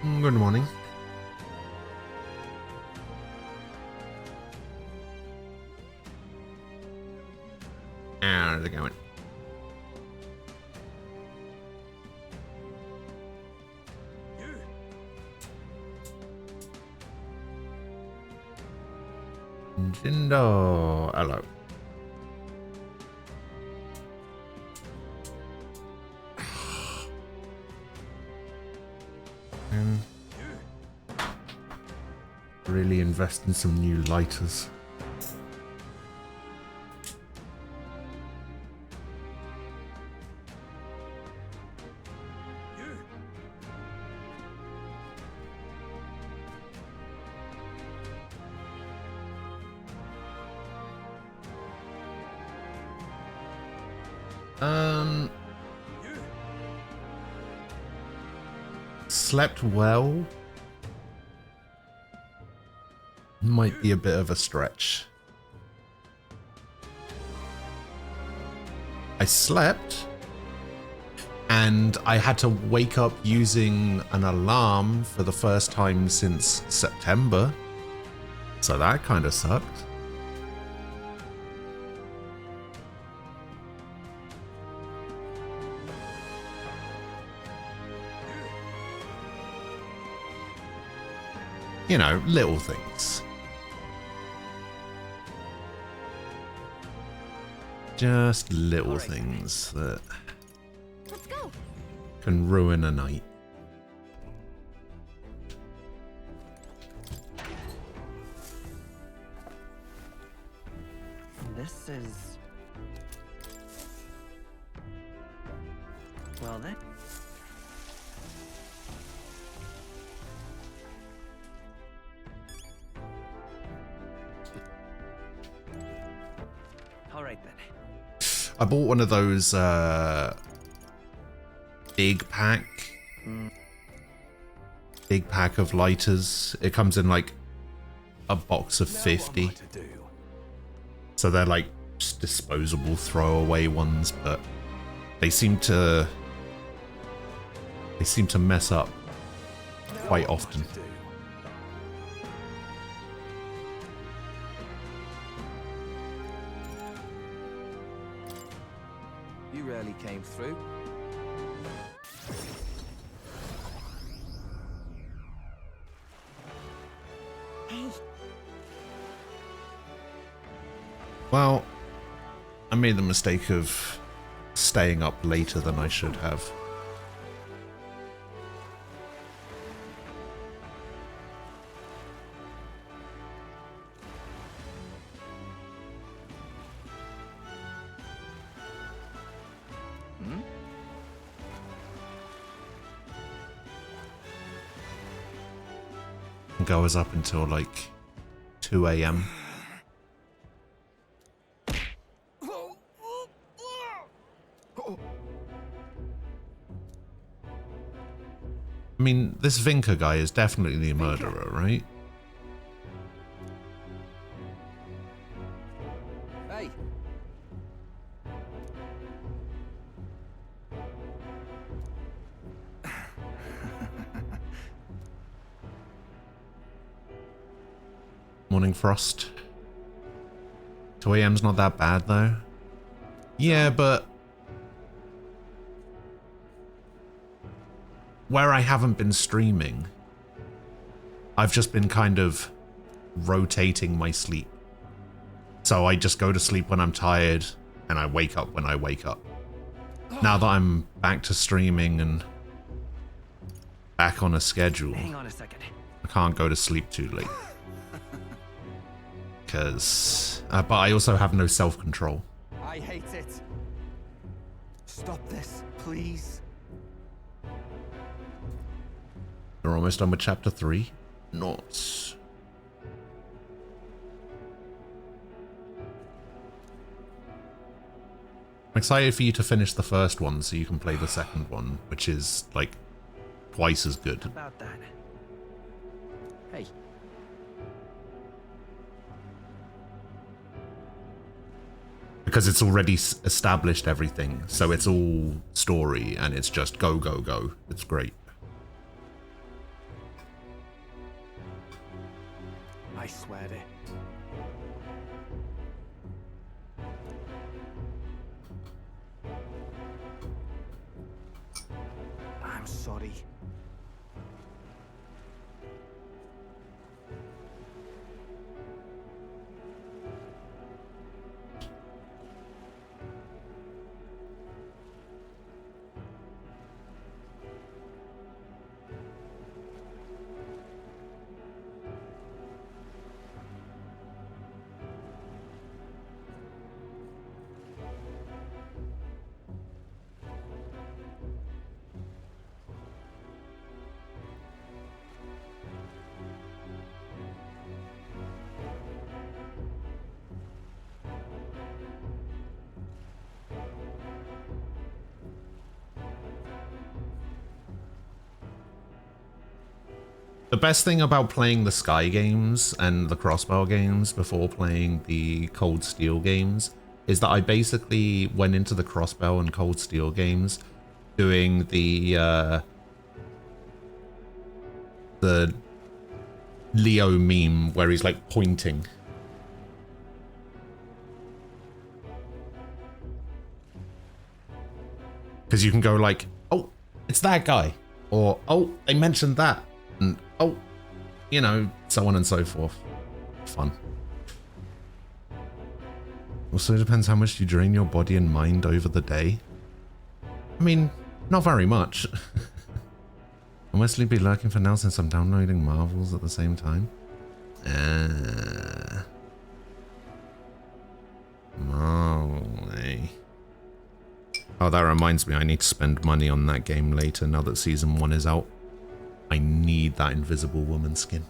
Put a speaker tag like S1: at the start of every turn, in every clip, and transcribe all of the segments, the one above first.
S1: Good morning. How's it going? Jindo, hello. Really invest in some new lighters. Slept well. Might be a bit of a stretch. I slept and I had to wake up using an alarm for the first time since September. So that kind of sucked. You know, little things. Just little things that can ruin a night.
S2: This is... well then. All right then.
S1: I bought one of those big pack of lighters. It comes in like a box of 50. So they're like just disposable throwaway ones, but they seem to mess up quite often.
S2: You rarely came through.
S3: Hey.
S1: Well, I made the mistake of staying up later than I should have. I think I was up until like 2 a.m. I mean, this Vinca guy is definitely the murderer, right?
S2: Hey.
S1: Morning Frost. 2 a.m.'s not that bad though. Yeah, but where I haven't been streaming, I've just been kind of rotating my sleep. So I just go to sleep when I'm tired and I wake up when I wake up. Now that I'm back to streaming and back on a schedule,
S2: Hang on a second.
S1: I can't go to sleep too late. Because, but I also have no self-control.
S2: I hate it. Stop this, please.
S1: We're almost done with chapter 3. Nice. I'm excited for you to finish the first one so you can play the second one, which is like twice as good.
S2: About that. Hey.
S1: Because it's already established everything, so it's all story and it's just go, go, go. It's great.
S2: I swear it. I'm sorry.
S1: The best thing about playing the Sky games and the Crossbow games before playing the Cold Steel games is that I basically went into the Crossbow and Cold Steel games doing the Leo meme where he's like pointing. Because you can go like, oh, it's that guy. Or, oh, they mentioned that. And, oh, you know, so on and so forth. Fun. Also depends how much you drain your body and mind over the day. I mean, not very much. I mostly be lurking for now since I'm downloading Marvels at the same time. Molly. Oh, that reminds me, I need to spend money on that game later now that Season 1 is out. I need that Invisible Woman skin.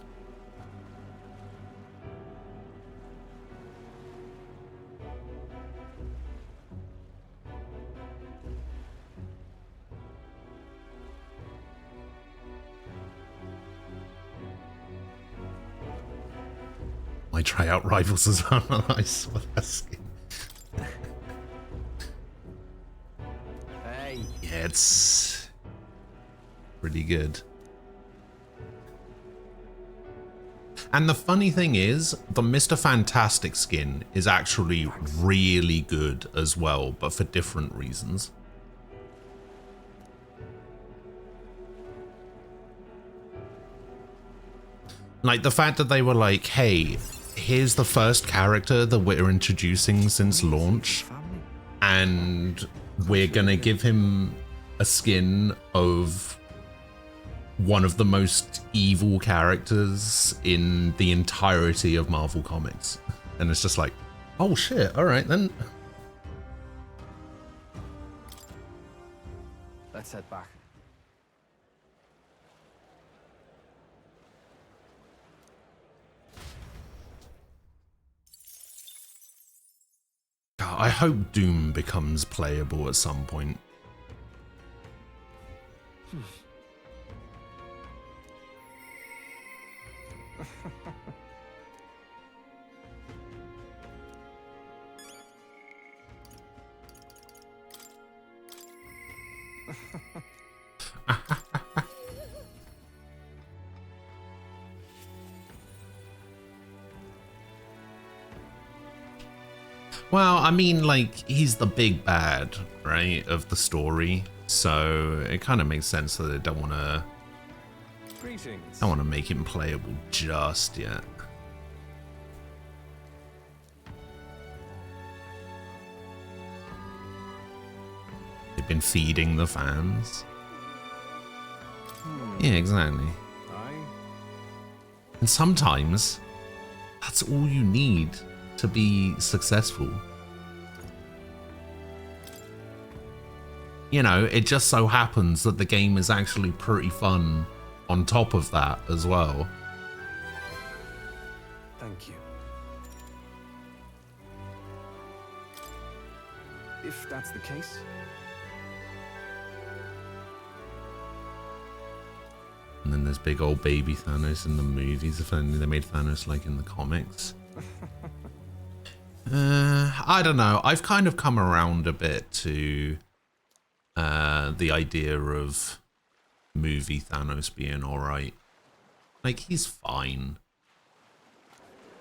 S1: I try out Rivals as well. I saw that skin.
S2: Hey.
S1: Yeah, it's pretty good. And the funny thing is, the Mr. Fantastic skin is actually really good as well, but for different reasons. Like the fact that they were like, hey, here's the first character that we're introducing since launch, and we're gonna give him a skin of one of the most evil characters in the entirety of Marvel Comics. And it's just like, oh shit, all right then.
S2: Let's head back.
S1: God, I hope Doom becomes playable at some point. Well, I mean, like, he's the big bad, right, of the story. So it kind of makes sense that they don't want to make him playable just yet. They've been feeding the fans. Yeah, exactly. And sometimes that's all you need to be successful. You know, it just so happens that the game is actually pretty fun on top of that as well.
S2: Thank you. If that's the case.
S1: And then there's big old baby Thanos in the movies. If only they made Thanos like in the comics. I don't know. I've kind of come around a bit to the idea of movie Thanos being alright. Like, he's fine.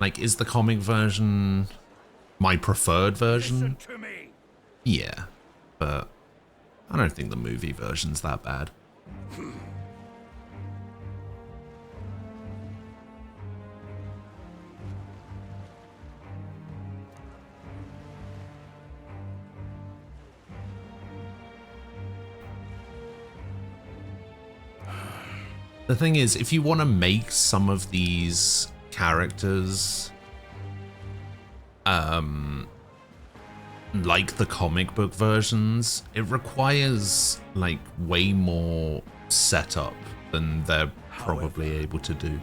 S1: Like, is the comic version my preferred version?
S3: Listen to me.
S1: Yeah, but I don't think the movie version's that bad. The thing is, if you want to make some of these characters like the comic book versions, it requires like way more setup than they're probably able to do.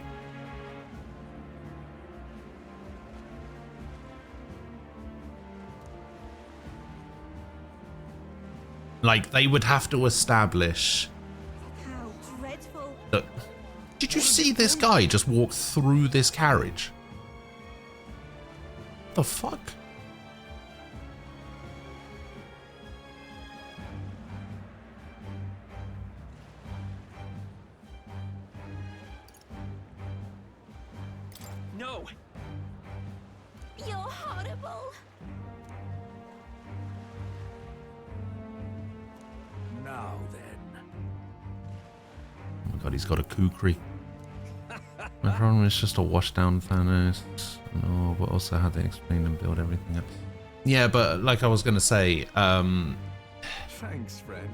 S1: Like, they would have to establish
S4: How dreadful.
S1: that. Did you see this guy just walk through this carriage? The fuck?
S2: No!
S4: You're horrible.
S3: Now then.
S1: Oh my god, he's got a kukri. My problem is just a wash down Thanos. No, but also how they explain and build everything up. Yeah, but like I was gonna say,
S2: Thanks, friend.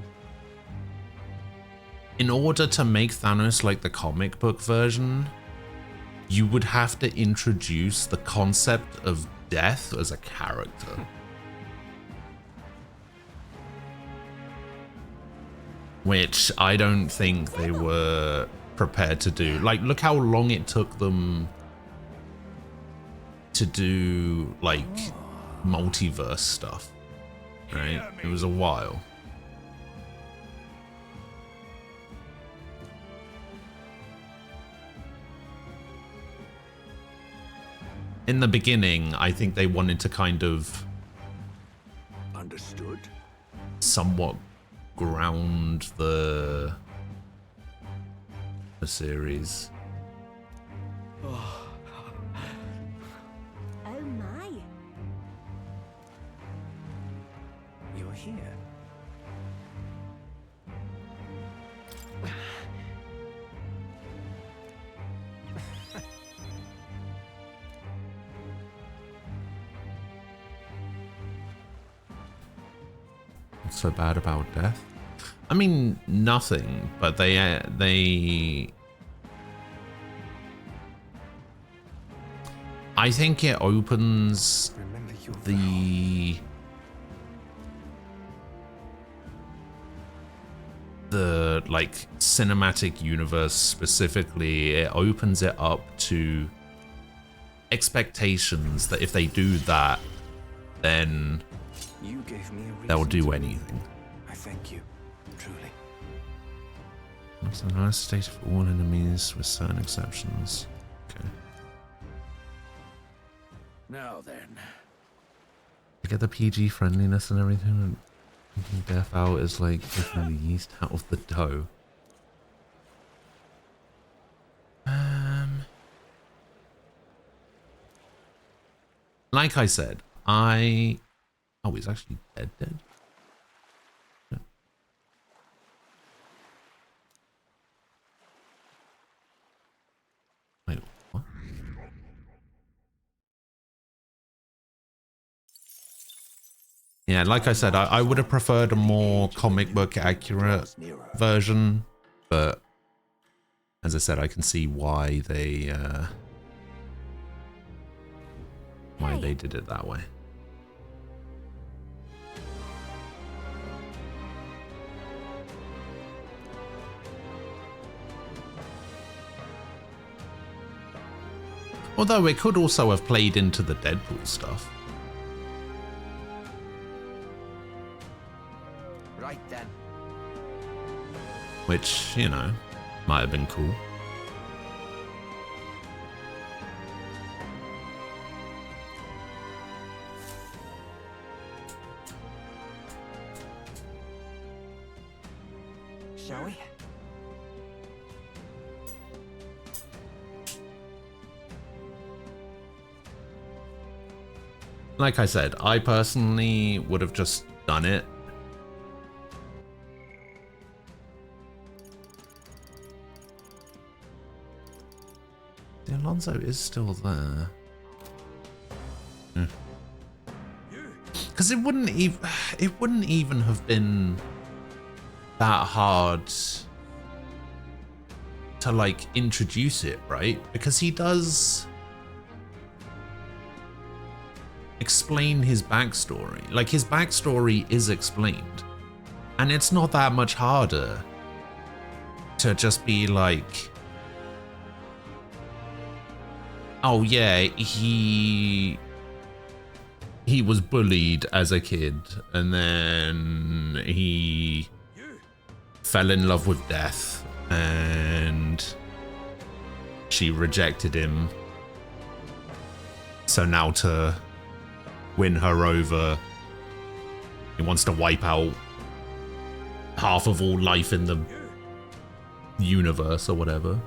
S1: in order to make Thanos like the comic book version, you would have to introduce the concept of death as a character. Which I don't think they were prepared to do. Like, look how long it took them to do, like, multiverse stuff, right? It was a while. In the beginning, I think they wanted to kind of
S3: Understood?
S1: somewhat ground the series.
S4: Oh my.
S2: You're here.
S1: What's so bad about death? I mean, nothing, but they I think it opens
S2: Remember your
S1: the like cinematic universe specifically, it opens it up to expectations that if they do that, then
S2: You gave me a reason
S1: they'll do
S2: to-
S1: anything.
S2: I thank you. Truly.
S1: It's a nice state for all enemies with certain exceptions. Okay.
S3: Now then.
S1: To get the PG friendliness and everything, and taking death out is like taking the yeast out of the dough. Like I said, oh, he's actually dead. Yeah. Wait, what? Yeah, like I said, I would have preferred a more comic book accurate version, but as I said, I can see why they did it that way. Although it could also have played into the Deadpool stuff.
S2: Right then.
S1: Which, you know, might have been cool.
S2: Shall we?
S1: Like I said, I personally would have just done it. Alonso is still there. Because it wouldn't even have been that hard to like introduce it, right? Because he does explain his backstory. Like his backstory is explained, and it's not that much harder to just be like, oh yeah, he was bullied as a kid, and then he fell in love with death, and she rejected him. So now to win her over, he wants to wipe out half of all life in the universe or whatever.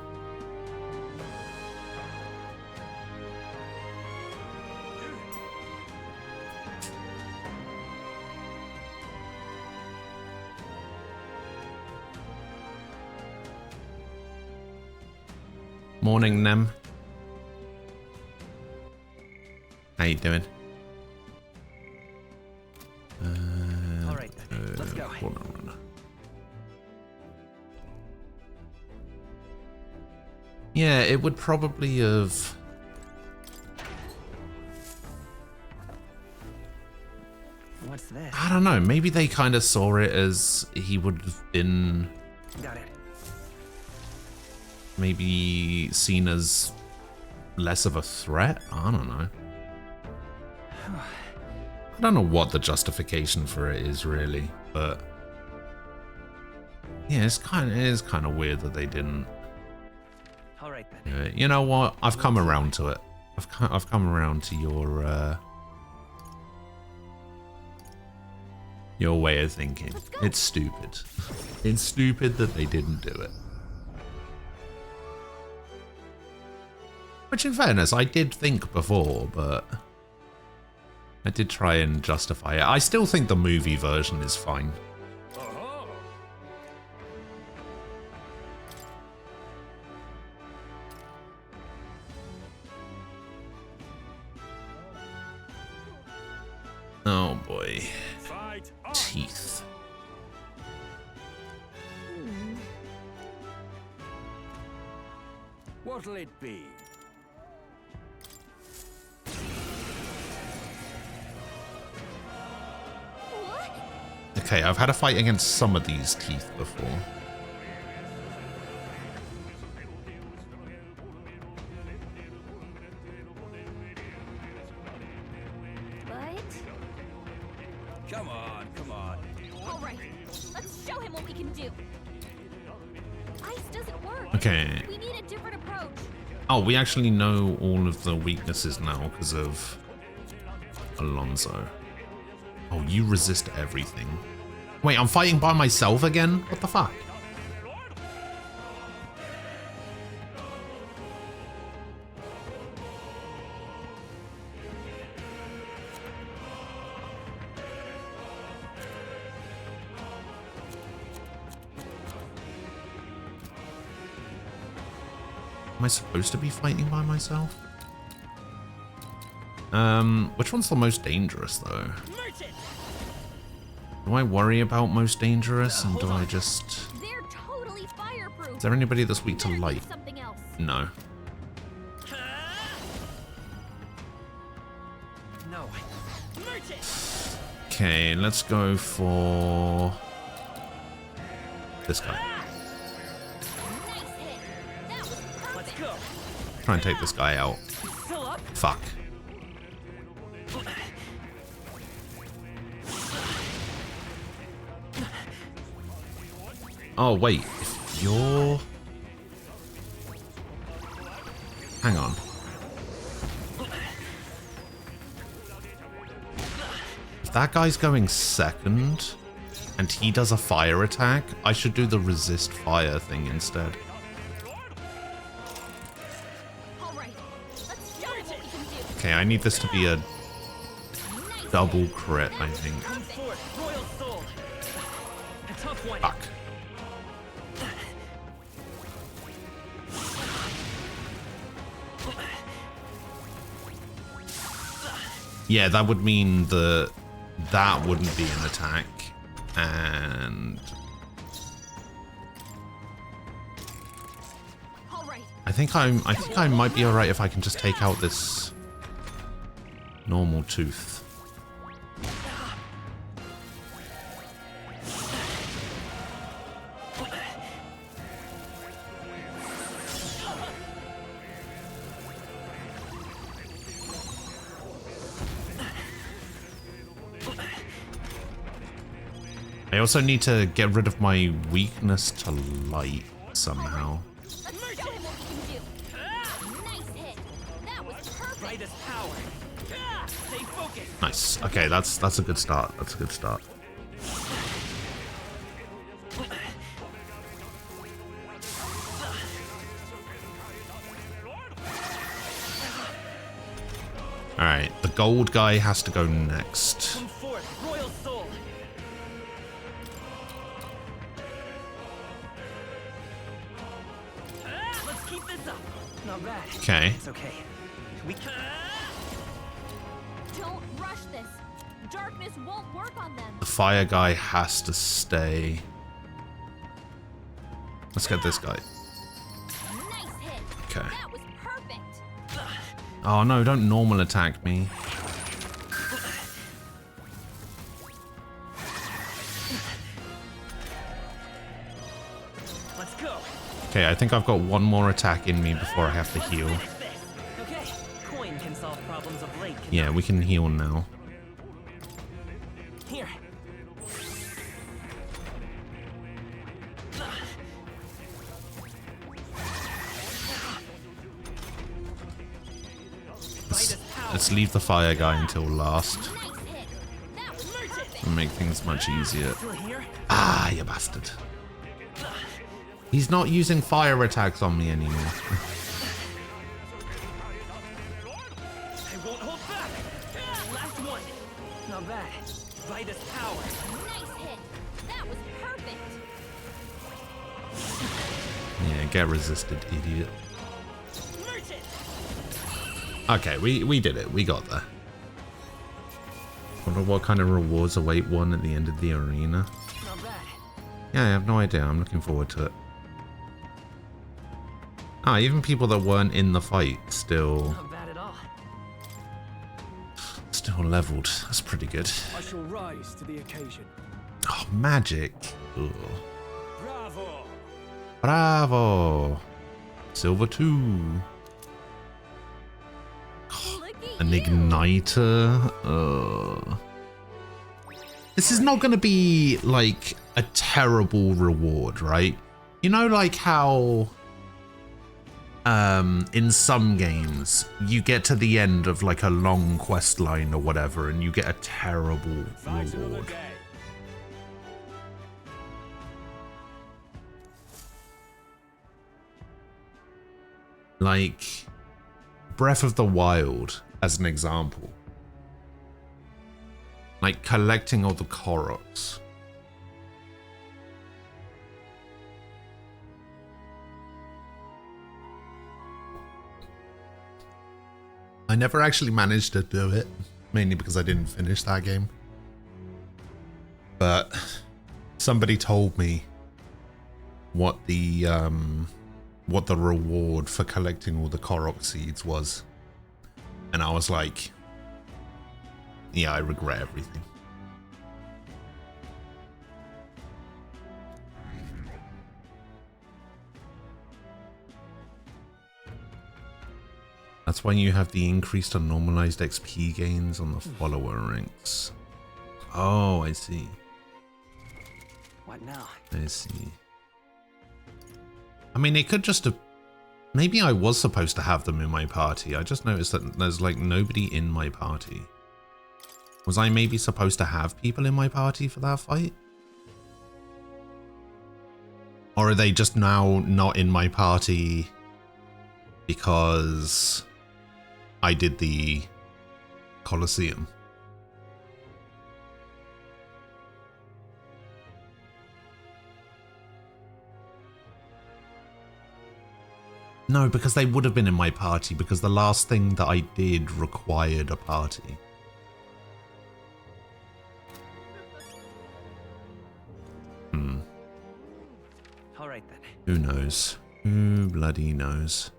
S1: Morning, Nem. How you doing?
S2: All right, then. Let's go.
S1: Hold on. Yeah, it would probably have.
S2: What's this?
S1: I don't know. Maybe they kind of saw it as he would have been
S2: Got it.
S1: maybe seen as less of a threat. I don't know. I don't know what the justification for it is really, but yeah, it is kind of weird that they didn't.
S2: All right then.
S1: You know what? I've come around to it. I've come around to your way of thinking. It's stupid. It's stupid that they didn't do it. Which, in fairness, I did think before, but I did try and justify it. I still think the movie version is fine. Oh boy. Teeth.
S3: What'll it be?
S1: Okay, I've had a fight against some of these teeth before.
S4: What?
S3: Come on, come on.
S4: All right, let's show him what we can do. Ice doesn't work.
S1: Okay.
S4: We need a different approach.
S1: Oh, we actually know all of the weaknesses now because of Alonso. Oh, you resist everything. Wait, I'm fighting by myself again? What the fuck? Am I supposed to be fighting by myself? Which one's the most dangerous though? Do I worry about most dangerous, and do I just...
S4: They're totally fireproof.
S1: Is there anybody that's weak to
S4: Gotta
S1: light?
S4: use something else.
S1: No.
S2: No.
S1: Okay, let's go for this guy.
S4: Nice hit. That was perfect.
S2: Go.
S1: Try and take this guy out.
S2: Still up.
S1: Fuck. Oh, wait. If you're... Hang on. If that guy's going second, and he does a fire attack, I should do the resist fire thing instead.
S4: All right, let's show him what we can do.
S1: Okay, I need this to be a double crit, I think.
S2: Come forth, royal soul. A tough one.
S1: Fuck. Yeah, that would mean that wouldn't be an attack, and
S4: All right.
S1: I think I might be alright if I can just take out this normal tooth. I also need to get rid of my weakness to light somehow.
S4: Let's show him what we can do. Nice hit. That was perfect.
S2: Brightest power. Stay focused.
S1: Nice. Okay, that's a good start. That's a good start. Alright, the gold guy has to go next.
S2: Come forth, royal soul. Let's keep this up. Not bad.
S1: Okay.
S2: It's okay. We can.
S4: Don't rush this. Darkness won't work on them.
S1: The fire guy has to stay. Let's get this guy.
S4: Nice hit.
S1: Okay.
S4: That was perfect.
S1: Oh no, don't normal attack me.
S2: Let's go.
S1: Okay, I think I've got one more attack in me before I have to heal.
S2: Finish this. Okay. Coin can solve problems of late.
S1: Yeah, we can heal now.
S2: Here.
S1: Let's leave the fire guy until last.
S4: Nice hit. That was perfect.
S1: And make things much easier.
S2: Still here?
S1: Ah, you bastard. He's not using fire attacks on me anymore.
S2: I won't hold back. Last one. Not bad. Brightest power.
S4: Nice hit. That was perfect.
S1: Yeah, get resisted, idiot.
S2: Merchant.
S1: Okay, we did it. We got there. Wonder what kind of rewards await one at the end of the arena.
S2: Not bad.
S1: Yeah, I have no idea. I'm looking forward to it. Ah, even people that weren't in the fight still
S2: Not bad at all.
S1: leveled. That's pretty good.
S3: I shall rise to the occasion.
S1: Oh, magic. Ugh.
S3: Bravo!
S1: Bravo. Silver 2.
S4: Look at
S1: An
S4: you.
S1: igniter. This is not going to be like a terrible reward, right? You know, like how in some games you get to the end of like a long quest line or whatever and you get a terrible
S3: Fight another
S1: reward.
S3: day.
S1: Like Breath of the Wild as an example. Like collecting all the Koroks. I never actually managed to do it, mainly because I didn't finish that game. But somebody told me what the reward for collecting all the Korok seeds was. And I was like, yeah, I regret everything. That's why you have the increased or normalized XP gains on the follower ranks. Oh, I see.
S2: What now?
S1: I see. I mean, it could just have... Maybe I was supposed to have them in my party. I just noticed that there's like nobody in my party. Was I maybe supposed to have people in my party for that fight? Or are they just now not in my party because I did the Colosseum? No, because they would have been in my party, because the last thing that I did required a party.
S2: All right then.
S1: Who knows? Who bloody knows?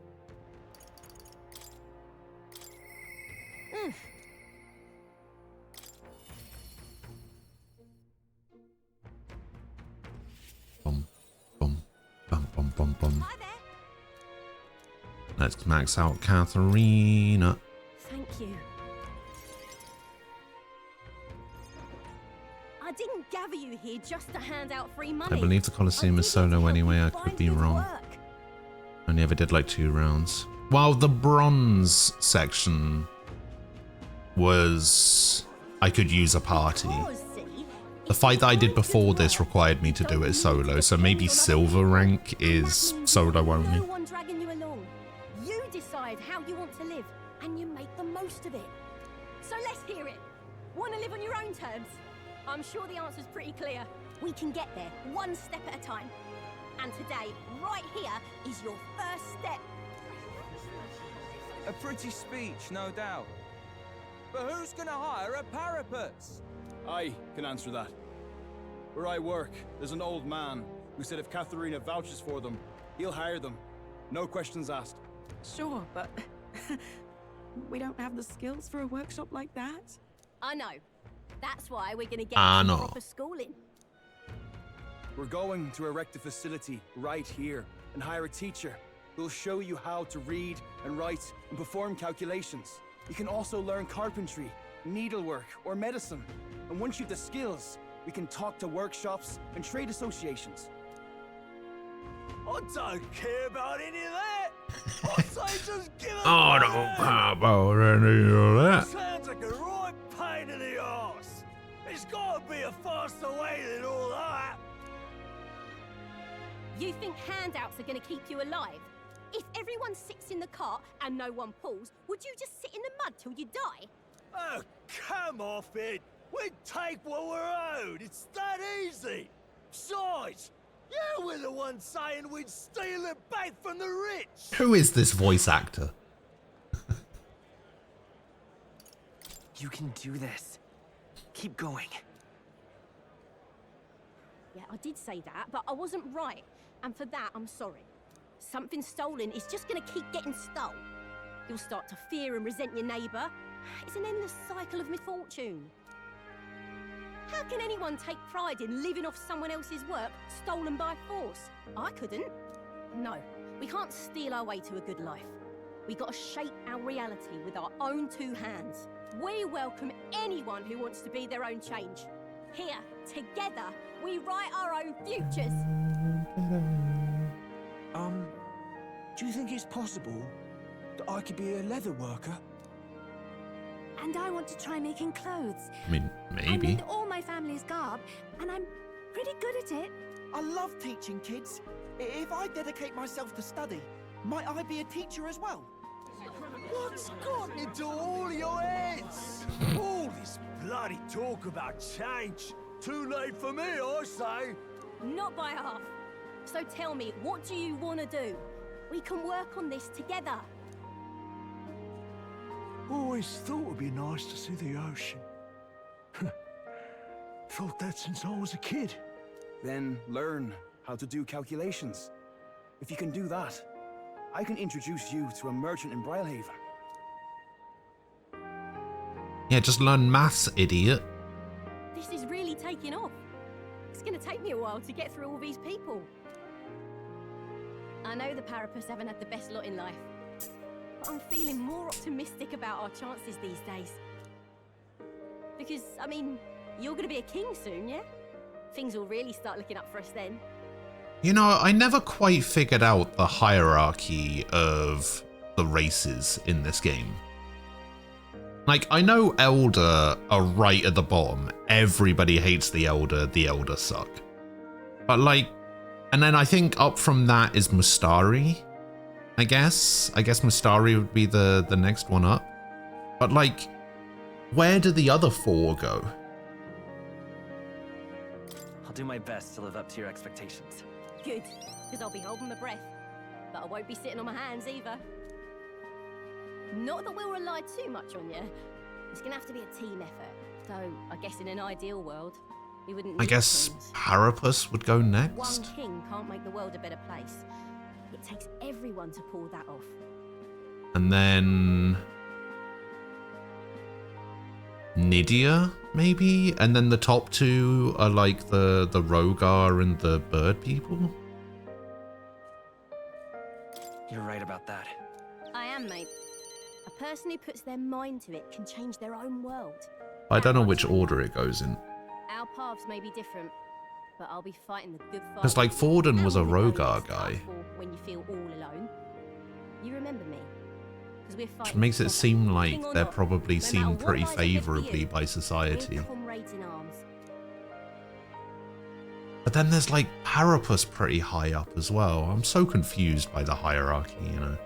S1: Bum, bum, bum, bum, bum, bum.
S4: Hi there.
S1: Let's max out Katharina.
S4: Thank you. I didn't gather you here just to hand out free money.
S1: I believe the Colosseum is solo anyway, I could be wrong. Only ever did like 2 rounds. While the bronze section was... I could use a party. The fight that I did before this required me to do it solo, so maybe silver rank is solo only.
S4: No one dragging you along. You decide how you want to live, and you make the most of it. So let's hear it. Want to live on your own terms? I'm sure the answer's pretty clear. We can get there, one step at a time. And today, right here, is your first step.
S5: A pretty speech, no doubt. But who's gonna hire a parapets?
S3: I can answer that. Where I work, there's an old man who said if Katharina vouches for them, he'll hire them. No questions asked.
S6: Sure, but we don't have the skills for a workshop like that.
S4: I know. That's why we're going to get
S1: I
S4: some
S1: know.
S4: proper schooling.
S3: We're going to erect a facility right here and hire a teacher who'll show you how to read and write and perform calculations. You can also learn carpentry, needlework, or medicine. And once you've the skills, we can talk to workshops and trade associations. I don't care about any of that. I say just give it
S1: I don't care about any of that.
S3: Sounds like a right pain in the arse. There's gotta be a faster way than all that.
S4: You think handouts are going to keep you alive? If everyone sits in the cart and no one pulls, would you just sit in the mud till you die?
S3: Oh, come off it. We take what we're owed. It's that easy. Besides, you were the one saying we'd steal it back from the rich.
S1: Who is this voice actor?
S2: You can do this. Keep going.
S4: Yeah, I did say that, but I wasn't right. And for that, I'm sorry. Something stolen is just going to keep getting stole. You'll start to fear and resent your neighbour. It's an endless cycle of misfortune. How can anyone take pride in living off someone else's work stolen by force? I couldn't. No, we can't steal our way to a good life. We got to shape our reality with our own 2 hands. We welcome anyone who wants to be their own change. Here, together, we write our own futures.
S5: Do you think it's possible that I could be a leather worker?
S6: And I want to try making clothes.
S1: I mean,
S6: I
S1: maybe.
S6: made all my family's garb, and I'm pretty good at it.
S7: I love teaching kids. If I dedicate myself to study, might I be a teacher as well?
S3: What's gotten into all your heads? All this bloody talk about change. Too late for me, I say.
S4: Not by half. So tell me, what do you want to do? We can work on this together.
S3: Always thought it'd be nice to see the ocean. Thought that since I was a kid. Then learn how to do calculations. If you can do that, I can introduce you to a merchant in Brylehaven.
S1: Yeah, just learn maths, idiot.
S4: This is really taking off. It's going to take me a while to get through all these people. I know the Parapus haven't had the best lot in life, but I'm feeling more optimistic about our chances these days. Because, I mean, you're going to be a king soon, yeah? Things will really start looking up for us then.
S1: You know, I never quite figured out the hierarchy of the races in this game. Like, I know Elder are right at the bottom. Everybody hates the Elder suck. But like, and then I think up from that is Mustari, I guess. I guess Mustari would be the next one up. But like, where do the other 4 go?
S2: I'll do my best to live up to your expectations.
S4: Good, because I'll be holding my breath. but I won't be sitting on my hands either. Not that we'll rely too much on you. It's gonna have to be a team effort. Though, I guess in an ideal world, we wouldn't
S1: I
S4: need
S1: guess
S4: teams.
S1: Parapus would go
S4: One
S1: next.
S4: king can't make the world a better place. It takes everyone to pull that off.
S1: And then Nydia, maybe? And then the top two are like the Rogar and the bird people?
S2: You're right about that.
S4: I am, mate. A person who puts their mind to it can change their own world.
S1: I don't know which order it goes in.
S4: Our paths may be different, but I'll be fighting the good fight.
S1: 'Cause, like, Forden was a
S4: And when the
S1: Rogar
S4: going gets
S1: guy.
S4: tough or when you feel all alone, you remember me. 'Cause we're
S1: Which
S4: fighting
S1: makes it
S4: together.
S1: seem
S4: King
S1: like
S4: or
S1: they're
S4: not,
S1: probably
S4: no matter
S1: seen
S4: what
S1: pretty
S4: lies ahead for
S1: favourably
S4: you,
S1: by society.
S4: we're comrades in arms.
S1: But then there's like Parapus pretty high up as well. I'm so confused by the hierarchy, you know.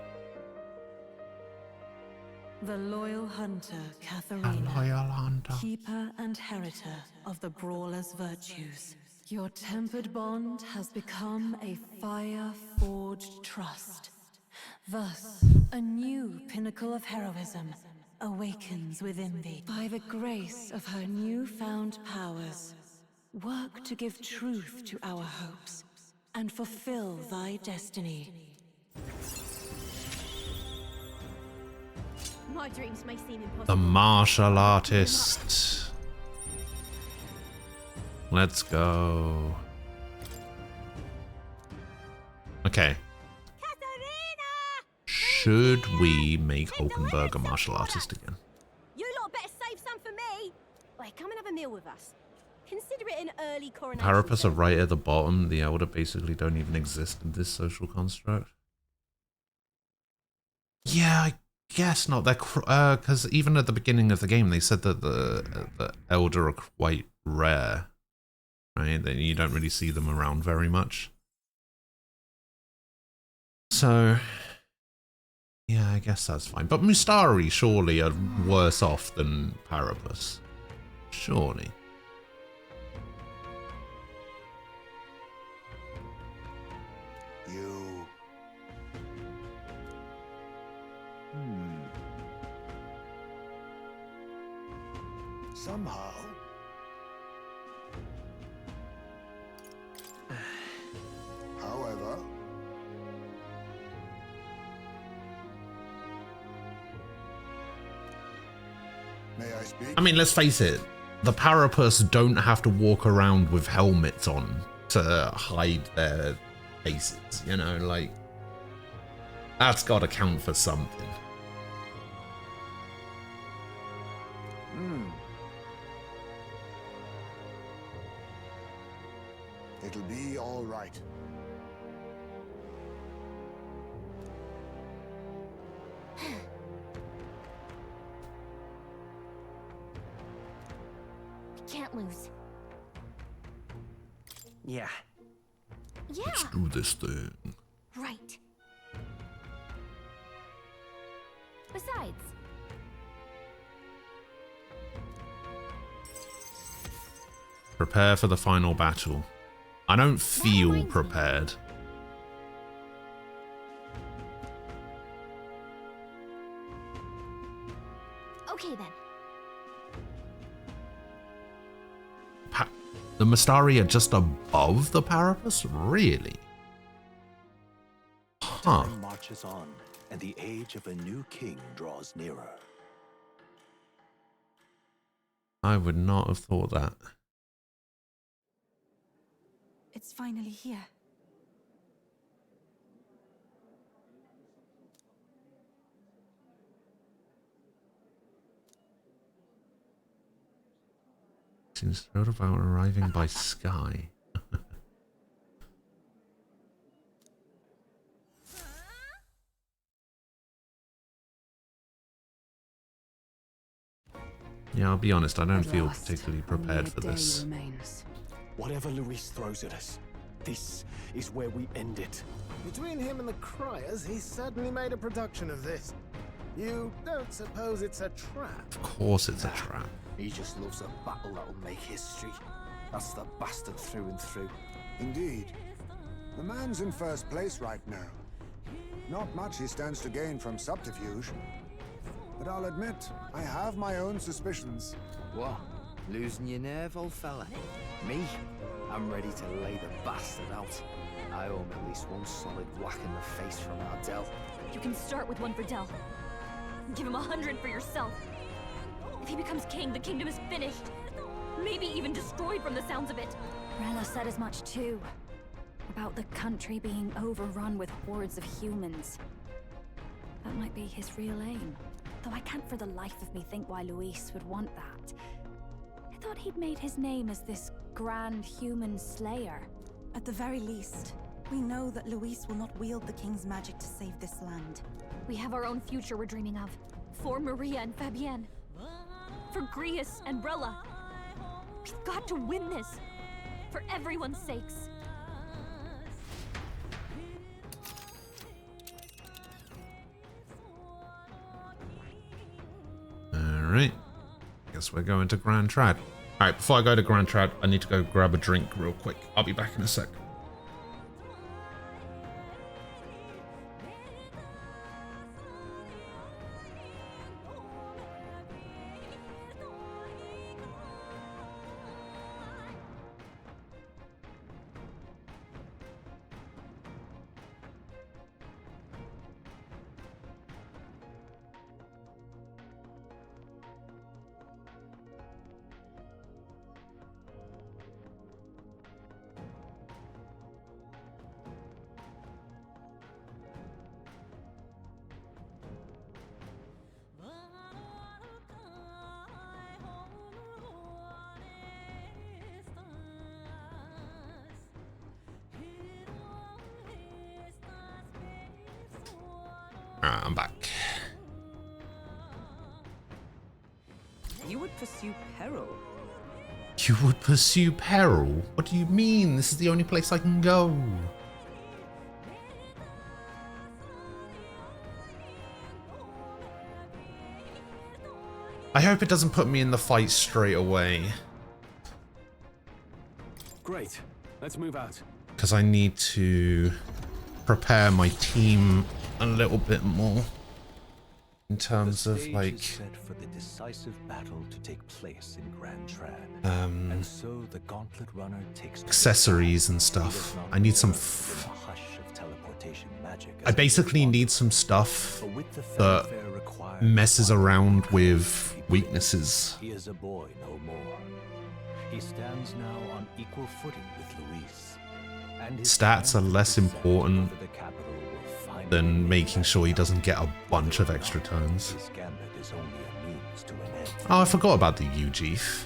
S8: The loyal hunter,
S1: A
S8: Katharina,
S1: loyal hunter.
S8: keeper and heritor of the brawler's virtues. Your tempered bond has become a fire-forged trust. Thus, a new pinnacle of heroism awakens within thee. By the grace of her newfound powers, work to give truth to our hopes and fulfill thy destiny.
S4: My dreams may seem impossible.
S1: The martial artist. Let's go. Okay. Should we make Hulkenberg a martial artist again?
S4: You lot better save some for me. Wait, come and have a meal with us. Consider it an early coronation.
S1: Parapus are right at the bottom. The Elder basically don't even exist in this social construct. Yeah, I guess not. They're because even at the beginning of the game, they said that the Elder are quite rare, right? That you don't really see them around very much. So, yeah, I guess that's fine. But Mustari surely are worse off than Parapus. Surely.
S5: You... Somehow... However... May I speak?
S1: I mean, let's face it. The Parapus don't have to walk around with helmets on to hide their faces, you know, like, that's got to count for something.
S5: It'll be all right.
S4: Can't lose.
S2: Yeah.
S4: Yeah,
S1: Let's do this thing.
S4: right. Besides,
S1: Prepare for the final battle. I don't feel prepared.
S4: okay then.
S1: The Mustari are just above the Parapus? Really? Huh.
S9: Time marches on, and the age of a new king draws nearer.
S1: I would not have thought that.
S6: It's finally here.
S1: Seems thrilled about arriving by sky. Yeah, I'll be honest, I don't
S6: At
S1: feel
S6: last,
S1: particularly
S6: only
S1: prepared
S6: a
S1: for
S6: day
S1: this.
S6: remains.
S9: Whatever Luis throws at us, this is where we end it.
S10: Between him and the Criers, he's certainly made a production of this. You don't suppose it's a trap?
S1: Of course it's a trap.
S10: He just loves a battle that'll make history. That's the bastard through and through.
S5: Indeed. The man's in first place right now. Not much he stands to gain from subterfuge. But I'll admit, I have my own suspicions.
S11: What? Losing your nerve, old fella? Me? I'm ready to lay the bastard out. I owe him at least one solid whack in the face from Ardell.
S12: You can start with one for Dell. Give him 100 for yourself. If he becomes king, the kingdom is finished. Maybe even destroyed from the sounds of it.
S13: Rella said as much too. About the country being overrun with hordes of humans. That might be his real aim. Though I can't for the life of me think why Luis would want that. I thought he'd made his name as this grand human slayer.
S6: At the very least, we know that Luis will not wield the king's magic to save this land.
S12: We have our own future we're dreaming of. For Maria and Fabienne. For Grius and Rella. We've got to win this. For everyone's sakes.
S1: Alright. Guess we're going to Grand Trad. Alright, before I go to Grand Trad, I need to go grab a drink real quick. I'll be back in a sec. I'm back.
S6: You would pursue peril.
S1: You would pursue peril? What do you mean? This is the only place I can go. I hope it doesn't put me in the fight straight away.
S9: Great. Let's move out.
S1: Because I need to prepare my team a little bit more in terms of like
S9: set for the decisive battle to take place in Grand Trad. And so the Gauntlet Runner takes
S1: accessories and stuff. I need some I basically need some stuff that messes around with weaknesses.
S9: He is a boy no more. He stands now on equal footing with Luis. And his
S1: Stats are less important than making sure he doesn't get a bunch of extra turns. Oh, I forgot about the Ugif.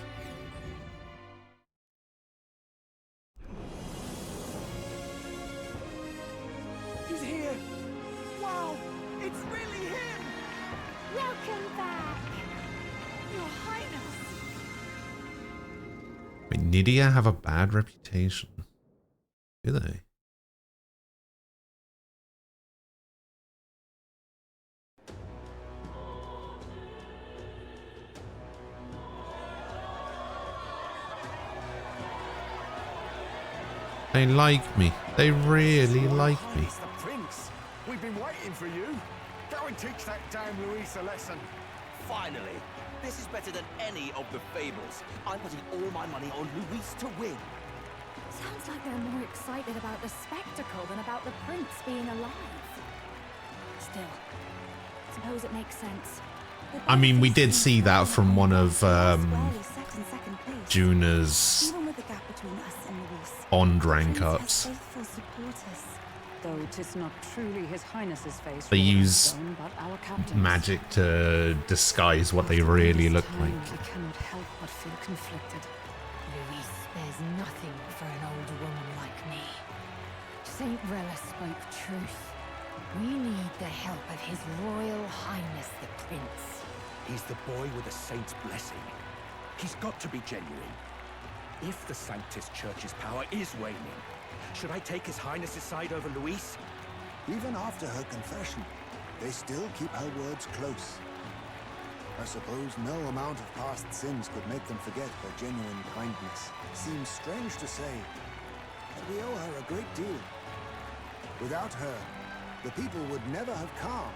S7: He's here! Wow! It's really him!
S4: Welcome back!
S6: Your Highness!
S1: Wait, Nydia have a bad reputation? Do they? They like me. They really like me.
S10: It's the Prince. We've been waiting for you. Go and teach that damn Luis a lesson.
S14: Finally. This is better than any of the fables. I'm putting all my money on Luis to win.
S13: Sounds like they're more excited about the spectacle than about the prince being alive. Still, suppose it makes sense.
S1: I mean, we did see that from one of Juna's Bond rank ups.
S8: Though 'tis not truly His Highness's face.
S1: They use magic to disguise what they really look like.
S8: I cannot help but feel conflicted.
S15: Luis spares nothing for an old woman like me. Saint Rella spoke truth. We need the help of His Royal Highness the Prince.
S9: He's the boy with a saint's blessing. He's got to be genuine. If the Sanctus Church's power is waning, should I take His Highness's side over Luis?
S5: Even after her confession, they still keep her words close. I suppose no amount of past sins could make them forget her genuine kindness. Seems strange to say, but we owe her a great deal. Without her, the people would never have calmed,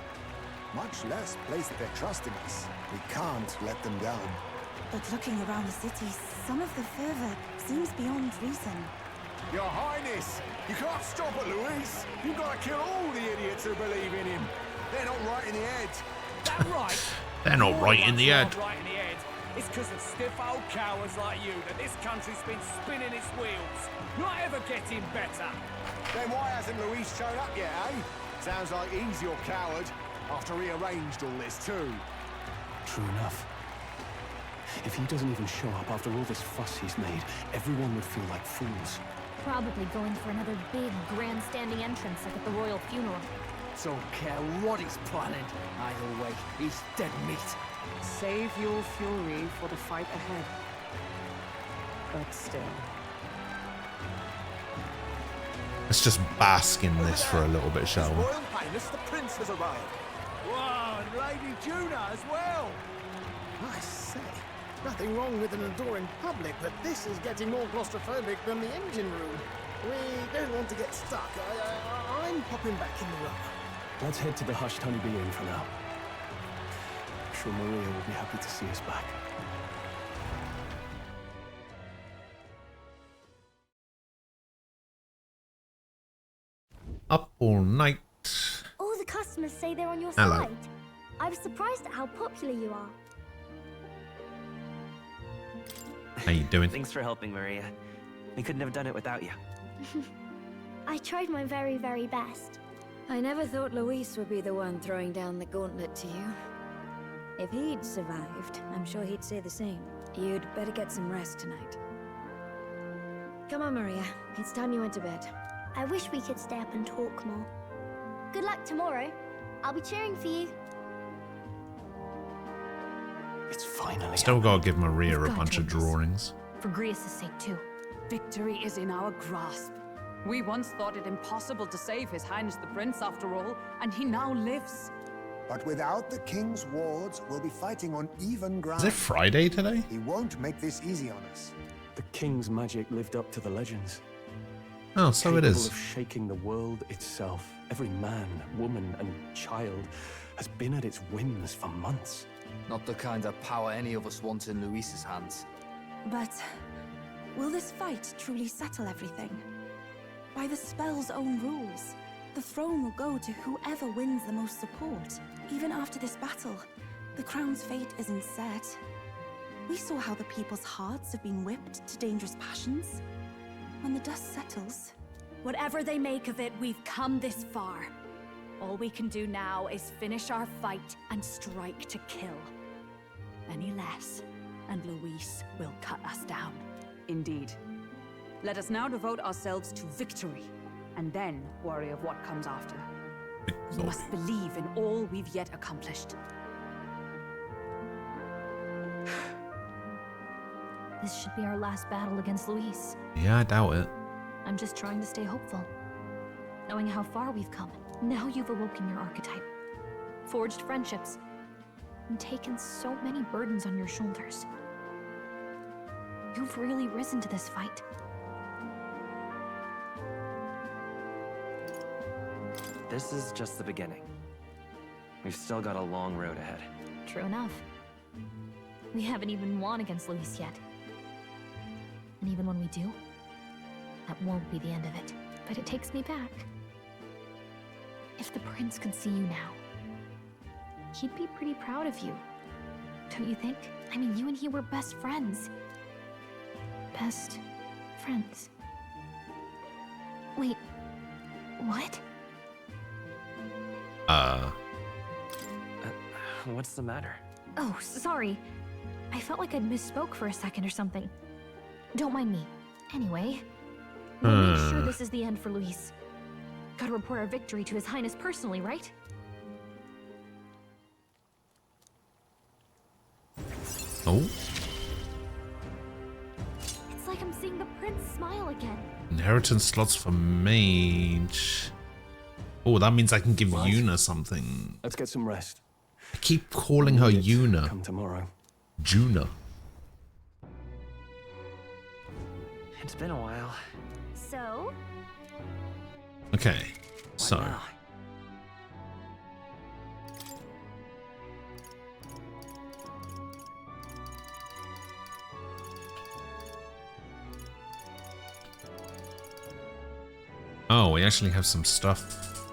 S5: much less placed their trust in us. We can't let them down.
S6: But looking around the city, some of the fervor seems beyond reason.
S16: Your Highness, you can't stop it, Luis. You've got to kill all the idiots who believe in him. They're not right in the head.
S2: That right?
S1: They're not right in the head.
S2: Right in the head. It's because of stiff old cowards like you that this country's been spinning its wheels. Not ever getting better.
S16: Then why hasn't Luis shown up yet, eh? Sounds like he's your coward after he arranged all this too.
S9: True enough. If he doesn't even show up after all this fuss he's made, everyone would feel like fools.
S12: Probably going for another big, grandstanding entrance like at the royal funeral.
S11: Don't care what he's planning. Either way, he's dead meat.
S17: Save your fury for the fight ahead. But still.
S1: Let's just bask in this for a little bit, shall we?
S16: Royal Highness the Prince has arrived.
S3: Wow, and Lady Juna as well. I say, nothing wrong with an adoring public, but this is getting more claustrophobic than the engine room. We don't want to get stuck. I'm popping back in the room.
S9: Let's head to the Hushed Honeybee Inn for now. I'm sure Maria will be happy to see us back.
S1: Up all night.
S18: All the customers say they're on your
S1: Hello.
S18: side. I was surprised at how popular you are.
S1: How you doing?
S19: Thanks for helping, Maria. We couldn't have done it without you.
S18: I tried my very, very best.
S13: I never thought Luis would be the one throwing down the gauntlet to you. If he'd survived, I'm sure he'd say the same. You'd better get some rest tonight. Come on, Maria. It's time you went to bed.
S18: I wish we could stay up and talk more. Good luck tomorrow. I'll be cheering for you.
S9: It's finally.
S1: Still gotta give Maria a
S12: We've got
S1: bunch of
S12: to win this.
S1: drawings.
S12: For Grius' sake, too.
S17: Victory is in our grasp. We once thought it impossible to save His Highness the Prince after all, and he now lives.
S5: But without the king's wards, we'll be fighting on even ground.
S1: Is it Friday today?
S5: He won't make this easy on us.
S9: The king's magic lived up to the legends.
S1: Oh, so it is.
S9: Capable of shaking the world itself. Every man, woman, and child has been at its whims for months.
S11: Not the kind of power any of us want in Luis's hands.
S6: But will this fight truly settle everything? By the spell's own rules, the throne will go to whoever wins the most support. Even after this battle, the crown's fate isn't set. We saw how the people's hearts have been whipped to dangerous passions. When the dust settles...
S12: Whatever they make of it, we've come this far. All we can do now is finish our fight and strike to kill. Any less, and Luis will cut us down.
S17: Indeed. Let us now devote ourselves to victory, and then worry of what comes after. We must believe in all we've yet accomplished.
S12: This should be our last battle against Luis.
S1: Yeah, I doubt it.
S12: I'm just trying to stay hopeful. Knowing how far we've come. Now you've awoken your archetype. Forged friendships. And taken so many burdens on your shoulders. You've really risen to this fight.
S19: This is just the beginning. We've still got a long road ahead.
S12: True enough. We haven't even won against Luis yet. And even when we do, that won't be the end of it. But it takes me back. If the prince could see you now, he'd be pretty proud of you. Don't you think? I mean, you and he were best friends. Best friends. Wait, what?
S19: What's the matter?
S12: Oh, sorry. I felt like I'd misspoke for a second or something. Don't mind me. Anyway, we'll make sure this is the end for Luis. Gotta report our victory to His Highness personally, right?
S1: Oh,
S12: It's like I'm seeing the prince smile again.
S1: inheritance slots for mage. Oh, that means I can give Yuna something.
S9: Let's get some rest.
S1: I keep calling her Yuna.
S9: Come tomorrow.
S1: Juna.
S19: It's been a while.
S18: So?
S1: Okay, so
S19: now?
S1: Oh, we actually have some stuff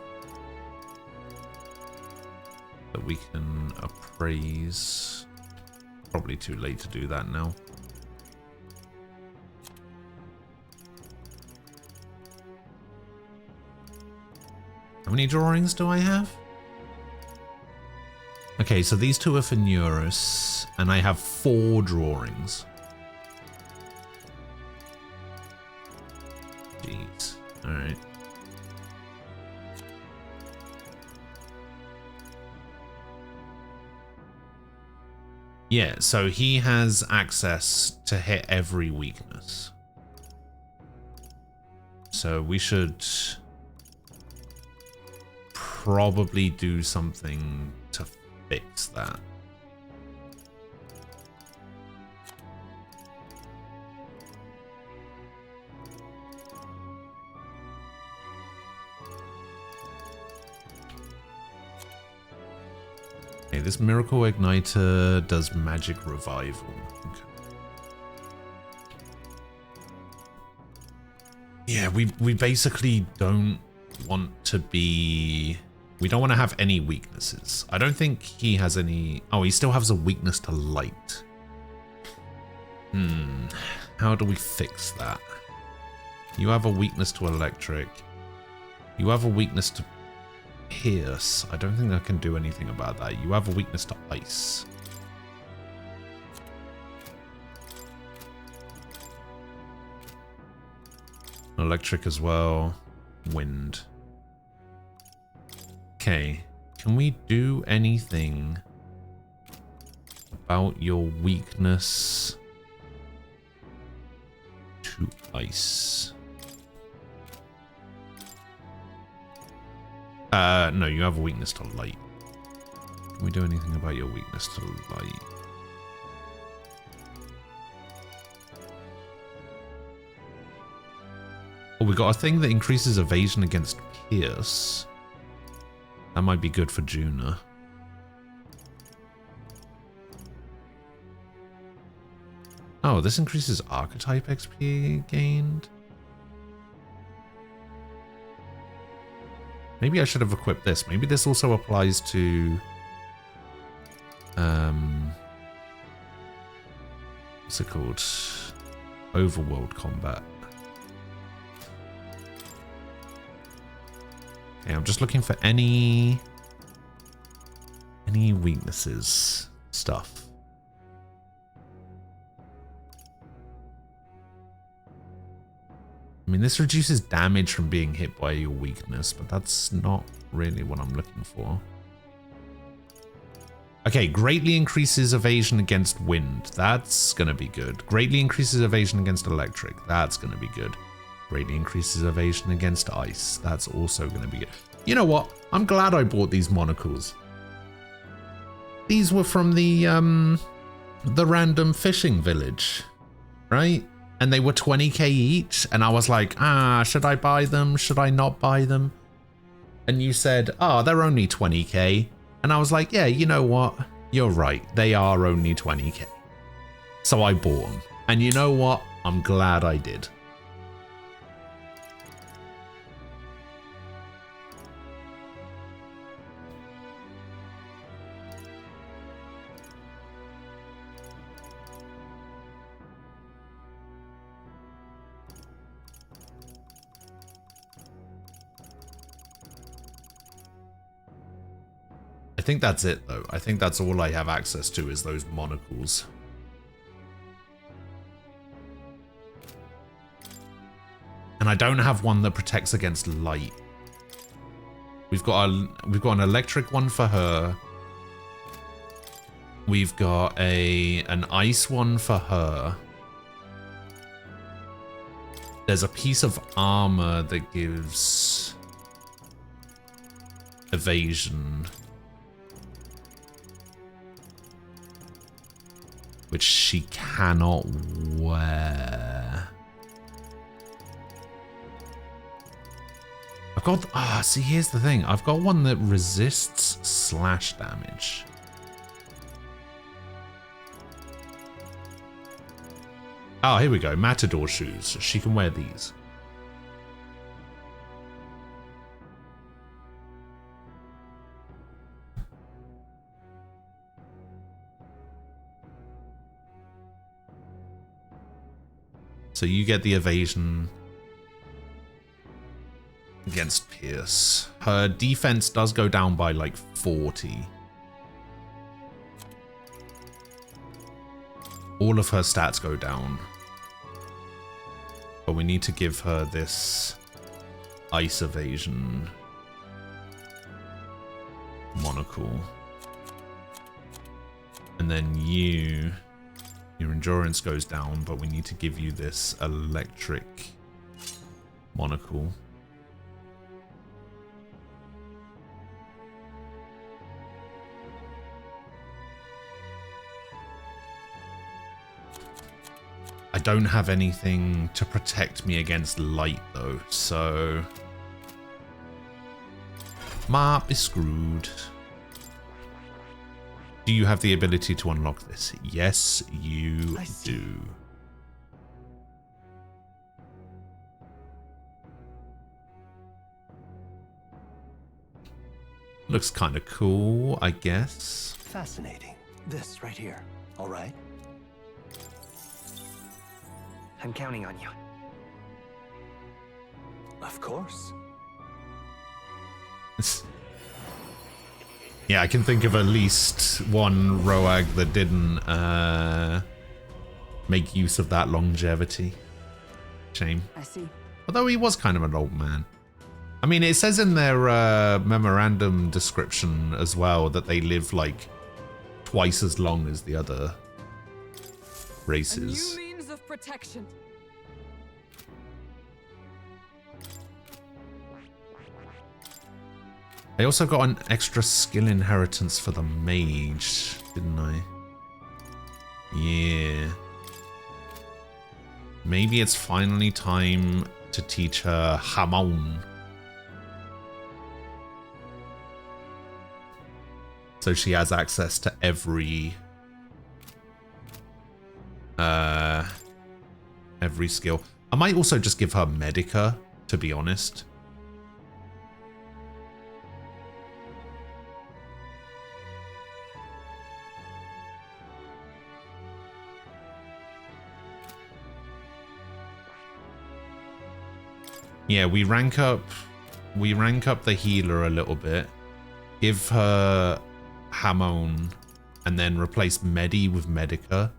S1: that we can appraise. Probably too late to do that now. How many drawings do I have? Okay, so these two are for Neurus, and I have 4 drawings. Jeez. Alright. Yeah, so he has access to hit every weakness. So we should probably do something to fix that. Okay, this Miracle Igniter does Magic Revival. Okay. Yeah, we basically don't want to be... We don't want to have any weaknesses. I don't think he has any... Oh, he still has a weakness to light. How do we fix that? You have a weakness to electric. You have a weakness to pierce. I don't think I can do anything about that. You have a weakness to ice. Electric as well. Wind. Okay. Can we do anything about your weakness to ice? No, you have a weakness to light. Can we do anything about your weakness to light? Oh, we got a thing that increases evasion against pierce. That might be good for Juna. Oh, this increases archetype XP gained. Maybe I should have equipped this. Maybe this also applies to... what's it called? Overworld combat. Okay, I'm just looking for any weaknesses stuff. I mean, this reduces damage from being hit by your weakness, but that's not really what I'm looking for. Okay, greatly increases evasion against wind. That's gonna be good. Greatly increases evasion against electric. That's gonna be good. Greatly increases evasion against ice. That's also gonna be good. You know what? I'm glad I bought these monocles. These were from the random fishing village, right? And they were 20k each, and I was like, should I buy them? Should I not buy them? And you said, oh, they're only 20k. And I was like, yeah, you know what? You're right. They are only 20k. So I bought them. And you know what? I'm glad I did. I think that's it, though. I think that's all I have access to is those monocles. And I don't have one that protects against light. We've got an electric one for her. We've got an ice one for her. There's a piece of armor that gives evasion, which she cannot wear. I've got, see, here's the thing. I've got one that resists slash damage. Oh, here we go. Matador shoes. She can wear these. So you get the evasion against Pierce. Her defense does go down by like 40. All of her stats go down. But we need to give her this ice evasion monocle. And then your endurance goes down, but we need to give you this electric monocle. I don't have anything to protect me against light though, so might be screwed. Do you have the ability to unlock this? Yes, you do. Looks kind of cool, I guess.
S20: Fascinating. This right here. All right.
S19: I'm counting on you.
S20: Of course.
S1: Yeah, I can think of at least one Roag that didn't make use of that longevity. Shame.
S17: I see.
S1: Although he was kind of an old man. I mean, it says in their memorandum description as well that they live like twice as long as the other races.
S17: A new means of protection.
S1: I also got an extra skill inheritance for the mage, didn't I? Yeah. Maybe it's finally time to teach her Hamon. So she has access to every skill. I might also just give her Medica, to be honest. Yeah, we rank up the healer a little bit. Give her Hamon and then replace Medi with Medica.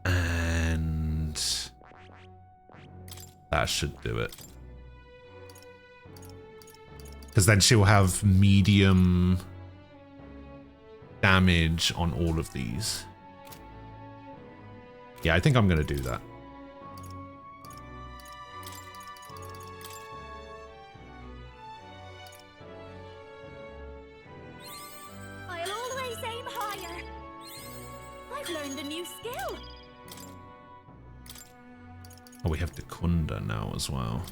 S1: And that should do it. Because then she'll have medium damage on all of these. Yeah, I think I'm going to do that. Oh, we have Dekunda now as well.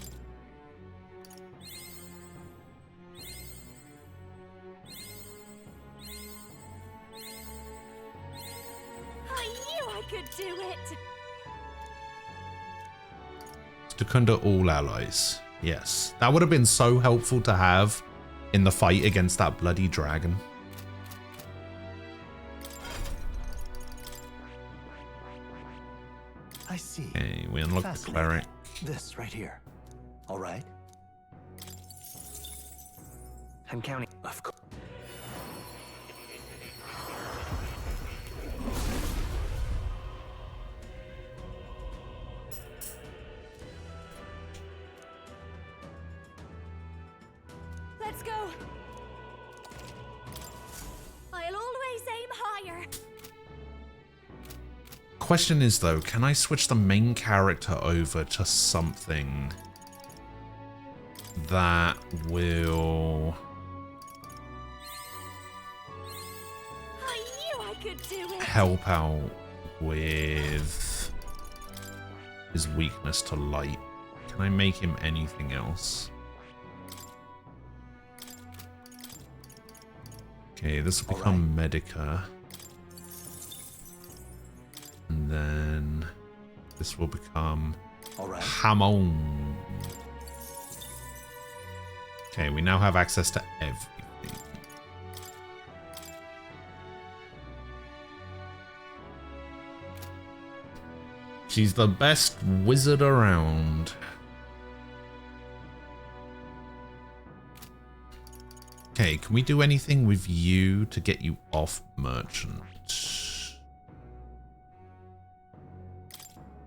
S18: I knew I could do it.
S1: Dekunda all allies. Yes. That would have been so helpful to have in the fight against that bloody dragon.
S20: I see.
S1: Okay, we unlock the cleric.
S20: This right here. All right.
S19: I'm counting.
S20: Of course.
S18: Let's go. I'll always aim higher.
S1: Question is though, can I switch the main character over to something that will
S18: I knew I could do it.
S1: help out with his weakness to light? Can I make him anything else? Okay, this will become Medica. And then this will become Hamon. Okay, we now have access to everything. She's the best wizard around. Okay, can we do anything with you to get you off merchant?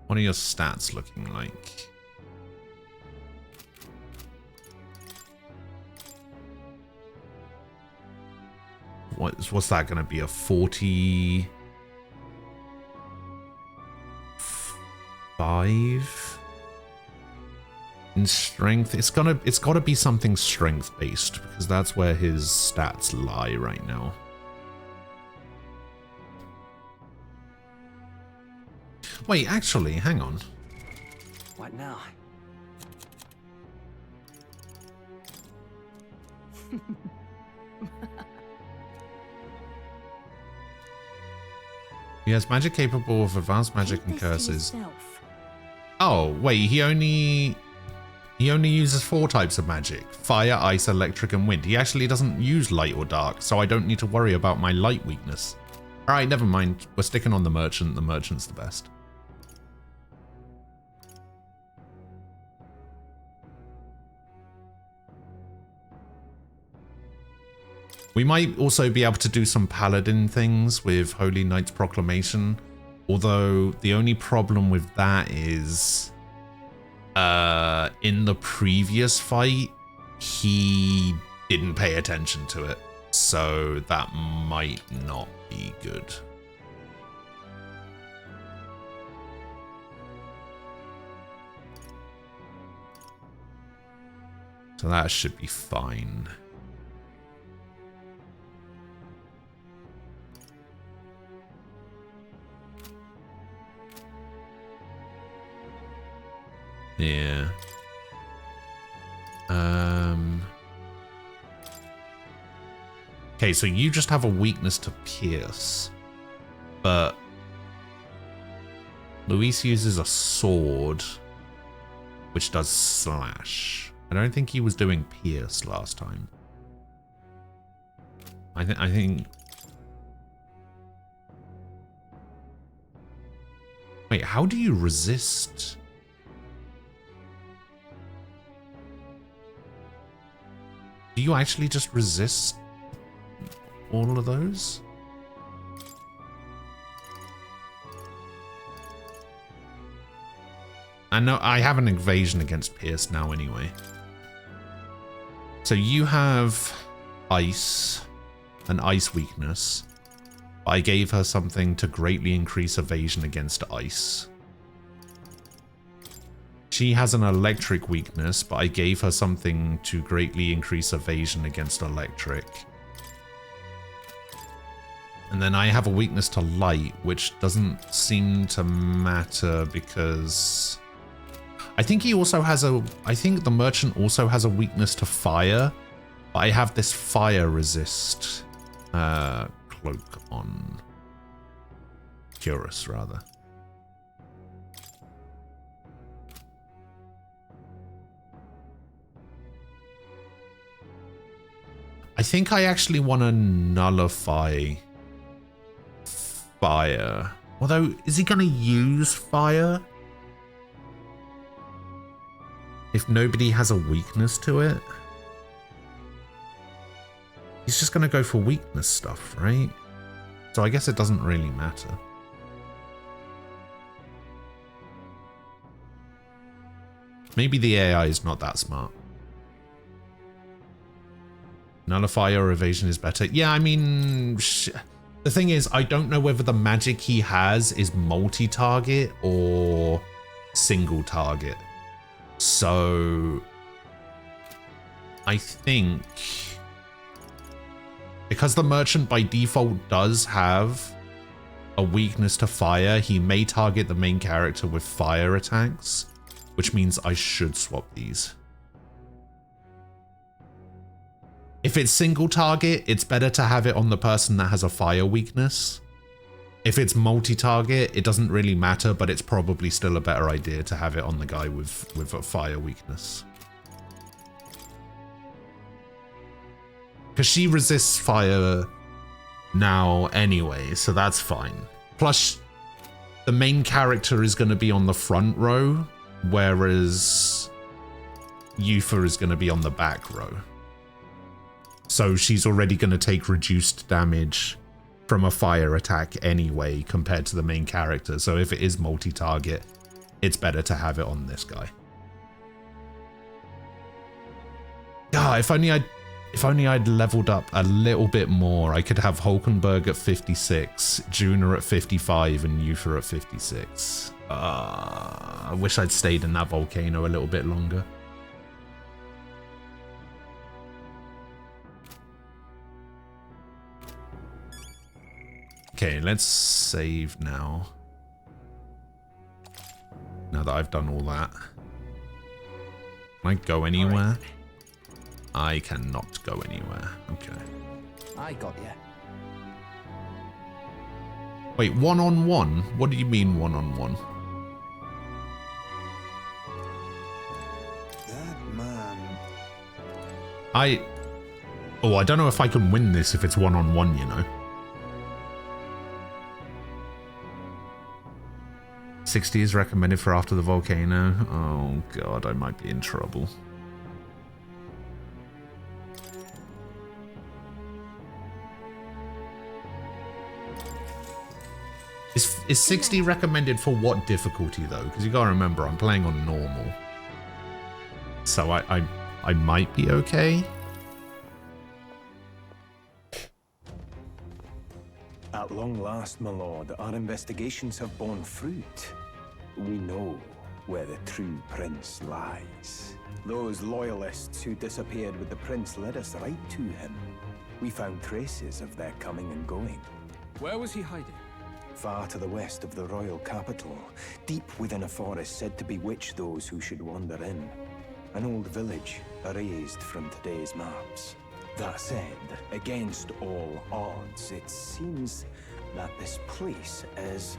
S1: What are your stats looking like? What's that going to be? A 45 in strength? It's got to be something strength based because that's where his stats lie right now. Wait, actually, hang on.
S19: What now?
S1: He has magic capable of advanced magic and curses. Oh, wait, he only uses 4 types of magic. Fire, ice, electric, and wind. He actually doesn't use light or dark, so I don't need to worry about my light weakness. Alright, never mind. We're sticking on the merchant. The merchant's the best. We might also be able to do some paladin things with Holy Knight's Proclamation, although the only problem with that is in the previous fight, he didn't pay attention to it, so that might not be good. So that should be fine. Yeah. Okay, so you just have a weakness to pierce, but Luis uses a sword, which does slash. I don't think he was doing pierce last time. I think. Wait, how do you resist? Do you actually just resist all of those? I know I have an evasion against Pierce now anyway. So you have ice, an ice weakness. I gave her something to greatly increase evasion against ice. She has an electric weakness, but I gave her something to greatly increase evasion against electric. And then I have a weakness to light, which doesn't seem to matter because I think he also has I think the merchant also has a weakness to fire, but I have this fire resist cloak on Curus rather. I think I actually want to nullify fire. Although, is he going to use fire? If nobody has a weakness to it? He's just going to go for weakness stuff, right? So I guess it doesn't really matter. Maybe the AI is not that smart. Nullify or evasion is better. Yeah, I mean, the thing is, I don't know whether the magic he has is multi-target or single target. So I think because the merchant by default does have a weakness to fire, he may target the main character with fire attacks, which means I should swap these. If it's single target, it's better to have it on the person that has a fire weakness. If it's multi-target, it doesn't really matter, but it's probably still a better idea to have it on the guy with a fire weakness. Because she resists fire now anyway, so that's fine. Plus, the main character is going to be on the front row, whereas Yufa is going to be on the back row. So she's already going to take reduced damage from a fire attack anyway compared to the main character. So if it is multi-target, it's better to have it on this guy. God, if only I'd leveled up a little bit more. I could have Hulkenberg at 56, Juna at 55, and Yufa at 56. I wish I'd stayed in that volcano a little bit longer. Okay, let's save now. Now that I've done all that. Can I go anywhere? I cannot go anywhere. Okay.
S11: I got you.
S1: Wait, one-on-one? What do you mean one-on-one?
S5: That man.
S1: Oh, I don't know if I can win this if it's one-on-one, you know. 60 is recommended for after the volcano. Oh god, I might be in trouble. Is 60 recommended for what difficulty though? Because you gotta remember, I'm playing on normal. So I might be okay.
S21: At long last, my lord, our investigations have borne fruit. We know where the true prince lies. Those loyalists who disappeared with the prince led us right to him. We found traces of their coming and going.
S9: Where was he hiding?
S21: Far to the west of the royal capital, deep within a forest said to bewitch those who should wander in. An old village, erased from today's maps. That said, against all odds, it seems that this place is...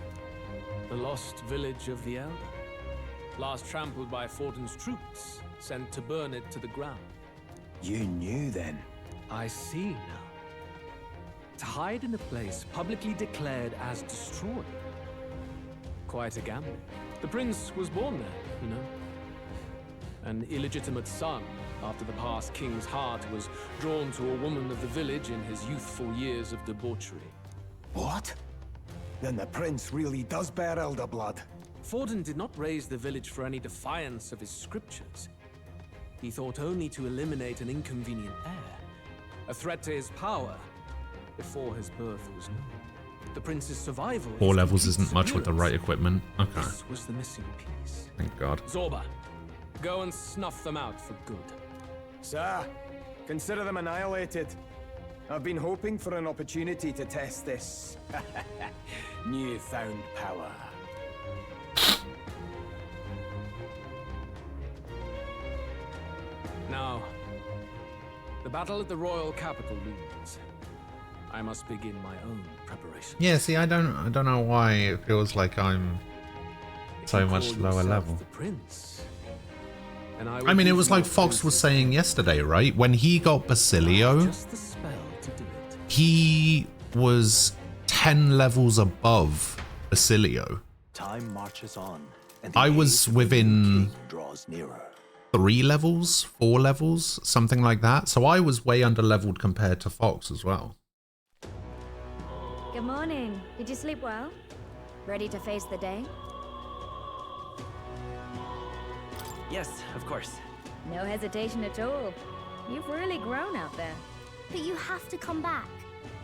S9: The lost village of the Elder. Last trampled by Fortin's troops, sent to burn it to the ground.
S21: You knew then?
S9: I see now. To hide in a place publicly declared as destroyed. Quite a gamble. The prince was born there, you know. An illegitimate son, after the past king's heart was drawn to a woman of the village in his youthful years of debauchery.
S21: What? Then the prince really does bear elder blood.
S9: Fortin did not raise the village for any defiance of his scriptures. He thought only to eliminate an inconvenient heir, a threat to his power, before his birth was known. The prince's survival...
S1: 4 levels isn't much with the right equipment. Okay.
S9: This was the missing piece.
S1: Thank God.
S9: Zorba, go and snuff them out for good.
S3: Sir, consider them annihilated. I've been hoping for an opportunity to test this newfound power.
S9: Now, the battle at the royal capital looms. I must begin my own preparation.
S1: Yeah, see, I don't know why it feels like I'm so much lower level.
S9: The prince, and
S1: I mean, it was like Fox was saying yesterday, right? When he got Basilio, he was 10 levels above Basilio.
S20: Time marches on, and
S1: I was within
S20: draws nearer.
S1: 3 levels, 4 levels, something like that. So I was way under leveled compared to Fox as well.
S13: Good morning. Did you sleep well? Ready to face the day?
S19: Yes, of course.
S13: No hesitation at all. You've really grown out there.
S18: But you have to come back,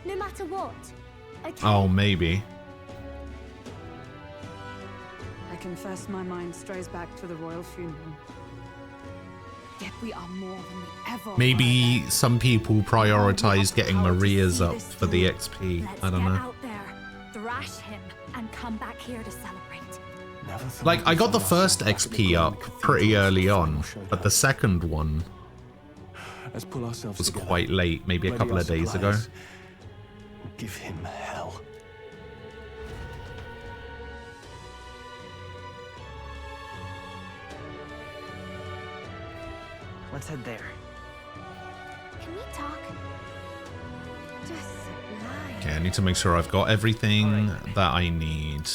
S18: no matter what. Okay?
S1: Oh, maybe.
S17: I confess my mind strays back to the royal funeral. Yet we are more than we ever
S1: Maybe some people prioritize getting Maria's up for the XP. I don't know.
S13: Out there, thrash him, and come back here to celebrate.
S1: Like, I got the first XP up pretty early on, but the second one was quite late, maybe a couple of days ago.
S20: Give him hell.
S19: Let's head there.
S18: Can we talk?
S1: Okay, I need to make sure I've got everything that I need.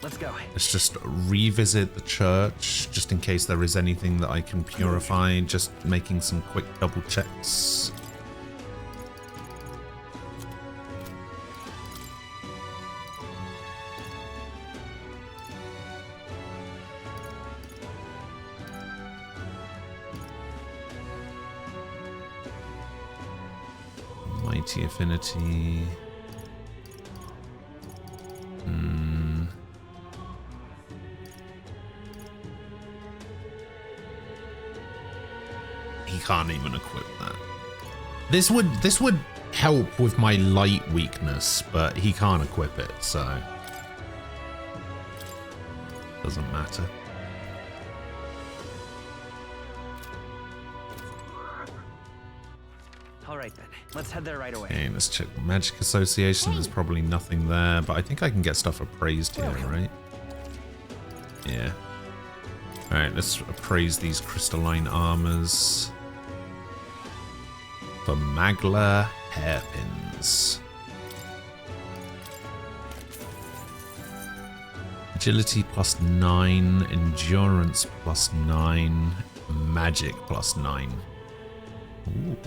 S19: Let's go.
S1: Let's just revisit the church, just in case there is anything that I can purify. Just making some quick double checks. Mighty affinity. He can't even equip that. This would help with my light weakness, but he can't equip it, so doesn't matter.
S19: All right then, let's head there right away.
S1: Okay, let's check magic association. There's probably nothing there, but I think I can get stuff appraised here, right? Yeah. All right, let's appraise these crystalline armors. For Magla hairpins. Agility +9, endurance +9, magic +9. Ooh.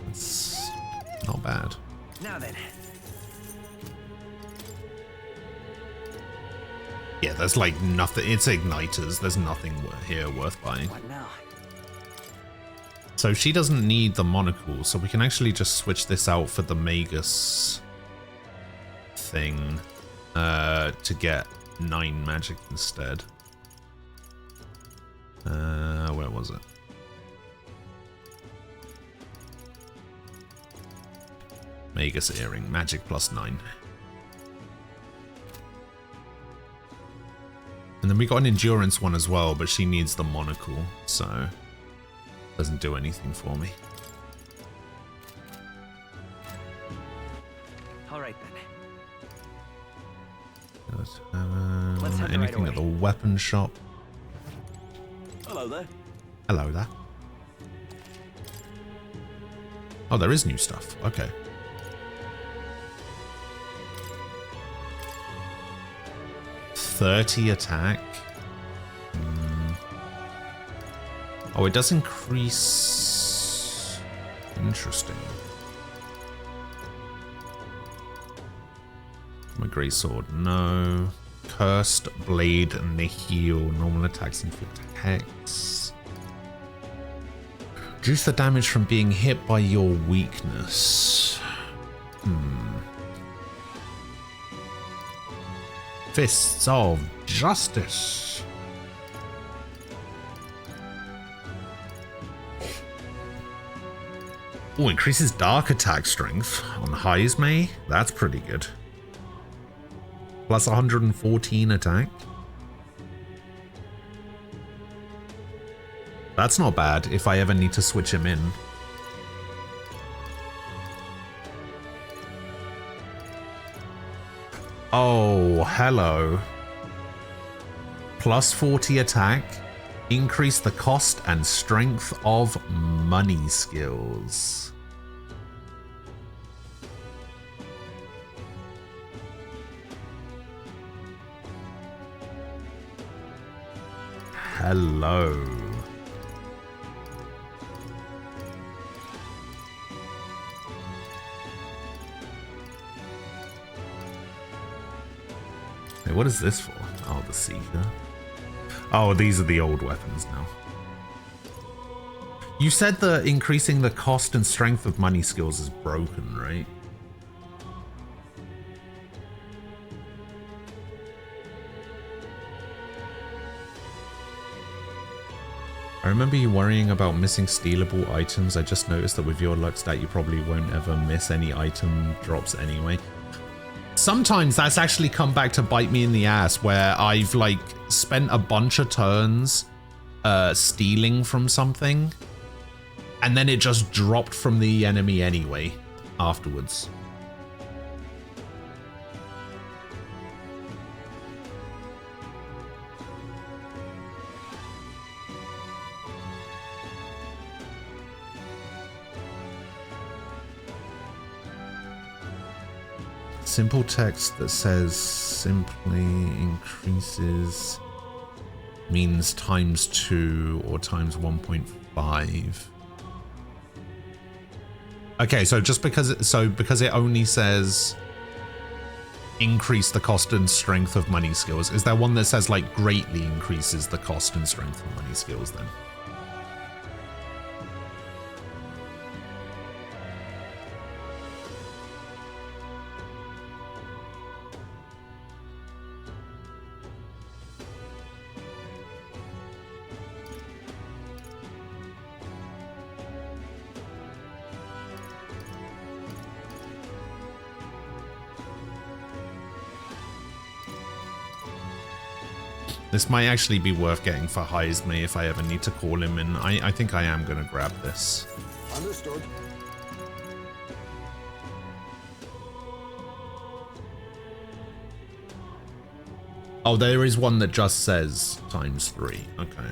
S1: That's not bad.
S19: Now then.
S1: Yeah, there's like nothing. It's igniters. There's nothing here worth buying.
S19: What now?
S1: So she doesn't need the monocle, so we can actually just switch this out for the Magus thing to get 9 magic instead. Where was it? Magus earring, magic +9. And then we got an endurance one as well, but she needs the monocle, so doesn't do anything for me.
S19: All right then.
S1: Let's anything right at the weapon shop?
S14: Hello there.
S1: Hello there. Oh, there is new stuff. Okay. .30 attack. Oh, it does increase. Interesting. My greatsword, no. Cursed blade nihil. Normal attacks inflict hex. Reduce the damage from being hit by your weakness. Fists of Justice. Oh, increases dark attack strength on Heismay. That's pretty good. Plus 114 attack. That's not bad if I ever need to switch him in. Oh, hello. Plus 40 attack. Increase the cost and strength of money skills. Hello. Hey, what is this for? Oh, the Seeker. Oh, these are the old weapons now. You said that increasing the cost and strength of money skills is broken, right? I remember you worrying about missing stealable items. I just noticed that with your luck stat, you probably won't ever miss any item drops anyway. Sometimes that's actually come back to bite me in the ass, where I've like spent a bunch of turns stealing from something, and then it just dropped from the enemy anyway afterwards. Simple text that says simply increases means ×2 or ×1.5. Okay, so just because it only says increase the cost and strength of money skills, is there one that says like greatly increases the cost and strength of money skills then? This might actually be worth getting for Heisme if I ever need to call him in. I think I am going to grab this.
S5: Understood.
S1: Oh, there is one that just says ×3. Okay.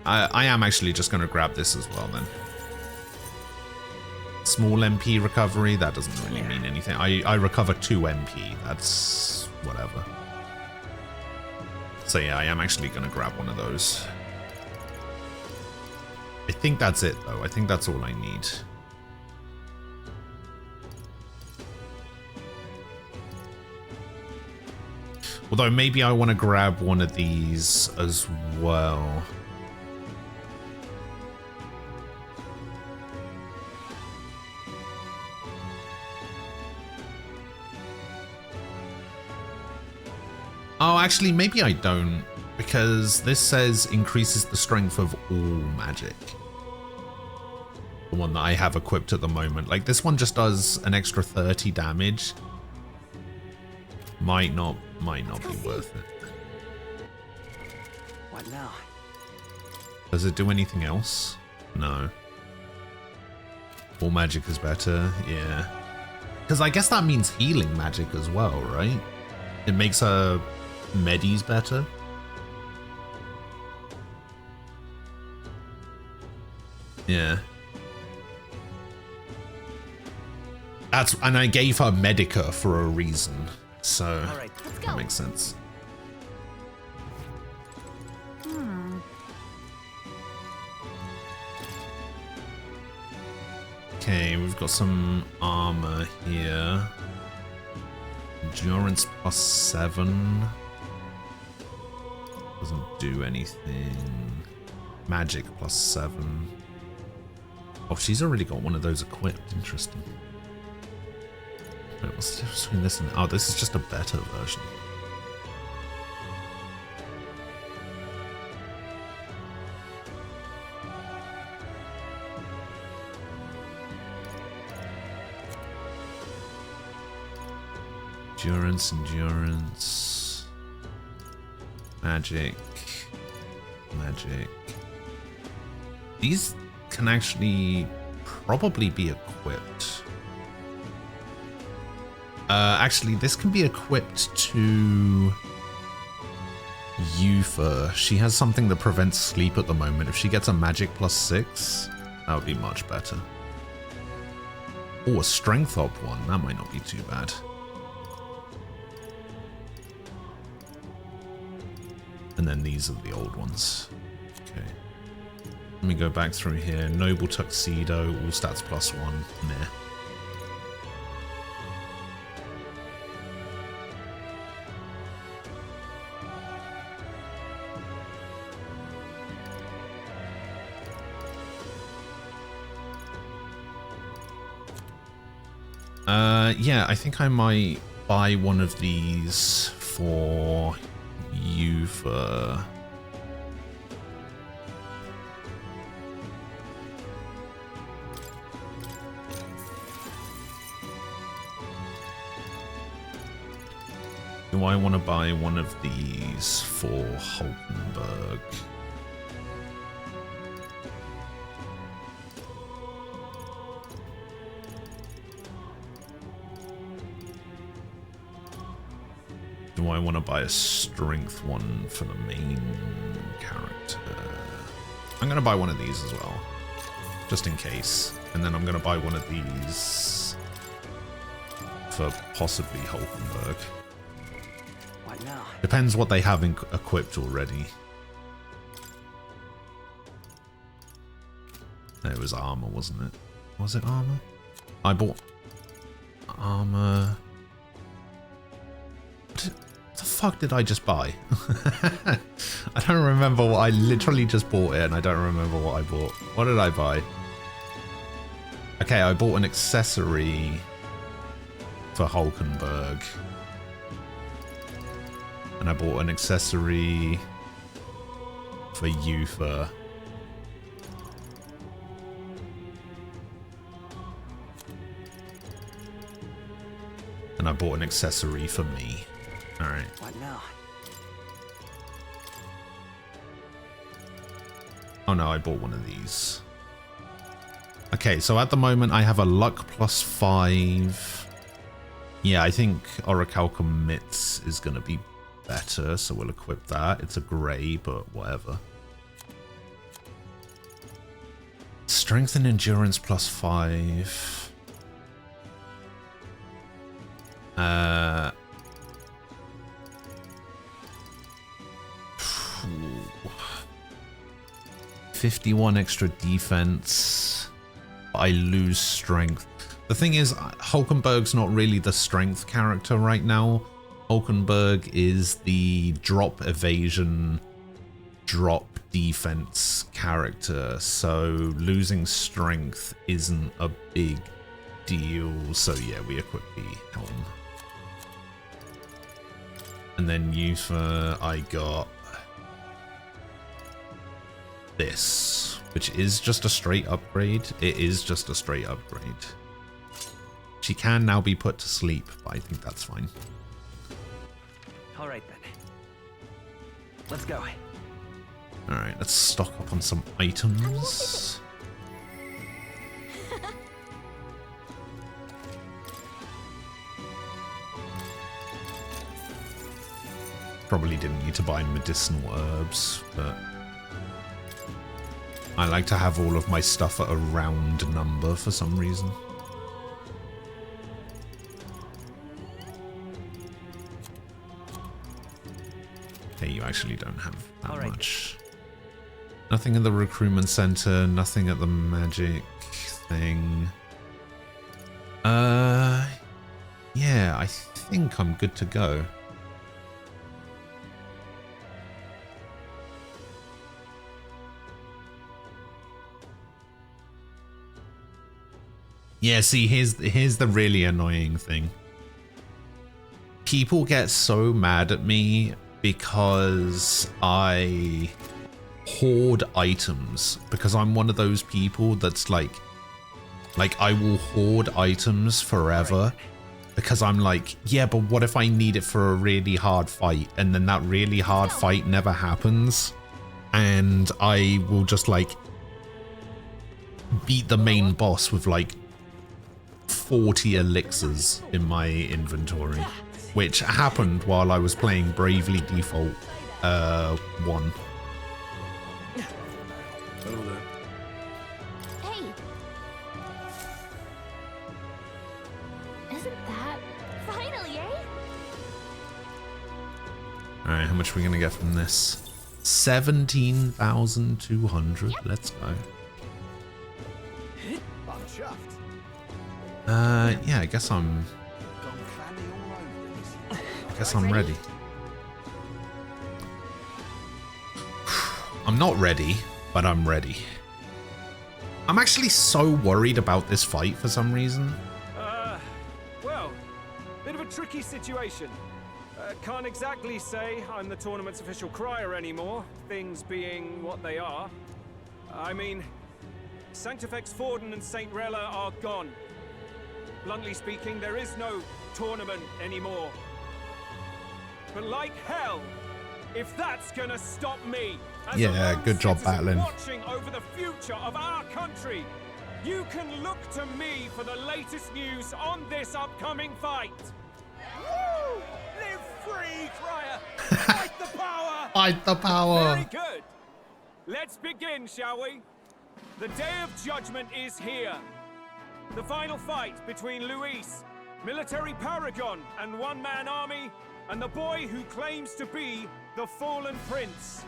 S1: I am actually just going to grab this as well then. Small MP recovery, that doesn't really mean anything. I recover 2 MP. That's whatever. So yeah, I am actually going to grab one of those. I think that's it though. I think that's all I need. Although maybe I want to grab one of these as well. Oh, actually, maybe I don't, because this says increases the strength of all magic. The one that I have equipped at the moment. Like, this one just does an extra 30 damage. Might not be worth it.
S14: What now?
S1: Does it do anything else? No. All magic is better, yeah. Because I guess that means healing magic as well, right? It makes her medis better. Yeah. And I gave her Medica for a reason, so that makes sense. Okay, we've got some armor here. Endurance +7. Doesn't do anything. Magic +7. Oh, she's already got one of those equipped. Interesting. Wait, what's the difference between this and... Oh, this is just a better version. Endurance. Magic. These can actually probably be equipped. Actually, this can be equipped to Yufa. She has something that prevents sleep at the moment. If she gets a magic +6, that would be much better. Oh, a strength up one. That might not be too bad. And then these are the old ones. Okay. Let me go back through here. Noble Tuxedo, all stats +1. Meh. Yeah, I think I might buy one of these for Yufa. Do I want to buy one of these for Hulkenberg? Do I want to buy a strength one for the main character? I'm going to buy one of these as well, just in case. And then I'm going to buy one of these for possibly Hulkenberg.
S2: What now?
S1: Depends what they have equipped already. It was armor, wasn't it? Was it armor? I bought armor. What the fuck did I just buy? I don't remember what I literally just bought it, and I don't remember what I bought. What did I buy? Okay, I bought an accessory for Hulkenberg. And I bought an accessory for Uther. And I bought an accessory for me. Alright.
S2: What now?
S1: Oh no, I bought one of these. Okay, so at the moment I have a luck +5. Yeah, I think Orichalcum Mitts is going to be better, so we'll equip that. It's a grey, but whatever. Strength and endurance +5. 51 extra defense. I lose strength. The thing is, Hulkenberg's not really the strength character right now. Hulkenberg is the drop evasion, drop defense character, so losing strength isn't a big deal. So yeah, we equip the helm. And then Uther, I got this, which is just a straight upgrade. It is just a straight upgrade. She can now be put to sleep, but I think that's fine.
S2: All right then. Let's go.
S1: All right, let's stock up on some items. Probably didn't need to buy medicinal herbs, but I like to have all of my stuff at a round number for some reason. Okay, you actually don't have that much. Nothing in the recruitment center, nothing at the magic thing. Yeah, I think I'm good to go. Yeah, see, here's the really annoying thing. People get so mad at me because I hoard items, because I'm one of those people that's like I will hoard items forever, because I'm like, yeah, but what if I need it for a really hard fight, and then that really hard fight never happens, and I will just like beat the main boss with like 40 elixirs in my inventory, which happened while I was playing Bravely Default 1.
S12: Hey! Isn't that... Finally, eh?
S1: Alright, how much are we going to get from this? 17,200. Let's go.
S16: I'm chuffed.
S1: Yeah, I guess I'm ready. I'm not ready, but I'm ready. I'm actually so worried about this fight for some reason.
S7: Well, bit of a tricky situation. Can't exactly say I'm the tournament's official crier anymore, things being what they are. I mean, Sanctifex Forden and St. Rella are gone. Bluntly speaking, there is no tournament anymore. But like hell, if that's gonna stop me, as
S1: yeah,
S7: a
S1: good job
S7: citizen
S1: battling.
S7: watching over the future of our country, you can look to me for the latest news on this upcoming fight. Woo! Live free, crier! Fight the power!
S1: Fight the power!
S7: Very good. Let's begin, shall we? The day of judgment is here. The final fight between Luis, military paragon and one-man army, and the boy who claims to be the fallen prince.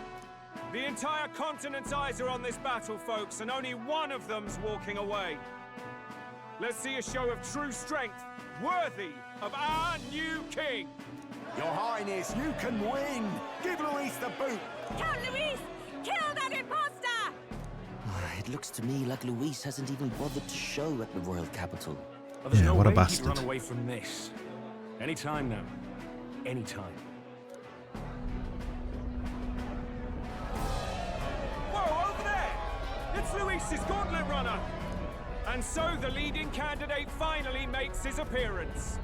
S7: The entire continent's eyes are on this battle, folks, and only one of them's walking away. Let's see a show of true strength, worthy of our new king.
S16: Your Highness, you can win! Give Luis the boot!
S17: Count Luis! Kill that imposter!
S14: It looks to me like Luis hasn't even bothered to show at the royal capital.
S9: Oh, there's
S1: Yeah,
S9: no
S1: what a
S9: way
S1: bastard.
S9: he'd run away from this. Anytime now. Anytime.
S7: Whoa, over there! It's Luis's gauntlet runner! And so the leading candidate finally makes his appearance.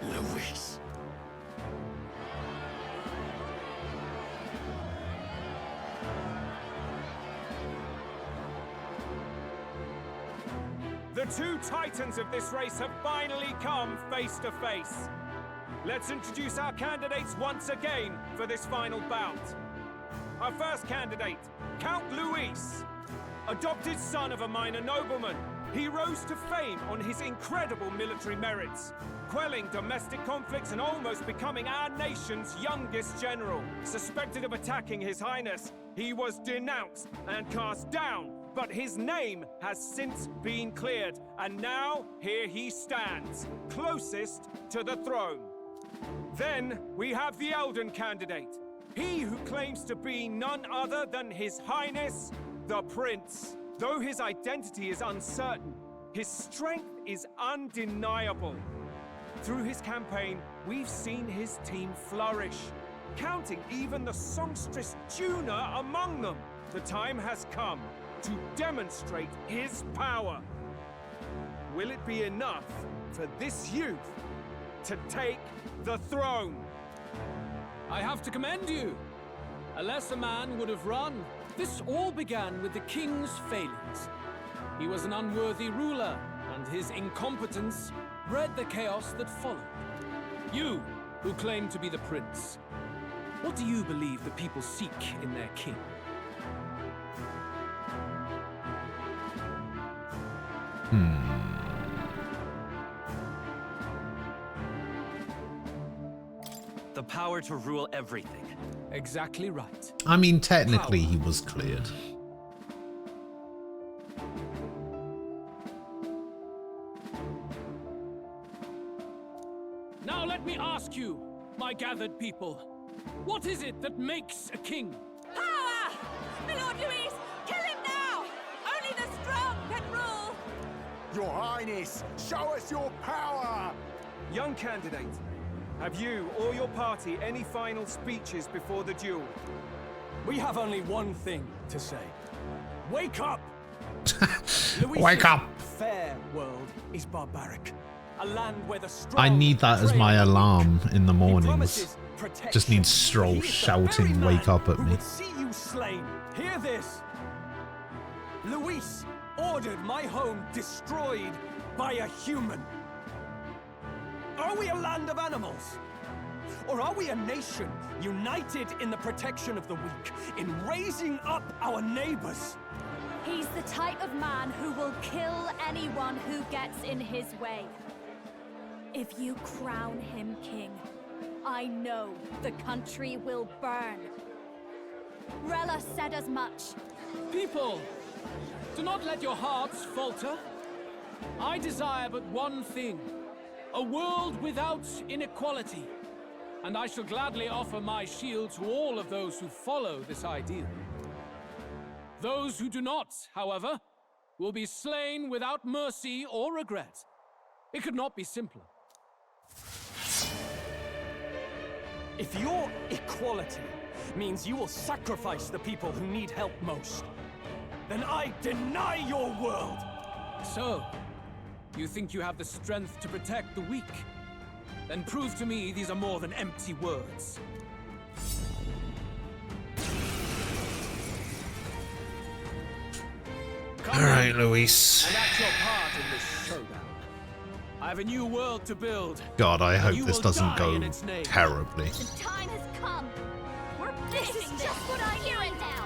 S14: Luis.
S7: The two titans of this race have finally come face to face. Let's introduce our candidates once again for this final bout. Our first candidate, Count Luis. Adopted son of a minor nobleman, he rose to fame on his incredible military merits, quelling domestic conflicts and almost becoming our nation's youngest general. Suspected of attacking His Highness, he was denounced and cast down, but his name has since been cleared, and now here he stands, closest to the throne. Then we have the Elden candidate, he who claims to be none other than His Highness, the Prince. Though his identity is uncertain, his strength is undeniable. Through his campaign, we've seen his team flourish, counting even the songstress Juna among them. The time has come to demonstrate his power. Will it be enough for this youth to take the throne?
S9: I have to commend you. A lesser man would have run. This all began with the king's failings. He was an unworthy ruler, and his incompetence bred the chaos that followed. You, who claim to be the prince, what do you believe the people seek in their king?
S19: The power to rule everything.
S9: Exactly right.
S1: I mean, technically he was cleared.
S9: Now let me ask you, my gathered people, what is it that makes a king?
S17: Power! My Lord Luis, kill him now! Only the strong can rule!
S16: Your Highness, show us your power!
S7: Young candidate, have you or your party any final speeches before the duel?
S10: We have only one thing to say. Wake up!
S1: Wake up!
S10: Fair world is barbaric. A land where the strong
S1: I need that as my alarm in the mornings.
S10: promises protection.
S1: Just need Stroll shouting, wake up at me.
S10: See you slain. Hear this. Luis ordered my home destroyed by a human. Are we a land of animals? Or are we a nation united in the protection of the weak, in raising up our neighbors?
S13: He's the type of man who will kill anyone who gets in his way. If you crown him king, I know the country will burn. Rella said as much.
S9: People, do not let your hearts falter. I desire but one thing, a world without inequality. And I shall gladly offer my shield to all of those who follow this ideal. Those who do not, however, will be slain without mercy or regret. It could not be simpler.
S10: If your equality means you will sacrifice the people who need help most, then I deny your world!
S9: So, you think you have the strength to protect the weak? Then prove to me these are more than empty words.
S1: All right, Luis.
S10: And that's your part in this showdown. I have a new world to build.
S1: God, I hope
S10: you
S1: this
S10: will
S1: doesn't
S10: die
S1: go
S10: in its name.
S1: terribly.
S18: The time has come. We're finishing this. Just what I hear it now.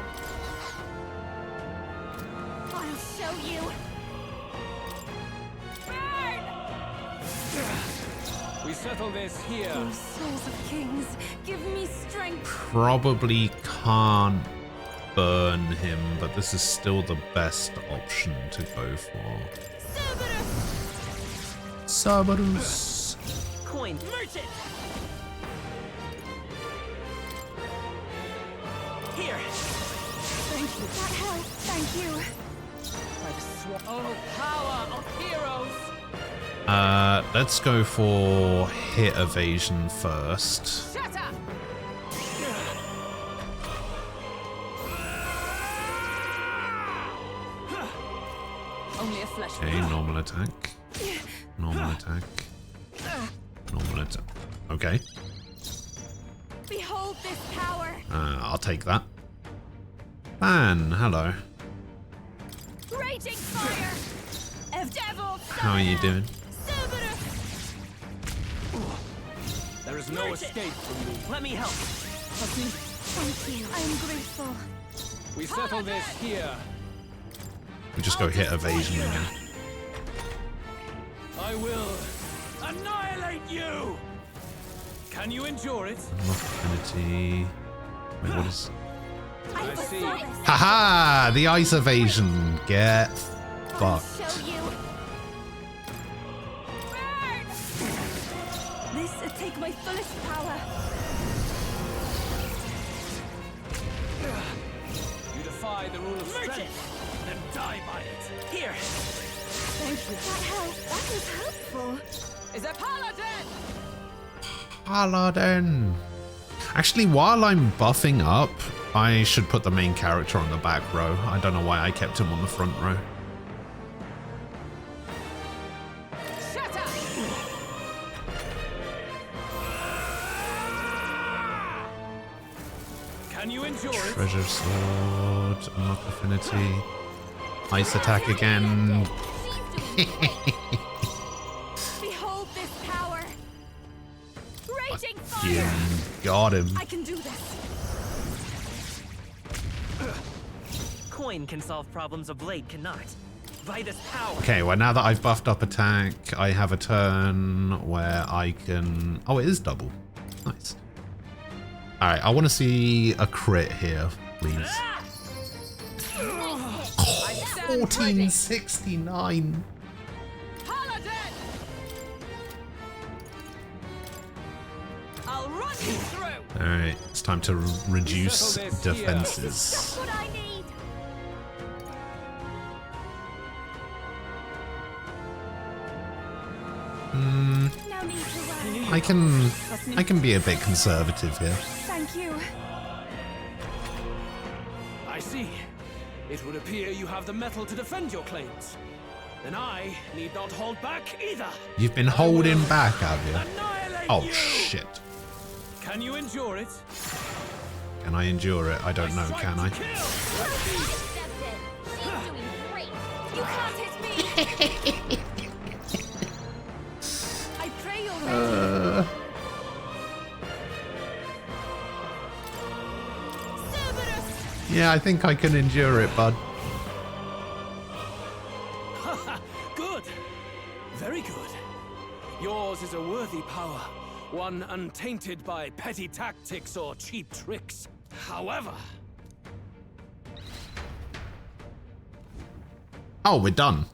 S18: I'll show you.
S10: We settle this here.
S8: Oh, souls of kings, give me strength.
S1: Probably can't burn him, but this is still the best option to go for. Cerberus.
S2: Coin. Merchant. Here.
S8: Thank you. That helped. Thank you.
S10: Oh, power of heroes!
S1: Let's go for hit evasion first.
S10: Shut up!
S17: Only a flesh.
S1: Okay, normal attack. Normal attack. Normal attack. Okay.
S18: Behold this power.
S1: I'll take that. Ban, hello.
S18: Raging fire. Devil.
S1: How are you doing?
S10: There is no escape from me.
S2: Let me help.
S18: Thank you. I am grateful.
S10: We settle this here.
S1: We just go hit evasion again.
S10: I will annihilate you. Can you endure it?
S1: Unlock affinity. Wait, what is?
S10: I see.
S1: Haha! The ice evasion. Get fucked.
S6: This take my fullest power.
S10: You defy the rule of strength, then die by it.
S2: Here.
S6: Thank you. That helped. That was helpful.
S17: Is a paladin?
S1: Paladin. Actually, while I'm buffing up, I should put the main character on the back row. I don't know why I kept him on the front row.
S17: Shut up!
S10: Can you endure it?
S1: Treasure sword, unlock affinity, ice attack again.
S18: Behold this power. Raging
S1: You
S18: fire.
S1: got him.
S18: I can do this.
S2: Coin can solve problems a blade cannot. By this power.
S1: Okay, well now that I've buffed up attack, I have a turn where I can... Oh, it is double. Nice. Alright, I want to see a crit here, please. 1469.
S17: I'll run you through.
S1: Alright, it's time to reduce defenses.
S18: Just what I need. No need to worry.
S1: I can be a bit conservative here.
S18: Thank you.
S10: I see. It would appear you have the metal to defend your claims. Then I need not hold back either.
S1: You've been holding back, have you?
S10: Annihilate
S1: Oh
S10: you.
S1: shit.
S10: Can you endure it?
S1: Can I endure it? I don't know, can I?
S18: You can't hit me. I pray you're ready.
S1: Yeah, I think I can endure it, bud.
S10: Good. Very good. Yours is a worthy power. One untainted by petty tactics or cheap tricks. However...
S1: Oh, we're done.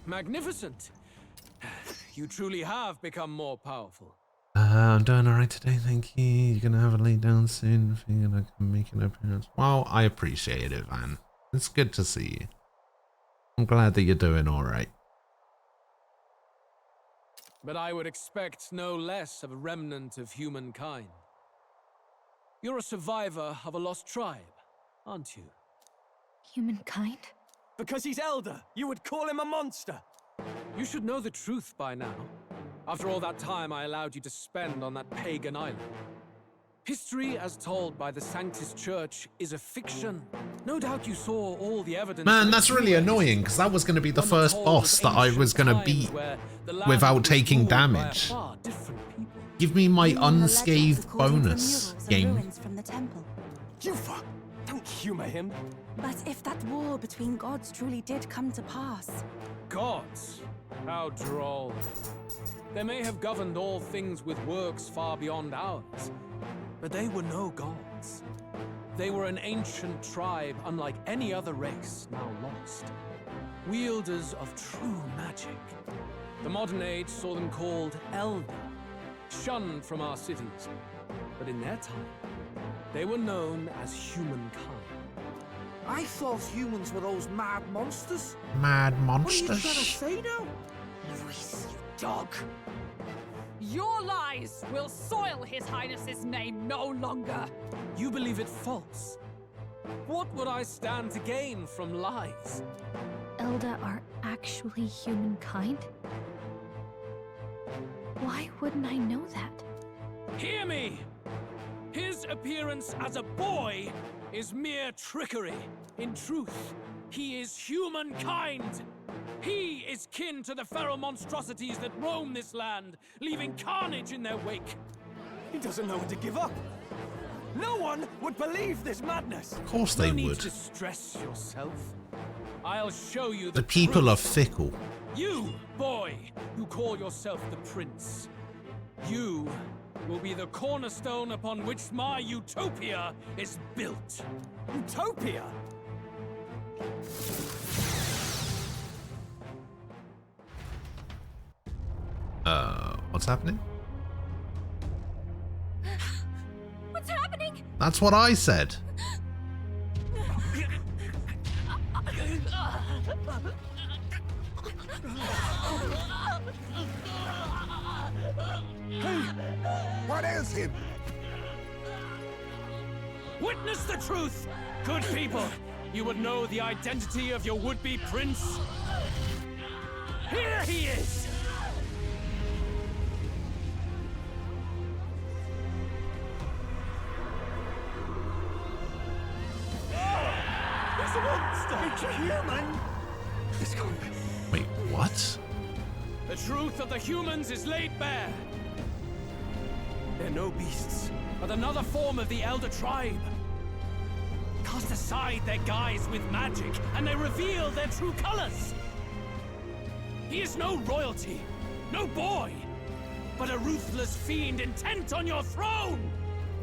S10: Magnificent. You truly have become more powerful.
S1: I'm doing alright today, thank you. You're gonna have a lay down soon. Figured I can make an appearance. Well, I appreciate it, man. It's good to see you. I'm glad that you're doing alright.
S10: But I would expect no less of a remnant of humankind. You're a survivor of a lost tribe, aren't you?
S12: Humankind?
S10: Because he's elder, you would call him a monster. You should know the truth by now. After all that time I allowed you to spend on that pagan island. History as told by the Sanctus Church is a fiction
S9: No doubt you saw all the evidence.
S1: Man, that's really annoying, because that was going to be the first boss that I was going to beat without taking damage. Give me my unscathed bonus, game.
S6: From the temple.
S10: Yufa, don't humor him.
S6: But if that war between gods truly did come to pass...
S9: Gods? How droll. They may have governed all things with works far beyond ours, but they were no gods. They were an ancient tribe unlike any other race now lost. Wielders of true magic. The modern age saw them called Elder, shunned from our cities. But in their time, they were known as humankind.
S14: I thought humans were those mad monsters.
S1: Mad
S14: What are you
S1: monsters?
S14: trying to say now?
S17: Luis, you dog. Your lies will soil His Highness's name no longer.
S9: You believe it false. What would I stand to gain from lies?
S12: Elda are actually humankind? Why wouldn't I know that?
S9: Hear me! His appearance as a boy is mere trickery. In truth, he is humankind. He is kin to the feral monstrosities that roam this land, leaving carnage in their wake.
S10: He doesn't know when to give up. No one would believe this madness.
S1: Of course they
S9: No need
S1: would.
S9: to stress yourself. I'll show you
S1: The people
S9: truth.
S1: are fickle.
S9: You, boy, who call yourself the prince. You will be the cornerstone upon which my utopia is built.
S10: Utopia?
S1: What's happening?
S6: What's happening?
S1: That's what I said.
S16: Hey, what ails him?
S9: Witness the truth, good people. You would know the identity of your would-be prince. Here he is.
S10: It's a monster! It's a human!
S16: It's gone.
S1: Wait, what?
S9: The truth of the humans is laid bare. They're no beasts, but another form of the Elder Tribe. Cast aside their guise with magic, and they reveal their true colors. He is no royalty, no boy, but a ruthless fiend intent on your throne!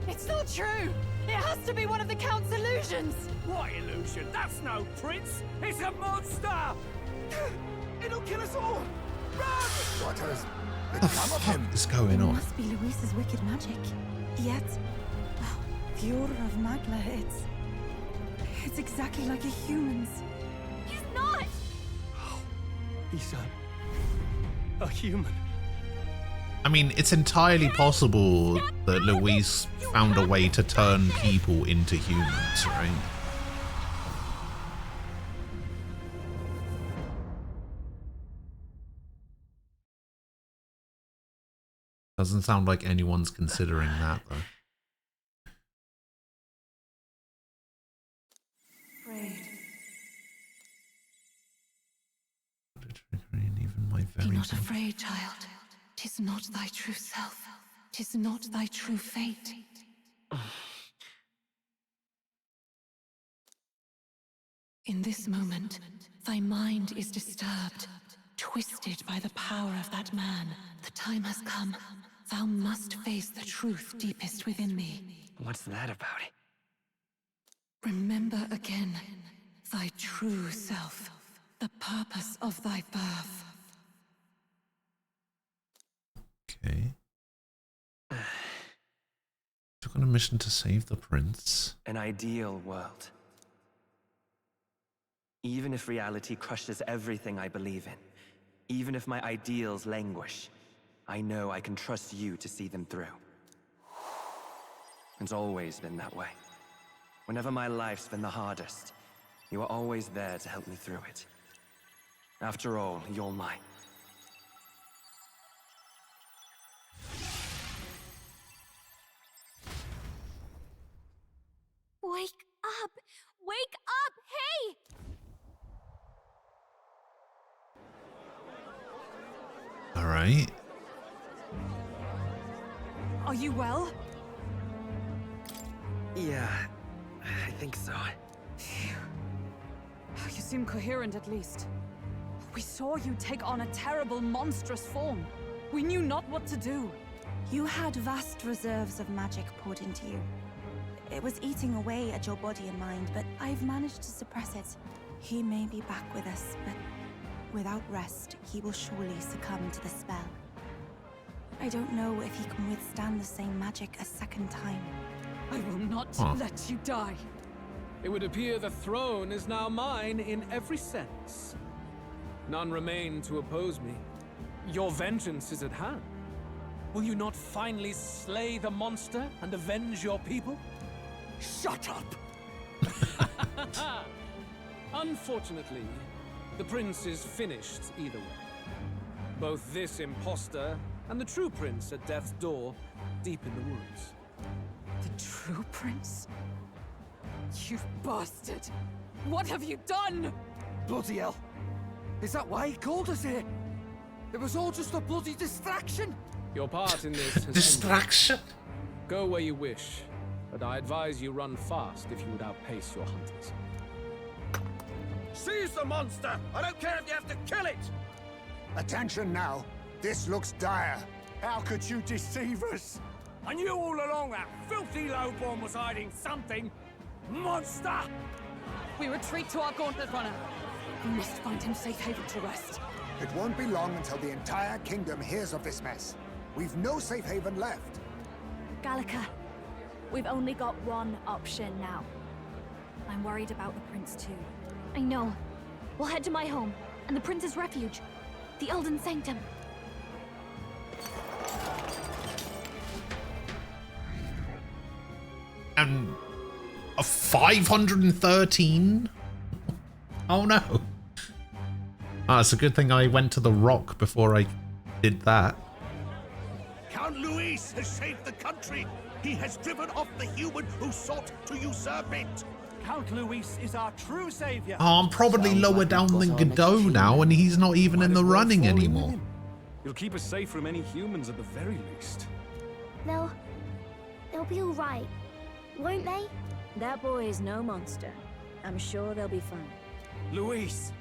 S17: It's not true! It has to be one of the Count's illusions!
S10: What illusion? That's no prince! It's a monster! It'll kill us all! Run!
S16: What has
S1: What the fuck is going
S6: It
S1: on?
S6: must be Luis's wicked magic. Yet, the aura of Magla, it's exactly like a human's.
S17: He's not!
S10: He's a human.
S1: I mean, it's entirely possible that Luis found a way to turn people into humans, right? Doesn't sound like anyone's considering that, though. Even my
S8: Be
S1: very
S8: not afraid, child. 'Tis not thy true self. 'Tis not thy true fate. In this moment, thy mind is disturbed, twisted by the power of that man. The time has come. Thou must face the truth deepest within thee.
S19: What's that about?
S8: Remember again thy true self, the purpose of thy birth.
S1: Okay. Took on a mission to save the prince.
S19: An ideal world. Even if reality crushes everything I believe in, even if my ideals languish, I know I can trust you to see them through. It's always been that way. Whenever my life's been the hardest, you are always there to help me through it. After all, you're mine.
S6: Wake up! Wake
S1: Alright.
S17: Are you well?
S11: Yeah, I think so.
S17: You seem coherent at least. We saw you take on a terrible, monstrous form. We knew not what to do.
S6: You had vast reserves of magic poured into you. It was eating away at your body and mind, but I've managed to suppress it. He may be back with us, but without rest, he will surely succumb to the spell. I don't know if he can withstand the same magic a second time.
S17: I will not let you die.
S9: It would appear the throne is now mine in every sense. None remain to oppose me. Your vengeance is at hand. Will you not finally slay the monster and avenge your people?
S10: Shut up!
S9: Unfortunately, the prince is finished either way. Both this imposter and the true prince at death's door, deep in the woods.
S17: The true prince? You bastard! What have you done?
S10: Bloody hell! Is that why he called us here? It was all just a bloody distraction!
S9: Your part in this has
S1: distraction.
S9: ended. Go where you wish, but I advise you run fast if you would outpace your hunters.
S16: Seize the monster! I don't care if you have to kill it!
S5: Attention now. This looks dire.
S10: How could you deceive us? I knew all along that filthy lowborn was hiding something. Monster!
S17: We retreat to our gauntlet runner. We must find him safe haven to rest.
S5: It won't be long until the entire kingdom hears of this mess. We've no safe haven left.
S13: Gallica, we've only got one option now. I'm worried about the prince too.
S12: I know. We'll head to my home, and the prince's refuge. The Elden Sanctum.
S1: And a 513? Oh no. Ah, it's a good thing I went to the rock before I did that.
S14: Count Luis has saved the country. He has driven off the human who sought to usurp it.
S10: Count Luis is our true savior.
S1: Oh, I'm probably lower down than Godot now, and he's not even in the running anymore.
S7: You'll keep us safe from any humans at the very least.
S18: They'll be all right, won't they?
S13: That boy is no monster. I'm sure they'll be fine.
S10: Luis!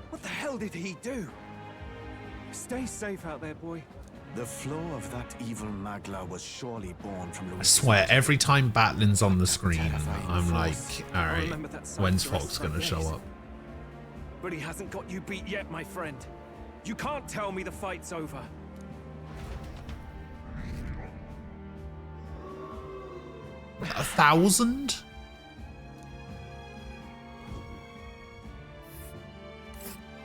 S10: What the hell did he do?
S7: Stay safe out there, boy.
S21: The flow of that evil Magla was surely born from
S1: I
S21: Luis.
S1: swear, every time Batlin's on the screen, I'm like, alright, when's Fox gonna show up?
S7: But he hasn't got you beat yet, my friend. You can't tell me the fight's over.
S1: A 1,000?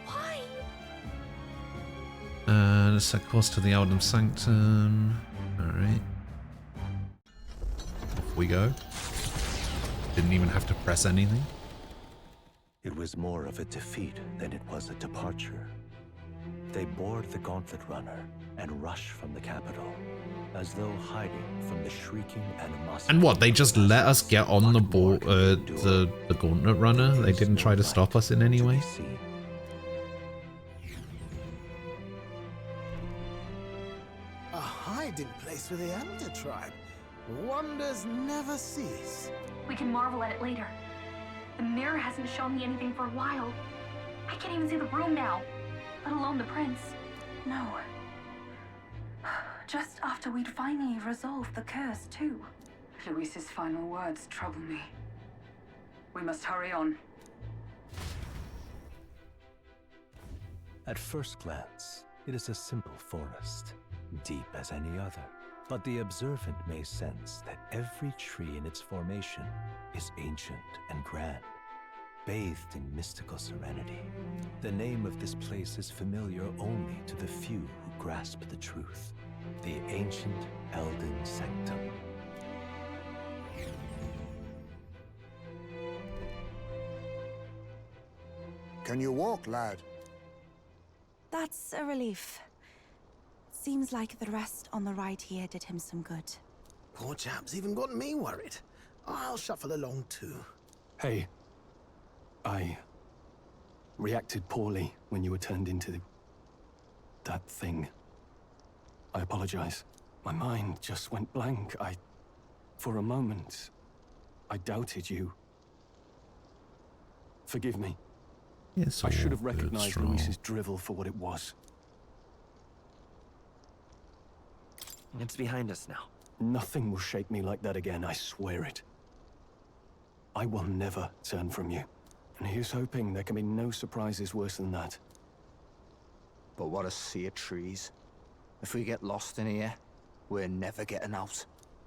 S6: Why?
S1: Let's set course to the Elden Sanctum. Alright. Off we go. Didn't even have to press anything.
S20: It was more of a defeat than it was a departure. They board the gauntlet runner and rush from the capital, as though hiding from the shrieking animosity.
S1: And what, they just let us get on the board, the gauntlet runner? They didn't try to stop us in any way?
S4: A hiding place for the Elder tribe. Wonders never cease.
S12: We can marvel at it later. The mirror hasn't shown me anything for a while. I can't even see the room now, let alone the prince.
S6: No. Just after we'd finally resolved the curse, too.
S17: Luis's final words trouble me. We must hurry on.
S20: At first glance, it is a simple forest, deep as any other. But the observant may sense that every tree in its formation is ancient and grand, bathed in mystical serenity. The name of this place is familiar only to the few who grasp the truth. The ancient Elden Sanctum.
S5: Can you walk, lad?
S6: That's a relief. Seems like the rest on the ride here did him some good.
S4: Poor chap's even got me worried. I'll shuffle along too.
S20: Hey, I reacted poorly when you were turned into that thing.
S10: I apologize. My mind just went blank. For a moment, I doubted you. Forgive me.
S1: It's
S10: I should have
S1: all good,
S10: recognized
S1: Stroll.
S10: Luis's drivel for what it was.
S19: It's behind us now.
S10: Nothing will shake me like that again, I swear it. I will never turn from you. And here's hoping there can be no surprises worse than that.
S11: But what a sea of trees. If we get lost in here, we're never getting out.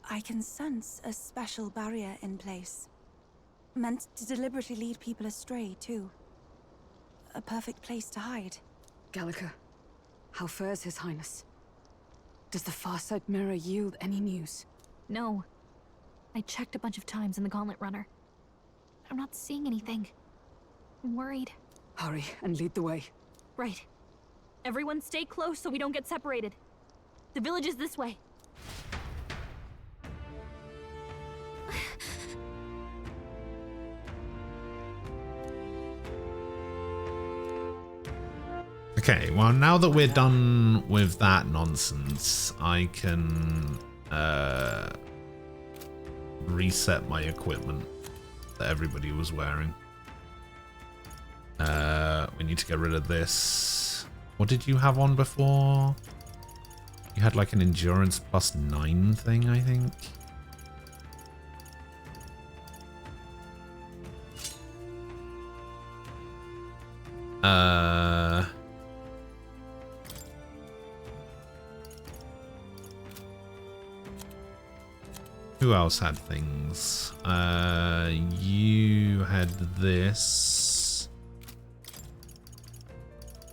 S6: I can sense a special barrier in place. Meant to deliberately lead people astray, too. A perfect place to hide.
S17: Gallica, how fares His Highness? Does the Farsight Mirror yield any news?
S12: No. I checked a bunch of times in the Gauntlet Runner. I'm not seeing anything. I'm worried.
S17: Hurry and lead the way.
S12: Right. Everyone stay close so we don't get separated. The village is this way.
S1: Okay, well, now that we're done with that nonsense, I can reset my equipment that everybody was wearing. We need to get rid of this. What did you have on before? You had like an endurance +9 thing, I think. Who else had things? You had this.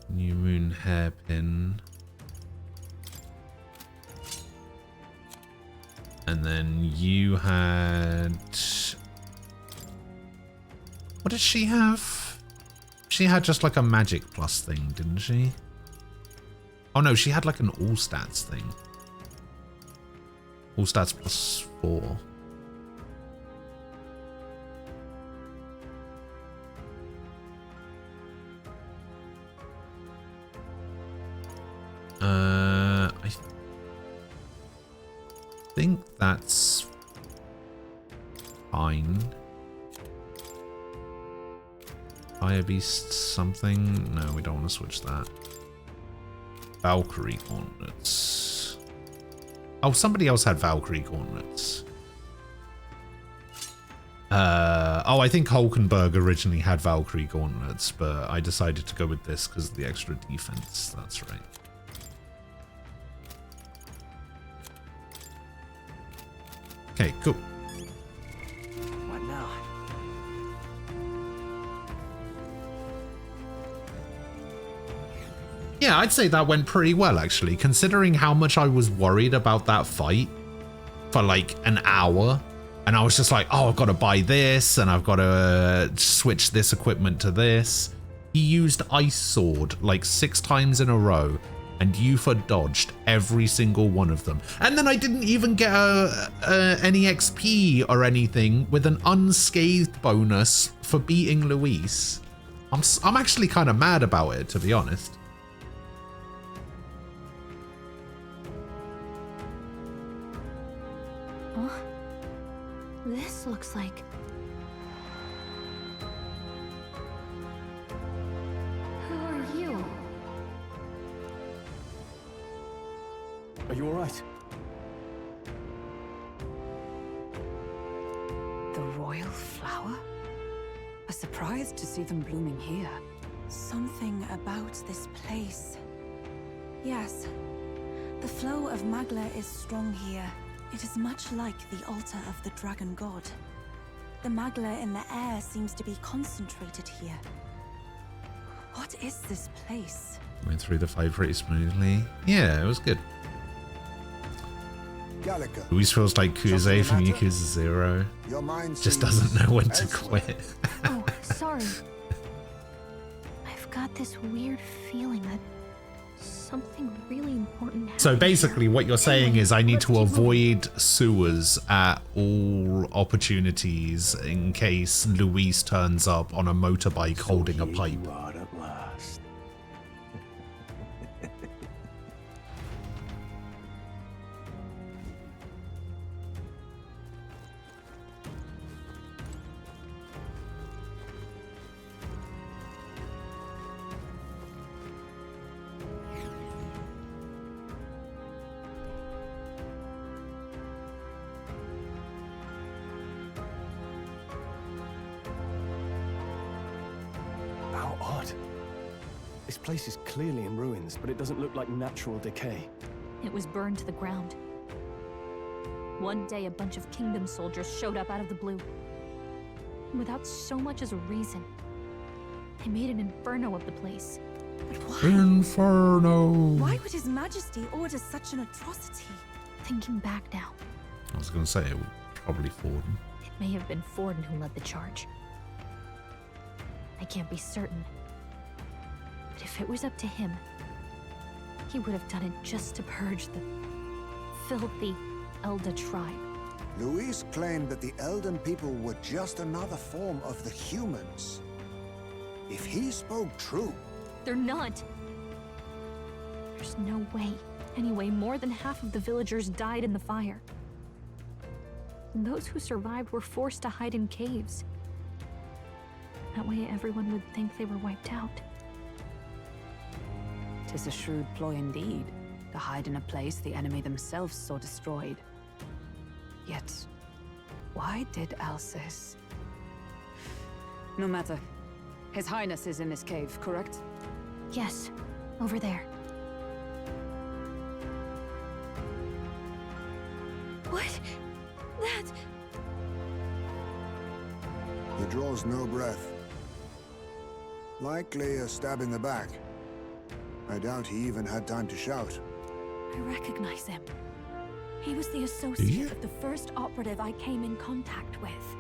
S1: New Moon hairpin. And then you had... What did she have? She had just like a magic plus thing, didn't she? Oh no, she had like an all stats thing. All stats +4. I think that's fine. Fire Beast something? No, we don't want to switch that. Valkyrie gauntlets. Oh, somebody else had Valkyrie gauntlets. Oh, I think Hulkenberg originally had Valkyrie gauntlets, but I decided to go with this because of the extra defense. That's right. Okay, cool.
S19: What now?
S1: Yeah, I'd say that went pretty well, actually, considering how much I was worried about that fight for like an hour. And I was just like, oh, I've got to buy this and I've got to switch this equipment to this. He used Ice Sword like 6 times in a row and Yufa dodged every single one of them. And then I didn't even get any XP or anything with an unscathed bonus for beating Luis. I'm actually kind of mad about it, to be honest.
S12: This looks like... Who are you?
S10: Are you all right?
S17: The royal flower? A surprise to see them blooming here.
S6: Something about this place. Yes. The flow of Magla is strong here. It is much like the altar of the dragon god. The Magla in the air seems to be concentrated here. What is this place?
S1: Went through the fight pretty smoothly. Yeah, it was good.
S5: Gallica.
S1: Luis feels like Kuze from Yakuza 0.
S5: Your mind
S1: Just
S5: seems
S1: doesn't know when to
S5: elsewhere.
S1: quit.
S12: Oh, sorry. I've got this weird feeling that something really important happened.
S1: So basically what you're saying is I need to avoid sewers at all opportunities in case Luis turns up on a motorbike holding a pipe.
S20: You are at last.
S10: This place is clearly in ruins, but it doesn't look like natural decay.
S12: It was burned to the ground. One day, a bunch of Kingdom soldiers showed up out of the blue. Without so much as a reason. They made an inferno of the place.
S6: But why?
S1: Inferno!
S6: Why would His Majesty order such an atrocity?
S12: Thinking back now.
S1: I was going to say it was probably Forden.
S12: It may have been Forden who led the charge. I can't be certain. But if it was up to him, he would have done it just to purge the filthy Elda tribe.
S5: Luis claimed that the Elden people were just another form of the humans. If he spoke true...
S12: They're not. There's no way. Anyway, more than half of the villagers died in the fire. And those who survived were forced to hide in caves. That way everyone would think they were wiped out.
S17: 'Tis a shrewd ploy indeed, to hide in a place the enemy themselves saw destroyed. Yet, why did Alcest? No matter. His Highness is in this cave, correct?
S12: Yes, over there.
S6: What? That...
S5: He draws no breath. Likely a stab in the back. I doubt he even had time to shout.
S6: I recognize him. He was the associate of the first operative I came in contact with.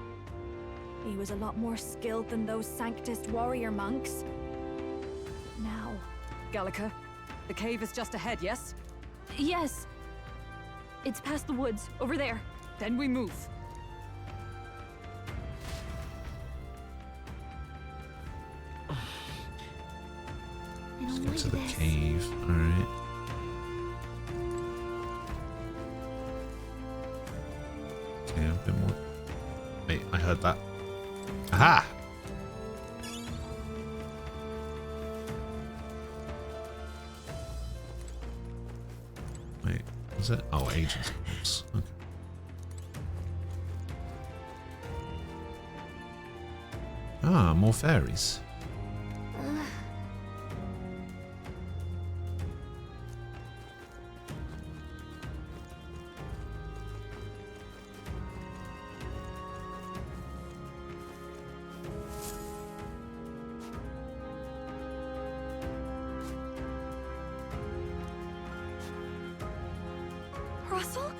S6: He was a lot more skilled than those Sanctist warrior monks. Now...
S17: Gallica, the cave is just ahead, yes?
S12: Yes. It's past the woods, over there.
S17: Then we move.
S1: Let's get to the cave. Alright. Okay, a bit more. Wait, I heard that. Aha! Wait, is it? Oh, agents. Oops. Okay. Ah, more fairies.
S6: Russell?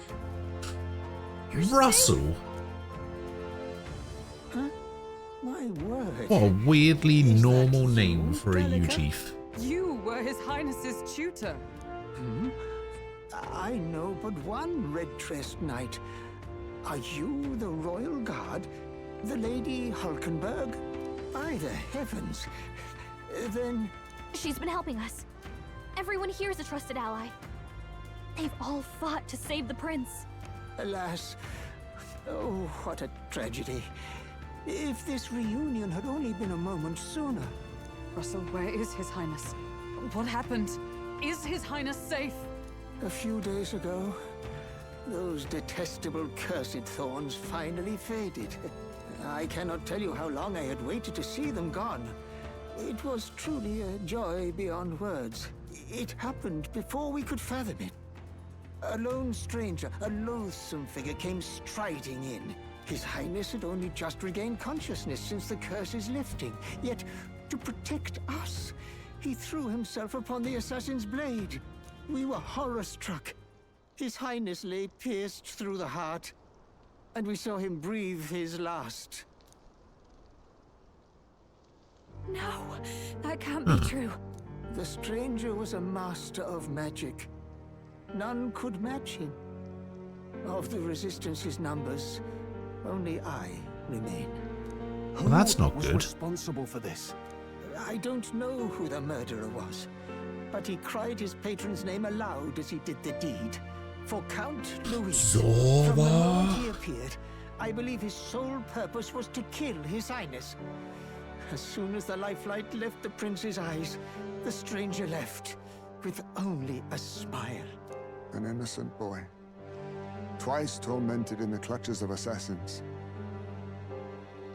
S1: Russell?
S4: Huh? My word.
S1: What a weirdly normal name for a U-Chief.
S17: You were His Highness's tutor.
S4: Hmm? I know but one red-dressed knight. Are you the royal guard? The Lady Hulkenberg? By the heavens. Then...
S12: She's been helping us. Everyone here is a trusted ally. They've all fought to save the prince.
S4: Alas. Oh, what a tragedy. If this reunion had only been a moment sooner.
S17: Russell, where is His Highness? What happened? Is His Highness safe?
S4: A few days ago, those detestable cursed thorns finally faded. I cannot tell you how long I had waited to see them gone. It was truly a joy beyond words. It happened before we could fathom it. A lone stranger, a loathsome figure, came striding in. His Highness had only just regained consciousness since the curse's lifting. Yet, to protect us, he threw himself upon the assassin's blade. We were horror-struck. His Highness lay pierced through the heart, and we saw him breathe his last.
S6: No, that can't be true.
S4: The stranger was a master of magic. None could match him. Of the Resistance's numbers, only I remain.
S1: Well, that's not good.
S4: Who was responsible for this? I don't know who the murderer was, but he cried his patron's name aloud as he did the deed. For Count Luis, from the moment he appeared, I believe his sole purpose was to kill His Highness. As soon as the lifelight left the prince's eyes, the stranger left, with only a smile.
S5: An innocent boy. Twice tormented in the clutches of assassins.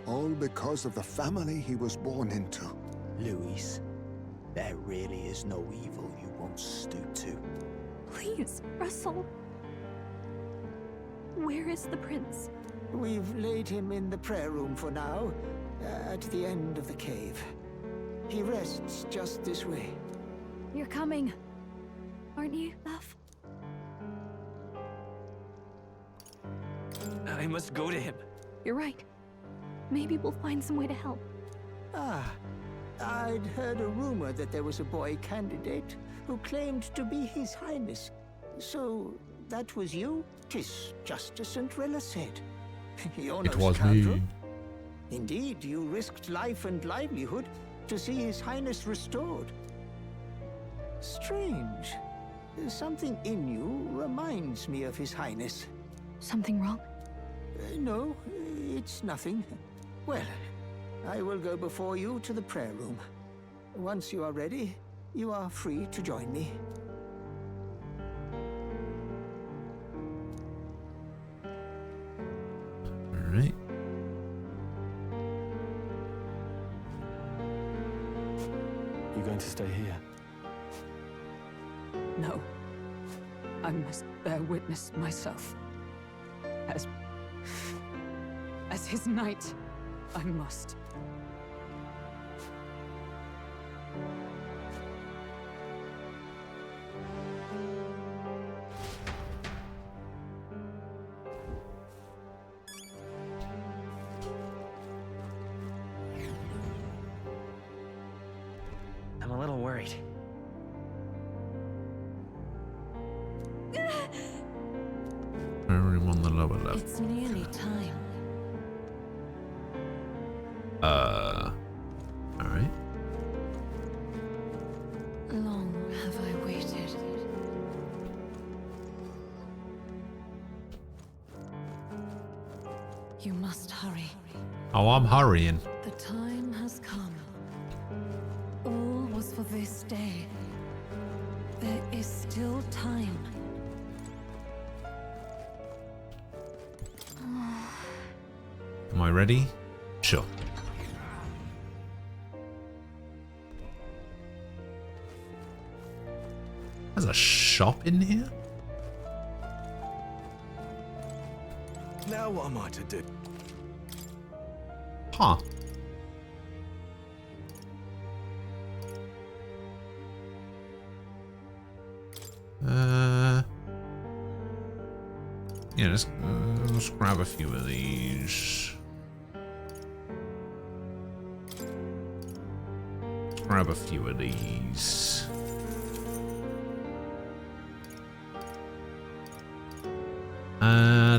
S5: All because of the family he was born into.
S4: Luis.
S5: There really is no evil you won't stoop to.
S13: Please, Russell. Where is the prince?
S4: We've laid him in the prayer room for now, at the end of the cave. He rests just this way.
S13: You're coming, aren't you, love?
S19: I must go to him.
S13: You're right. Maybe we'll find some way to help.
S4: Ah, I'd heard a rumor that there was a boy candidate who claimed to be His Highness. So, that was you? 'Tis just as Cinderella said. You're no
S1: It was
S4: scoundrel.
S1: me.
S4: Indeed, you risked life and livelihood to see His Highness restored. Strange. Something in you reminds me of His Highness.
S13: Something wrong?
S4: No, it's nothing. Well, I will go before you to the prayer room. Once you are ready, you are free to join me.
S1: All right.
S20: You going to stay here?
S17: No. I must bear witness myself. As his knight, I must.
S19: I'm a little worried.
S1: Prayer room on the lower level.
S8: It's nearly time.
S1: All right.
S8: Long have I waited. You must hurry.
S1: Oh, I'm hurrying.
S8: The time has come. All was for this day. There is still time.
S1: Am I ready? Sure. There's a shop in here?
S16: Now what am I to do?
S1: Huh. Yeah, let's grab a few of these. Grab a few of these.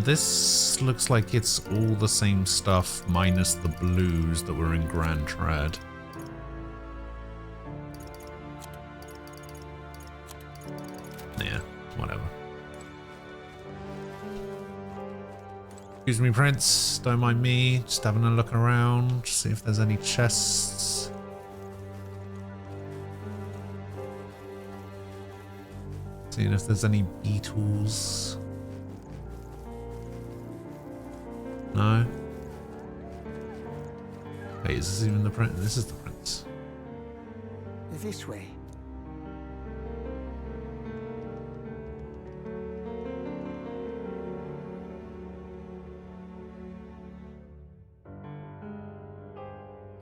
S1: This looks like it's all the same stuff minus the blues that were in Grand Trad. Yeah, whatever. Excuse me, Prince. Don't mind me. Just having a look around, see if there's any chests. Seeing if there's any beetles. No. Wait, is this even the prince? This is the prince.
S4: This way.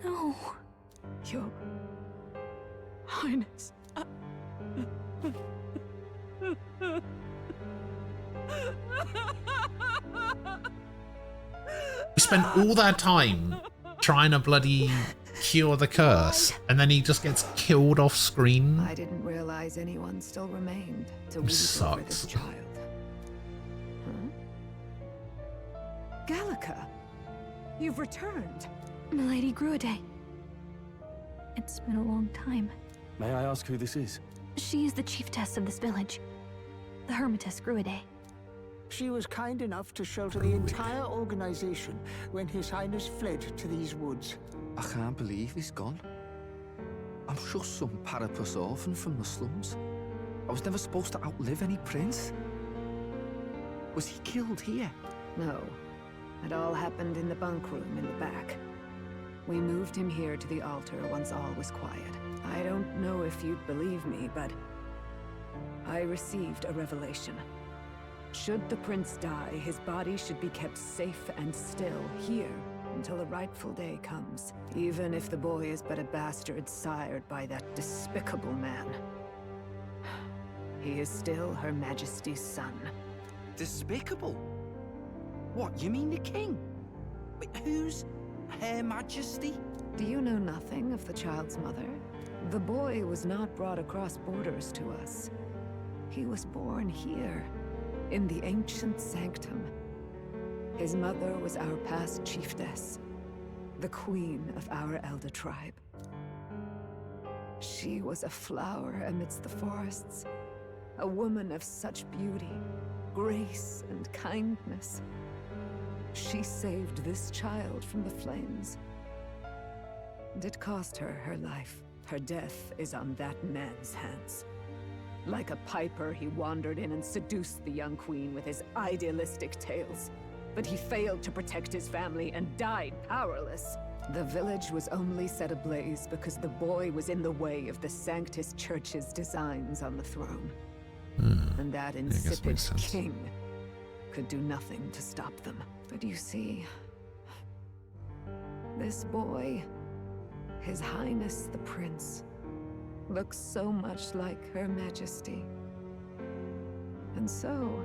S13: No. Your Highness.
S1: We spent all that time trying to bloody cure the curse, and then he just gets killed off screen.
S17: I didn't realize anyone still remained to weep over this
S1: Sucks.
S17: child. Huh? Gallica, you've returned.
S13: Milady Gruaday. It's been a long time.
S20: May I ask who this is?
S13: She is the chiefess of this village. The Hermitess Gruaday.
S4: She was kind enough to shelter the entire organization when His Highness fled to these woods.
S11: I can't believe he's gone. I'm just some parapus orphan from the slums. I was never supposed to outlive any prince. Was he killed here?
S17: No. It all happened in the bunk room in the back. We moved him here to the altar once all was quiet. I don't know if you'd believe me, but I received a revelation. Should the prince die, his body should be kept safe and still here until the rightful day comes, even if the boy is but a bastard sired by that despicable man. He is still Her Majesty's son.
S14: Despicable? What, you mean the king? Wait, who's Her Majesty?
S17: Do you know nothing of the child's mother? The boy was not brought across borders to us. He was born here, in the ancient sanctum. His mother was our past chiefess, the queen of our elder tribe. She was a flower amidst the forests, a woman of such beauty, grace, and kindness. She saved this child from the flames. And it cost her her life. Her death is on that man's hands. Like a piper, he wandered in and seduced the young queen with his idealistic tales. But he failed to protect his family and died powerless. The village was only set ablaze because the boy was in the way of the Sanctus Church's designs on the throne. And that insipid king could do nothing to stop them. But you see, this boy, His Highness the Prince, looks so much like Her Majesty. And so...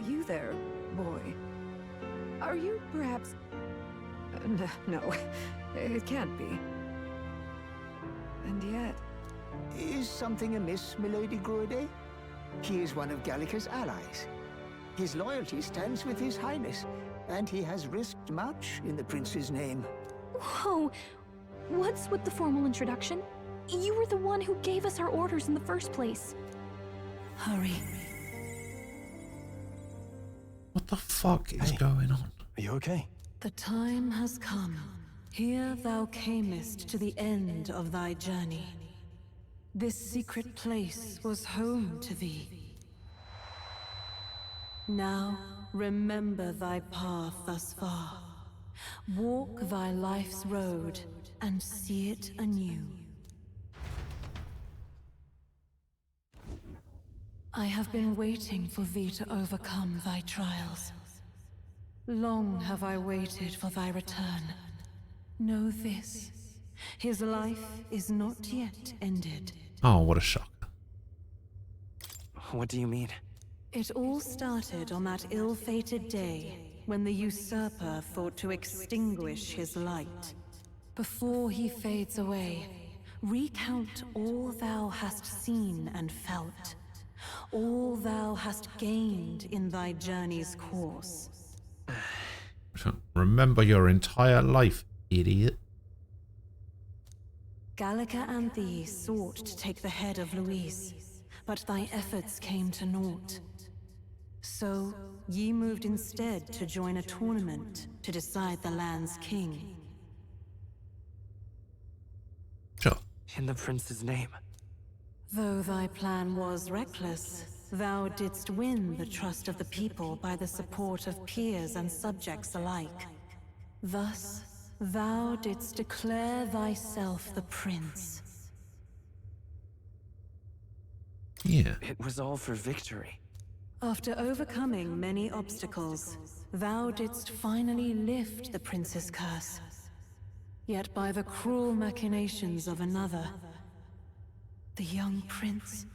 S17: You there, boy. Are you perhaps... No, it can't be. And yet...
S4: Is something amiss, milady Gruede? He is one of Gallica's allies. His loyalty stands with His Highness, and he has risked much in the prince's name.
S12: Whoa! What's with the formal introduction? You were the one who gave us our orders in the first place.
S8: Hurry.
S1: What the fuck is going on?
S21: Are you okay?
S8: The time has come. Here thou camest to the end of thy journey. This secret place was home to thee. Now, remember thy path thus far. Walk thy life's road and see it anew. I have been waiting for thee to overcome thy trials. Long have I waited for thy return. Know this, his life is not yet ended.
S1: Oh, what a shock.
S19: What do you mean?
S8: It all started on that ill-fated day when the usurper thought to extinguish his light. Before he fades away, recount all thou hast seen and felt, all thou hast gained in thy journey's course.
S1: Remember your entire life, idiot.
S8: Gallica and thee sought to take the head of Luis, but thy efforts came to naught. So, ye moved instead to join a tournament to decide the land's king.
S1: Sure.
S19: In the prince's name.
S8: Though thy plan was reckless, thou didst win the trust of the people by the support of peers and subjects alike. Thus, thou didst declare thyself the prince.
S1: Yeah.
S19: It was all for victory.
S8: After overcoming many obstacles, thou didst finally lift the prince's curse. Yet by the cruel machinations of another, the young prince...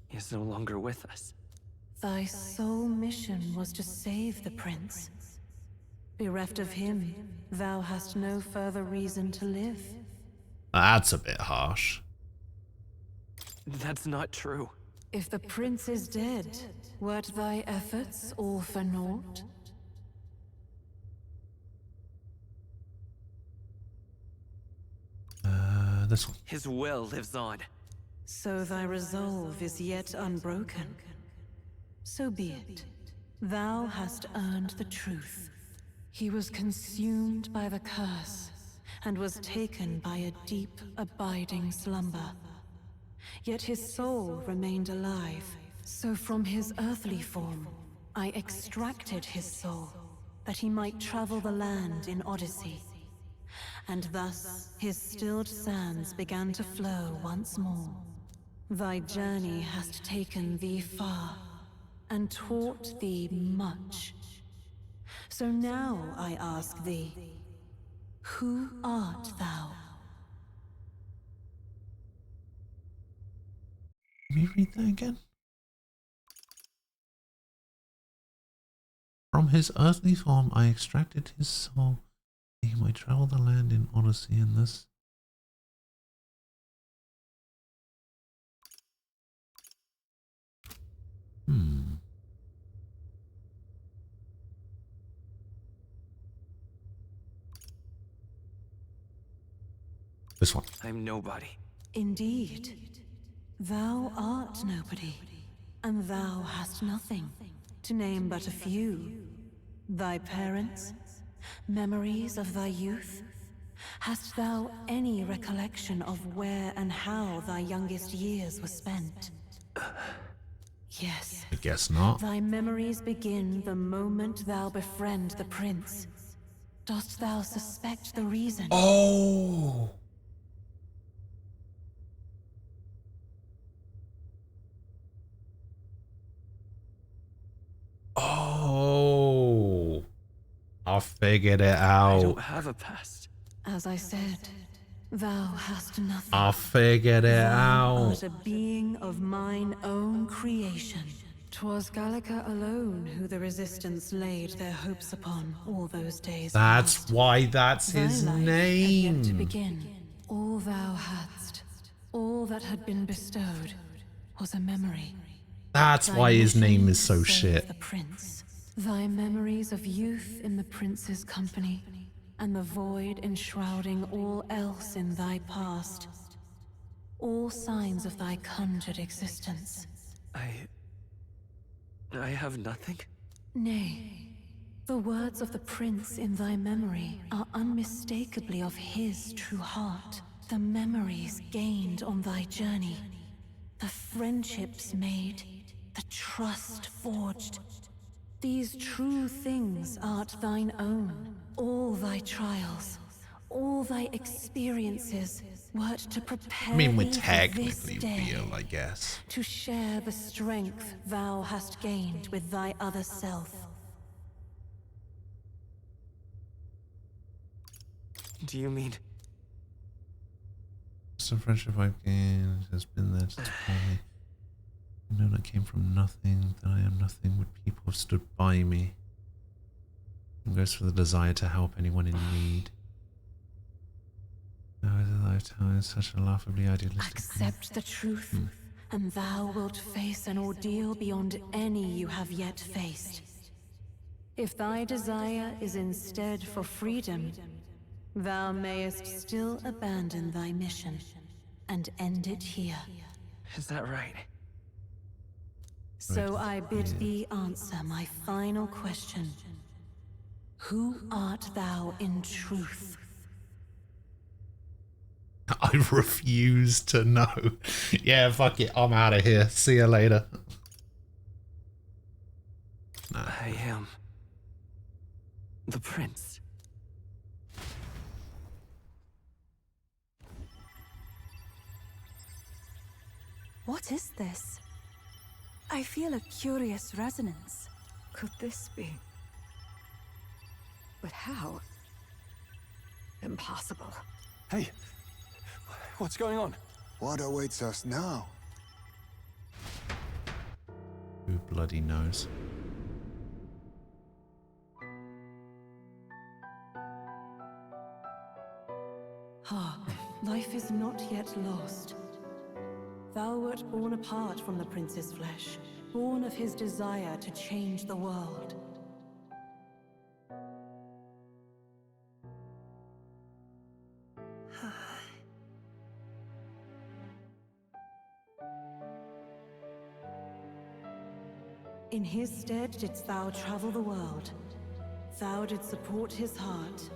S19: He is no longer with us.
S8: Thy sole mission was to save the prince. Bereft of him, thou hast no further reason to live.
S1: That's a bit harsh.
S19: That's not true.
S8: If the prince is dead, wert thy efforts all for naught?
S1: This one.
S19: His will lives on.
S8: So thy resolve is yet unbroken. So be it. Thou hast earned the truth. He was consumed by the curse, and was taken by a deep, abiding slumber. Yet his soul remained alive, so from his earthly form, I extracted his soul, that he might travel the land in Odyssey. And thus his stilled sands began to flow once more. Thy journey hast taken thee far, and taught thee much. So now I ask thee, who art thou?
S1: Can you read that again? From his earthly form I extracted his soul. He might travel the land in Odyssey in this. This one.
S19: I'm nobody.
S8: Indeed. Thou art nobody, and thou hast nothing, to name but a few. Thy parents, memories of thy youth? Hast thou any recollection of where and how thy youngest years were spent? Yes.
S1: I guess not.
S8: Thy memories begin the moment thou befriend the prince. Dost thou suspect the reason?
S1: Oh! Oh! I figured it out.
S19: I don't have a past.
S8: As I said, thou hast nothing.
S1: I figured it
S8: Thou
S1: out.
S8: art a being of mine own creation. 'Twas Gallica alone who the Resistance laid their hopes upon all those days.
S1: That's why that's
S8: Thy
S1: his
S8: life had yet to
S1: name.
S8: begin. All thou hadst, all that had been bestowed, was a memory.
S1: That's
S8: Thy
S1: why his
S8: mission
S1: name is so
S8: to save
S1: shit.
S8: The prince. Thy memories of youth in the prince's company, and the void enshrouding all else in thy past. All signs of thy conjured existence.
S19: I have nothing?
S8: Nay, the words of the prince in thy memory are unmistakably of his true heart. The memories gained on thy journey, the friendships made, the trust forged. These true things art thine own. All thy trials, all thy experiences wert to prepare
S1: I mean, we're
S8: thee for this
S1: technically
S8: day,
S1: real, I guess.
S8: to share the strength thou hast gained with thy other self.
S19: Do you mean...
S1: Some friendship I've gained has been there since formerly. I know that came from nothing, that I am nothing, would people have stood by me. It goes for the desire to help anyone in need. Now is a lifetime is such a laughably idealistic thing.
S8: Accept the truth, and thou wilt face an ordeal beyond any you have yet faced. If thy desire is instead for freedom, thou mayest still abandon thy mission and end it here.
S19: Is that right?
S8: So I bid thee answer my final question. Who art thou in truth?
S1: I refuse to know. Yeah, fuck it. I'm out of here. See you later. Nah.
S19: I am... the prince.
S6: What is this? I feel a curious resonance.
S13: Could this be? But how? Impossible.
S3: Hey, what's going on?
S5: What awaits us now?
S1: Who bloody knows?
S8: Hark, life is not yet lost. Thou wert born apart from the prince's flesh, born of his desire to change the world. In his stead didst thou travel the world. Thou didst support his heart,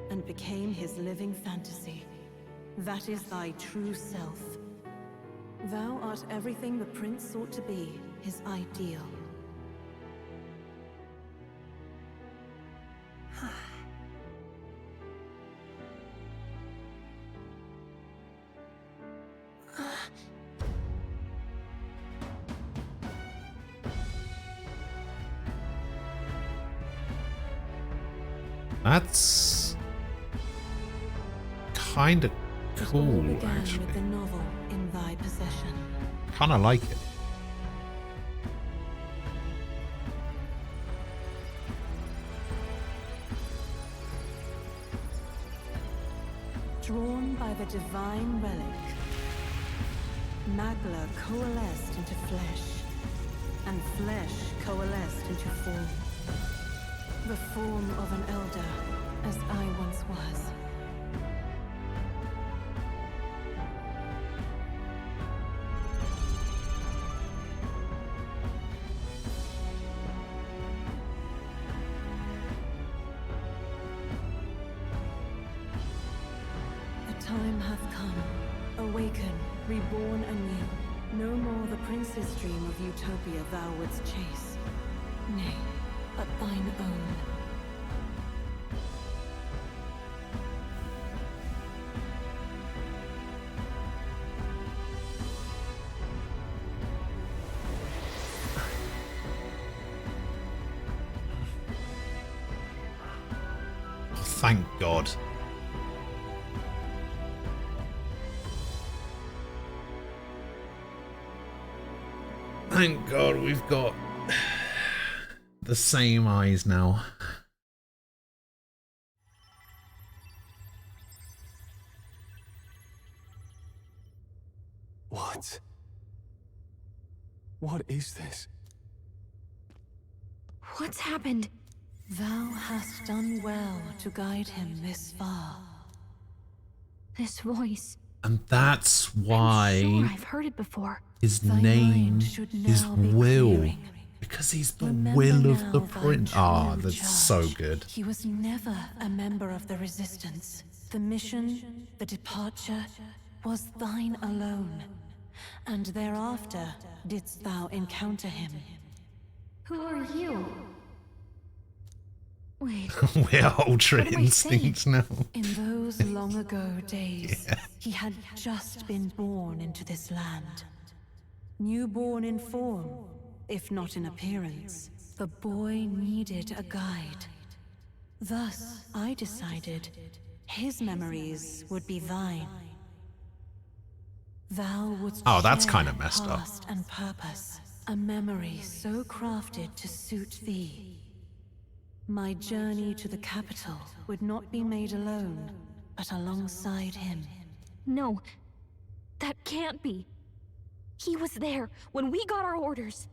S8: and became his living fantasy. That is thy true self. Thou art everything the prince sought to be, his ideal.
S1: That's kind of cool,
S8: Began
S1: actually.
S8: with the novel in thy possession.
S1: Kind of like it.
S8: Drawn by the divine relic, Magla coalesced into flesh, and flesh coalesced into form. The form of an elder, as I once was. The time hath come. Awaken, reborn anew. No more the prince's dream of utopia thou wouldst chase. Nay, but thine own.
S1: Thank God. Thank God we've got the same eyes now.
S10: What? What is this?
S8: What's happened? Thou hast done well to guide him this far.
S12: This voice.
S1: And that's why
S12: I'm sure I've heard it before.
S1: his
S8: Thy
S1: name
S8: mind should
S1: is
S8: now be
S1: Will.
S8: clearing.
S1: Because he's the
S8: Remember
S1: will of the
S8: now thy
S1: prince. Ah,
S8: true
S1: that's
S8: charge.
S1: so good.
S8: He was never a member of the Resistance. The mission, the departure, was thine alone. And thereafter didst thou encounter him.
S12: Who are you? Wait.
S1: We're Ultra
S12: What am I
S1: Instinct
S12: saying?
S1: now.
S8: In those long ago days, he had just been born into this land. Newborn in form, if not in appearance, the boy needed a guide. Thus, I decided his memories would be thine. Thou wouldst
S1: Oh, that's
S8: share
S1: kind of messed up.
S8: past and purpose, a memory so crafted to suit thee. My journey to the capital would not be made alone, but alongside him.
S12: No, that can't be. He was there when we got our orders.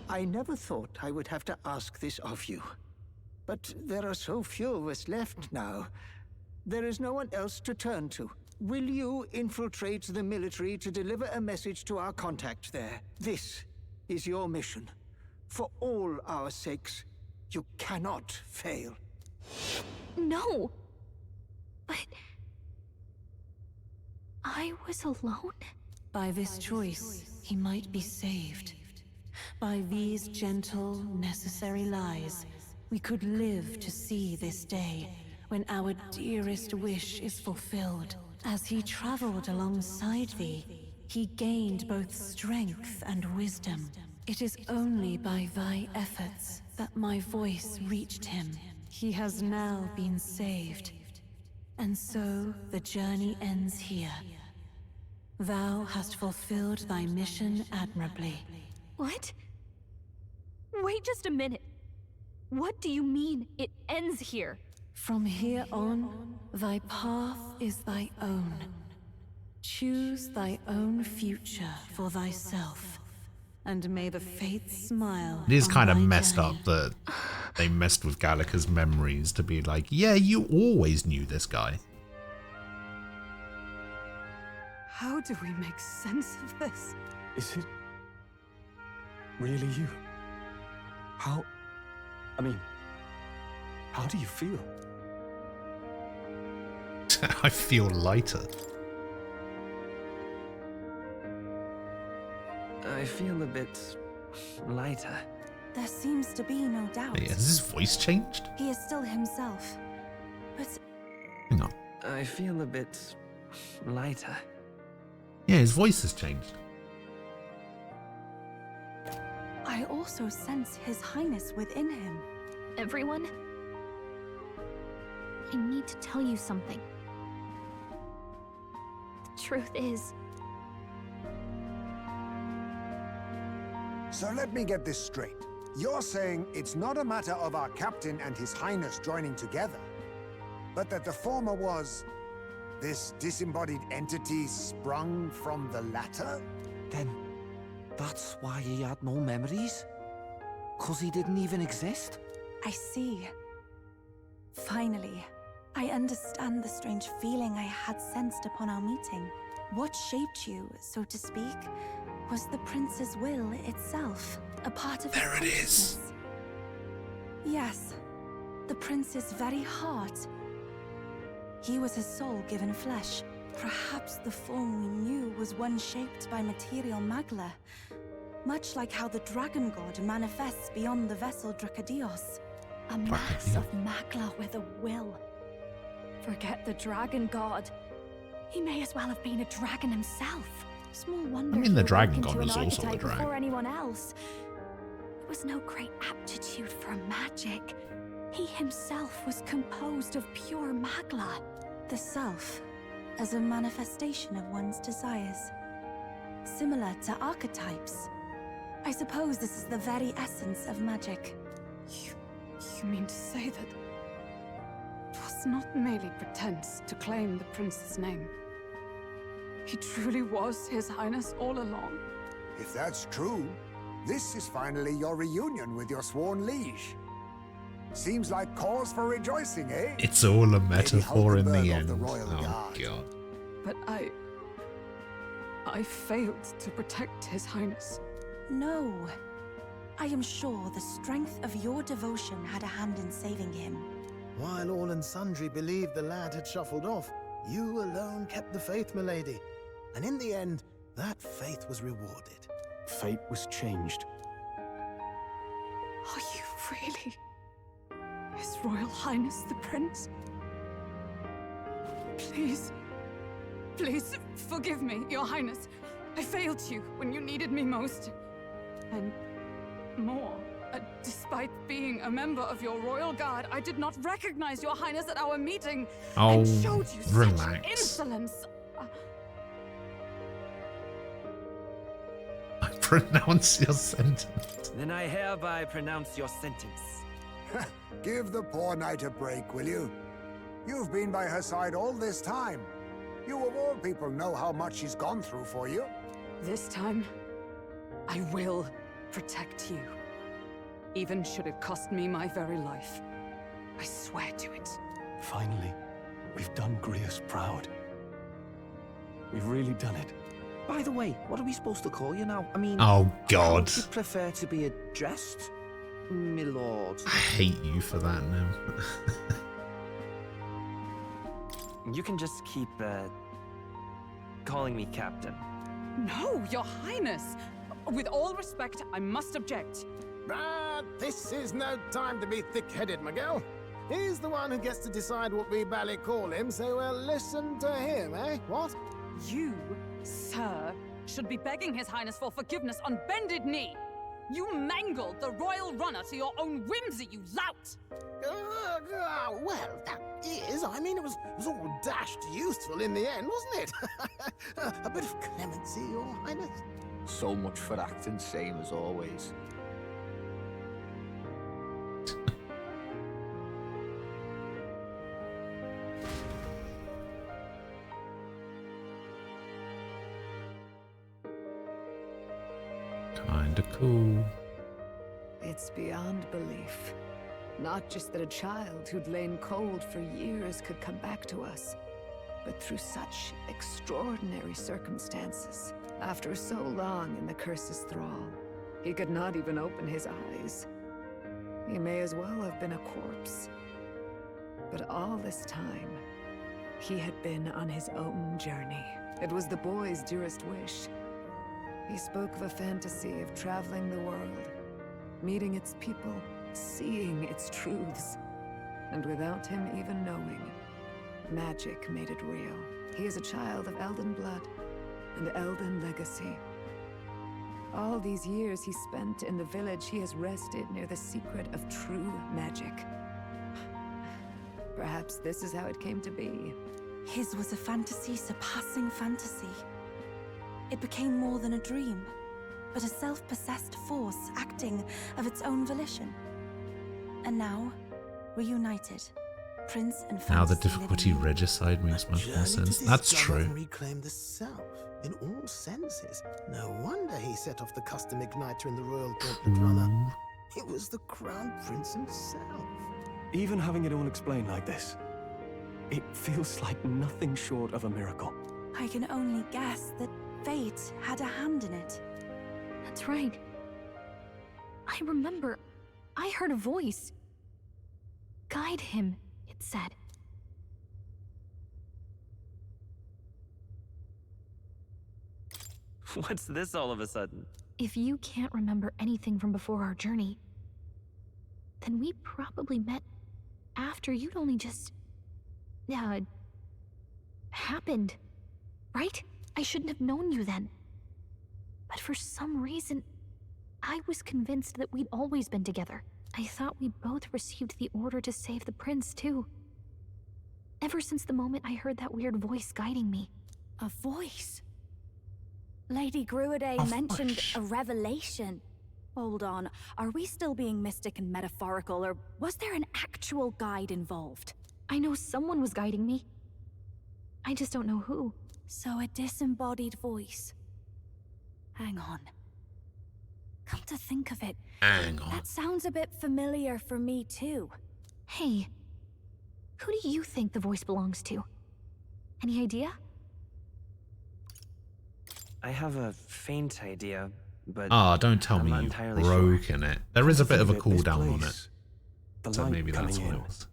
S4: I never thought I would have to ask this of you. But there are so few of us left now. There is no one else to turn to. Will you infiltrate the military to deliver a message to our contact there? This is your mission. For all our sakes, you cannot fail.
S12: No. But I was alone?
S8: By this choice, he might be saved. By these gentle, necessary lies, we could live to see this day, when our dearest wish is fulfilled. As he traveled alongside thee, he gained both strength and wisdom. It is only by thy efforts that my voice reached him. He has now been saved. And so the journey ends here. Thou hast fulfilled thy mission admirably.
S12: What? Wait just a minute. What do you mean it ends here?
S8: From here on, thy path is thy own. Choose thy own future for thyself, and may the fates smile.
S1: It is
S8: on
S1: kind of
S8: thy
S1: messed
S8: journey.
S1: up that they messed with Gallica's memories to be like, yeah, you always knew this guy.
S8: How do we make sense of this?
S10: Is it really you? How? I mean, how do you feel?
S1: I feel lighter.
S19: I feel a bit lighter.
S6: There seems to be no doubt.
S1: Has his voice changed?
S6: He is still himself. But
S1: Hang on.
S19: I feel a bit lighter.
S1: Yeah, his voice has changed.
S6: I also sense His Highness within him.
S12: Everyone? I need to tell you something. The truth is,
S5: So let me get this straight. You're saying it's not a matter of our captain and his highness joining together, but that the former was this disembodied entity sprung from the latter?
S14: Then that's why he had no memories? 'Cause he didn't even exist?
S6: I see. Finally, I understand the strange feeling I had sensed upon our meeting. What shaped you, so to speak, was the prince's will itself, a part of his consciousness. Yes, the prince's very heart. He was his soul given flesh. Perhaps the form we knew was one shaped by material magla, much like how the dragon god manifests beyond the vessel Dracadios.
S13: A mass of magla with a will. Forget the dragon god. He may as well have been a dragon himself. Small wonder.
S1: I mean, the
S13: he
S1: dragon
S13: awoke
S1: god
S13: into
S1: was
S13: an
S1: also a
S13: archetype
S1: dragon.
S13: Before anyone else. There was no great aptitude for magic. He himself was composed of pure magla.
S6: The self, as a manifestation of one's desires. Similar to archetypes. I suppose this is the very essence of magic.
S17: You mean to say that it was not merely pretense to claim the prince's name? He truly was His Highness all along.
S5: If that's true, this is finally your reunion with your sworn liege. Seems like cause for rejoicing, eh?
S1: It's all a metaphor in the
S5: Hulkenberg of
S1: end.
S5: the Royal
S1: Oh
S5: Guard.
S1: god.
S17: But I failed to protect His Highness.
S6: No. I am sure the strength of your devotion had a hand in saving him.
S15: While all and sundry believed the lad had shuffled off, you alone kept the faith, milady. And in the end, that faith was rewarded.
S21: Fate was changed.
S17: Are you really His Royal Highness the Prince? Please, please forgive me, Your Highness. I failed you when you needed me most. And more, despite being a member of your royal guard, I did not recognize Your Highness at our meeting and showed you
S1: relax.
S17: such insolence.
S1: Pronounce your sentence.
S19: Then I hereby pronounce your sentence.
S5: Give the poor knight a break, will you? You've been by her side all this time. You of all people know how much she's gone through for you.
S17: This time, I will protect you. Even should it cost me my very life. I swear to it.
S21: Finally, we've done Grius proud. We've really done it.
S14: By the way, what are we supposed to call you now? I mean,
S1: Oh god.
S14: would you prefer to be addressed, my lord?
S1: I hate you for that now.
S19: You can just keep, calling me Captain.
S17: No, Your Highness! With all respect, I must object.
S15: But this is no time to be thick-headed, Miguel. He's the one who gets to decide what we bally call him, so we'll listen to him, eh? What?
S17: You, sir, should be begging His Highness for forgiveness on bended knee. You mangled the royal runner to your own whimsy, you lout!
S15: Well, that is. I mean, it was all dashed useful in the end, wasn't it? A bit of clemency, Your Highness.
S11: So much for acting same as always.
S1: Kinda cool.
S17: It's beyond belief. Not just that a child who'd lain cold for years could come back to us, but through such extraordinary circumstances. After so long in the curse's thrall, he could not even open his eyes. He may as well have been a corpse. But all this time, he had been on his own journey. It was the boy's dearest wish. He spoke of a fantasy of traveling the world, meeting its people, seeing its truths. And without him even knowing, magic made it real. He is a child of Elden blood and Elden legacy. All these years he spent in the village, he has rested near the secret of true magic. Perhaps this is how it came to be.
S6: His was a fantasy surpassing fantasy. It became more than a dream, but a self-possessed force acting of its own volition. And now, reunited, Prince and
S1: Now the
S6: Fantasy
S1: difficulty
S6: living
S1: regicide makes much more sense. That's true.
S15: Reclaim the self in all senses. No wonder he set off the custom igniter in the royal gauntlet runner. It was the crown prince himself.
S10: Even having it all explained like this, it feels like nothing short of a miracle.
S6: I can only guess that fate had a hand in it.
S12: That's right. I remember, I heard a voice. Guide him, it said.
S19: What's this all of a sudden?
S12: If you can't remember anything from before our journey, then we probably met after you'd only just... happened. Right? I shouldn't have known you then. But for some reason, I was convinced that we'd always been together. I thought we both received the order to save the prince, too. Ever since the moment I heard that weird voice guiding me.
S13: A voice? Lady Gruaday mentioned a revelation. Hold on, are we still being mystic and metaphorical, or was there an actual guide involved?
S12: I know someone was guiding me. I just don't know who.
S13: So a disembodied voice. Hang on. Come to think of it,
S1: hang on.
S13: That sounds a bit familiar for me too.
S12: Hey, who do you think the voice belongs to? Any idea?
S19: I have a faint idea, but
S1: Ah, don't tell
S19: I'm
S1: me
S19: not
S1: you've
S19: entirely
S1: broken it. There is a bit of a cooldown on it.
S10: The
S1: So
S10: light
S1: maybe that's
S10: coming
S1: what
S10: in.
S1: it was.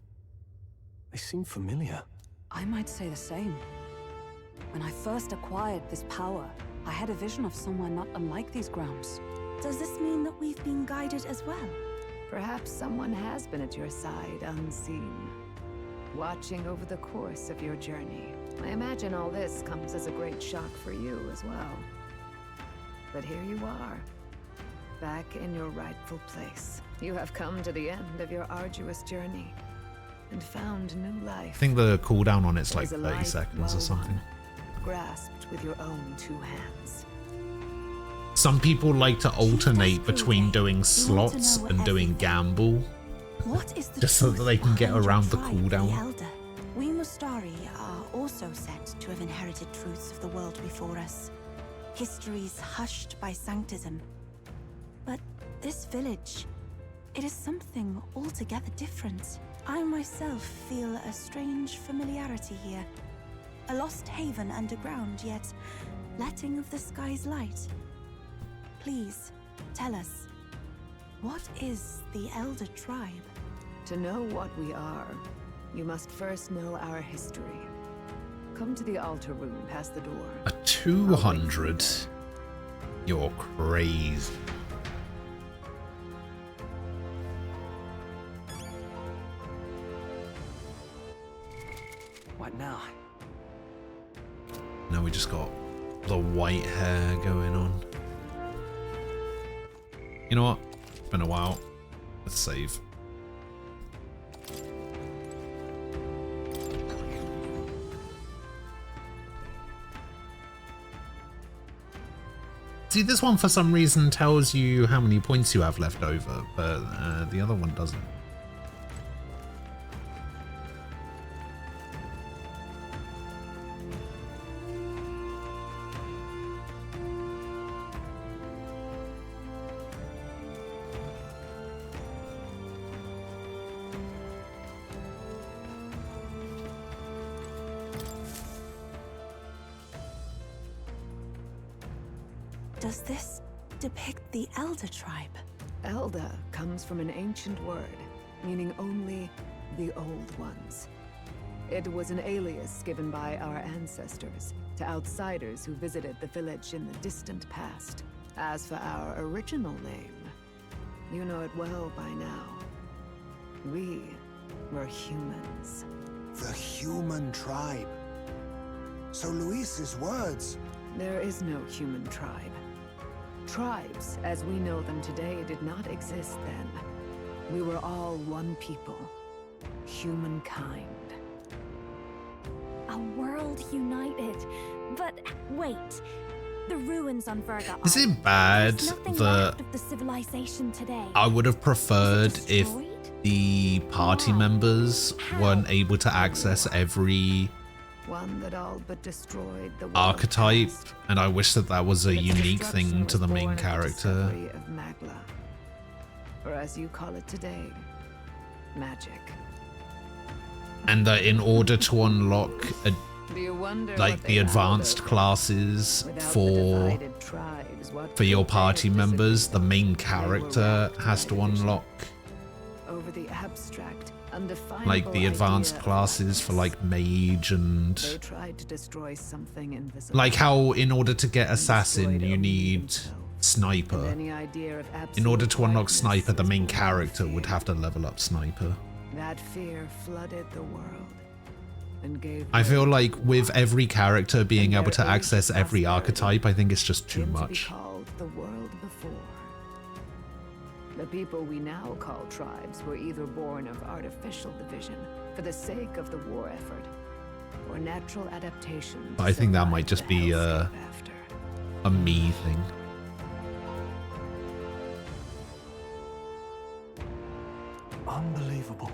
S10: They seem familiar.
S17: I might say the same. When I first acquired this power, I had a vision of somewhere not unlike these grounds.
S6: Does this mean that we've been guided as well?
S17: Perhaps someone has been at your side unseen, watching over the course of your journey. I imagine all this comes as a great shock for you as well. But here you are, back in your rightful place. You have come to the end of your arduous journey and found new life.
S1: I think the cooldown on it's
S17: It
S1: like
S17: is a
S1: 30
S17: life
S1: seconds
S17: well
S1: or something.
S17: won, grasped with your own two hands.
S1: Some people like to alternate between doing slots and doing gamble,
S6: What is the
S1: just so that they can get
S6: behind your
S1: around the
S6: tribe,
S1: cooldown.
S6: Elder? We Mustari are also said to have inherited truths of the world before us. Histories hushed by sanctism. But this village, it is something altogether different. I myself feel a strange familiarity here. A lost haven underground, yet letting of the sky's light. Please, tell us, what is the Elder Tribe?
S17: To know what we are, you must first know our history. Come to the altar room past the door.
S1: A 200? You're crazy.
S19: What now?
S1: Now we just got the white hair going on. You know what? It's been a while. Let's save. See, this one for some reason tells you how many points you have left over, but the other one doesn't.
S6: Does this depict the Elder Tribe?
S17: Elder comes from an ancient word, meaning only the old ones. It was an alias given by our ancestors to outsiders who visited the village in the distant past. As for our original name, you know it well by now. We were humans.
S5: The human tribe. So Luis's words...
S17: There is no human tribe. Tribes, as we know them today, did not exist then. We were all one people. Humankind.
S13: A world united. But wait, the ruins on Virga.
S1: Is it bad that
S13: of the civilization today?
S1: I would have preferred if the party members weren't able to access every
S17: One that all but destroyed the world
S1: archetype,
S17: past.
S1: and I wish that that was a
S17: Its
S1: unique
S17: destruction
S1: thing to
S17: was
S1: the main
S17: born of the
S1: character.
S17: discovery of Magla, or as you call it today, magic.
S1: And that in order to unlock
S17: Do you wonder
S1: like
S17: what
S1: the
S17: they
S1: advanced
S17: have
S1: classes
S17: without the
S1: for
S17: divided tribes, what
S1: your
S17: could they
S1: party
S17: have
S1: members, the main
S17: They were
S1: character
S17: wrapped
S1: has
S17: by
S1: to
S17: vision.
S1: unlock
S17: over the abstract, undefinable
S1: like the advanced
S17: idea of
S1: classes for like mage and
S17: They tried to destroy something invisible.
S1: like how in order to get assassin
S17: destroyed
S1: you
S17: only
S1: need
S17: And
S1: sniper.
S17: any idea of
S1: In order
S17: absolute
S1: to unlock
S17: darkness
S1: sniper, the
S17: was
S1: main
S17: born of
S1: character
S17: fear.
S1: would have to level up sniper.
S17: That fear flooded the world and gave
S1: I feel
S17: birth
S1: like
S17: to
S1: with
S17: one
S1: every character being able to
S17: their age
S1: access every
S17: prosperity
S1: archetype, I think it's just too
S17: came to be
S1: much.
S17: called the world before. The people we now call tribes were either born of artificial division for the sake of the war effort, or natural adaptation. to
S1: But I think that
S17: survive
S1: might just
S17: the
S1: be
S17: hellscape after.
S1: a me thing.
S10: Unbelievable.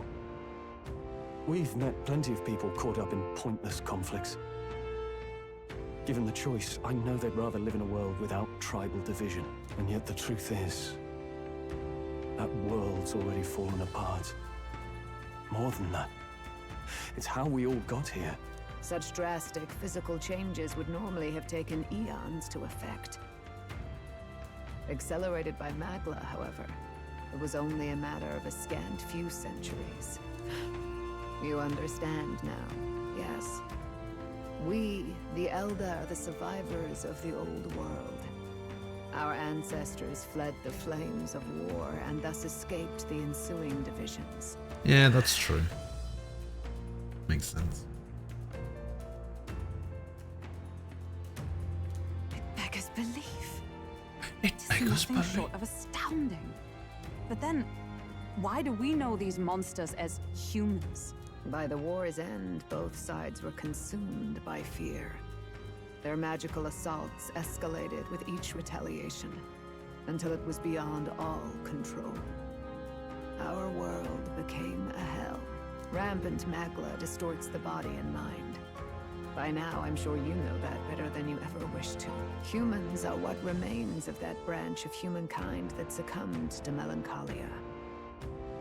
S10: We've met plenty of people caught up in pointless conflicts. Given the choice, I know they'd rather live in a world without tribal division. And yet the truth is, that world's already fallen apart. More than that, it's how we all got here.
S17: Such drastic physical changes would normally have taken eons to effect. Accelerated by Magla, however, it was only a matter of a scant few centuries. You understand now, yes? We, the Elder, are the survivors of the old world. Our ancestors fled the flames of war and thus escaped the ensuing divisions.
S1: Yeah, that's true. Makes sense.
S17: Beggars belief.
S1: It
S17: beggars nothing belief. short of astounding. But then, why do we know these monsters as humans? By the war's end, both sides were consumed by fear. Their magical assaults escalated with each retaliation, until it was beyond all control. Our world became a hell. Rampant Magla distorts the body and mind. By now, I'm sure you know that better than you ever wished to. Humans are what remains of that branch of humankind that succumbed to melancholia.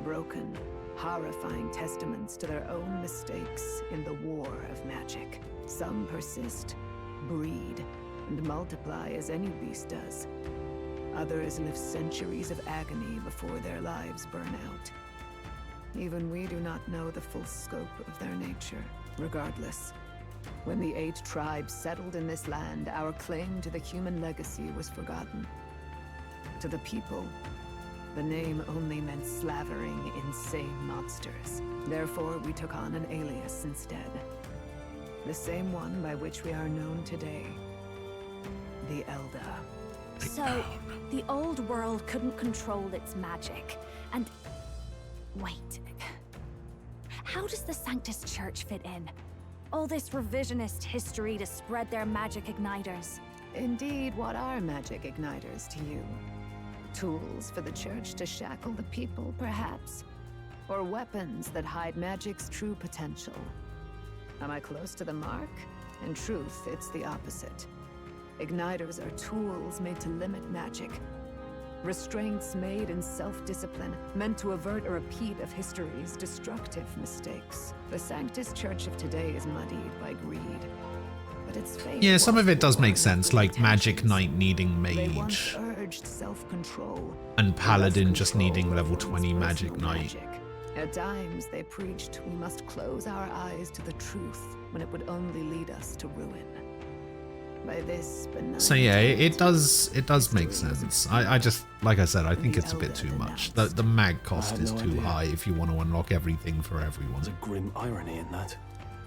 S17: Broken, horrifying testaments to their own mistakes in the war of magic. Some persist, breed, and multiply as any beast does. Others live centuries of agony before their lives burn out. Even we do not know the full scope of their nature. Regardless, when the 8 tribes settled in this land, our claim to the human legacy was forgotten. To the people, the name only meant slavering, insane monsters. Therefore, we took on an alias instead. The same one by which we are known today. The Elder.
S13: So, the old world couldn't control its magic, and... Wait. How does the Sanctus Church fit in? All this revisionist history to spread their magic igniters.
S17: Indeed, what are magic igniters to you? Tools for the Church to shackle the people, perhaps? Or weapons that hide magic's true potential? Am I close to the mark? In truth, it's the opposite. Igniters are tools made to limit magic. Restraints made in self-discipline, meant to avert a repeat of history's destructive mistakes. The Sanctus Church of today is muddied by greed. But its faith
S1: Yeah, some of it does make
S17: was
S1: sense, like Magic Knight needing
S17: They once
S1: Mage
S17: urged self-control.
S1: and Paladin just
S17: control
S1: needing
S17: of
S1: level
S17: one's
S1: 20 Magic
S17: personal
S1: Knight.
S17: magic. At times, they preached we must close our eyes to the truth when it would only lead us to ruin. By this benign
S1: So yeah, it
S17: tendency,
S1: does make sense. I just, like I said, I think it's a bit too much. The mag cost is
S10: no
S1: too
S10: idea.
S1: high if you want to unlock everything for everyone.
S10: There's a grim irony in that.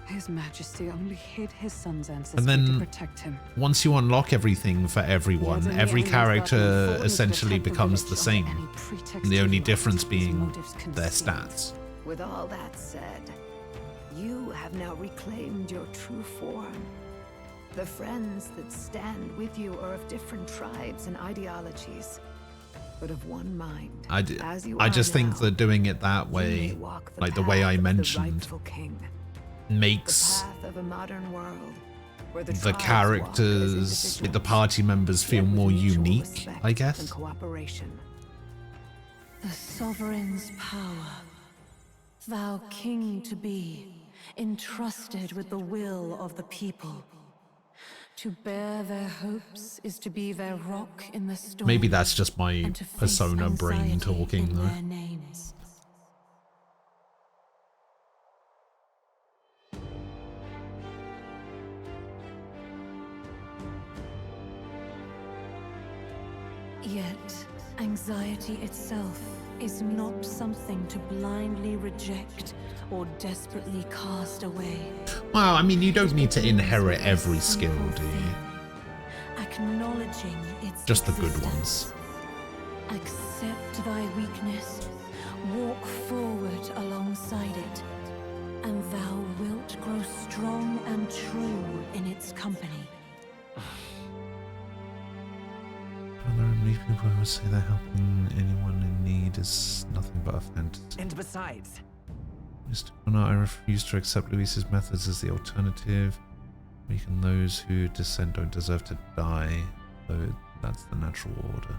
S17: His Majesty only hid his son's ancestry
S1: And then
S17: to protect him.
S1: once you unlock everything for everyone,
S17: Yet in the
S1: every
S17: end, he thought
S1: character
S17: important to
S1: essentially
S17: protect the
S1: becomes the
S17: village under
S1: same.
S17: any pretext
S1: And the
S17: he
S1: only
S17: liked.
S1: difference
S17: His
S1: being
S17: motives
S1: their
S17: concealed.
S1: stats.
S17: With all that said, You have now reclaimed your true form. The friends that stand with you are of different tribes and ideologies, but of one mind.
S1: I just think that doing it that way, like the way I mentioned, makes the characters, the party members feel more unique, I guess.
S8: The sovereign's power, thou king to be, entrusted with the will of the people. To bear their hopes is to be their rock in the storm.
S1: Maybe that's just my persona brain talking, though.
S8: Yet, anxiety itself is not something to blindly reject or desperately cast away.
S1: Well, I mean, you don't need to inherit every skill, do you?
S8: Acknowledging its
S1: just the good ones.
S8: Accept thy weakness, walk forward alongside it, and thou wilt grow strong and true in its company.
S1: Only people who say that helping anyone in need is nothing but a fantasy.
S19: And besides,
S1: Mr. Connor, I refuse to accept Luis's methods as the alternative. Weaken those who dissent don't deserve to die, though that's the natural order.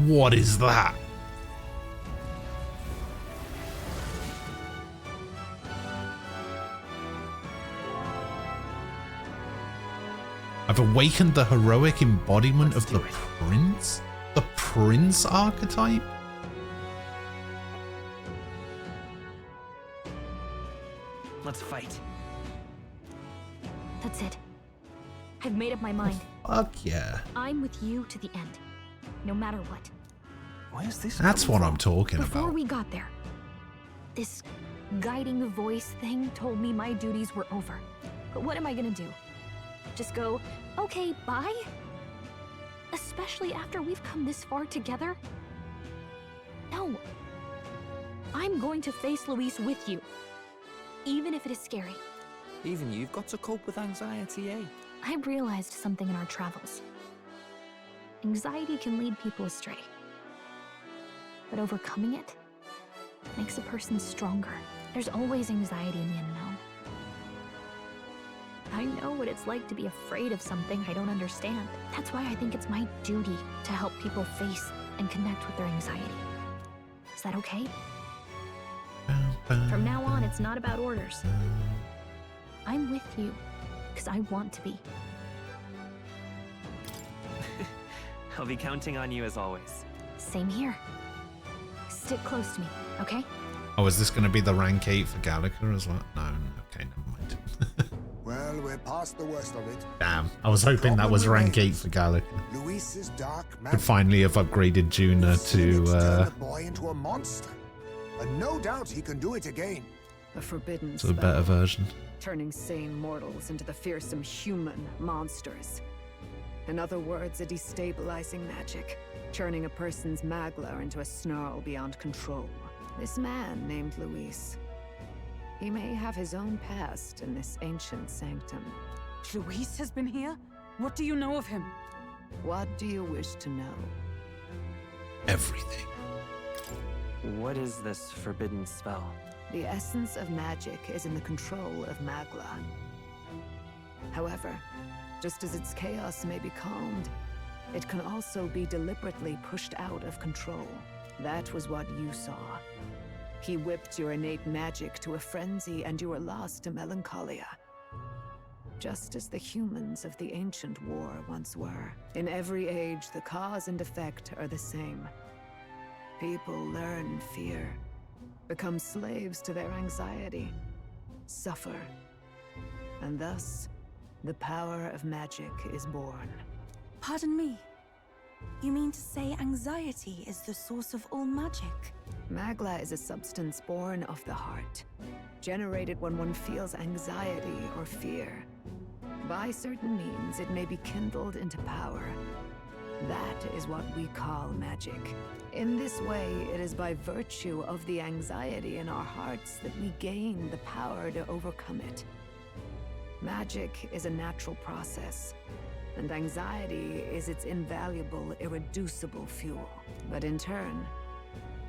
S1: What is that? I've awakened the heroic embodiment of the prince? The prince archetype?
S19: let's fight.
S12: That's it. I've made up my mind.
S1: Fuck yeah.
S12: I'm with you to the end. No matter what.
S19: Why is this?
S1: That's what I'm talking
S12: Before
S1: about.
S12: we got there, this guiding voice thing told me my duties were over. But what am I gonna do? Just go, okay, bye? Especially after we've come this far together? No. I'm going to face Luis with you. Even if it is scary.
S11: Even you've got to cope with anxiety, eh?
S12: I realized something in our travels. Anxiety can lead people astray. But overcoming it makes a person stronger. There's always anxiety in the unknown. I know what it's like to be afraid of something I don't understand. That's why I think it's my duty to help people face and connect with their anxiety. Is that okay? From now on, it's not about orders. I'm with you, because I want to be.
S19: I'll be counting on you as always.
S12: Same here. Stick close to me, okay?
S1: Oh, is this going to be the rank 8 for Gallica as well? No, okay, never mind.
S5: Well, we're past the worst of it.
S1: Damn, I was hoping that was rank 8 for Gallica.
S5: Luis's dark
S1: Could finally have upgraded Juna
S5: turn
S1: to
S5: the boy into a monster. And no doubt he can do it again.
S17: A forbidden
S1: a better version.
S17: turning sane mortals into the fearsome human monsters. In other words, a destabilizing magic, turning a person's magla into a snarl beyond control. This man named Luis. He may have his own past in this ancient sanctum.
S8: Luis has been here? What do you know of him?
S17: What do you wish to know?
S1: Everything.
S19: What is this forbidden spell?
S17: The essence of magic is in the control of magla. However, just as its chaos may be calmed, it can also be deliberately pushed out of control. That was what you saw. He whipped your innate magic to a frenzy and you were lost to melancholia. Just as the humans of the ancient war once were. In every age, the cause and effect are the same. People learn fear, become slaves to their anxiety, suffer, and thus, the power of magic is born.
S6: Pardon me. You mean to say anxiety is the source of all magic?
S17: Magla is a substance born of the heart, generated when one feels anxiety or fear. By certain means, it may be kindled into power. That is what we call magic. In this way, it is by virtue of the anxiety in our hearts that we gain the power to overcome it. Magic is a natural process, and anxiety is its invaluable, irreducible fuel. But in turn,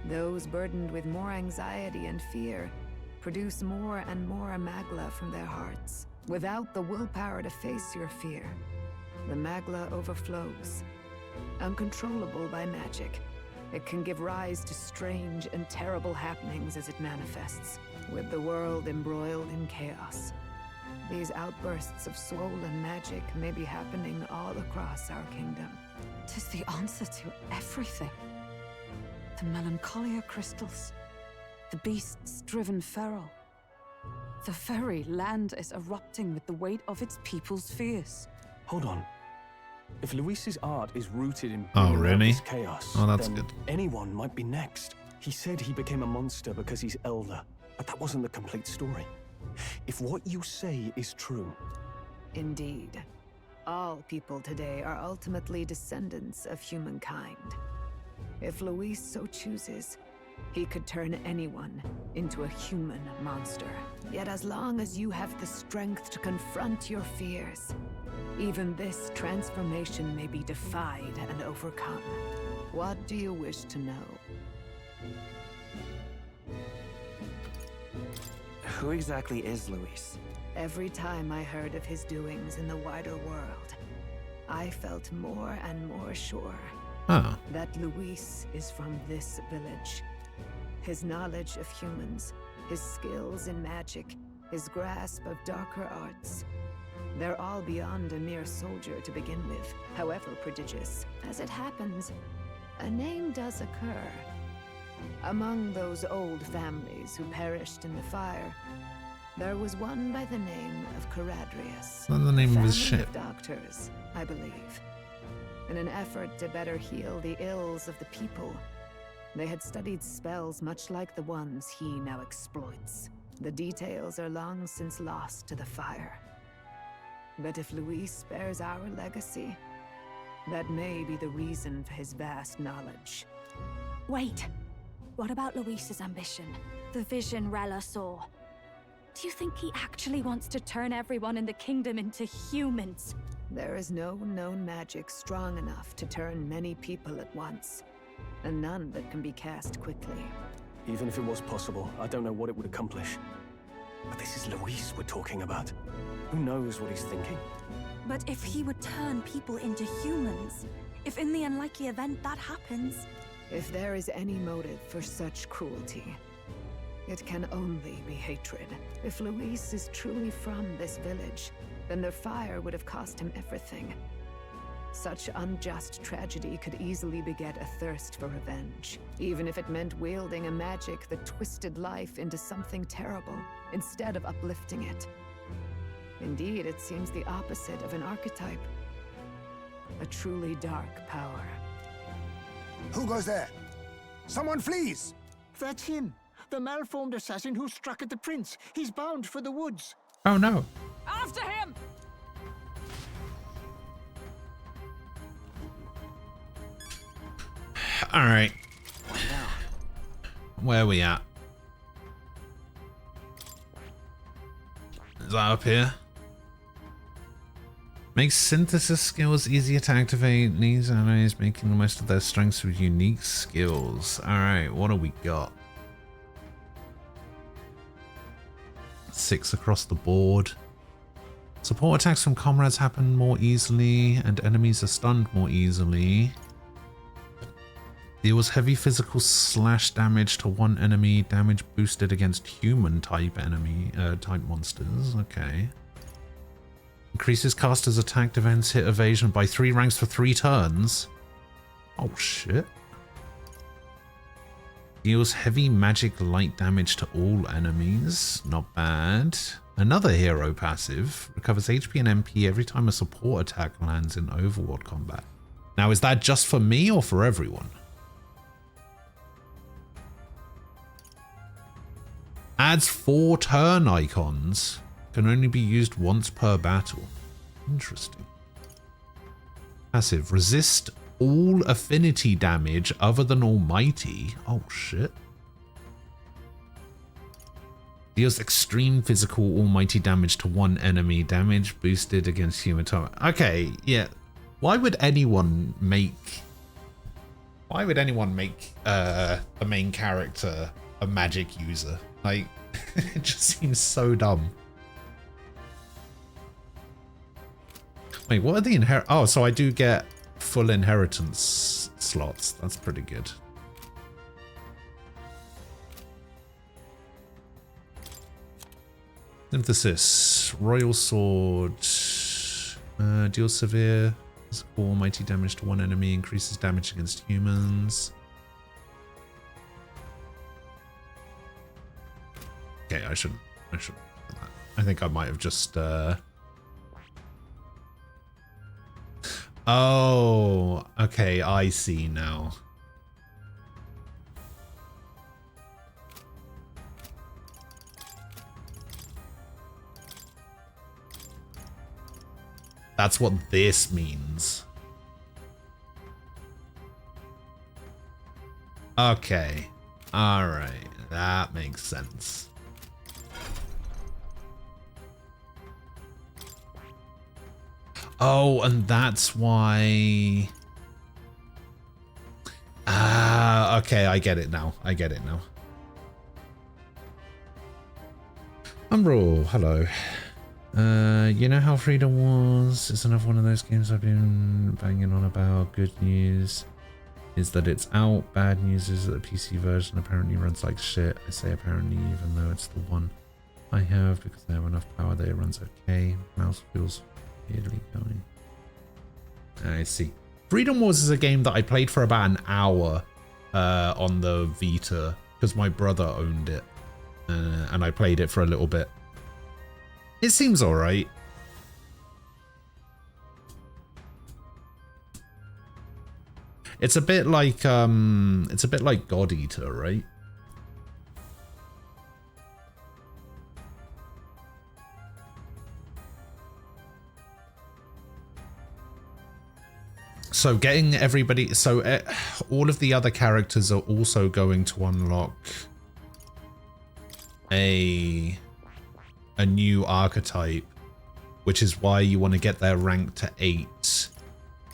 S17: those burdened with more anxiety and fear produce more and more magla from their hearts. Without the willpower to face your fear, the magla overflows. Uncontrollable by magic, it can give rise to strange and terrible happenings as it manifests, with the world embroiled in chaos. These outbursts of swollen magic may be happening all across our kingdom.
S8: 'Tis the answer to everything. The melancholia crystals, the beasts driven feral. The very land is erupting with the weight of its people's fears.
S10: Hold on. If Luis's art is rooted in
S1: Oh,
S10: bringing about
S1: really?
S10: this chaos,
S1: Oh, that's
S10: then
S1: good.
S10: anyone might be next. He said he became a monster because he's elder, but that wasn't the complete story. If what you say is true...
S17: Indeed. All people today are ultimately descendants of humankind. If Luis so chooses, he could turn anyone into a human monster. Yet as long as you have the strength to confront your fears, even this transformation may be defied and overcome. What do you wish to know?
S19: Who exactly is Luis?
S17: Every time I heard of his doings in the wider world, I felt more and more sure that Luis is from this village. His knowledge of humans, his skills in magic, his grasp of darker arts, they're all beyond a mere soldier to begin with, however prodigious. As it happens, a name does occur. Among those old families who perished in the fire, there was one by the name of Caradrius.
S1: Not the name of his
S17: family
S1: ship.
S17: Doctors, I believe. In an effort to better heal the ills of the people, they had studied spells much like the ones he now exploits. The details are long since lost to the fire. But if Luis spares our legacy, that may be the reason for his vast knowledge.
S13: Wait. What about Luis's ambition? The vision Rella saw? Do you think he actually wants to turn everyone in the kingdom into humans?
S17: There is no known magic strong enough to turn many people at once, and none that can be cast quickly.
S10: Even if it was possible, I don't know what it would accomplish. But this is Luis we're talking about. Who knows what he's thinking?
S6: But if he would turn people into humans, if in the unlikely event that happens...
S17: If there is any motive for such cruelty, it can only be hatred. If Luis is truly from this village, then their fire would have cost him everything. Such unjust tragedy could easily beget a thirst for revenge, even if it meant wielding a magic that twisted life into something terrible, instead of uplifting it. Indeed, it seems the opposite of an archetype. A truly dark power.
S5: Who goes there? Someone flees!
S4: That's him. The malformed assassin who struck at the prince. He's bound for the woods.
S1: Oh no.
S8: After him!
S1: Alright. Where are we at? Is that up here? Makes synthesis skills easier to activate. These enemies making the most of their strengths with unique skills. Alright, what do we got? 6 across the board. Support attacks from comrades happen more easily, and enemies are stunned more easily. Deals heavy physical slash damage to one enemy. Damage boosted against human type type monsters. Okay. Increases caster's attack, defense, hit, evasion by 3 ranks for 3 turns. Oh shit. Deals heavy magic light damage to all enemies. Not bad. Another hero passive. Recovers HP and MP every time a support attack lands in overworld combat. Now is that just for me or for everyone? Adds 4 turn icons. Can only be used once per battle. Interesting. Passive. Resist all affinity damage other than almighty. Oh, shit. Deals extreme physical almighty damage to one enemy. Damage boosted against human target. Okay, yeah. Why would anyone make the main character a magic user? Like, it just seems so dumb. Wait, what are the oh, so I do get full inheritance slots. That's pretty good. Synthesis. Royal Sword. Deals severe physical almighty damage to one enemy. Increases damage against humans. Okay, I shouldn't. I think I might have just Oh, okay, I see now. That's what this means. Okay. All right. That makes sense. Oh, and that's why... Ah, okay, I get it now. I get it now. Umbral, hello. You know how Freedom Wars is another one of those games I've been banging on about. Good news is that it's out. Bad news is that the PC version apparently runs like shit. I say apparently even though it's the one I have because they have enough power that it runs okay. Mouse feels weirdly going. I see. Freedom Wars is a game that I played for about an hour on the Vita because my brother owned it and I played it for a little bit. It seems alright. It's a bit like God Eater, right? So getting everybody, so all of the other characters are also going to unlock a new archetype, which is why you want to get their rank to 8.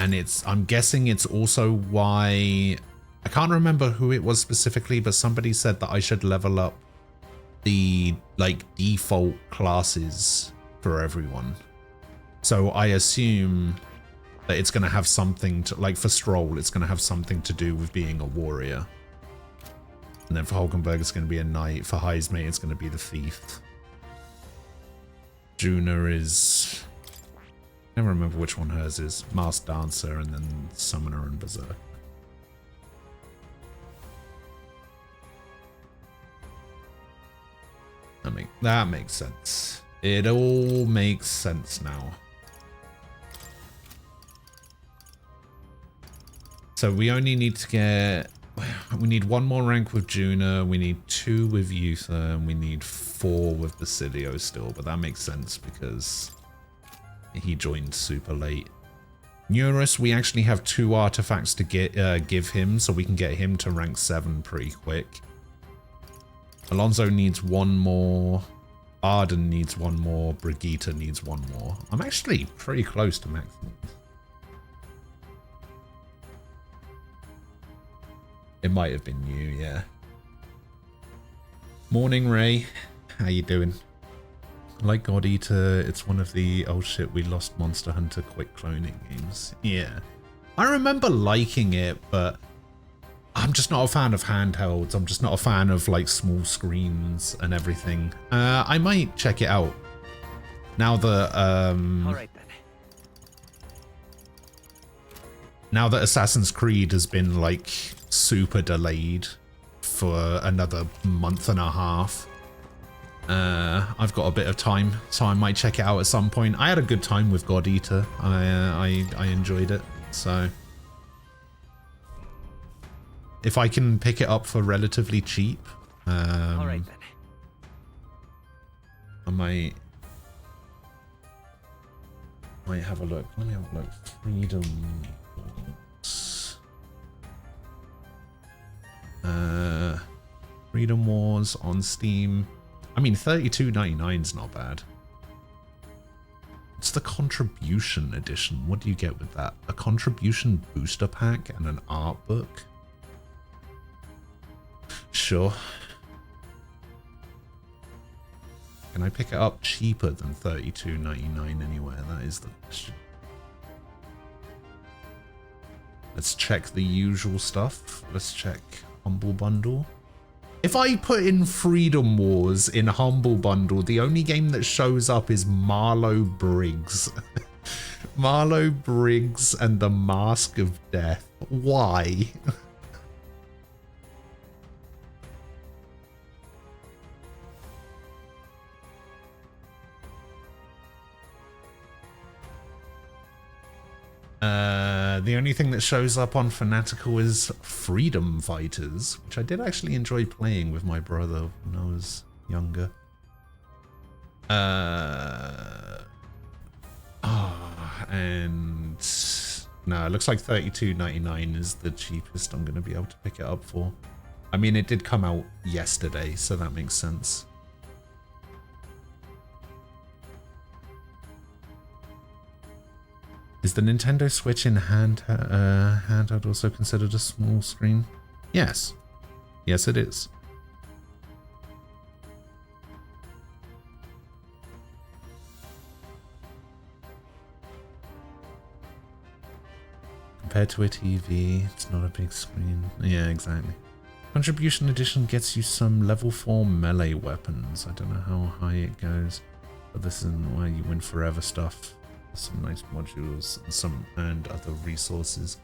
S1: And I'm guessing it's also why, I can't remember who it was specifically, but somebody said that I should level up the like default classes for everyone. So I assume that it's going to have something to, like for Stroll, it's going to have something to do with being a warrior. And then for Hulkenberg, it's going to be a knight. For Heismate, it's going to be the thief. Juna is... I never remember which one hers is. Masked Dancer and then Summoner and Berserk. That makes sense. It all makes sense now. So we only need to get... We need 1 more rank with Juna, we need 2 with Yutha, and we need 4 with Basilio still, but that makes sense because he joined super late. Neurus, we actually have 2 artifacts to give him, so we can get him to rank 7 pretty quick. Alonso needs 1 more, Arden needs 1 more, Brigitte needs 1 more. I'm actually pretty close to maximum. It might have been you, yeah. Morning, Ray. How you doing? Like God Eater, it's one of the oh shit, we lost Monster Hunter quick cloning games. Yeah. I remember liking it, but I'm just not a fan of handhelds. I'm just not a fan of like small screens and everything. I might check it out. Now that
S19: All right then.
S1: Now that Assassin's Creed has been like super delayed for another month and a half, I've got a bit of time, so I might check it out at some point. I had a good time with God Eater. I enjoyed it, so if I can pick it up for relatively cheap,
S19: All right then.
S1: I might. Might have a look. Let me have a look. Freedom Wars. Freedom Wars on Steam. I mean, $32.99 is not bad. It's the contribution edition. What do you get with that? A contribution booster pack and an art book? Sure. Can I pick it up cheaper than $32.99 anywhere? That is the question. Let's check the usual stuff. Let's check Humble Bundle. If I put in Freedom Wars in Humble Bundle, the only game that shows up is Marlow Briggs. Marlow Briggs and the Mask of Death. Why? The only thing that shows up on Fanatical is Freedom Fighters, which I did actually enjoy playing with my brother when I was younger. And no, it looks like $32.99 is the cheapest I'm going to be able to pick it up for. I mean, it did come out yesterday, so that makes sense. Is the Nintendo Switch in handheld also considered a small screen? Yes. Yes, it is. Compared to a TV, it's not a big screen. Yeah, exactly. Contribution Edition gets you some level 4 melee weapons. I don't know how high it goes, but this isn't where you win forever stuff. Some nice modules and other resources.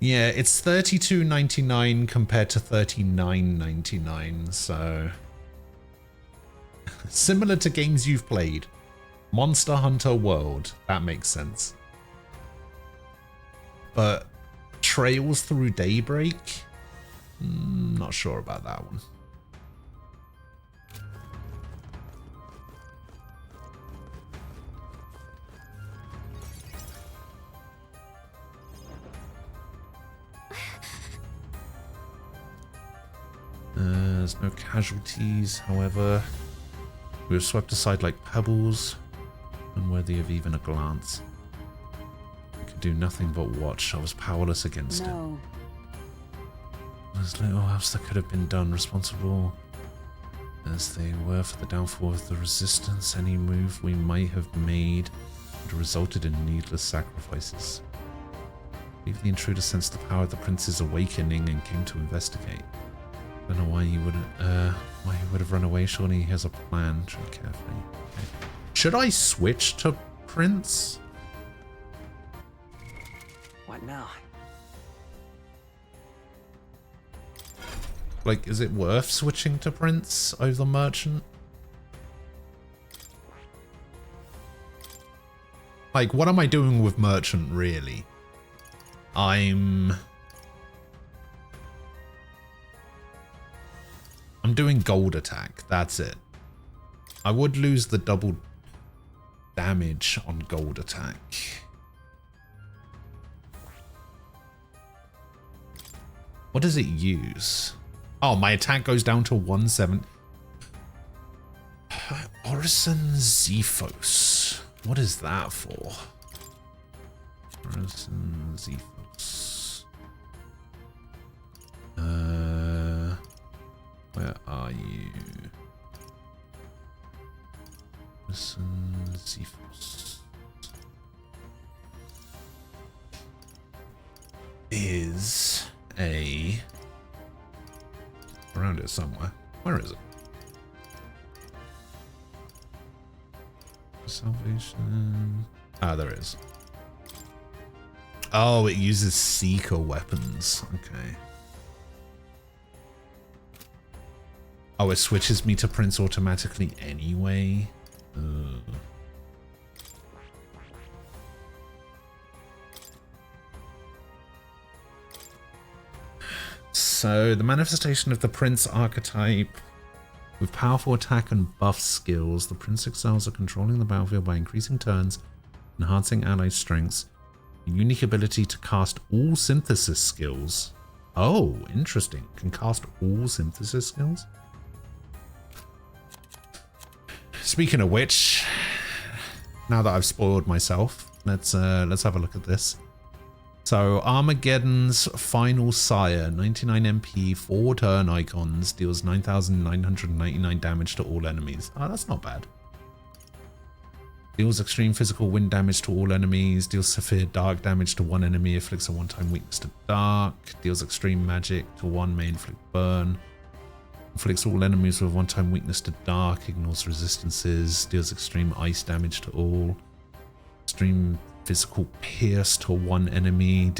S1: Yeah, it's $32.99 compared to $39.99, so similar to games you've played. Monster Hunter World, that makes sense. But Trails Through Daybreak? Not sure about that one. There's no casualties, however. We were swept aside like pebbles, unworthy of even a glance. I could do nothing but watch. I was powerless against it. There's little else that could have been done. Responsible as they were for the downfall of the resistance, any move we might have made would have resulted in needless sacrifices. I believe the intruder sensed the power of the prince's awakening and came to investigate. I don't know why he would have run away. Surely he has a plan. Tread carefully. Okay. Should I switch to Prince?
S19: What now?
S1: Like, is it worth switching to Prince over Merchant? Like, what am I doing with Merchant, really? I'm doing gold attack, that's it. I would lose the double damage on gold attack. What does it use? Oh, my attack goes down to 1/7. Orison Zephos. What is that for? Orison Zephos. Where are you? Orison Zephos. Is a... around it somewhere. Where is it? Salvation. Ah, there it is. Oh, it uses Seeker weapons. Okay. Oh, it switches me to Prince automatically anyway. Ugh. So, the manifestation of the Prince archetype with powerful attack and buff skills, the Prince excels at controlling the battlefield by increasing turns Enhancing ally strengths. A unique ability to cast all synthesis skills. Oh, interesting. Can cast all synthesis skills? Speaking of which, now that I've spoiled myself, let's have a look at this. So Armageddon's Final Sire, 99 MP, 4 turn icons, deals 9,999 damage to all enemies. Oh, that's not bad. Deals extreme physical wind damage to all enemies, deals severe dark damage to one enemy, inflicts a one-time weakness to dark, deals extreme magic to one, may inflict burn, inflicts all enemies with one-time weakness to dark, ignores resistances, deals extreme ice damage to all, extreme physical pierce to one enemy,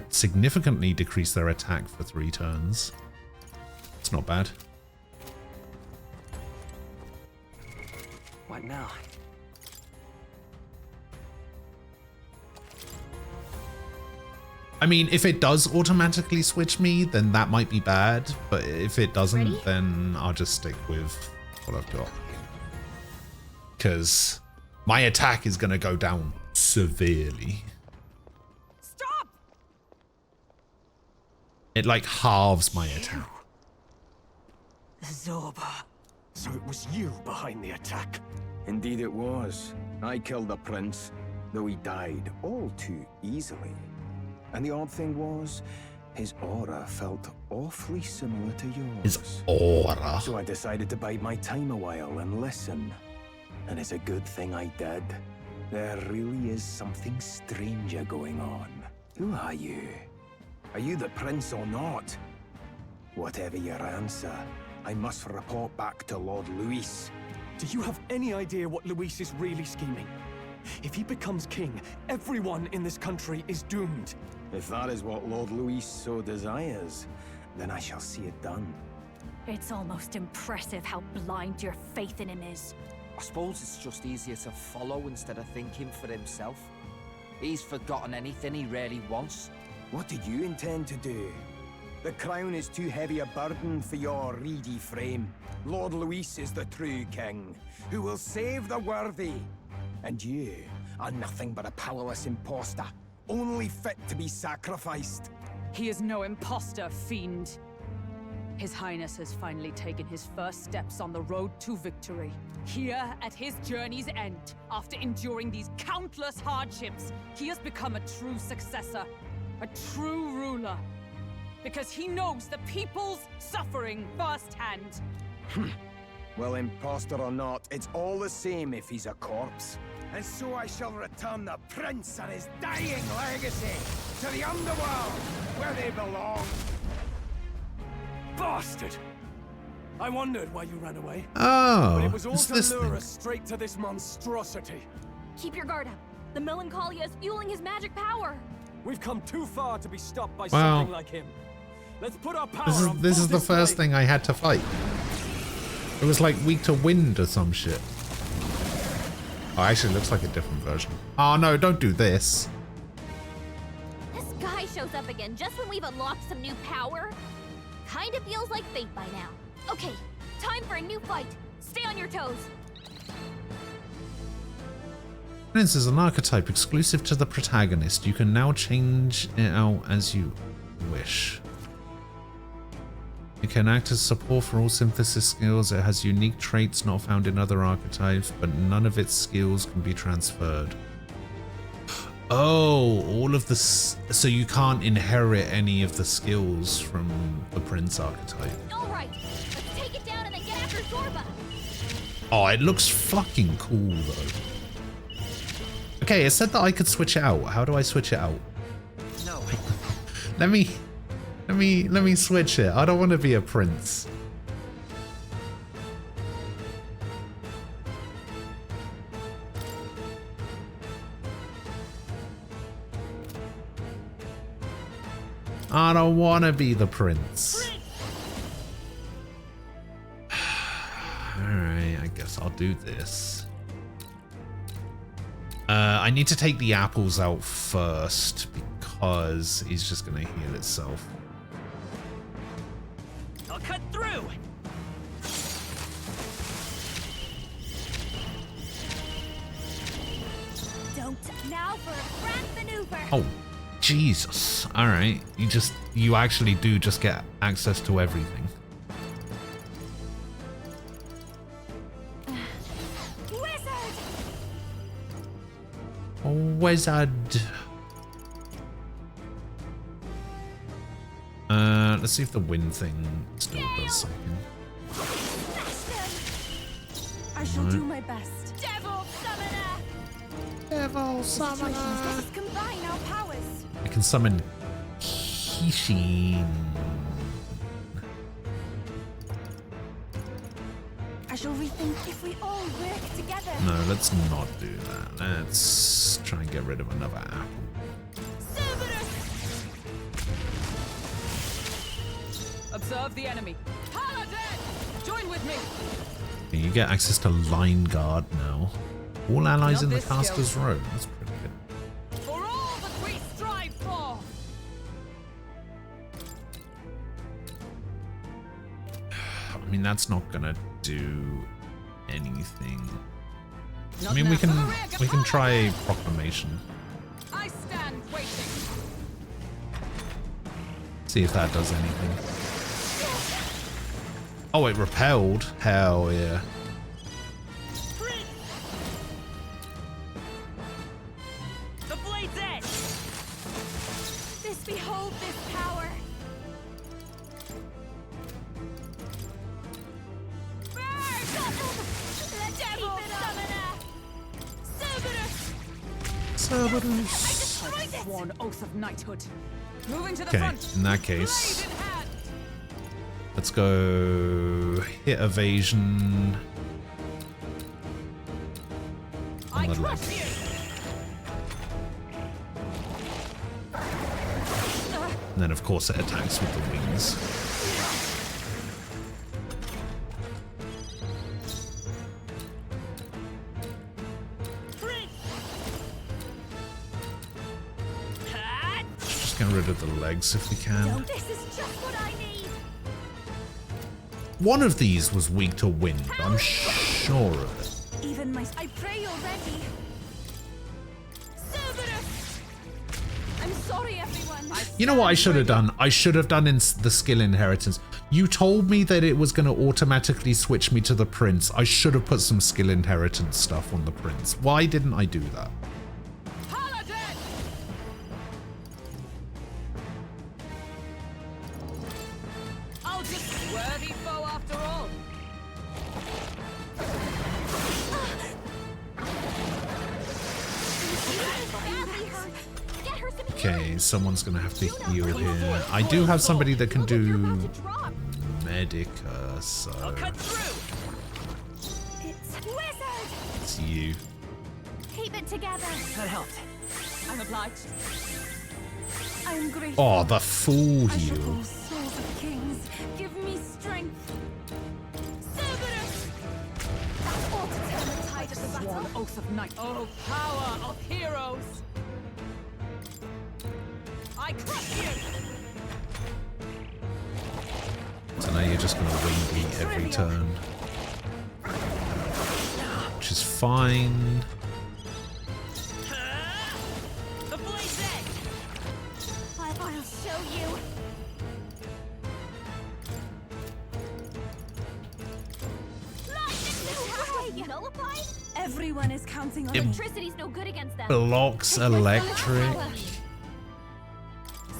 S1: significantly decrease their attack for 3 turns. It's not bad.
S19: What now?
S1: I mean, if it does automatically switch me, then that might be bad. But if it doesn't, then I'll just stick with what I've got. Because my attack is going to go down severely.
S10: Stop!
S1: It like halves my attack.
S10: Zorba. So it was you behind the attack?
S21: Indeed it was. I killed the prince, though he died all too easily. And the odd thing was, his aura felt awfully similar to yours.
S1: His aura?
S21: So I decided to bide my time a while and listen. And it's a good thing I did. There really is something stranger going on. Who are you? Are you the prince or not? Whatever your answer, I must report back to Lord Luis.
S10: Do you have any idea what Luis is really scheming? If he becomes king, everyone in this country is doomed.
S21: If that is what Lord Luis so desires, then I shall see it done.
S13: It's almost impressive how blind your faith in him is.
S14: I suppose it's just easier to follow instead of thinking for himself. He's forgotten anything he really wants.
S21: What do you intend to do? The crown is too heavy a burden for your reedy frame. Lord Luis is the true king, who will save the worthy. And you are nothing but a powerless imposter, only fit to be sacrificed.
S17: He is no imposter, fiend. His Highness has finally taken his first steps on the road to victory. Here, at his journey's end, after enduring these countless hardships, he has become a true successor, a true ruler. Because he knows the people's suffering firsthand.
S21: Well, imposter or not, it's all the same if he's a corpse.
S16: And so I shall return the prince and his dying legacy to the underworld, where they belong.
S10: Bastard! I wondered why you ran away.
S1: Oh,
S10: but it was all
S1: it's
S10: to
S1: this
S10: lure
S1: thing.
S10: us straight to this monstrosity.
S12: Keep your guard up. The Melancholia is fueling his magic power.
S10: We've come too far to be stopped by
S1: Wow.
S10: something like him. Let's put our power on
S1: This is
S10: full
S1: the first
S10: display.
S1: thing I had to fight. It was like weak to wind or some shit. Oh, actually, it looks like a different version. Oh no, don't do this.
S12: This guy shows up again just when we've unlocked some new power. Kinda feels like fate by now. Okay, time for a new fight. Stay on your toes.
S1: Prince is an archetype exclusive to the protagonist. You can now change it out as you wish. It can act as support for all synthesis skills. It has unique traits not found in other archetypes, but none of its skills can be transferred. Oh, all of the... So you can't inherit any of the skills from the Prince archetype.
S12: Alright, let's take it down and then get after Zorba.
S1: Oh, it looks fucking cool, though. Okay, it said that I could switch it out. How do I switch it out?
S14: No.
S1: Let me switch it. I don't want to be a prince. I don't want to be the prince. Alright, I guess I'll do this. I need to take the apples out first because he's just going to heal itself.
S10: I'll cut through.
S13: Don't
S18: Now for a grand maneuver.
S1: Oh, Jesus. All right. You actually do just get access to everything.
S18: Wizard!
S1: Wizard. Let's see if the wind thing still does something.
S6: I shall do my best.
S18: Devil Summoner!
S1: Devil
S6: Summoner! Let us combine our powers.
S1: I can summon Kishin.
S6: I shall rethink if we all work together.
S1: No, let's not do that. Let's try and get rid of another apple.
S17: Observe the enemy. Paladin! Join with me!
S1: You get access to Line Guard now. All allies
S17: Not
S1: in the
S17: this
S1: caster's
S17: skill.
S1: row. That's pretty good.
S17: For all that we strive for!
S1: I mean, that's not gonna do anything. I
S17: Not
S1: mean,
S17: now.
S1: we can try Proclamation.
S17: I stand waiting.
S1: See if that does anything. Oh, it repelled. Hell yeah.
S18: The blade's edge! This behold this power! Burn! The devil summoner! Cerberus! I destroyed it!
S17: Sworn oath of knighthood. Moving to the
S1: Okay,
S17: front.
S1: in that case, let's go hit evasion on the leg. And then, of course, it attacks with the wings. Just get rid of the legs if we can.
S18: This is just what I need!
S1: One of these was weak to wind, I'm sure of it.
S6: Even my... I pray already.
S18: Cerberus! I'm sorry, everyone.
S1: You know what I should have done? I should have done in the skill inheritance. You told me that it was going to automatically switch me to the prince. I should have put some skill inheritance stuff on the prince. Why didn't I do that?
S17: I'll just worthy foe after all.
S1: Okay, someone's going to have to heal here. I do have somebody that can do Medica, so
S18: It's wizard!
S1: it's you.
S18: Keep it together!
S17: That helped. I'm obliged.
S6: I'm grateful.
S1: Oh, the full heal.
S6: Souls of kings, give me strength.
S18: Cerberus! That's all to turn the tide of the
S17: Sworn
S18: battle.
S17: oath of knight. Oh, power of heroes! I crush you!
S1: So now you're just going to wing beat every turn. Which is fine.
S18: The blade's edge! I'll show you! Lightning nullified?
S6: Everyone is counting on
S1: It
S18: Electricity's no good against them.
S1: blocks electric.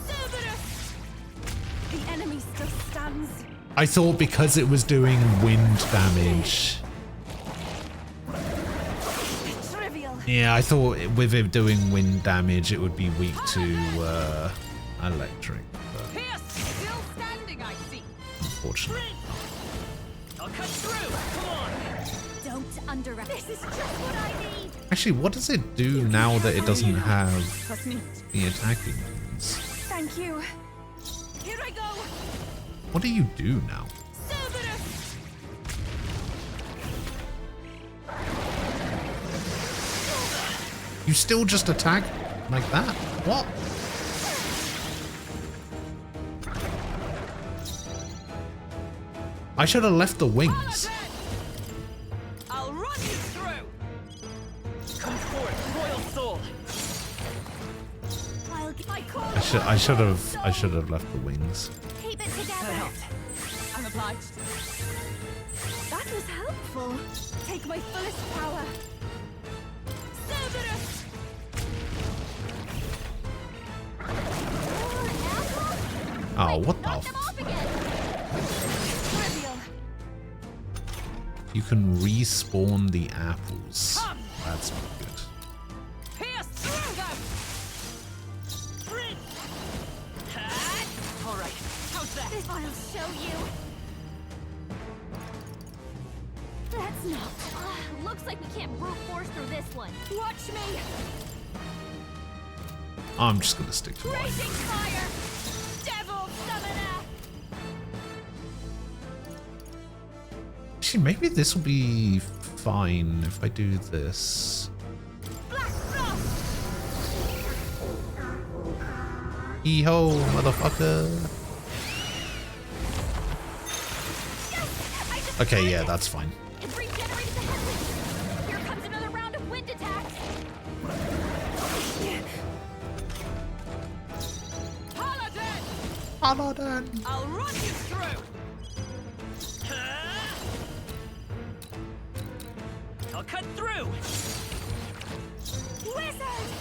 S18: Cerberus!
S6: The enemy still stands.
S1: I thought because it was doing wind damage.
S6: Trivial.
S1: Yeah, I thought with it doing wind damage, it would be weak to electric. But
S17: Pierce still standing, I see.
S1: unfortunately.
S17: I'll cut through. Come on.
S18: Don't underestimate. This is just what I need.
S1: Actually, what does it do now that it doesn't have
S17: Trust me.
S1: the attacking ones?
S6: Thank you.
S18: Here I go.
S1: What do you do now?
S18: Cerberus!
S1: You still just attack like that? What? I should have left the wings.
S17: I'll run you through. Come forth, royal soul.
S1: should have left the wings.
S13: Keep it together.
S8: I'm obliged.
S13: That was helpful. Take my fullest power. Cerberus!
S1: Oh, what the f- You can respawn the apples. That's not good.
S8: Pierce through them! All right, how's that?
S13: This I'll show you. Let's not.
S12: Looks like we can't brute force through this one.
S13: Watch me.
S1: I'm just gonna stick to
S13: Raging
S1: mine.
S13: fire. Devil summoner.
S1: Actually, maybe this will be fine if I do this. Hee-ho, motherfucker. Okay, yeah, that's fine.
S12: It regenerated the headwind. Here comes another round of wind attacks.
S1: Paladin!
S8: I'll run you through!
S10: I'll cut through!
S13: Wizard!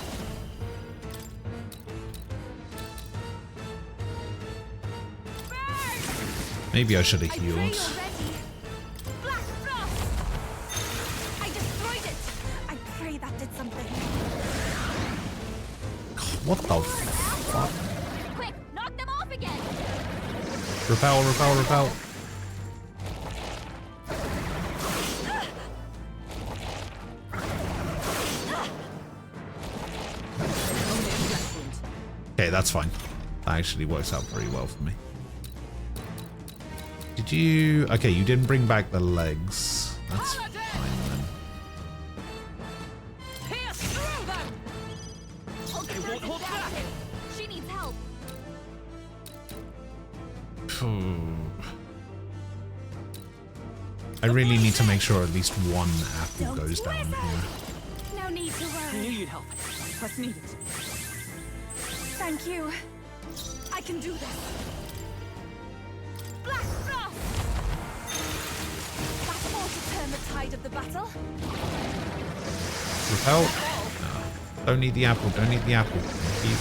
S1: Maybe I should have healed.
S13: Black frost! I destroyed it! I pray that did something.
S1: What the fuck?
S12: Quick, knock them off again.
S1: Repel, repel, repel. Okay, that's fine. That actually works out very well for me. Did you... Okay, you didn't bring back the legs. That's fine then.
S8: Pierce through them!
S12: Okay, won't hold back. She needs help.
S1: I really need to make sure at least one apple goes down here.
S13: No need to
S8: I
S13: worry.
S8: knew you'd help. What's needed?
S13: Thank you. I can do this. Black frost! That ought to turn the tide of the battle.
S1: Repel? No. Don't need the apple, don't need the apple. Thank you.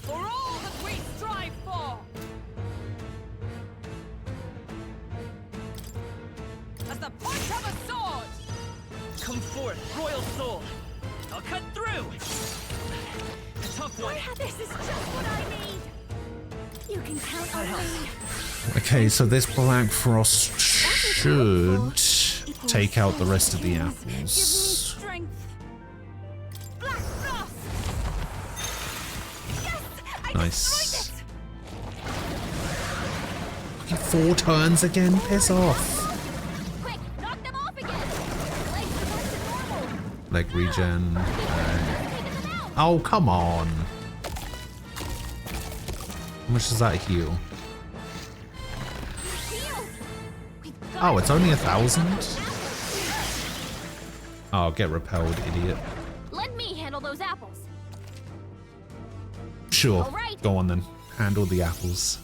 S8: For all that we strive for! As the point of a sword!
S10: Come forth, royal soul! I'll cut through! A tough one!
S13: This is just what I need. You can count on me.
S1: Okay, so this Black Frost should take out the rest of the apples.
S13: Strength. Black frost! Yes! I
S1: Nice. Fucking 4 turns again? Piss off.
S12: Quick, knock them off again. Legs return to normal.
S1: Leg regen. Oh, come on. How much does that heal? Oh, it's only 1,000? Oh, get repelled, idiot.
S12: Let me handle those apples.
S1: Sure.
S12: All right.
S1: Go on then. Handle the apples.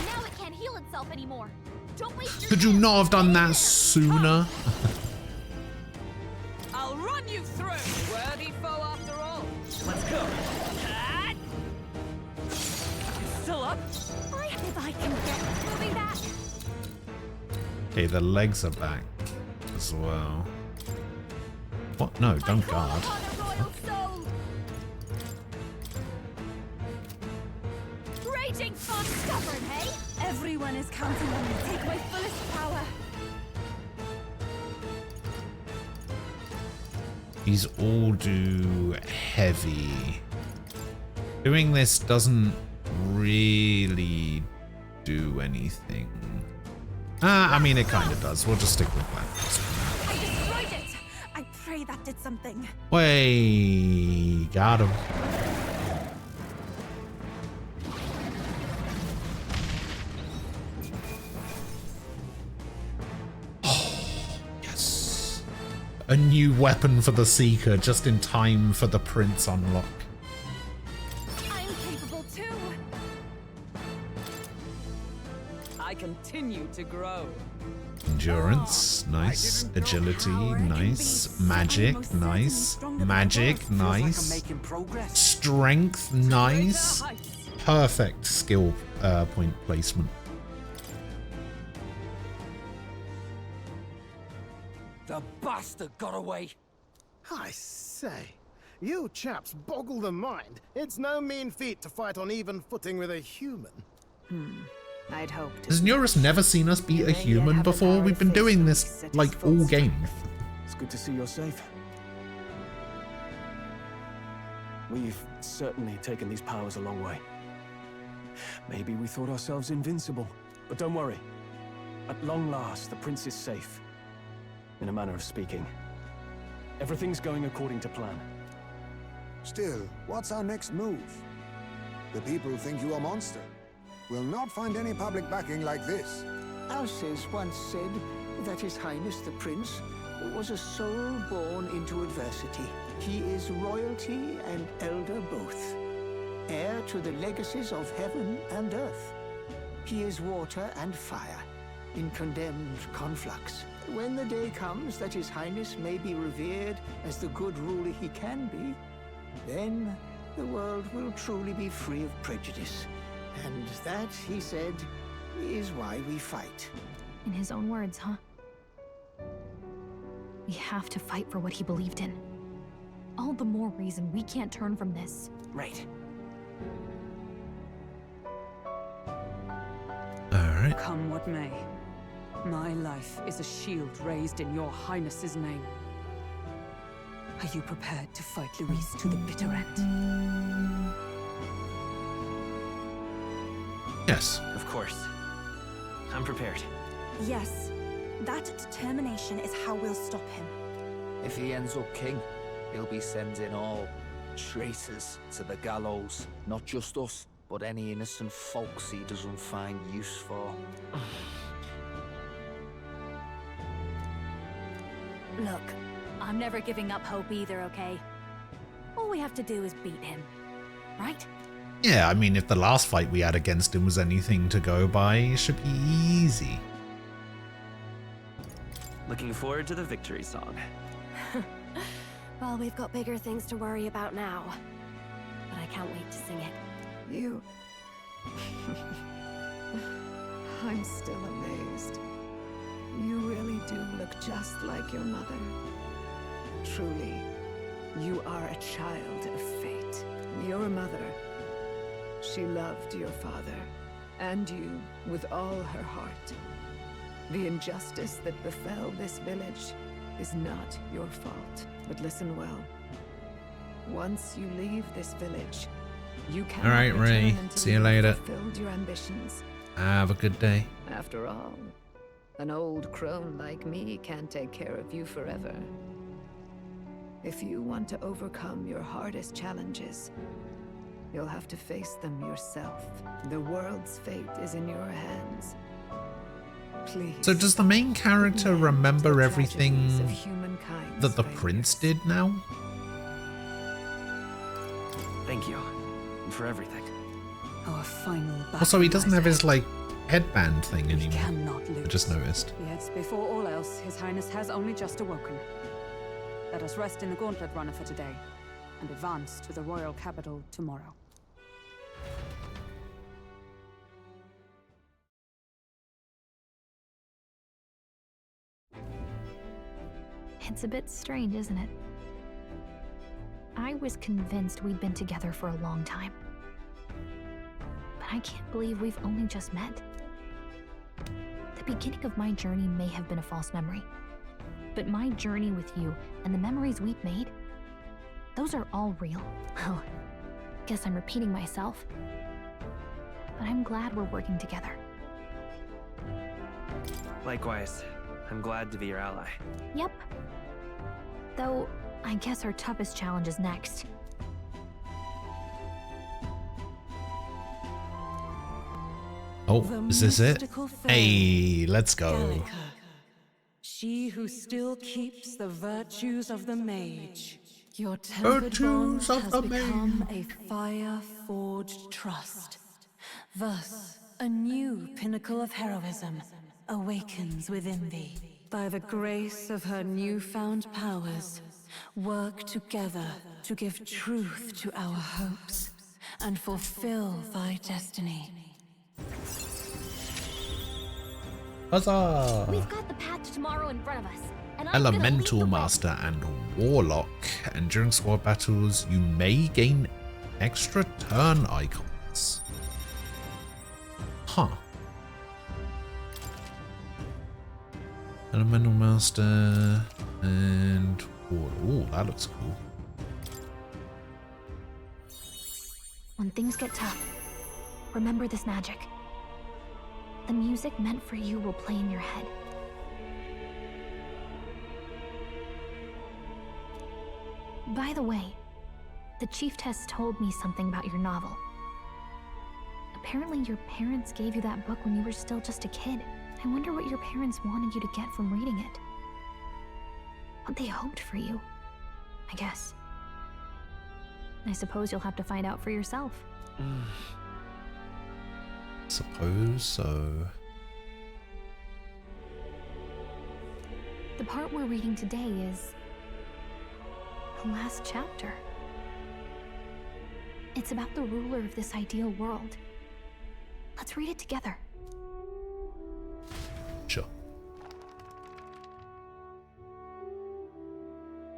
S12: Now it can't heal itself anymore. Don't waste your
S1: Could you not have done that sooner?
S8: I'll run you through! Worthy foe after all!
S10: Let's go!
S8: Still up?
S13: If I can get moving back.
S1: Okay, the legs are back as well. What? No, don't guard.
S13: Raging frost stubborn, hey? Everyone is counting on me. Take my fullest power.
S1: These all do heavy. Doing this doesn't really do anything. I mean, it kind of does. We'll just stick with Black Frost.
S13: I destroyed it. I pray that did something.
S1: Way, got him. Oh, yes. A new weapon for the Seeker, just in time for the Prince unlock.
S8: I'm capable too. I continue to grow.
S1: Endurance, nice. Agility, nice. Magic, nice. Magic, nice. Strength, nice. Perfect skill point placement.
S10: The bastard got away.
S15: I say, you chaps boggle the mind. It's no mean feat to fight on even footing with a human.
S17: I'd hoped.
S1: Has Neurus never seen us beat a human before? We've been doing this like all game.
S10: It's good to see you're safe. We've certainly taken these powers a long way. Maybe we thought ourselves invincible, but don't worry. At long last, the prince is safe. In a manner of speaking. Everything's going according to plan.
S5: Still, what's our next move? The people think you a monster. We'll not find any public backing like this.
S4: Alces once said that His Highness the Prince was a soul born into adversity. He is royalty and elder both, heir to the legacies of heaven and earth. He is water and fire, in condemned conflux. When the day comes that His Highness may be revered as the good ruler he can be, then the world will truly be free of prejudice. And that, he said, is why we fight.
S12: In his own words, huh? We have to fight for what he believed in. All the more reason we can't turn from this.
S19: Right.
S1: Alright.
S17: Come what may. My life is a shield raised in your highness's name. Are you prepared to fight Luis to the bitter end?
S1: Yes.
S19: Of course. I'm prepared.
S6: Yes, that determination is how we'll stop him.
S11: If he ends up king, he'll be sending all traitors to the gallows. Not just us, but any innocent folks he doesn't find use for.
S13: Look, I'm never giving up hope either, okay? All we have to do is beat him, right?
S1: Yeah, I mean, if the last fight we had against him was anything to go by, it should be easy.
S19: Looking forward to the victory song.
S18: Well, we've got bigger things to worry about now. But I can't wait to sing it.
S17: You... I'm still amazed. You really do look just like your mother. Truly, you are a child of fate. Your mother, she loved your father, and you with all her heart. The injustice that befell this village is not your fault. But listen well. Once you leave this village, you cannot
S1: Alright, Ray.
S17: return until
S1: See you
S17: have
S1: later.
S17: fulfilled your ambitions.
S1: Have a good day.
S17: After all, an old crone like me can't take care of you forever. If you want to overcome your hardest challenges, you'll have to face them yourself. The world's fate is in your hands. Please.
S1: So does the main character remember everything
S17: of humankind's
S1: that the prince did now?
S19: Thank you. And for everything.
S17: Our final battle.
S1: Also, he doesn't have his, like, headband thing anymore.
S17: Cannot lose.
S1: I just noticed.
S17: Yet, before all else, His Highness has only just awoken. Let us rest in the Gauntlet Runner for today, and advance to the royal capital tomorrow.
S12: It's a bit strange, isn't it? I was convinced we'd been together for a long time. But I can't believe we've only just met. The beginning of my journey may have been a false memory. But my journey with you and the memories we've made, those are all real. Well, guess I'm repeating myself. But I'm glad we're working together.
S19: Likewise, I'm glad to be your ally.
S12: Yep. Though, I guess our toughest challenge is next.
S1: Oh, is this it? Hey, let's go.
S8: She who still keeps the virtues of the mage. Your tempered bond
S1: Virtues of
S8: has
S1: the
S8: become a fire-forged trust. Thus, a new pinnacle of heroism awakens within thee. By the grace of her newfound powers, work together to give truth to our hopes and fulfill thy destiny.
S1: Huzzah!
S12: We've got the path to tomorrow in front of us, and I'm
S1: Elemental Master and Warlock, and during squad battles you may gain extra turn icons. Huh. Elemental Master and Warlock. Oh, that looks cool.
S12: When things get tough, remember this magic. The music meant for you will play in your head. By the way, the Chieftess told me something about your novel. Apparently your parents gave you that book when you were still just a kid. I wonder what your parents wanted you to get from reading it. What they hoped for you, I guess. I suppose you'll have to find out for yourself.
S1: Suppose so.
S12: The part we're reading today is the last chapter. It's about the ruler of this ideal world. Let's read it together.
S1: Sure.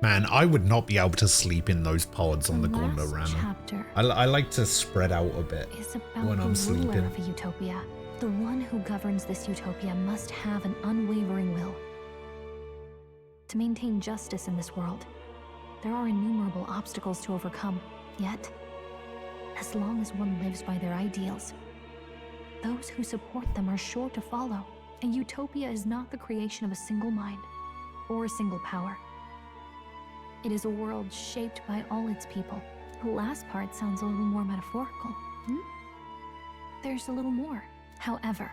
S1: Man, I would not be able to sleep in those pods on the Gauntlet Rana. I like to spread out a bit when I'm
S12: The ruler
S1: sleeping.
S12: of a utopia. The one who governs this utopia must have an unwavering will. To maintain justice in this world, there are innumerable obstacles to overcome. Yet, as long as one lives by their ideals, those who support them are sure to follow. A utopia is not the creation of a single mind or a single power. It is a world shaped by all its people. The last part sounds a little more metaphorical. There's a little more. However,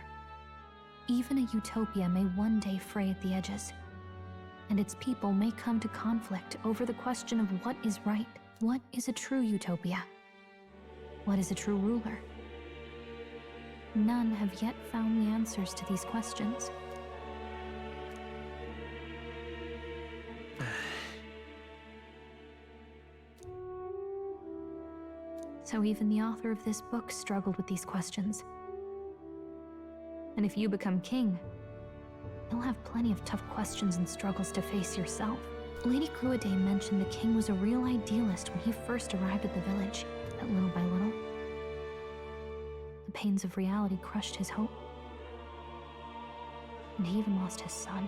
S12: even a utopia may one day fray at the edges, and its people may come to conflict over the question of what is right. What is a true utopia? What is a true ruler? None have yet found the answers to these questions. So even the author of this book struggled with these questions. And if you become king, you'll have plenty of tough questions and struggles to face yourself. Lady Cruaday mentioned the king was a real idealist when he first arrived at the village, but little by little, the pains of reality crushed his hope. And he even lost his son.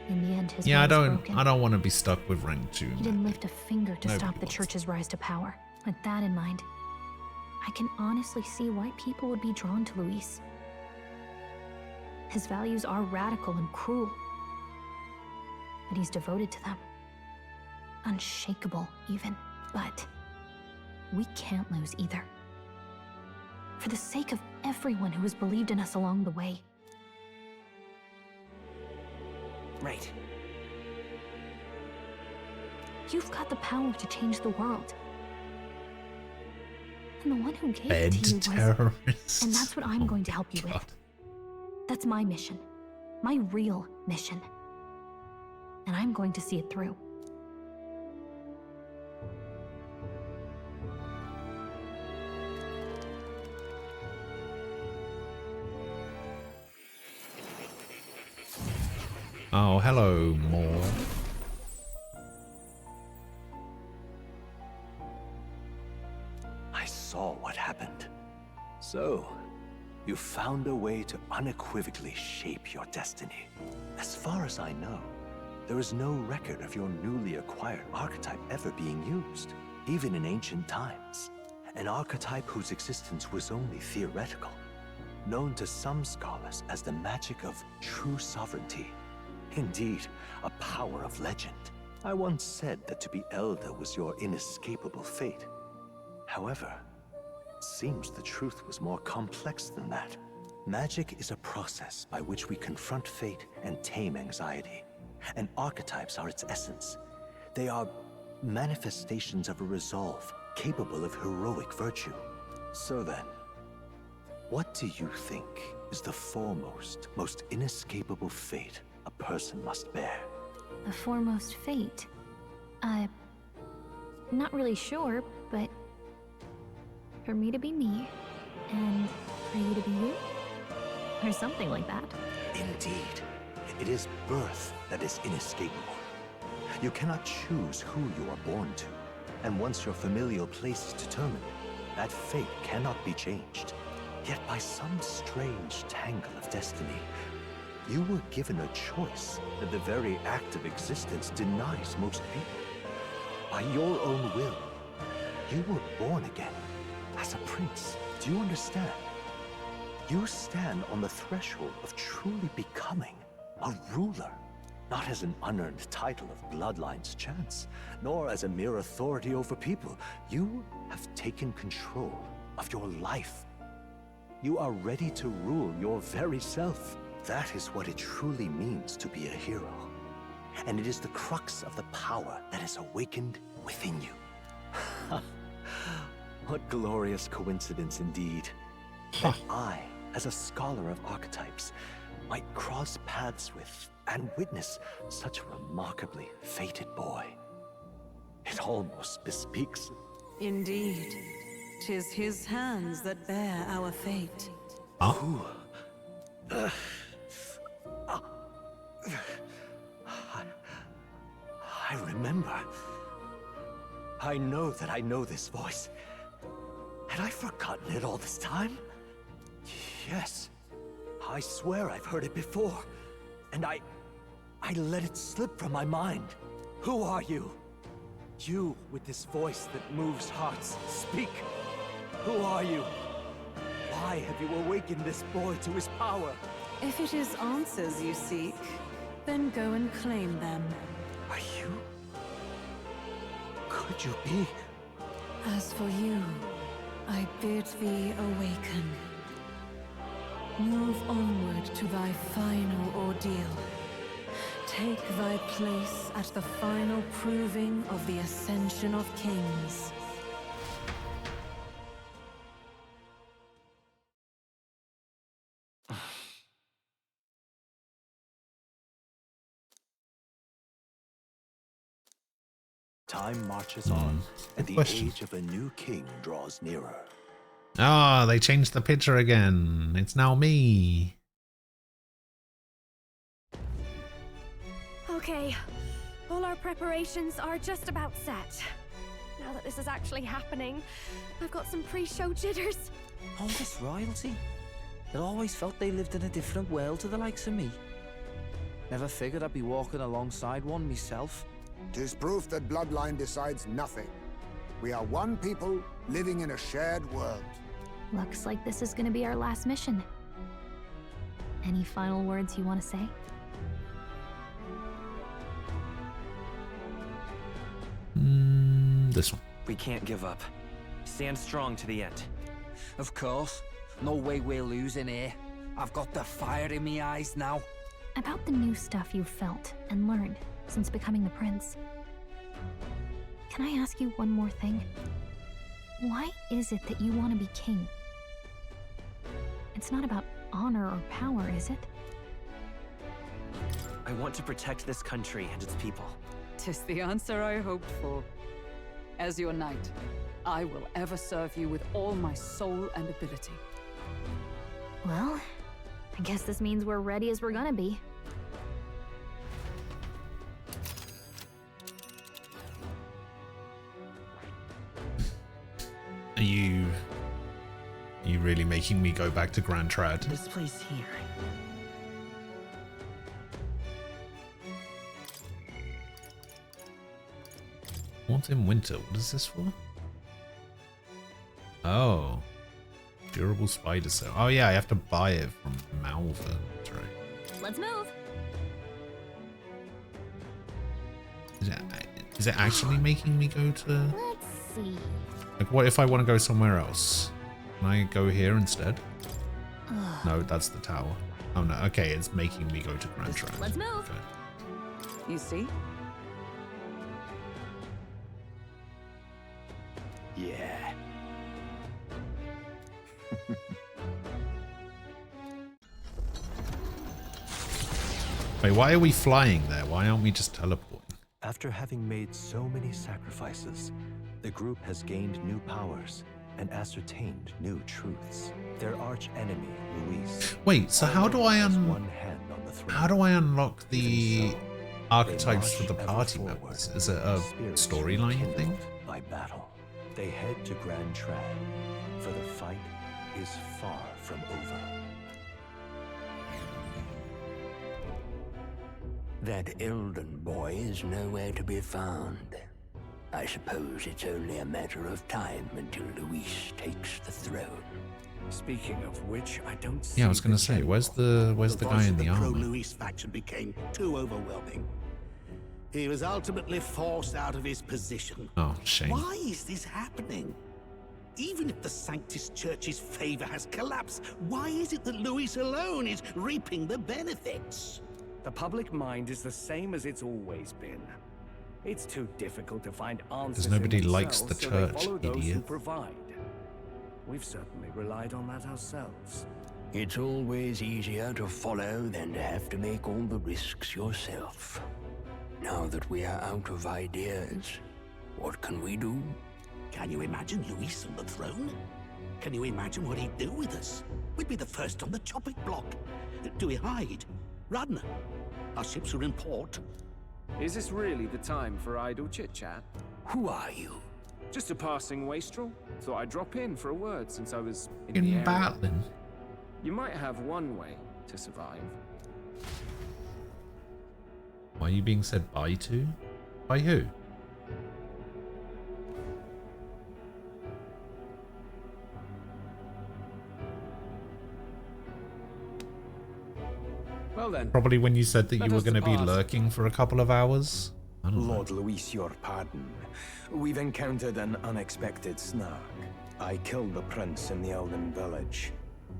S12: In the end, his
S1: Yeah, I
S12: will was broken.
S1: don't want to be stuck with rank 2.
S12: He didn't lift a finger to
S1: Nobody
S12: stop the
S1: wants
S12: church's rise to power. With that in mind, I can honestly see why people would be drawn to Luis. His values are radical and cruel, but he's devoted to them. Unshakable, even. But we can't lose either. For the sake of everyone who has believed in us along the way.
S19: Right.
S12: You've got the power to change the world. And the one who gave
S1: Bed
S12: it to you was...
S1: terrorists.
S12: And that's what I'm going to help you with. That's my mission. My real mission. And I'm going to see it through.
S1: Oh, hello, Moore.
S20: I saw what happened. So, you found a way to unequivocally shape your destiny. As far as I know, there is no record of your newly acquired archetype ever being used, even in ancient times. An archetype whose existence was only theoretical, known to some scholars as the magic of true sovereignty. Indeed, a power of legend. I once said that to be Elder was your inescapable fate. However, it seems the truth was more complex than that. Magic is a process by which we confront fate and tame anxiety. And archetypes are its essence. They are manifestations of a resolve capable of heroic virtue. So then, what do you think is the foremost, most inescapable fate a person must bear?
S12: The foremost fate? Not really sure, but for me to be me, and for you to be you? Or something like that.
S20: Indeed. It is birth that is inescapable. You cannot choose who you are born to, and once your familial place is determined, that fate cannot be changed. Yet by some strange tangle of destiny, you were given a choice that the very act of existence denies most people. By your own will, you were born again as a prince. Do you understand? You stand on the threshold of truly becoming a ruler, not as an unearned title of bloodline's chance, nor as a mere authority over people. You have taken control of your life. You are ready to rule your very self. That is what it truly means to be a hero. And it is the crux of the power that is awakened within you. What glorious coincidence indeed. That I, as a scholar of archetypes, might cross paths with and witness such a remarkably fated boy. It almost bespeaks.
S17: Indeed. 'Tis his hands that bear our fate.
S20: Oh. I remember. I know that I know this voice. Had I forgotten it all this time? Yes. I swear I've heard it before. And I let it slip from my mind. Who are you? You with this voice that moves hearts. Speak. Who are you? Why have you awakened this boy to his power?
S17: If it is answers you seek, then go and claim them.
S20: Are you? Could you be?
S17: As for you, I bid thee awaken. Move onward to thy final ordeal. Take thy place at the final proving of the Ascension of Kings.
S20: Time marches on, and the age of a new king draws nearer.
S1: Ah, they changed the picture again. It's now me.
S18: Okay, all our preparations are just about set. Now that this is actually happening, I've got some pre-show jitters.
S11: All this royalty? I always felt they lived in a different world to the likes of me. Never figured I'd be walking alongside one myself.
S5: 'Tis proof that bloodline decides nothing. We are one people living in a shared world.
S12: Looks like this is gonna be our last mission. Any final words you want to say?
S1: This one.
S19: We can't give up. Stand strong to the end.
S11: Of course. No way we're losing here. I've got the fire in my eyes now.
S12: About the new stuff you've felt and learned since becoming the prince. Can I ask you one more thing? Why is it that you want to be king? It's not about honor or power, is it?
S19: I want to protect this country and its people.
S17: 'Tis the answer I hoped for. As your knight, I will ever serve you with all my soul and ability.
S12: Well, I guess this means we're ready as we're gonna be.
S1: Are you really making me go back to Grand Trad?
S19: This place here.
S1: Autumn Winter, what is this for? Oh. Durable spider cell. Oh yeah, I have to buy it from Malvern. That's right.
S12: Let's move.
S1: Is it actually making me go to...
S12: Let's see.
S1: Like, what if I want to go somewhere else? Can I go here instead? No, that's the tower. Oh no, okay, it's making me go to Grand Strand.
S12: Let's move.
S1: Okay.
S17: You see?
S14: Yeah.
S1: Wait, why are we flying there? Why aren't we just teleporting?
S20: After having made so many sacrifices, the group has gained new powers and ascertained new truths. Their arch enemy, Luis.
S1: Wait, so how do I
S20: one hand on the throne.
S1: how do I unlock the
S20: Even so,
S1: archetypes
S20: they
S1: for the
S20: march
S1: party
S20: ever
S1: members?
S20: forward,
S1: Is it a
S20: spiritually
S1: storyline
S20: kindled
S1: thing?
S20: By battle, they head to Grand Trad, for the fight is far from over.
S2: That Elden boy is nowhere to be found. I suppose it's only a matter of time until Luis takes the throne.
S22: Speaking of which, I don't see.
S1: Yeah, I was gonna say, where's the guy in the armor?
S23: Pro-Luis faction became too overwhelming. He was ultimately forced out of his position.
S1: Oh, shame.
S23: Why is this happening? Even if the Sanctus Church's favor has collapsed, why is it that Luis alone is reaping the benefits?
S22: The public mind is the same as it's always been. It's too difficult to find answers.
S1: nobody
S23: in
S1: likes
S23: themselves,
S1: the
S23: so they
S1: church,
S23: follow those who
S1: idiot.
S23: provide.
S22: We've certainly relied on that ourselves.
S2: It's always easier to follow than to have to make all the risks yourself. Now that we are out of ideas, what can we do?
S23: Can you imagine Luis on the throne? Can you imagine what he'd do with us? We'd be the first on the chopping block. Do we hide? Run? Our ships are in port.
S7: Is this really the time for idle chit-chat?
S2: Who are you?
S7: Just a passing wastrel. Thought I'd drop in for a word since I was in the
S1: In
S7: area.
S1: battling.
S7: You might have one way to survive.
S1: Why are you being said bye to? By who?
S9: Well then.
S1: Probably when you said that
S9: Let
S1: you were
S9: us
S1: going to be
S9: depart.
S1: lurking for a couple of hours. I don't know.
S21: Lord Luis, your pardon. We've encountered an unexpected snag. I killed the prince in the Elden village.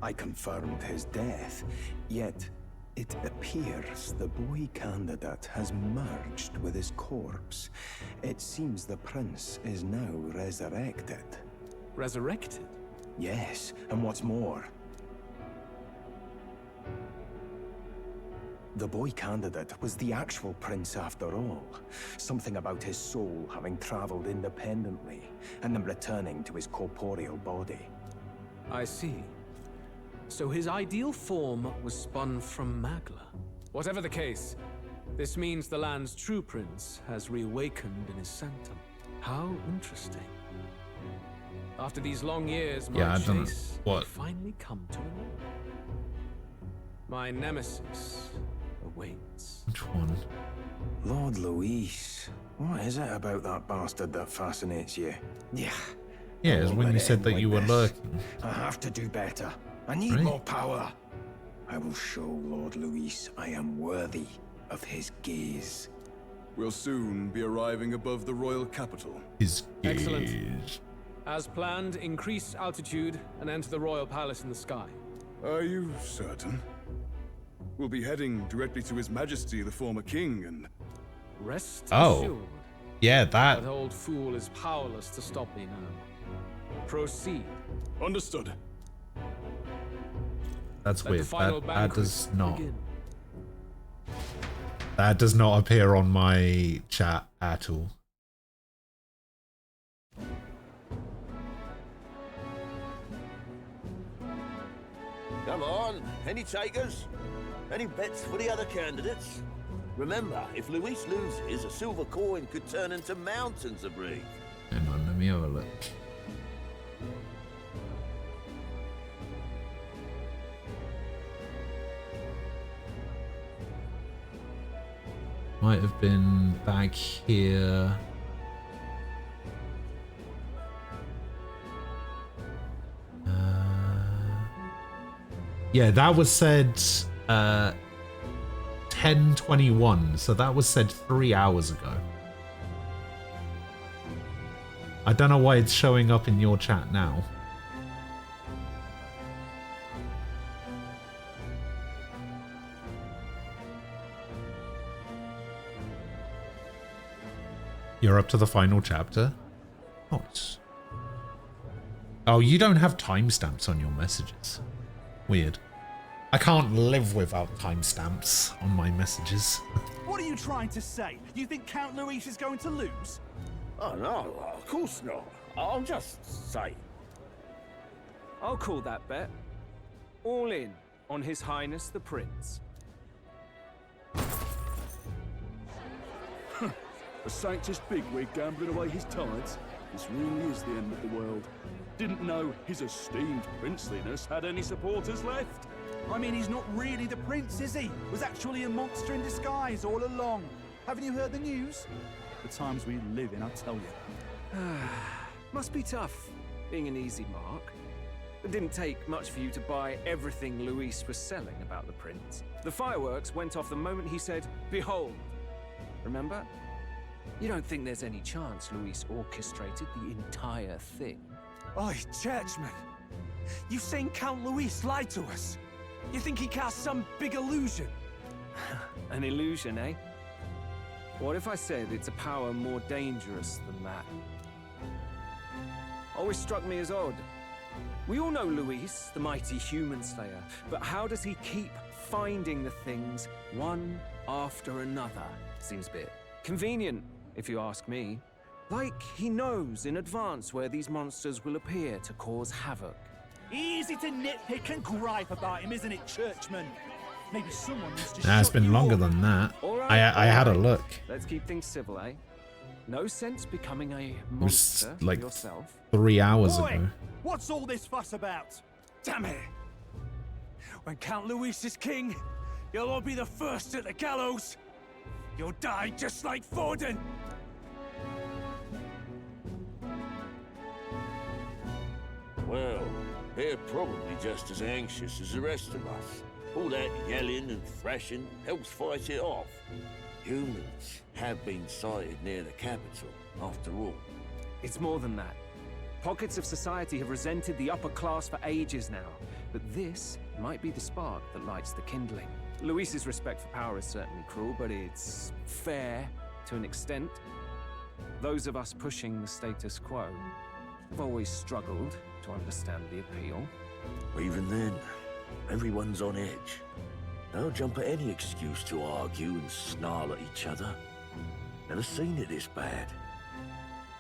S21: I confirmed his death, yet it appears the boy candidate has merged with his corpse. It seems the prince is now resurrected.
S9: Resurrected?
S21: Yes, and what's more, the boy candidate was the actual prince after all. Something about his soul having traveled independently and then returning to his corporeal body.
S9: I see. So his ideal form was spun from Magla. Whatever the case, this means the land's true prince has reawakened in his sanctum. How interesting. After these long years, my
S1: Yeah, I don't know.
S9: chase
S1: What?
S9: had finally come to an end. My nemesis awaits.
S1: Which one?
S21: Lord Luis, what is it about that bastard that fascinates you? Yeah.
S1: Yeah,
S21: I
S1: it's
S21: won't
S1: when
S21: let
S1: you
S21: it
S1: said
S21: end
S1: that
S21: like
S1: you were
S21: this.
S1: lurking.
S21: I have to do better. I need
S1: Right.
S21: more power. I will show Lord Luis I am worthy of his gaze.
S24: We'll soon be arriving above the royal capital.
S1: His
S9: Excellent.
S1: gaze.
S9: As planned, increase altitude and enter the royal palace in the sky.
S24: Are you certain? We'll be heading directly to His Majesty, the former king, and...
S9: Rest
S1: Oh.
S9: assured.
S1: Yeah, that.
S9: That old fool is powerless to stop me now. Proceed.
S24: Understood.
S1: That's
S9: Let the
S1: weird.
S9: final
S1: That
S9: banquet
S1: does not.
S9: begin.
S1: That does not appear on my chat at all.
S14: Come on, any takers? Any bets for the other candidates? Remember, if Luis loses, a silver coin could turn into mountains of breed.
S1: Hang on, let me have a look. Might have been back here. Yeah, that was said 10:21, so that was said 3 hours ago. I don't know why it's showing up in your chat now. You're up to the final chapter? What? Oh, you don't have timestamps on your messages. Weird. I can't live without timestamps on my messages.
S3: What are you trying to say? You think Count Luis is going to lose?
S14: Oh, no, of course not. I'm just saying.
S7: I'll call that bet. All in on His Highness the Prince.
S23: A Sanctus bigwig gambling away his tides? This really is the end of the world. Didn't know his esteemed princeliness had any supporters left.
S3: I mean, he's not really the prince, is he? Was actually a monster in disguise all along. Haven't you heard the news? The times we live in, I tell you.
S7: Must be tough, being an easy mark. It didn't take much for you to buy everything Luis was selling about the prince. The fireworks went off the moment he said, "Behold." Remember? You don't think there's any chance Luis orchestrated the entire thing?
S3: Oi, churchman. You've seen Count Luis lie to us. You think he cast some big illusion?
S7: An illusion, eh? What if I said it's a power more dangerous than that? Always struck me as odd. We all know Luis, the mighty human slayer, but how does he keep finding the things one after another? Seems a bit convenient, if you ask me. Like he knows in advance where these monsters will appear to cause havoc.
S3: Easy to nitpick and gripe about him, isn't it, churchman? Maybe someone needs to
S1: Nah, it's
S3: shut
S1: been
S3: you
S1: longer
S3: up.
S1: than that.
S7: All right,
S1: I had a look.
S7: Let's keep things civil, eh? No sense becoming a
S1: It was
S7: monster
S1: like
S7: yourself.
S1: 3 hours
S3: Oi,
S1: ago.
S3: what's all this fuss about? Damn it! When Count Luis is king, you'll all be the first at the gallows. You'll die just like Forden.
S14: Well, they're probably just as anxious as the rest of us. All that yelling and thrashing helps fight it off. Humans have been sighted near the capital, after all.
S7: It's more than that. Pockets of society have resented the upper class for ages now, but this might be the spark that lights the kindling. Luis's respect for power is certainly cruel, but it's fair to an extent. Those of us pushing the status quo have always struggled to understand the appeal.
S14: Even then, everyone's on edge. They'll jump at any excuse to argue and snarl at each other. Never seen it this bad.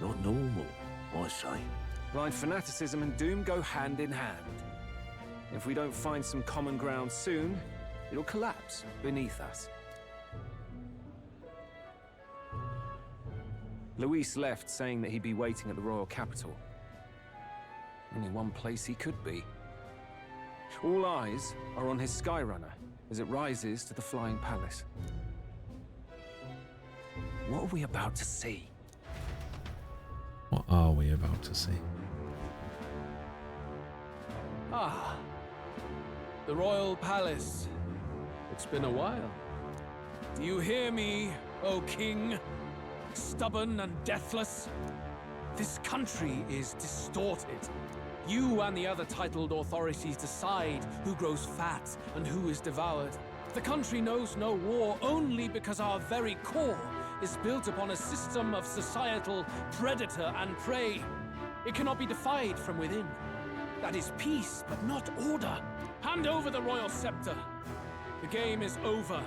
S14: Not normal, I say.
S7: Blind fanaticism and doom go hand in hand. If we don't find some common ground soon, it'll collapse beneath us. Luis left saying that he'd be waiting at the royal capital. Only one place he could be. All eyes are on his Skyrunner as it rises to the flying palace. What are we about to see?
S1: What are we about to see?
S9: Ah, the royal palace. It's been a while. Do you hear me, O king? Stubborn and deathless? This country is distorted. You and the other titled authorities decide who grows fat and who is devoured. The country knows no war only because our very core is built upon a system of societal predator and prey. It cannot be defied from within. That is peace, but not order. Hand over the royal scepter. The game is over.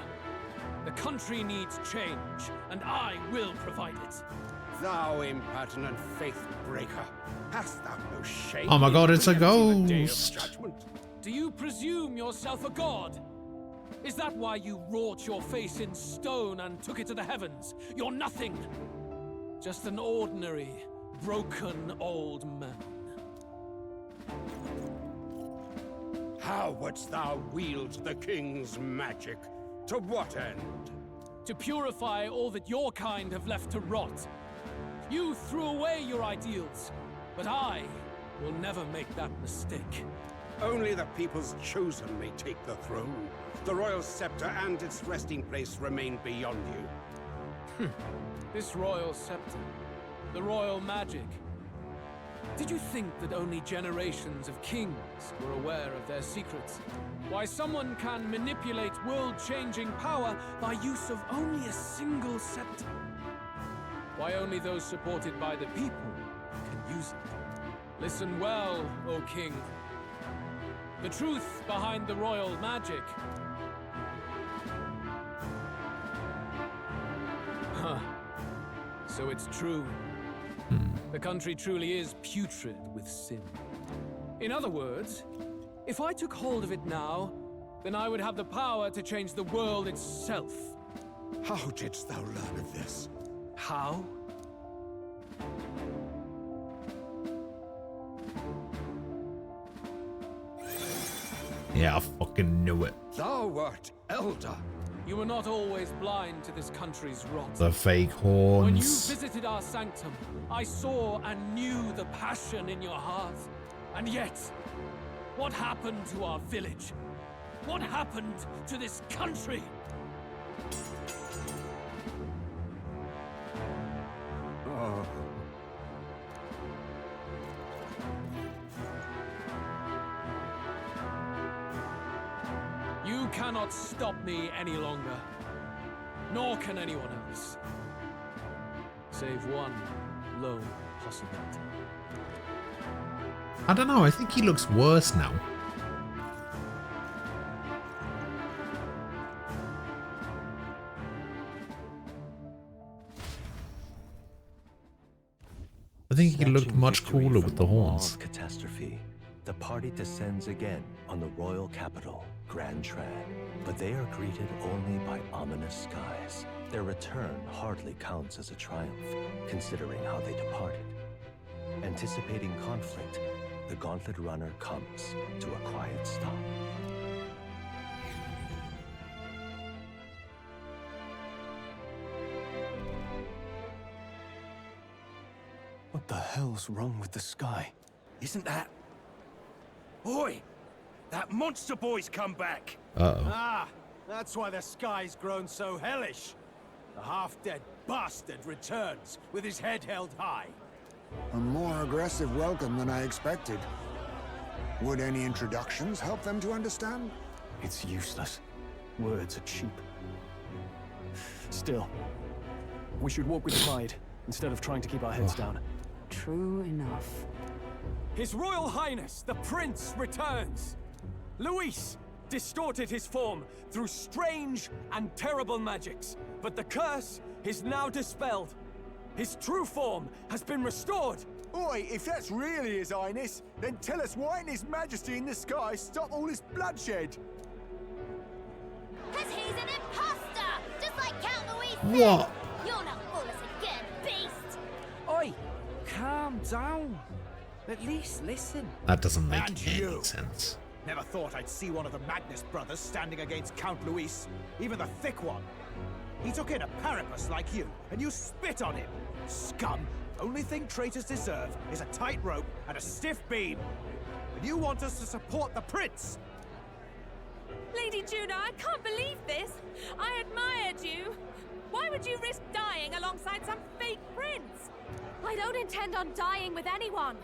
S9: The country needs change, and I will provide it.
S10: Thou impertinent faith breaker, hast thou no shame?
S1: Oh my god, it's a
S10: in preempting the day of
S1: ghost.
S10: judgment?
S9: Do you presume yourself a god? Is that why you wrought your face in stone and took it to the heavens? You're nothing. Just an ordinary, broken old man.
S10: How wouldst thou wield the king's magic? To what end?
S9: To purify all that your kind have left to rot. You threw away your ideals, but I will never make that mistake.
S10: Only the people's chosen may take the throne. The royal scepter and its resting place remain beyond you.
S9: This royal scepter, the royal magic. Did you think that only generations of kings were aware of their secrets? Why someone can manipulate world-changing power by use of only a single scepter? why only those supported by the people can use it. Listen well, O King. The truth behind the royal magic. Huh. So it's true. The country truly is putrid with sin. In other words, if I took hold of it now, then I would have the power to change the world itself.
S3: How didst thou learn of this?
S9: How?
S1: Yeah, I fucking knew it.
S3: Thou wert elder.
S9: You were not always blind to this country's rot.
S1: The fake
S9: When you
S1: horns.
S9: visited our sanctum, I saw and knew the passion in your heart. And yet, what happened to our village? What happened to this country?
S3: Oh.
S9: You cannot stop me any longer. Nor can anyone else. Save one lone possibility.
S1: I don't know, I think he looks worse now. I think he looked much cooler with the horns.
S20: Catastrophe. The party descends again on the royal capital, Grand Tran, but they are greeted only by ominous skies. Their return hardly counts as a triumph, considering how they departed. Anticipating conflict, the Gauntlet Runner comes to a quiet stop.
S21: What the hell's wrong with the sky?
S3: Isn't that... Oi! That monster boy's come back!
S1: Uh-oh.
S3: Ah, that's why the sky's grown so hellish. The half-dead bastard returns with his head held high.
S5: A more aggressive welcome than I expected. Would any introductions help them to understand?
S21: It's useless. Words are cheap. Still, we should walk with pride instead of trying to keep our heads down.
S17: True enough.
S7: His Royal Highness, the Prince, returns! Luis distorted his form through strange and terrible magics, but the curse is now dispelled. His true form has been restored!
S3: Oi, if that's really His Highness, then tell us why didn't His Majesty in the sky stop all this bloodshed?
S12: Cause he's an imposter! Just like Count Luis
S1: What?
S12: said! You'll not fool us again, beast!
S4: Oi! Calm down. At least listen.
S1: That doesn't make
S3: And
S1: any
S3: you.
S1: sense.
S3: Never thought I'd see one of the Magnus brothers standing against Count Luis, even the thick one. He took in a parapus like you, and you spit on him. Scum! Only thing traitors deserve is a tight rope and a stiff beam. And you want us to support the prince?
S18: Lady Juna, I can't believe this. I admired you. Why would you risk dying alongside some fake prince? I don't intend on dying with anyone.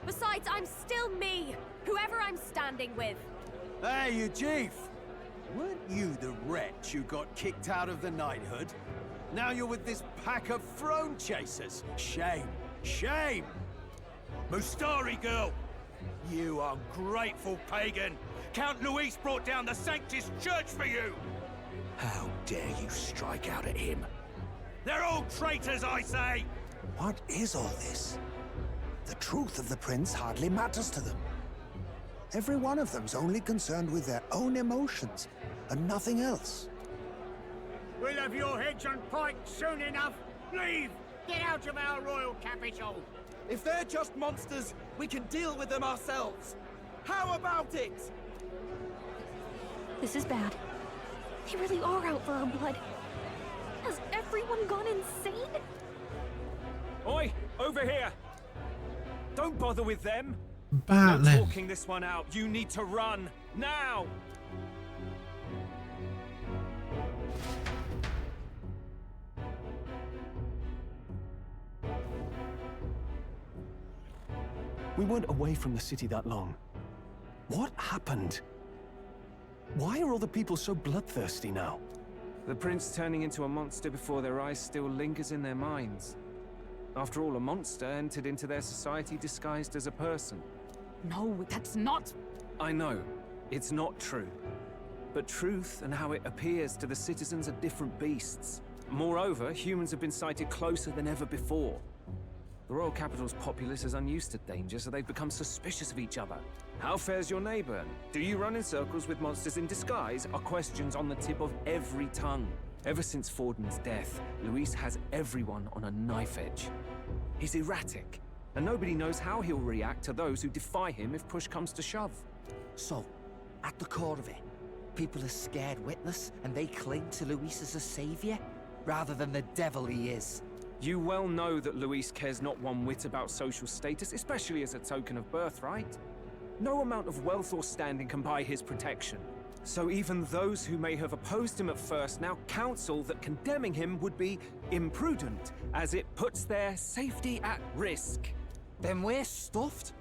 S18: Besides, I'm still me, whoever I'm standing with.
S3: Hey, you chief! Weren't you the wretch who got kicked out of the knighthood? Now you're with this pack of throne chasers. Shame! Shame! Mustari girl! You ungrateful pagan! Count Luis brought down the Sanctus Church for you! How dare you strike out at him? They're all traitors, I say!
S5: What is all this? The truth of the prince hardly matters to them. Every one of them's only concerned with their own emotions, and nothing else.
S6: We'll have your heads on pikes soon enough. Leave! Get out of our royal capital!
S4: If they're just monsters, we can deal with them ourselves. How about it?
S12: This is bad. They really are out for our blood. Has everyone gone insane?
S7: Oi! Over here! Don't bother with them!
S1: About
S7: No
S1: them.
S7: talking this one out. You need to run! Now!
S21: We weren't away from the city that long. What happened? Why are all the people so bloodthirsty now?
S7: The prince turning into a monster before their eyes still lingers in their minds. After all, a monster entered into their society disguised as a person.
S17: No, that's not...
S7: I know, it's not true. But truth and how it appears to the citizens are different beasts. Moreover, humans have been sighted closer than ever before. The royal capital's populace is unused to danger, so they've become suspicious of each other. How fares your neighbor? Do you run in circles with monsters in disguise? Are questions on the tip of every tongue. Ever since Forden's death, Luis has everyone on a knife edge. He's erratic, and nobody knows how he'll react to those who defy him if push comes to shove.
S8: So, at the core of it, people are scared witless, and they cling to Luis as a savior, rather than the devil he is.
S7: You well know that Luis cares not one whit about social status, especially as a token of birthright. No amount of wealth or standing can buy his protection. So even those who may have opposed him at first now counsel that condemning him would be imprudent, as it puts their safety at risk.
S8: Then we're stuffed.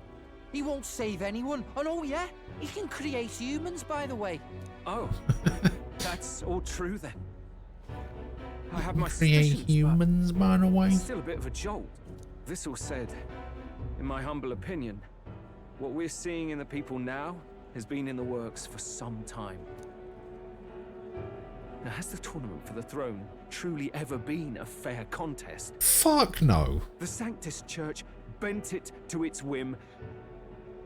S8: He won't save anyone. And oh yeah, he can create humans, by the way.
S7: Oh, that's all true then. I have my
S1: create
S7: suspicions,
S1: humans, by the way.
S7: It's still a bit of a jolt. This all said, in my humble opinion, what we're seeing in the people now has been in the works for some time. Now, has the tournament for the throne truly ever been a fair contest?
S1: Fuck no.
S7: The Sanctus Church bent it to its whim,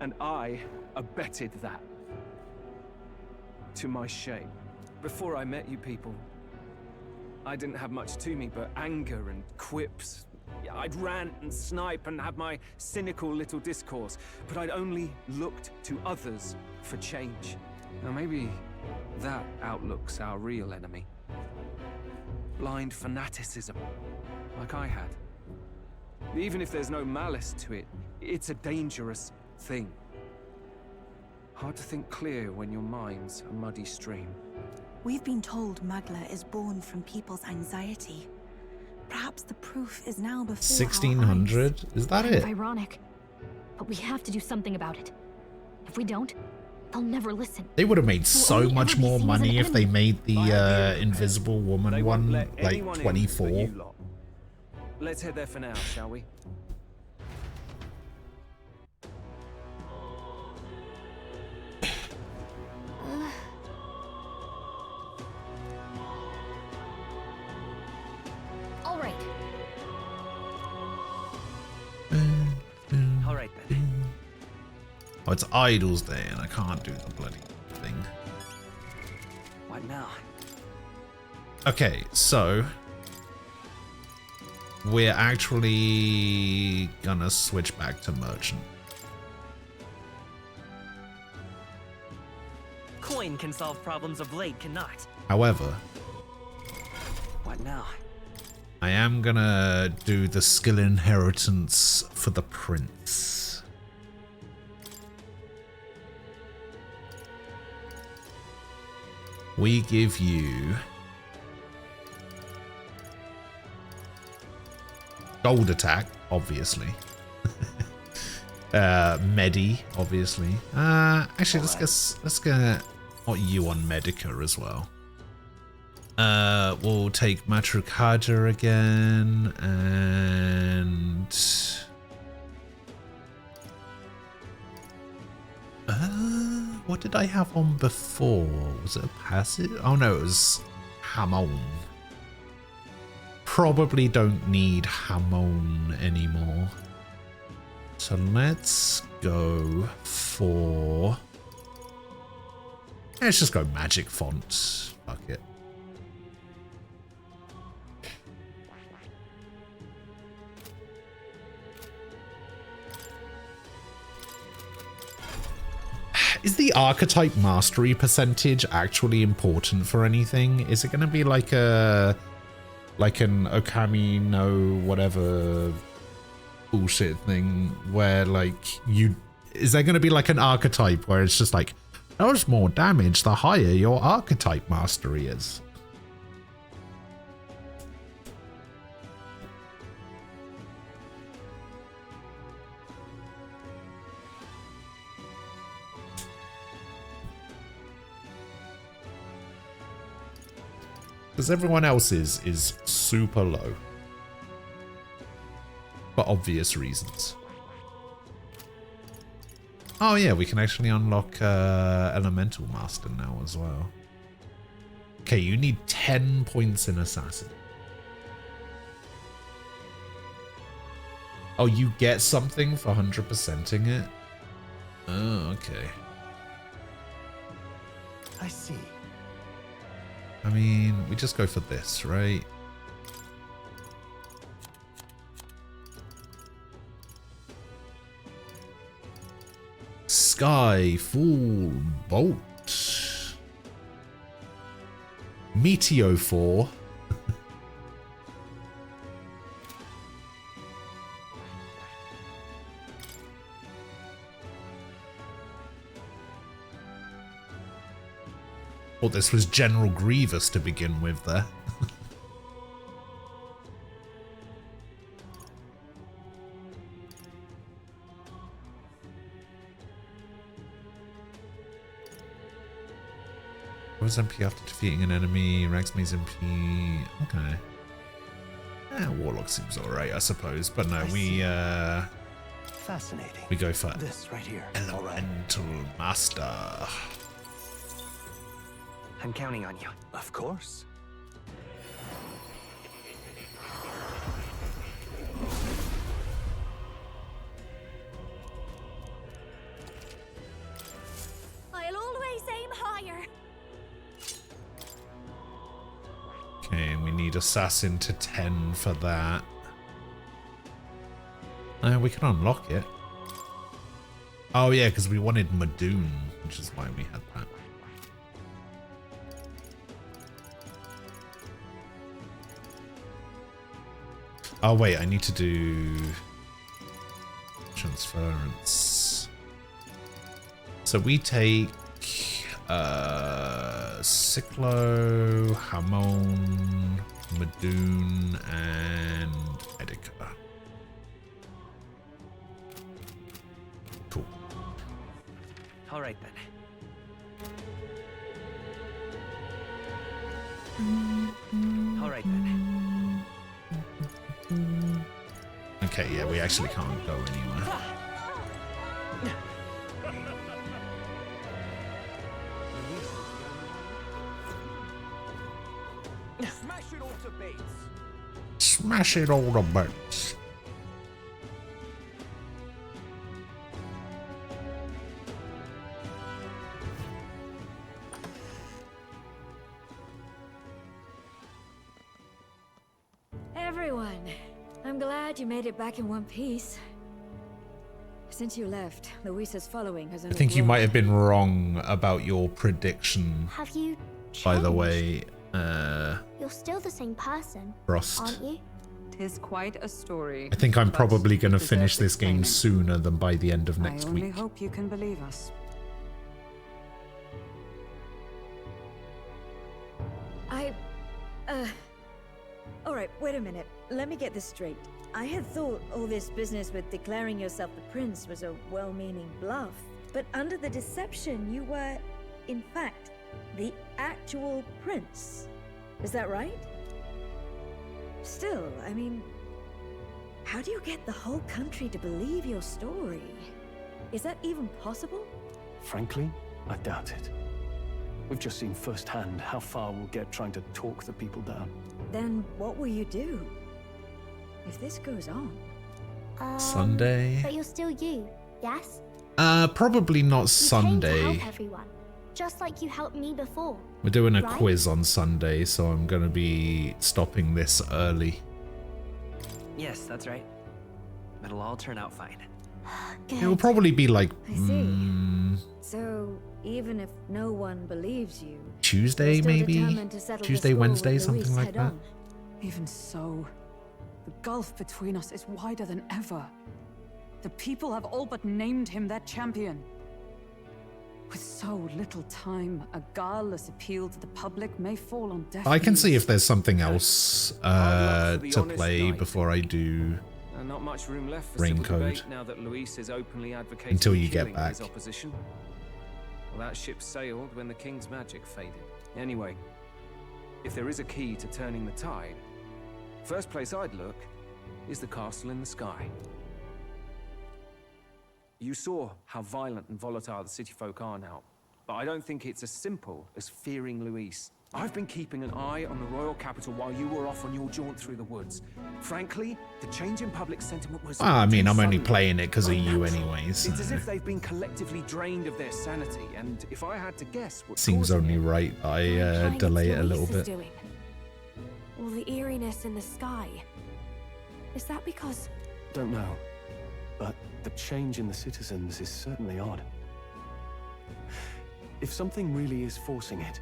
S7: and I abetted that. To my shame. Before I met you people, I didn't have much to me but anger and quips. I'd rant and snipe and have my cynical little discourse, but I'd only looked to others for change. Now maybe that outlook's our real enemy. Blind fanaticism, like I had. Even if there's no malice to it, it's a dangerous thing. Hard to think clear when your mind's a muddy stream.
S13: We've been told Magla is born from people's anxiety. Perhaps the proof is now before
S1: 1600? Is that
S12: Kind
S1: it?
S12: of ironic. But we have to do something about it. If we don't, they'll never listen.
S1: They would have made so much more money if they made the Invisible Woman one like 24.
S7: Let's head there for now, shall we?
S12: All right.
S19: All right then.
S1: Oh, it's idols there, and I can't do the bloody thing.
S19: What now?
S1: Okay, so we're actually gonna switch back to merchant.
S15: Coin can solve problems a blade cannot.
S1: However,
S19: What now?
S1: I am gonna do the skill inheritance for the prince. We give you gold attack, obviously. Medi, obviously. Actually, let's get what you on Medica as well. We'll take Matrukada again, and what did I have on before? Was it a passive? Oh no, it was Hamon. Probably don't need Hamon anymore. So let's go for... Let's just go magic font. Fuck it. Is the archetype mastery percentage actually important for anything? Is it going to be like an Okami no whatever bullshit thing where like is there going to be like an archetype where it's just like does more damage the higher your archetype mastery is? Because everyone else is super low. for obvious reasons. Oh yeah, we can actually unlock Elemental Master now as well. Okay, you need 10 points in Assassin. Oh, you get something for 100%ing it? Oh, okay.
S21: I see.
S1: I mean, we just go for this, right? Sky Full Bolt. Meteo 4. Well, this was General Grievous to begin with there. What was MP after defeating an enemy? Ragsmay's MP. Okay. Warlock seems alright, I suppose. But no,
S21: Fascinating.
S1: we go for
S21: this right here.
S1: Elemental Master.
S19: I'm counting on you.
S21: Of course.
S18: I'll always aim higher.
S1: Okay, and we need Assassin to 10 for that. We can unlock it. Oh yeah, because we wanted Madoon, which is why we had that. Oh wait, I need to do transference. So we take Cyclo, Hamon, Madoon, and Edica. Cool.
S19: All right then. All right then.
S1: Okay, yeah, we actually can't go anywhere.
S4: Smash it all to bits.
S1: Smash it all to bits.
S2: Everyone, I'm glad you made it back in one piece. Since you left, Luisa's following has
S1: I
S2: only
S1: think you
S2: grown.
S1: might have been wrong about your prediction.
S12: Have you
S1: By the
S12: changed?
S1: way,
S12: You're still the same person,
S1: Frost.
S12: aren't you?
S17: Tis quite a story.
S1: I think I'm
S17: but
S1: probably going to
S17: deserves
S1: finish this game
S17: explaining.
S1: sooner than by the end of next
S17: I only
S1: week.
S17: hope you can believe us.
S2: Alright, wait a minute. Let me get this straight. I had thought all this business with declaring yourself the prince was a well-meaning bluff. But under the deception, you were, in fact, the actual prince. Is that right? Still, I mean, how do you get the whole country to believe your story? Is that even possible?
S21: Frankly, I doubt it. We've just seen firsthand how far we'll get trying to talk the people down.
S2: Then what will you do? If this goes on?
S1: Sunday?
S12: But you're still you, yes?
S1: Probably not
S12: You
S1: Sunday.
S12: came to help everyone, just like you helped me before.
S1: We're doing a
S12: right?
S1: quiz on Sunday, so I'm going to be stopping this early.
S19: Yes, that's right. It'll all turn out fine.
S1: It'll probably be like
S2: I see. So, even if no one believes you,
S1: Tuesday,
S2: you're still
S1: maybe?
S2: determined to settle the
S1: Tuesday,
S2: score
S1: Wednesday,
S2: with
S1: something
S2: Luis
S1: like
S2: head
S1: that.
S2: on.
S17: Even so, the gulf between us is wider than ever. The people have all but named him their champion. With so little time, a guileless appeal to the public may fall on deaf
S1: I can see
S17: ears.
S1: if there's something else
S7: for the
S1: to
S7: honest
S1: play
S7: knight.
S1: before I do.
S7: Not much room left for
S1: Rain
S7: civil
S1: code.
S7: debate now that Luis is openly advocating
S1: Until you get
S7: killing his
S1: back.
S7: opposition. Well, that ship sailed when the king's magic faded. Anyway, if there is a key to turning the tide, first place I'd look
S19: is the castle in the sky. You saw how violent and volatile the city folk are now, but I don't think it's as simple as fearing Luis. I've been keeping an eye on the royal capital while you were off on your jaunt through the woods. Frankly, the change in public sentiment was...
S1: I mean, I'm only
S19: sudden,
S1: playing it because of you anyways.
S19: It's as if they've been collectively drained of their sanity, and if I had to guess what
S1: Seems only right I delay it a little bit.
S18: Doing? All the eeriness in the sky. Is that because...
S21: Don't know, but the change in the citizens is certainly odd. If something really is forcing it,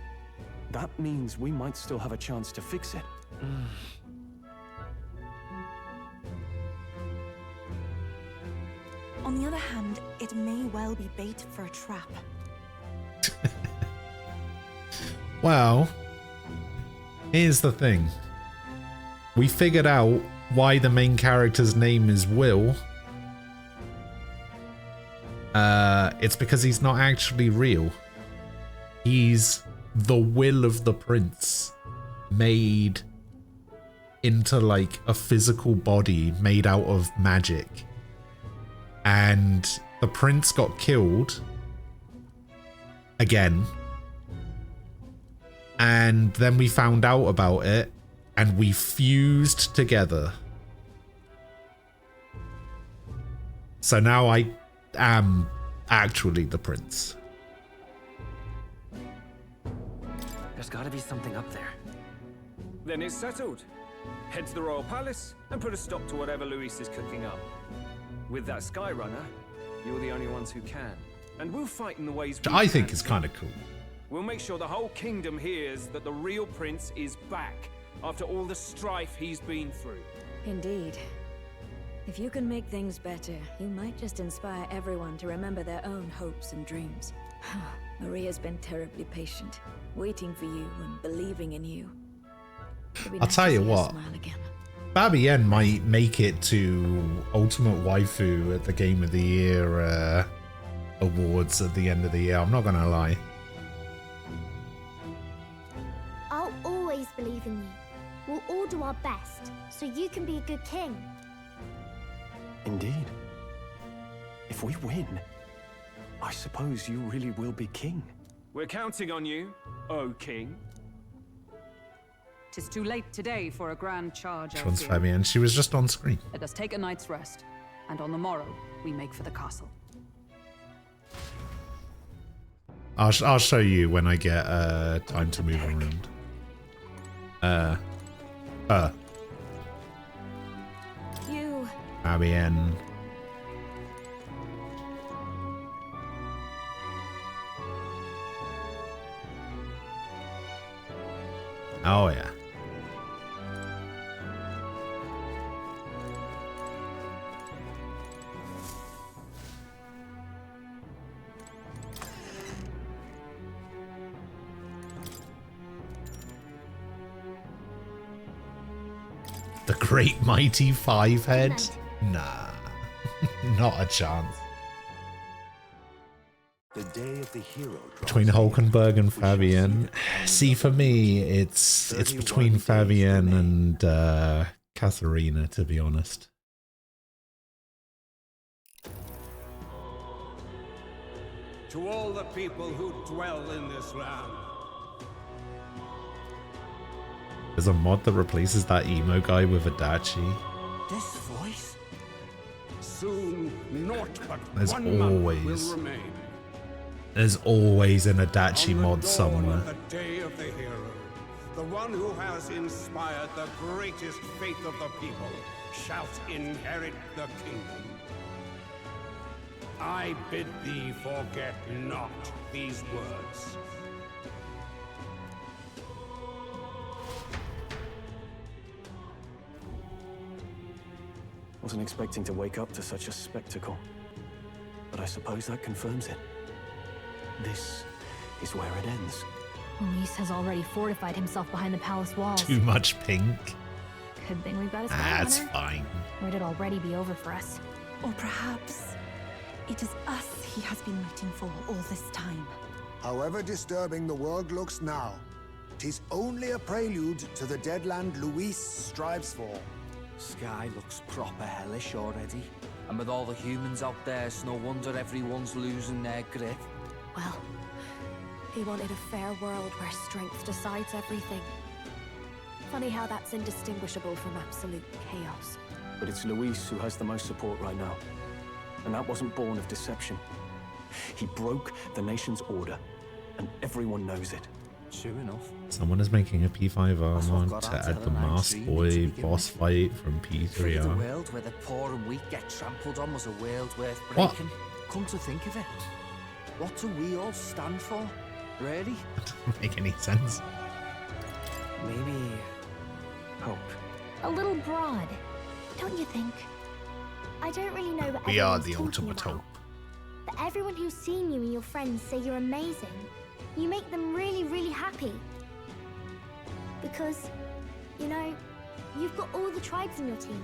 S21: that means we might still have a chance to fix it.
S13: On the other hand, it may well be bait for a trap.
S1: Well, here's the thing. We figured out why the main character's name is Will. It's because he's not actually real. He's the will of the prince made into like a physical body made out of magic. And the prince got killed again. And then we found out about it and we fused together. So now I am actually the prince.
S19: There's gotta be something up there.
S7: Then it's settled. Head to the royal palace and put a stop to whatever Luis is cooking up. With that Skyrunner, you're the only ones who can. And we'll fight in the ways
S1: Which I think is kind of cool.
S7: We'll make sure the whole kingdom hears that the real prince is back after all the strife he's been through.
S2: Indeed. If you can make things better, you might just inspire everyone to remember their own hopes and dreams. Maria's been terribly patient, waiting for you and believing in you.
S1: I'll tell you what, Fabienne might make it to Ultimate Waifu at the Game of the Year awards at the end of the year. I'm not gonna lie.
S11: I'll always believe in you. We'll all do our best, so you can be a good king.
S21: Indeed. If we win, I suppose you really will be king.
S7: We're counting on you, O king.
S17: 'Tis too late today for a grand charge.
S1: Which one's Fabienne? She was just on screen.
S17: Let us take a night's rest, and on the morrow we make for the castle.
S1: I'll show you when I get time to move around.
S18: You.
S1: Fabienne. Oh yeah. The Great Mighty Five Head? Nah, not a chance.
S21: The day of the hero
S1: Between Hulkenberg and Fabienne. See, for me, it's between Fabienne and Katharina, to be honest.
S10: To all the people who dwell in this land,
S1: There's a mod that replaces that emo guy with Adachi.
S10: this voice? Soon, naught but
S1: There's
S10: one monk
S1: always-
S10: will remain.
S1: There's always an Adachi mod somewhere.
S10: The day of the hero, the one who has inspired the greatest faith of the people, shalt inherit the kingdom. I bid thee forget not these words.
S21: Wasn't expecting to wake up to such a spectacle, but I suppose that confirms it. This is where it ends.
S12: Luis has already fortified himself behind the palace walls.
S1: Too much pink.
S12: Good thing we've got a
S1: That's
S12: Skyrunner.
S1: fine.
S12: Or it'd already be over for us.
S13: Or perhaps it is us he has been waiting for all this time.
S5: However disturbing the world looks now, 'tis only a prelude to the deadland Luis strives for.
S8: Sky looks proper hellish already. And with all the humans out there, it's no wonder everyone's losing their grip.
S18: Well, he wanted a fair world where strength decides everything. Funny how that's indistinguishable from absolute chaos.
S16: But it's Luis who has the most support right now. And that wasn't born of deception. He broke the nation's order, and everyone knows it.
S8: Sure enough.
S1: Someone is making a P5 armor to add the Masked Boy boss fight from
S8: The
S1: P3R.
S8: world where the poor and weak get trampled on was a world worth
S1: What?
S8: breaking. Come to think of it, what do we all stand for? Really?
S1: That doesn't make any sense.
S16: Maybe hope.
S12: A little broad, don't you think?
S11: I don't really know what
S1: We are
S11: everyone's
S1: the
S11: talking
S1: ultimate
S11: about,
S1: hope.
S11: but everyone who's seen you and your friends say you're amazing. You make them really, really happy. Because, you know, you've got all the tribes in your team.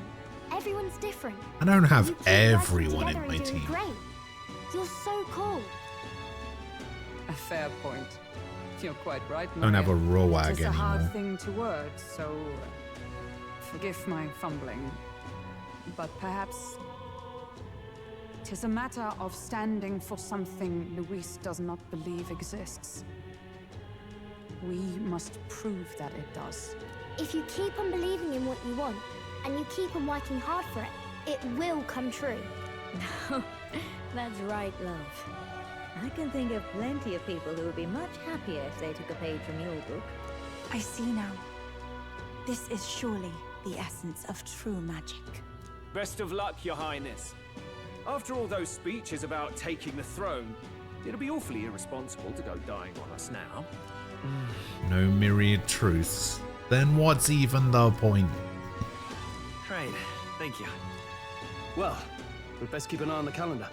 S11: Everyone's different.
S1: I don't have
S11: You keep working
S1: everyone in
S11: together
S1: my
S11: and doing
S1: team.
S11: Great. You're so cool.
S17: A fair point. You're quite right,
S1: Don't have a
S17: Maria.
S1: Roag
S17: It is a hard
S1: anymore.
S17: thing to word, so forgive my fumbling. But perhaps 'tis a matter of standing for something Luis does not believe exists. We must prove that it does.
S11: If you keep on believing in what you want, and you keep on working hard for it, it will come true.
S2: That's right, love. I can think of plenty of people who would be much happier if they took a page from your book.
S13: I see now. This is surely the essence of true magic.
S7: Best of luck, Your Highness. After all those speeches about taking the throne, it'll be awfully irresponsible to go dying on us now.
S1: No myriad truths. Then what's even the point?
S16: Right, thank you. Well, we'd best keep an eye on the calendar.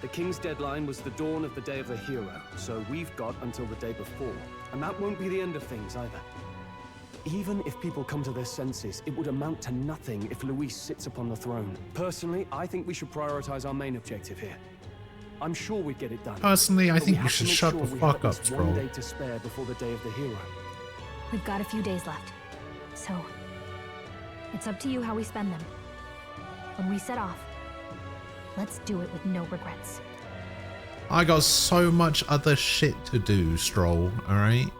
S16: The King's deadline was the dawn of the Day of the Hero, so we've got until the day before. And that won't be the end of things either. Even if people come to their senses, it would amount to nothing if Luis sits upon the throne. Personally, I think we should prioritize our main objective here. I'm sure we'd get it done.
S1: Personally, I
S16: But we
S1: think you
S16: have to
S1: should
S16: make
S1: shut
S16: sure
S1: the
S16: we
S1: fuck
S16: have at
S1: up,
S16: least one
S1: Stroll.
S16: day to spare before the Day of the Hero.
S12: We've got a few days left. So, it's up to you how we spend them. When we set off, let's do it with no regrets.
S1: I got so much other shit to do, Stroll, alright?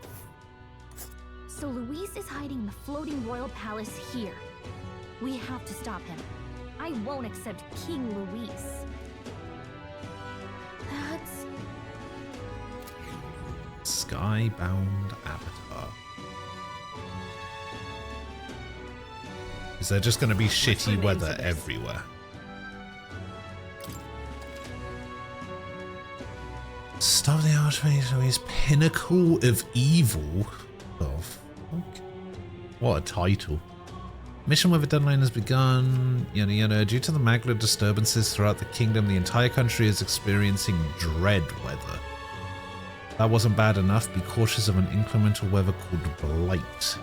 S12: So Luis is hiding in the floating royal palace here. We have to stop him. I won't accept King Luis. That's...
S1: Skybound Avatar. Is there just going to be shitty weather everywhere? Stop the Archmage Luis, Pinnacle of Evil. Oh, fuck. What a title. Mission with a deadline has begun. Yada yada. Due to the Magla disturbances throughout the kingdom, the entire country is experiencing dread weather. That wasn't bad enough. Be cautious of an inclemental weather called Blight.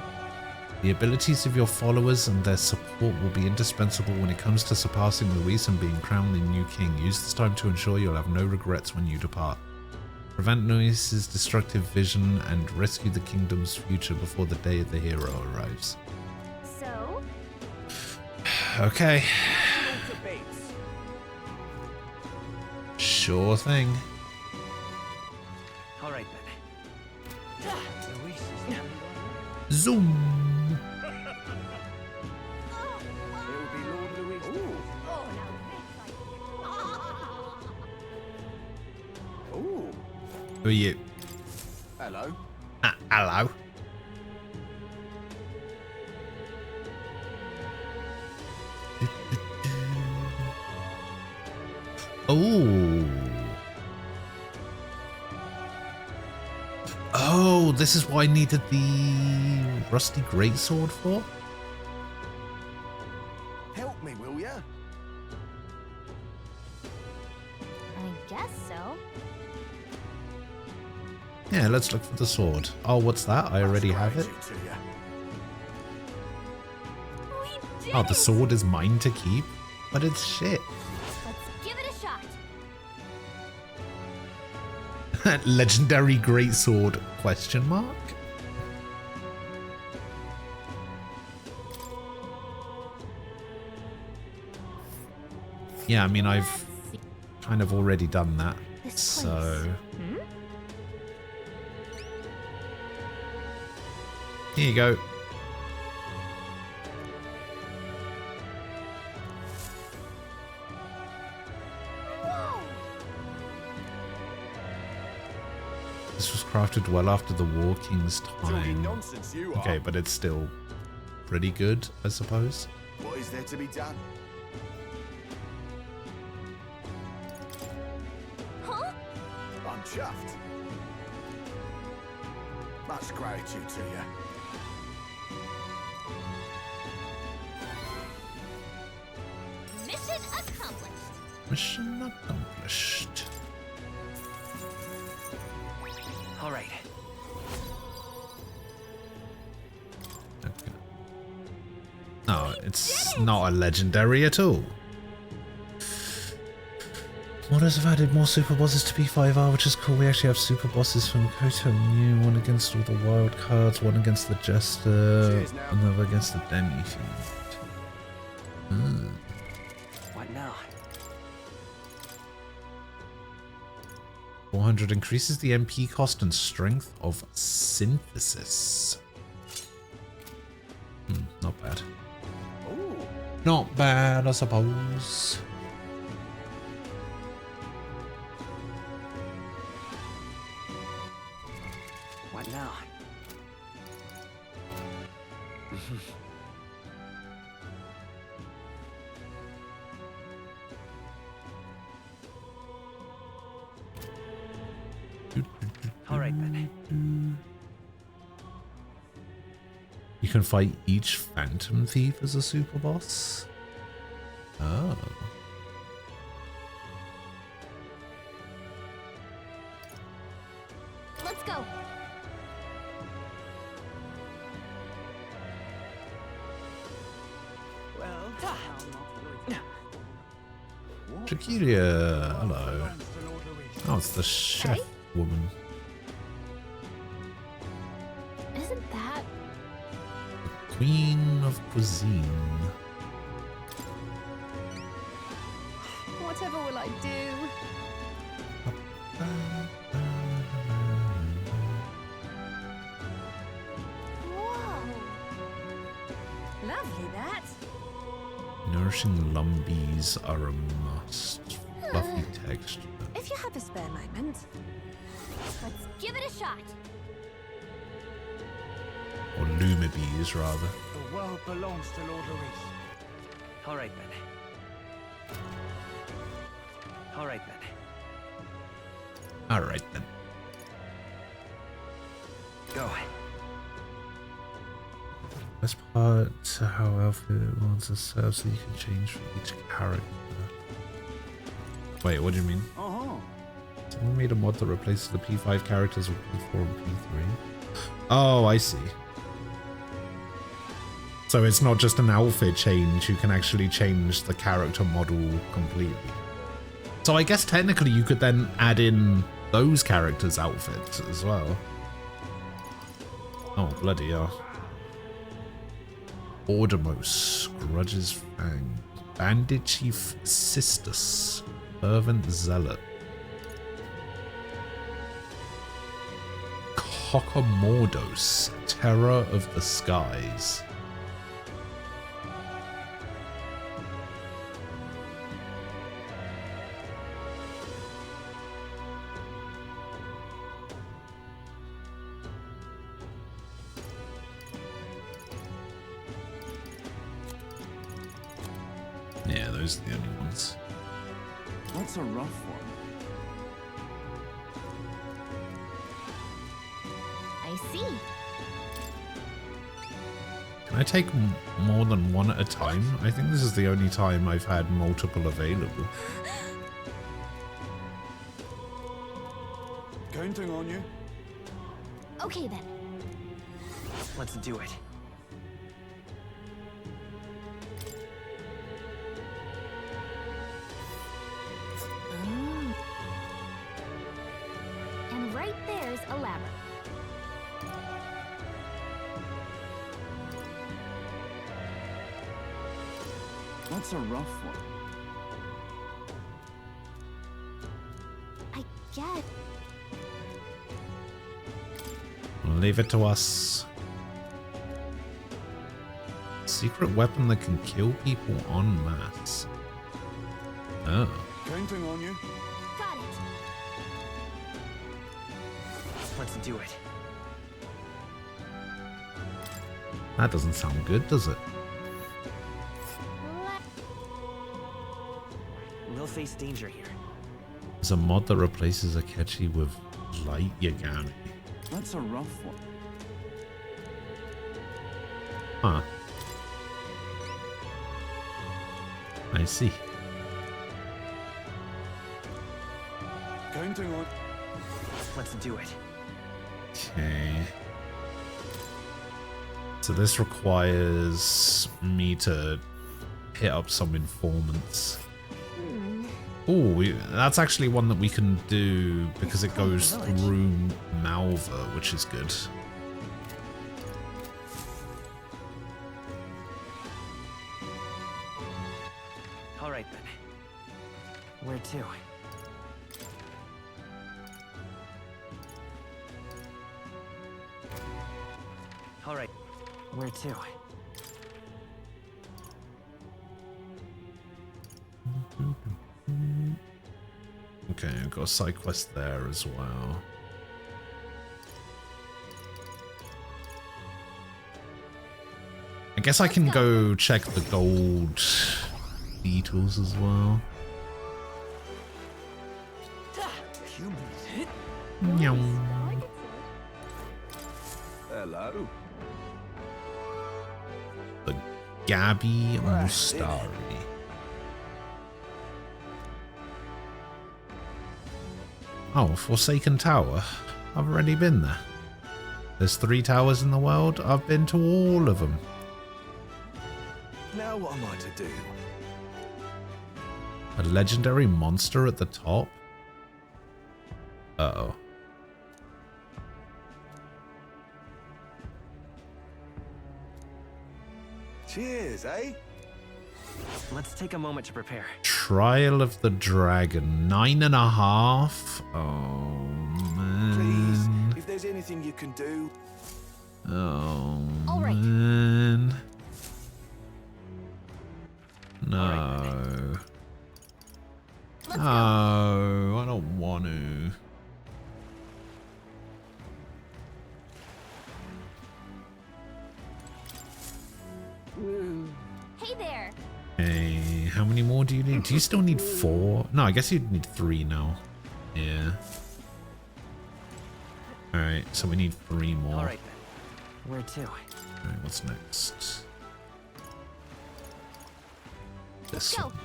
S1: The abilities of your followers and their support will be indispensable when it comes to surpassing Luis and being crowned the new king. Use this time to ensure you'll have no regrets when you depart. Prevent Luis's destructive vision and rescue the kingdom's future before the day of the hero arrives.
S11: So?
S1: Okay. Sure thing.
S16: All right, then. Luis is now
S1: Zoom.
S16: It will be Lord Luis. Ooh.
S1: Who are you?
S8: Hello.
S1: Hello. Oh. Oh, this is what I needed the rusty greatsword for?
S3: Help me, will ya?
S11: I guess so.
S1: Yeah, let's look for the sword. Oh, what's that? I already have it. Oh, the sword is mine to keep? But it's shit.
S11: Let's give it a shot.
S1: Legendary greatsword, question mark? Yeah, I mean, I've kind of already done that, so... Here you go. This was crafted well after the War King's time. Okay, but it's still pretty good, I suppose.
S3: What is there to be done?
S18: Huh?
S3: I'm chuffed. Much gratitude to you.
S18: Mission accomplished.
S1: Mission accomplished.
S15: All right.
S1: Okay. No, it's not a legendary at all. Modders have added more super bosses to P5R, which is cool. We actually have super bosses from Koto New, one against all the wild cards, one against the Jester, another against the Demi-Fiend.
S15: What now?
S1: 400 increases the MP cost and strength of synthesis. Not bad.
S3: Ooh.
S1: Not bad, I suppose.
S15: What now? All right then.
S1: You can fight each Phantom Thief as a super boss. Oh.
S18: Let's go.
S1: Shakiria, hello. Oh, it's the chef woman.
S12: Isn't that...
S1: Queen of Cuisine.
S12: Whatever will I do?
S18: Whoa. Lovely that.
S1: Nourishing lumbies are a must. Fluffy texture.
S18: If you have a spare moment, let's give it a shot.
S1: Or lumibees, rather.
S6: The world belongs to Lord Luis.
S15: All right then. All right then.
S1: Alright then.
S15: Go.
S1: Best part, how outfit wants to serve so you can change for each character. Wait, what do you mean? Someone made a mod that replaces the P5 characters with P4 and P3. Oh, I see. So it's not just an outfit change, you can actually change the character model completely. So I guess technically you could then add in those characters' outfits as well. Oh, bloody hell. Ordermos, Grudge's Fang, Bandit Chief Sistus, Fervent Zealot, Cockamordos, Terror of the Skies. Yeah, those are the only ones.
S14: That's a rough one.
S18: I see.
S1: Can I take more than one at a time? I think this is the only time I've had multiple available.
S14: Counting on you.
S18: Okay then.
S15: Let's do it.
S18: And right there's a labyrinth.
S14: That's a rough one.
S11: I get.
S1: Leave it to us. Secret weapon that can kill people en masse. Oh.
S14: Counting on you.
S11: Got it.
S15: Let's do it.
S1: That doesn't sound good, does it?
S15: We'll face danger here.
S1: There's a mod that replaces Akechi with Light Yagami.
S14: That's a rough one.
S1: Huh. I see.
S14: Counting on.
S15: Let's do it.
S1: Okay. So this requires me to hit up some informants. Oh, that's actually one that we can do because it goes through Malva, which is good.
S15: All right then. Where to? All right. Where to?
S1: Okay, I've got a side quest there as well. I guess I can go check the gold beetles as well. Meow.
S14: Hello.
S1: The Gabi Mustari. Oh, Forsaken Tower. I've already been there. There's 3 towers in the world. I've been to all of them.
S14: Now what am I to do?
S1: A legendary monster at the top? Uh-oh.
S14: Cheers, eh?
S15: Let's take a moment to prepare.
S1: Trial of the Dragon. 9.5? Oh, man.
S14: Please, if there's anything you can do.
S1: Oh,
S11: All right.
S1: man. No.
S11: Let's
S1: No, I don't want to.
S11: Hey there.
S1: Okay, how many more do you need? Do you still need 4? No, I guess you'd need 3 now. Yeah. Alright, so we need 3 more.
S15: All right then. Where to?
S1: Alright, what's next?
S11: Let's
S1: This
S11: go.
S1: one.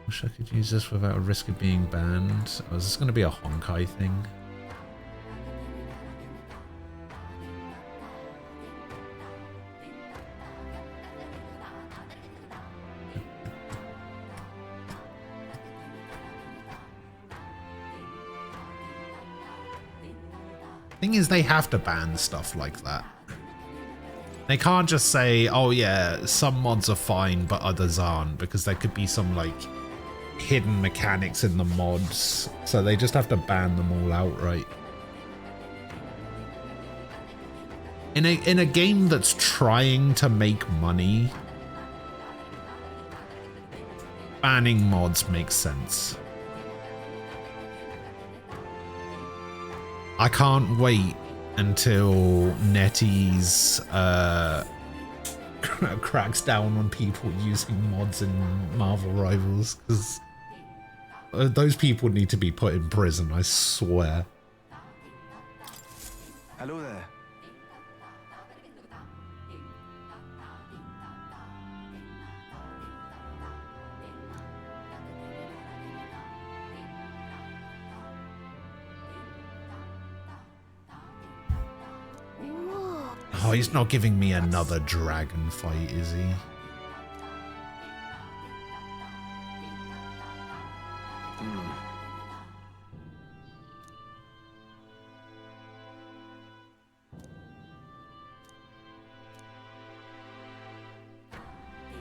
S1: Wish I could use this without a risk of being banned. Oh, is this going to be a Honkai thing? Thing is, they have to ban stuff like that. They can't just say, oh yeah, some mods are fine, but others aren't, because there could be some, like, hidden mechanics in the mods. So they just have to ban them all outright. In a game that's trying to make money, banning mods makes sense. I can't wait until NetEase cracks down on people using mods in Marvel Rivals, because those people need to be put in prison, I swear.
S14: Hello there.
S1: Oh, he's not giving me another dragon fight, is he?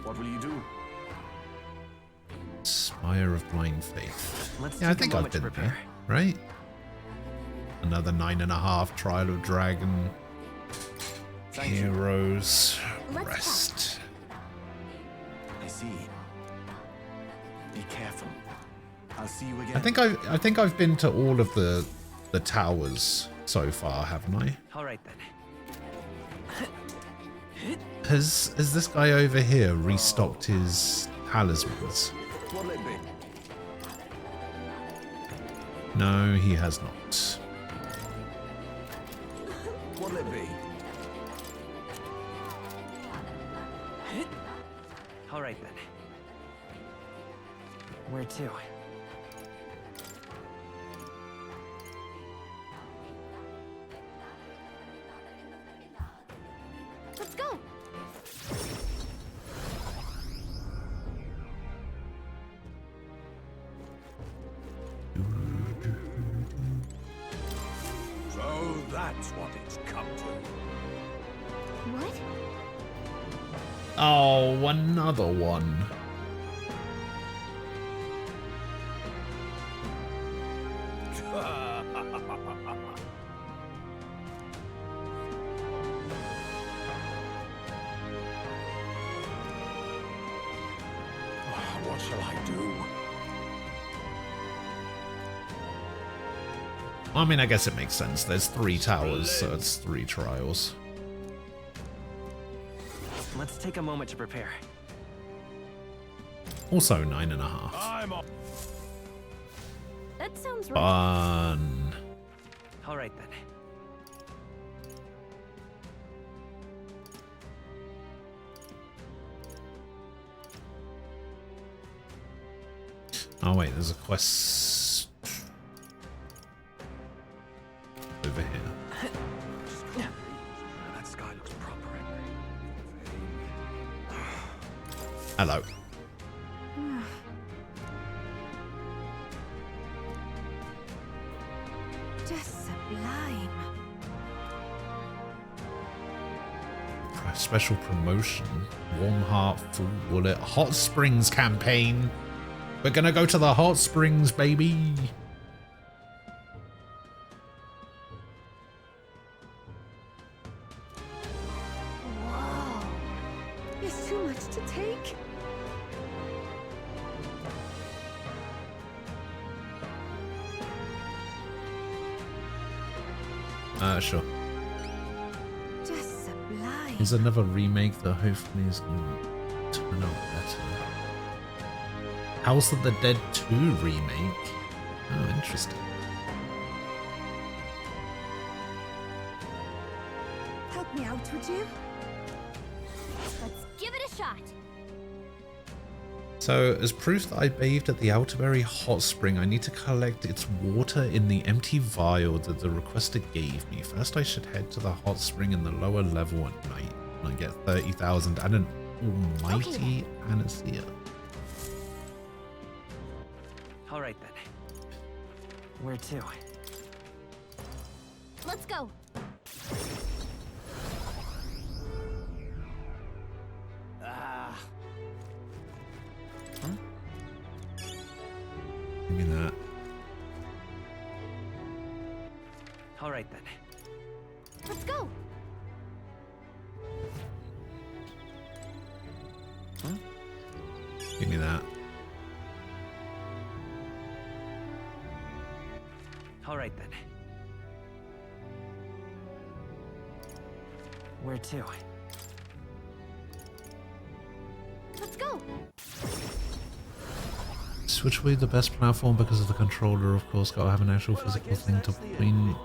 S14: What will you do?
S1: Fire of Blind Faith.
S15: Let's
S1: Yeah, I
S15: take a
S1: think I've
S15: moment to
S1: been
S15: prepare.
S1: there, right? Another 9.5 Trial of Dragon. Heroes. Rest.
S14: I see. Be careful. I'll see you again.
S1: I think I've been to all of the towers so far, haven't I?
S15: All right then.
S1: Has this guy over here restocked his talismans?
S14: What'll it be?
S1: No, he has not.
S14: What'll it be?
S15: All right then. Where to?
S11: Let's go.
S10: So that's what it's come to.
S11: What?
S1: Oh, another one.
S10: What shall I do?
S1: I mean, I guess it makes sense. There's 3 towers, so it's 3 trials.
S15: Let's take a moment to prepare.
S1: Also 9.5.
S10: I'm on.
S11: That sounds right.
S1: Fun.
S15: All right then.
S1: Oh wait, there's a quest over here.
S10: That sky looks proper.
S1: Hello.
S13: Just sublime.
S1: Special promotion. Warm Heart, Full Wallet, Hot Springs campaign. We're gonna go to the Hot Springs, baby.
S13: Whoa. It's too much to take.
S1: Sure.
S13: Just sublime.
S1: Here's another remake that hopefully is gonna turn out better. House of the Dead 2 remake. Oh, interesting.
S13: Help me out, would you?
S11: Let's give it a shot.
S1: So, as proof that I bathed at the Outerberry Hot Spring, I need to collect its water in the empty vial that the requester gave me. First, I should head to the hot spring in the lower level at night, and I get 30,000 and an almighty panacea.
S15: All right then. Where to?
S11: Let's go.
S1: Give me that.
S15: All right then.
S11: Let's go.
S1: Give me that.
S15: All right then. Where to?
S11: Let's go.
S1: Switch away the best platform because of the controller, of course. Gotta have an actual physical thing to point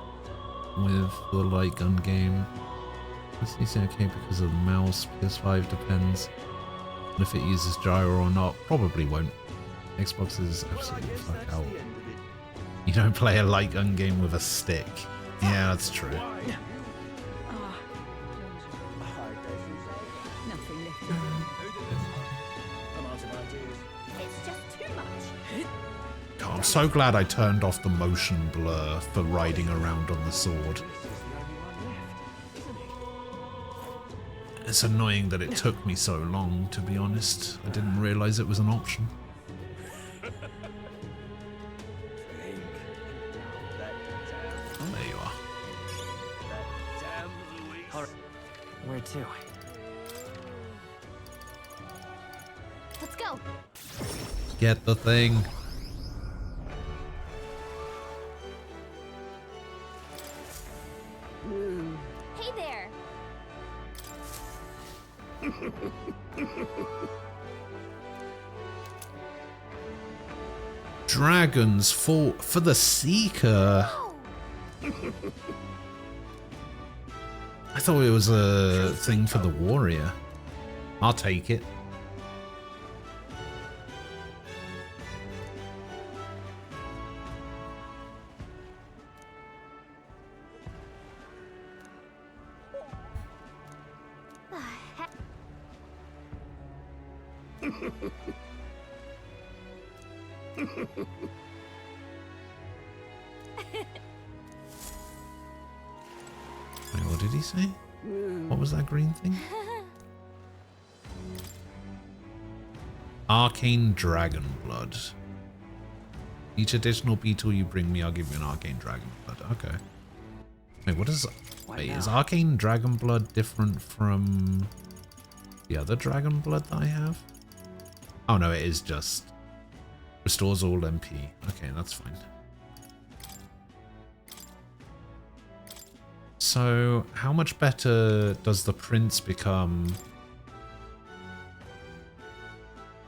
S1: with the light gun game. This is okay because of the mouse. PS5 depends on if it uses gyro or not. Probably won't. Xbox is absolutely fuck out. You don't play a light gun game with a stick. Yeah, that's true.
S11: It's just too much.
S1: God, I'm so glad I turned off the motion blur for riding around on the sword. It's annoying that it took me so long, to be honest. I didn't realize it was an option.
S15: to?
S12: Let's go.
S1: Get the thing.
S12: Hey there.
S1: Dragons fall for the Seeker. I thought it was a thing for the Warrior. I'll take it. Wait, what did he say? What was that green thing? Arcane Dragon Blood. Each additional beetle you bring me, I'll give you an Arcane Dragon Blood. Okay. Wait, what is... Wait, is Arcane Dragon Blood different from the other Dragon Blood that I have? Oh no, it is just... Restores all MP. Okay, that's fine. So, how much better does the Prince become?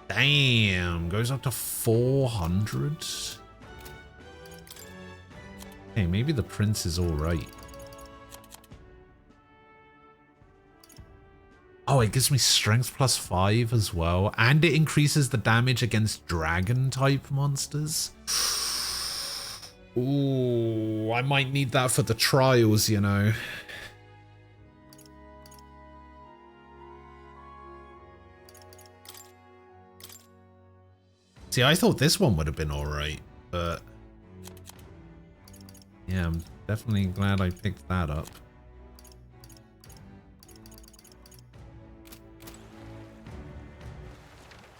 S1: Damn, goes up to 400? Hey, maybe the Prince is alright. Oh, it gives me strength +5 as well. And it increases the damage against dragon-type monsters. Ooh, I might need that for the trials, you know. See, I thought this one would have been alright, but... yeah, I'm definitely glad I picked that up.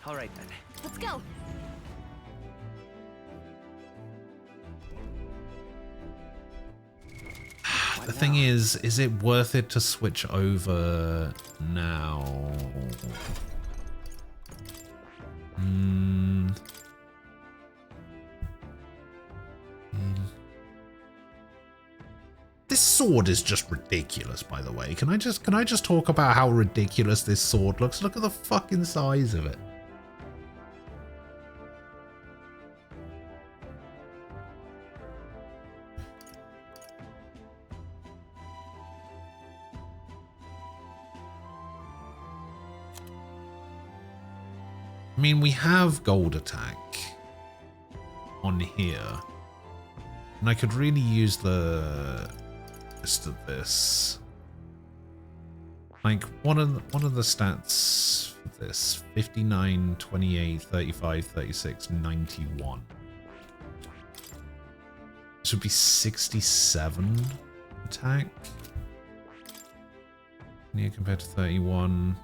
S15: All right then.
S12: Let's go.
S1: The thing is it worth it to switch over now? This sword is just ridiculous, by the way. Can I just talk about how ridiculous this sword looks? Look at the fucking size of it. I mean, we have gold attack on here, and I could really use the rest of this. Like, what are the stats for this? 59, 28, 35, 36, 91. This would be 67 attack. Yeah, compared to 31.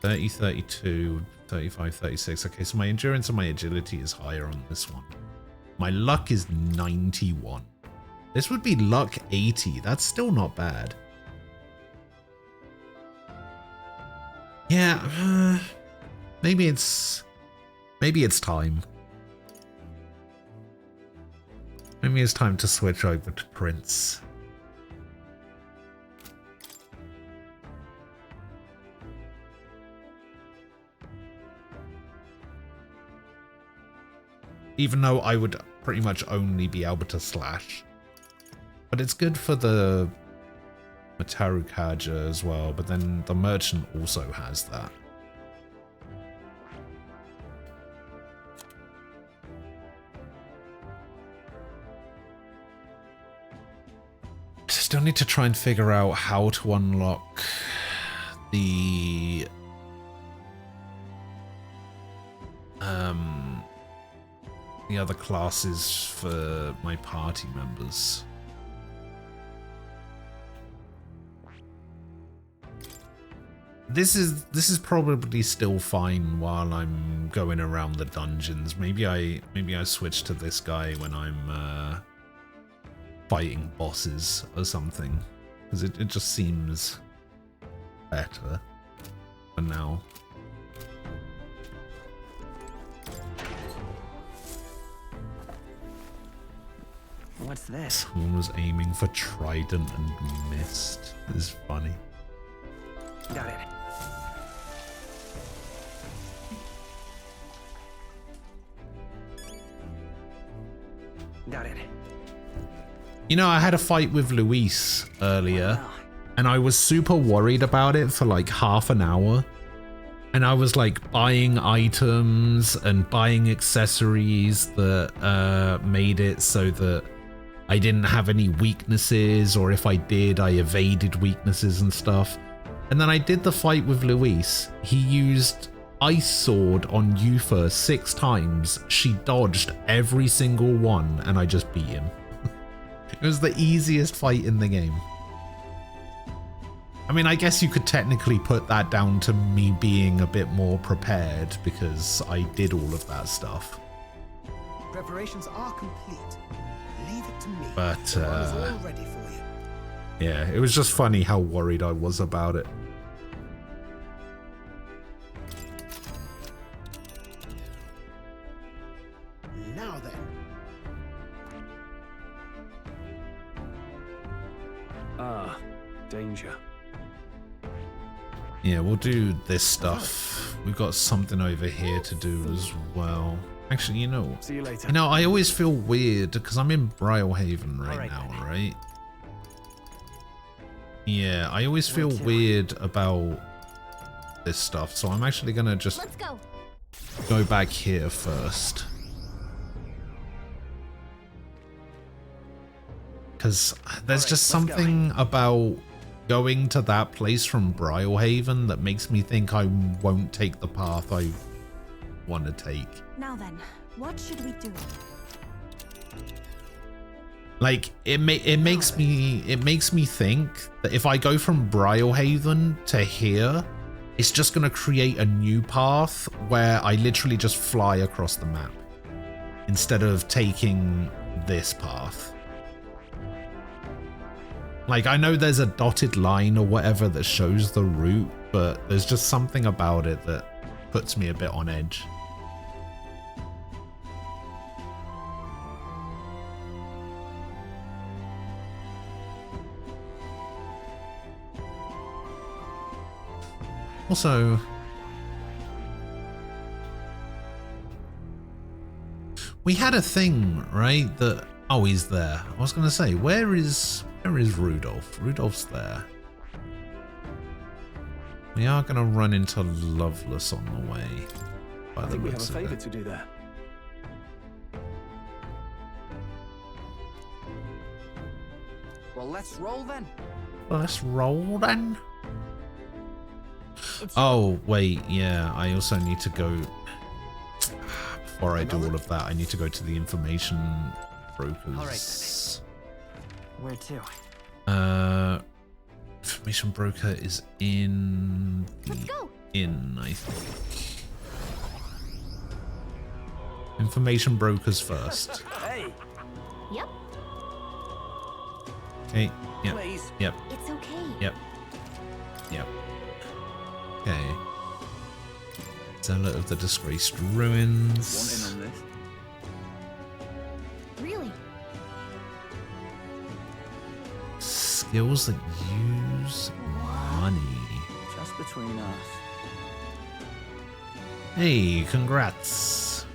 S1: 30, 32, 35, 36. Okay, so my endurance and my agility is higher on this one. My luck is 91. This would be luck 80. That's still not bad. Yeah, maybe it's time. Maybe it's time to switch over to Prince. Even though I would pretty much only be able to slash. But it's good for the Mataru Kaja as well, but then the merchant also has that. I still need to try and figure out how to unlock the other classes for my party members. This is probably still fine while I'm going around the dungeons. Maybe I switch to this guy when I'm fighting bosses or something, because it just seems better for now.
S15: What's this?
S1: Someone was aiming for trident and missed. This is funny.
S15: Got it. Got it.
S1: You know, I had a fight with Luis earlier, and I was super worried about it for like half an hour. And I was like buying items and buying accessories that made it so that I didn't have any weaknesses, or if I did, I evaded weaknesses and stuff. And then I did the fight with Luis. He used Ice Sword on Yufa 6 times. She dodged every single one, and I just beat him. It was the easiest fight in the game. I mean, I guess you could technically put that down to me being a bit more prepared, because I did all of that stuff.
S4: Preparations are complete. Leave it to me.
S1: But,
S4: The run is all ready for you.
S1: yeah, it was just funny how worried I was about it.
S4: Now then.
S16: Ah, danger.
S1: Yeah, we'll do this stuff. We've got something over here to do as well. Actually, you know,
S16: See you later.
S1: I always feel weird because I'm in Brylehaven right now, right? Yeah, I always feel weird about this stuff, so I'm actually gonna just go back here first. Because there's just something about going to that place from Brylehaven that makes me think I won't take the path I want to take.
S13: Now then, what should we do?
S1: Like it makes me think that if I go from Brylehaven to here, it's just gonna create a new path where I literally just fly across the map instead of taking this path. Like, I know there's a dotted line or whatever that shows the route, but there's just something about it that puts me a bit on edge. Also, we had a thing, right? That, oh, he's there. I was going to say, where is Rudolph? Rudolph's there. We are going to run into Loveless on the way.
S16: I think we have a favor to do there.
S8: Well, let's roll then.
S1: Let's roll then. Oh, wait, yeah, I also need to go, before I do all of that, I need to go to the information brokers.
S15: All right, where to?
S1: Information broker is in the inn, I think. Information brokers first.
S15: Hey.
S12: Yep.
S1: Okay, yep,
S15: Please.
S1: yep,
S12: It's okay.
S1: yep, yep. Okay. Zealot of the Disgraced Ruins.
S14: Want in on this?
S12: Really?
S1: Skills that use money.
S14: Just between us.
S1: Hey, congrats.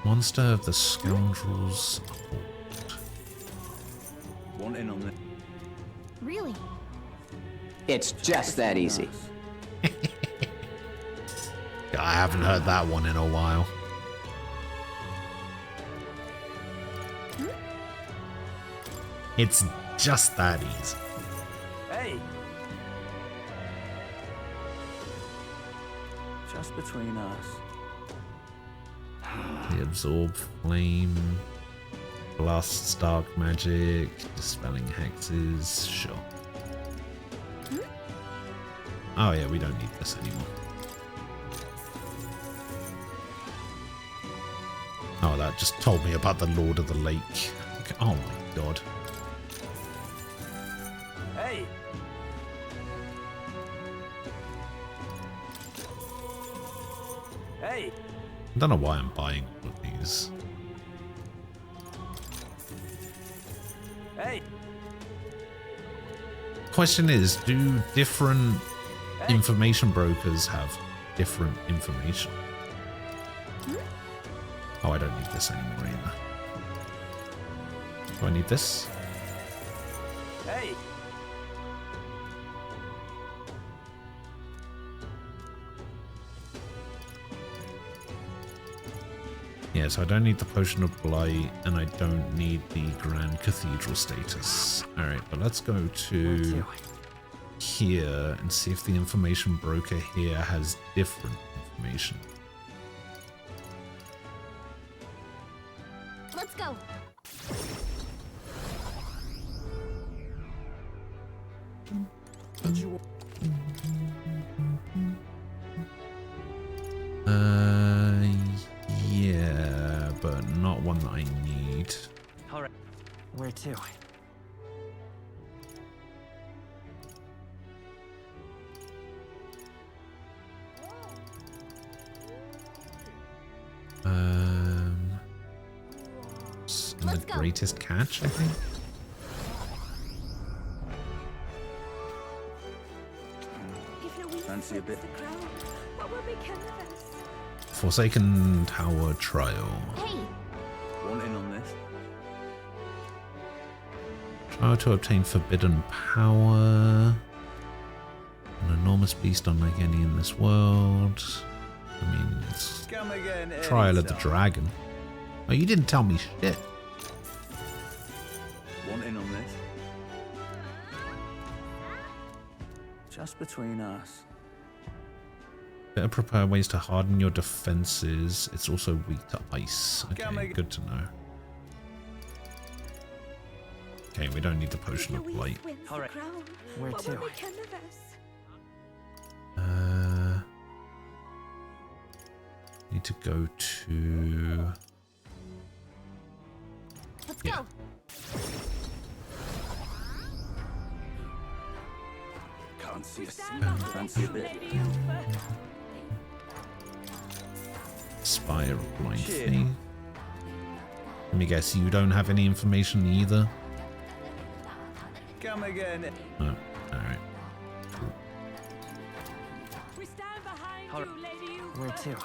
S1: Monster of the Scoundrels.
S14: Want in on this?
S12: Really?
S9: It's just that easy.
S1: I haven't heard that one in a while. It's just that easy.
S15: Hey.
S14: Just between us.
S1: The Absorb Flame. Blasts Dark Magic. Dispelling Hexes. Sure. Oh yeah, we don't need this anymore. Oh, that just told me about the Lord of the Lake. Okay. Oh my God.
S15: Hey! Hey!
S1: I don't know why I'm buying all of these.
S15: Hey!
S1: Question is, do different information brokers have different information? Oh, I don't need this anymore either. Do I need this?
S15: Hey!
S1: Yeah, so I don't need the Potion of Blight, and I don't need the Grand Cathedral status. Alright, but let's go to here and see if the information broker here has different information.
S11: Let's go.
S1: Yeah, but not one that I need.
S15: All right. Where to?
S1: The greatest catch, I think.
S14: Fancy a bit.
S2: What will become of us?
S1: Forsaken Tower Trial.
S11: Hey!
S14: Want in on this?
S1: Trial to obtain forbidden power. An enormous beast unlike any in this world. I mean, it's
S14: Come again,
S1: Trial of the
S14: anytime.
S1: Dragon. Oh, you didn't tell me shit.
S14: Want in on this? Just between us.
S1: Better prepare ways to harden your defenses. It's also weak to ice. Okay, good to know. Okay, we don't need the Potion of Blight.
S15: All right. Where to?
S1: Need to go to...
S11: Let's
S1: Yeah.
S11: go.
S14: Can't see a single fancy a bit.
S1: Spire of Blind
S14: Shit.
S1: Thing. Let me guess, you don't have any information either?
S14: Come again.
S1: No. Alright. Cool.
S18: We stand behind
S15: All
S18: you,
S15: right.
S18: Lady Ufa.
S15: Where to?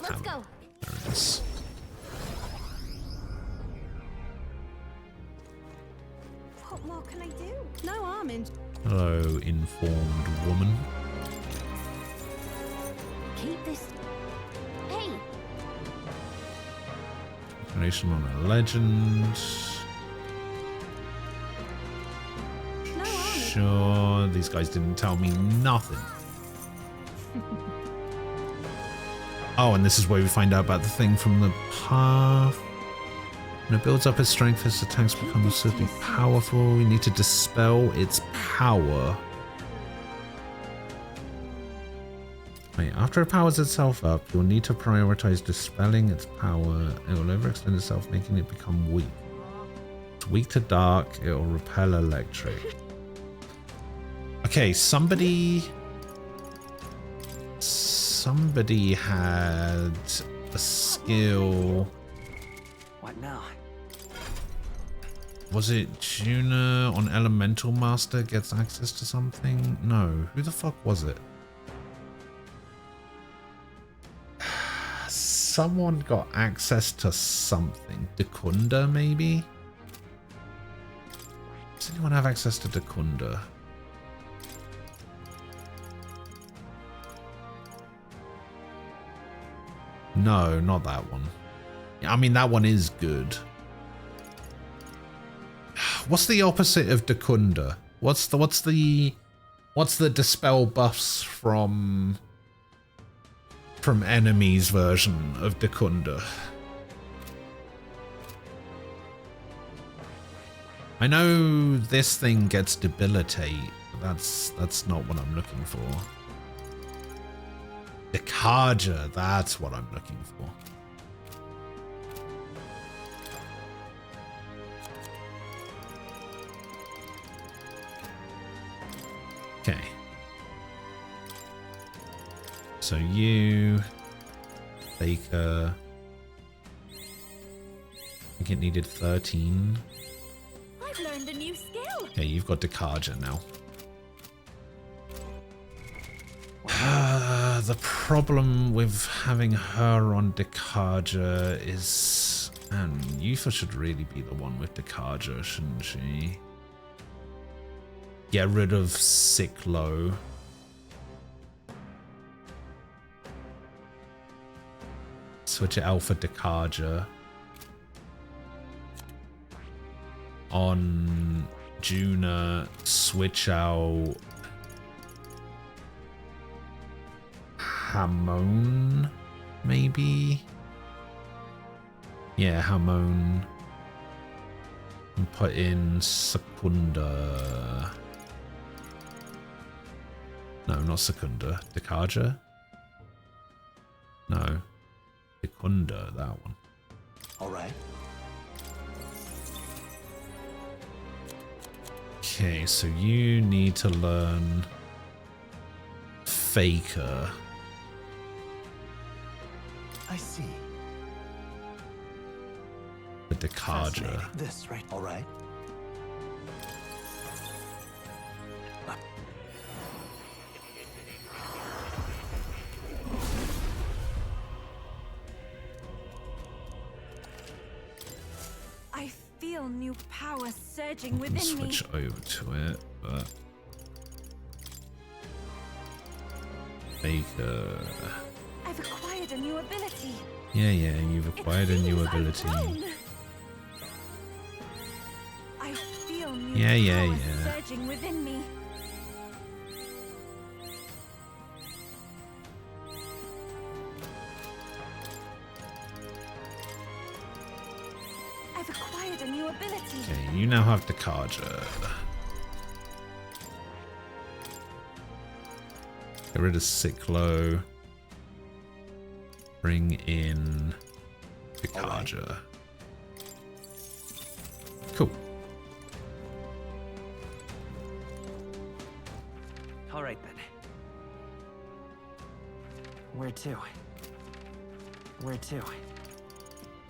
S11: Let's go.
S1: There it is.
S2: What more can I do?
S18: No harm in.
S1: Hello, informed woman.
S11: Keep this. Hey!
S1: Information on a legend.
S18: No harm in.
S1: Sure, these guys didn't tell me nothing. Oh, and this is where we find out about the thing from the path. When it builds up its strength, its attacks become absurdly powerful. We need to dispel its power. Wait, after it powers itself up, you'll need to prioritize dispelling its power. It will overextend itself, making it become weak. It's weak to dark. It will repel electric. Okay, somebody had a skill.
S15: What now?
S1: Was it Juna on Elemental Master gets access to something? No. Who the fuck was it? Someone got access to something. Dekunda, maybe? Does anyone have access to Dekunda? No, not that one. I mean, that one is good. What's the opposite of Dekunda? What's the dispel buffs from enemies version of Dekunda? I know this thing gets debilitate, but that's not what I'm looking for. Dekaja, that's what I'm looking for. Okay. So you, Baker. I think it needed 13.
S18: I've learned a new skill.
S1: Okay, you've got Dekaja now. The problem with having her on Dekaja is... And Yufa should really be the one with Dekaja, shouldn't she? Get rid of Siklo. Switch it out for Dekaja. On Juna, switch out Hamon, maybe? Yeah, Hamon. And put in Secunda. No, not Secunda. Dekaja? No. Secunda, that one.
S21: Alright.
S1: Okay, so you need to learn Faker.
S21: I see.
S1: The Dekaja.
S21: This, right? Alright.
S13: I feel new power surging
S1: I can
S13: within me.
S1: switch over to it, but Faker.
S13: I've acquired a new ability.
S1: Yeah, you've acquired a new ability.
S13: I feel new
S1: Yeah.
S13: power surging within me. I've acquired a new ability.
S1: Okay, you now have Dekaja. Get rid of Siklo. Bring in Dekaja. Cool.
S15: All right then. Where to? Where to?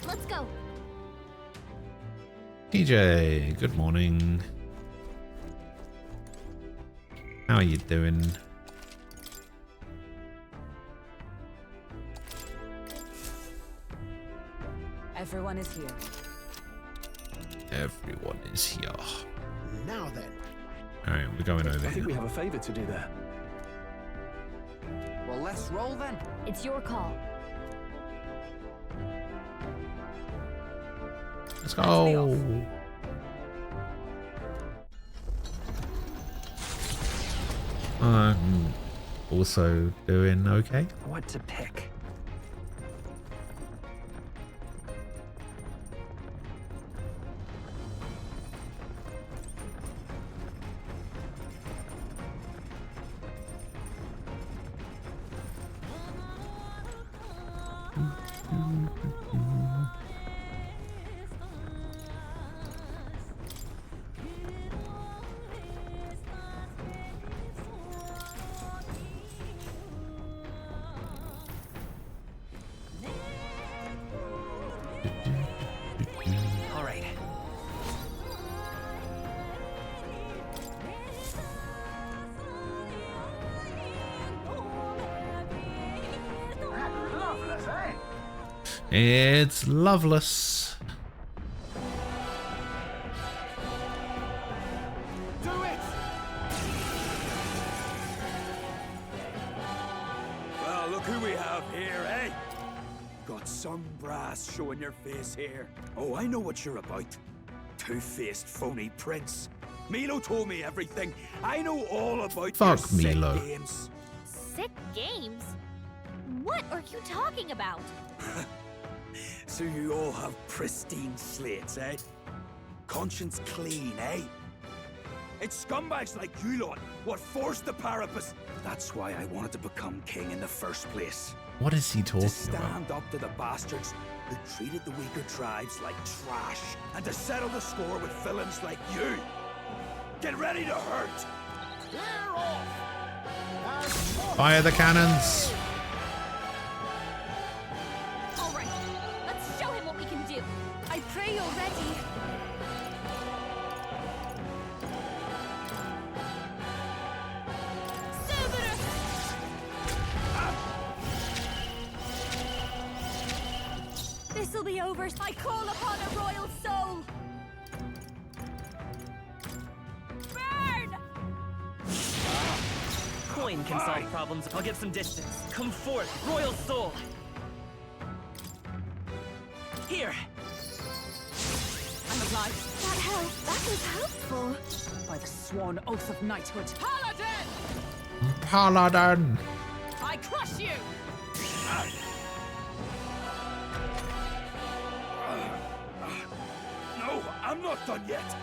S12: Let's go.
S1: TJ, good morning. How are you doing?
S13: Everyone is here.
S1: Everyone is here.
S3: Now then.
S1: Alright, we're going over
S16: I
S1: here.
S16: think we have a favor to do there.
S8: Well, let's roll then.
S12: It's your call.
S1: Let's go. I'm also doing okay.
S15: What to pick? All right.
S10: Loveless, eh?
S1: It's loveless.
S3: Do it! Well, look who we have here, eh? Got some brass showing your face here. Oh, I know what you're about. Two-faced phony prince. Milo told me everything. I know all about your
S1: Fuck
S3: sick
S1: Milo.
S3: games.
S12: Sick games? What are you talking about?
S3: So you all have pristine slates, eh? Conscience clean, eh?
S14: It's scumbags like you lot what forced the Parapus. That's why I wanted to become king in the first place.
S1: What is he talking
S14: To stand
S1: about?
S14: up to the bastards who treated the weaker tribes like trash, and to settle the score with villains like you. Get ready to hurt.
S6: Clear off.
S1: Fire the cannons!
S12: All right, let's show him what we can do.
S13: I pray you're ready.
S18: This'll be over. I call upon a royal soul. Burn!
S15: Coin can solve problems. I'll get some distance. Come forth, royal soul. Here.
S18: I'm obliged.
S13: That help. That was helpful.
S17: By the sworn oath of knighthood.
S18: Paladin!
S1: Paladin!
S18: I crush you!
S14: No, I'm not done yet.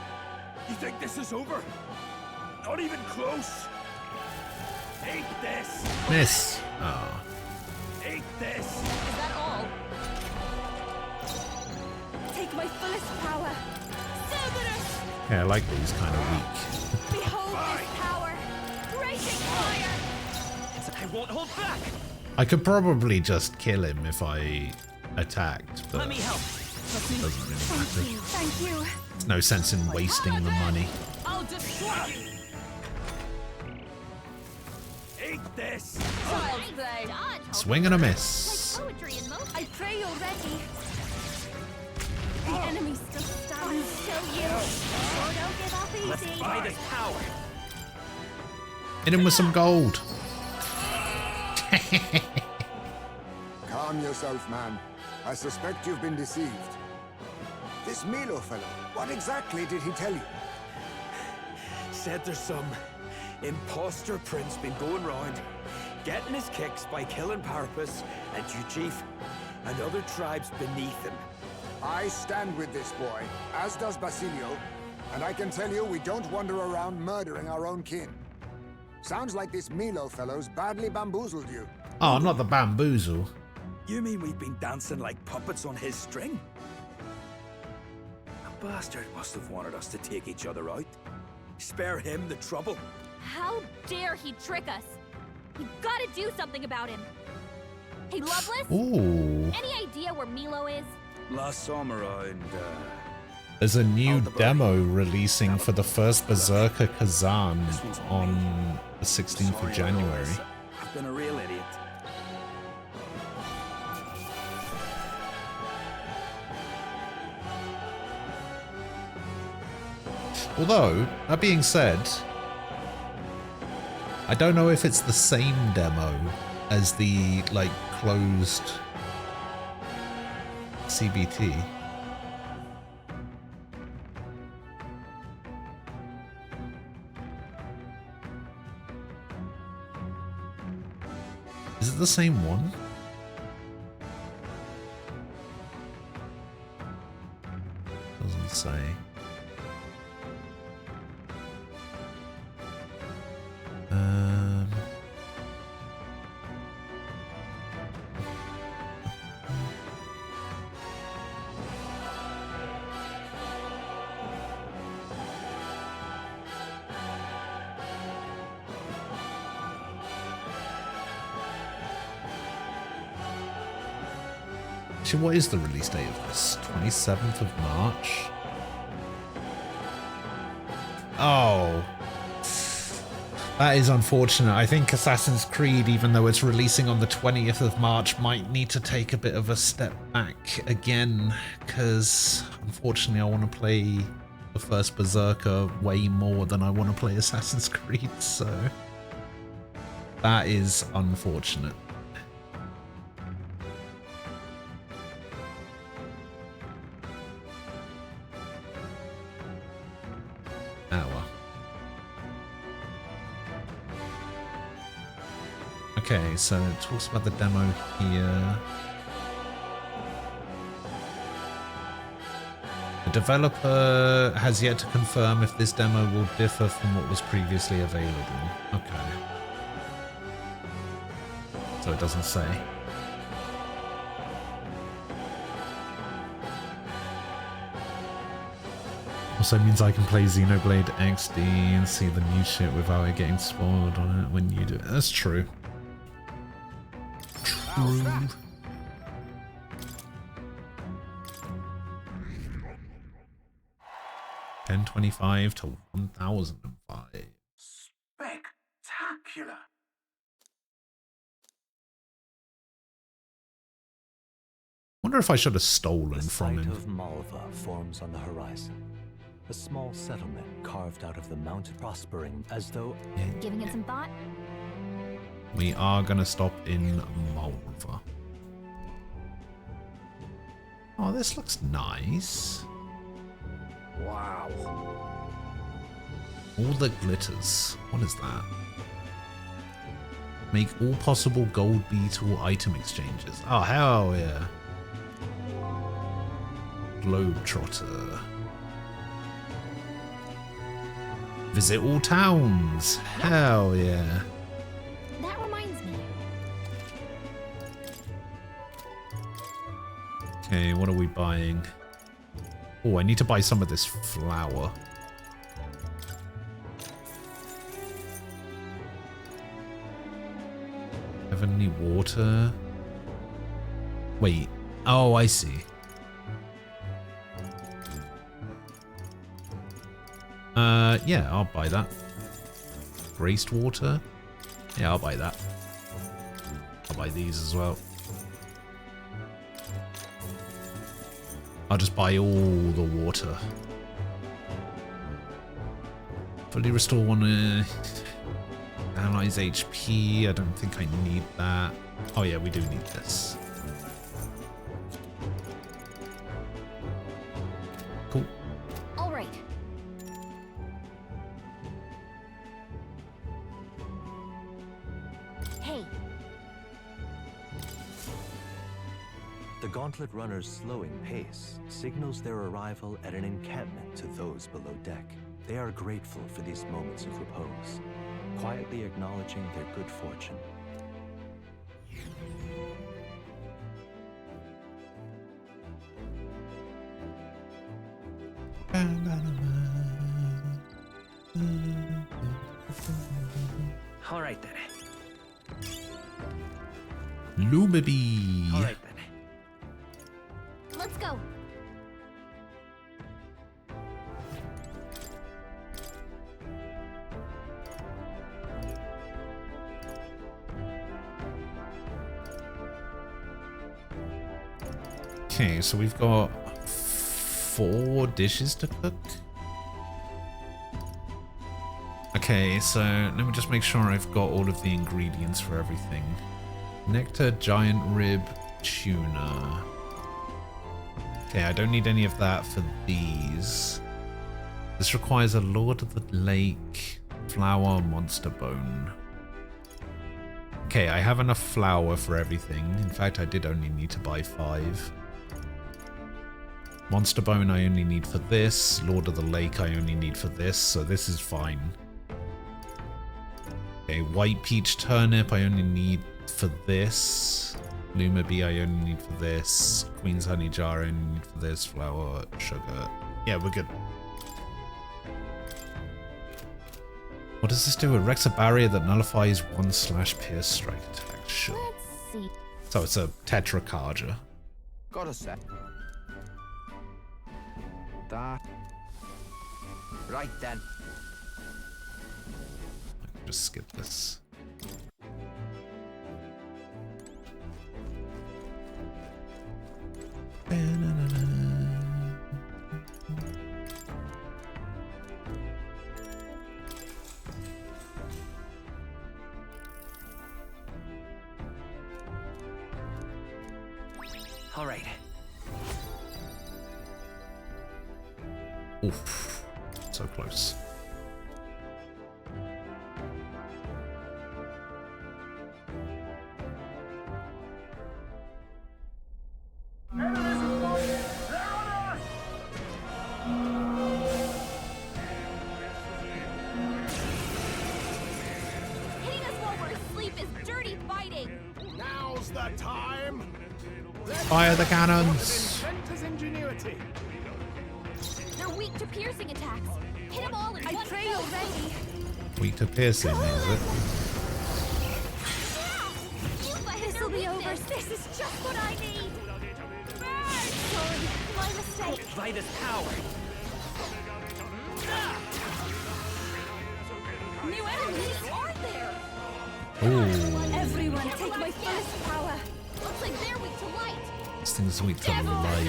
S14: You think this is over? Not even close. Take this.
S1: Miss. Oh.
S14: Take this.
S18: Is that all?
S13: Take my fullest power.
S18: Cerberus!
S1: Yeah, I like these kind of weak.
S18: Behold this power! Raging fire!
S15: I won't hold back.
S1: I could probably just kill him if I attacked, but
S15: Let me help.
S1: it doesn't really matter.
S13: Thank you.
S1: There's no sense in wasting the money.
S18: I'll destroy you!
S14: Take this.
S18: Child's play!
S1: Swing and a miss.
S12: Poetry in motion.
S13: I pray you're ready. The enemy still stands.
S18: I'll show you!
S13: Oh, don't give up
S15: Let's
S13: easy.
S15: buy this power.
S1: Hit him with some gold.
S5: Calm yourself, man. I suspect you've been deceived. This Milo fellow, what exactly did he tell you?
S14: Said there's some imposter prince been going round, getting his kicks by killing Parapus and Ujif and other tribes beneath him.
S5: I stand with this boy, as does Basilio, and I can tell you we don't wander around murdering our own kin. Sounds like this Milo fellow's badly bamboozled you.
S1: Oh, not the bamboozle.
S14: You mean we've been dancing like puppets on his string? The bastard must have wanted us to take each other out. Spare him the trouble.
S12: How dare he trick us? You've got to do something about him. Hey, Loveless?
S1: Ooh.
S12: Any idea where Milo is?
S14: Last summer around,
S1: There's a new demo releasing for the first Berserker Kazan on the 16th of January.
S14: I've been a real idiot.
S1: Although, that being said, I don't know if it's the same demo as the, like, closed CBT. Is it the same one? Doesn't say. Actually, what is the release date of this? 27th of March? Oh. That is unfortunate. I think Assassin's Creed, even though it's releasing on the 20th of March, might need to take a bit of a step back again, because unfortunately I want to play the first Berserker way more than I want to play Assassin's Creed, so that is unfortunate. Okay, so it talks about the demo here. The developer has yet to confirm if this demo will differ from what was previously available. Okay. So it doesn't say. Also means I can play Xenoblade XD and see the new shit without it getting spoiled on it when you do it. That's true. True. 1025 to 1005.
S10: Spectacular.
S1: Wonder if I should have stolen
S20: The
S1: from
S20: site
S1: him.
S20: of Malva forms on the horizon. A small settlement carved out of the mountain, prospering as though...
S12: Giving it some thought?
S1: We are gonna stop in Malva. Oh, this looks nice.
S20: Wow.
S1: All that glitters. What is that? Make all possible gold beetle item exchanges. Oh, hell yeah. Globetrotter. Visit all towns. Hell yeah.
S12: That reminds me.
S1: Okay, what are we buying? Oh, I need to buy some of this flour. Have any water? Wait. Oh, I see. Yeah, I'll buy that. Graced water? Yeah, I'll buy that. I'll buy these as well. I'll just buy all the water. Fully restore one. Analyze HP. I don't think I need that. Oh yeah, we do need this. Cool.
S12: All right. Hey.
S20: The gauntlet runner's slowing pace signals their arrival at an encampment to those below deck. They are grateful for these moments of repose, quietly acknowledging their good fortune.
S15: All right then.
S1: Lumaby.
S15: All right then.
S12: Let's go.
S1: Okay, so we've got 4 dishes to cook. Okay, so let me just make sure I've got all of the ingredients for everything. Nectar, giant rib, tuna. Okay, I don't need any of that for these. This requires a Lord of the Lake, flour, monster bone. Okay, I have enough flour for everything. In fact, I did only need to buy 5. Monster bone I only need for this. Lord of the Lake I only need for this, so this is fine. Okay, white peach turnip I only need for this. Lumaby I only need for this. Queen's honey jar I only need for this. Flour, sugar. Yeah, we're good. What does this do? It erects a barrier that nullifies 1/pierce strike attack. Sure.
S12: Let's see.
S1: So it's a tetracarger.
S8: Got a set. That. Right then.
S1: I can just skip this.
S15: All right.
S1: Oof. So close. Fire the cannons!
S14: Inventor's ingenuity.
S12: They're weak to piercing attacks. Hit them all in
S18: I
S12: one
S18: pray
S12: fell
S18: you're ready.
S1: Weak to piercing, is it?
S18: This'll be over. This is just what I need. Sorry, my mistake.
S15: Vitus power.
S18: New enemies aren't there.
S1: Ooh.
S18: Everyone, take my fullest power.
S12: Looks like they're weak to light.
S1: This thing's weak to light.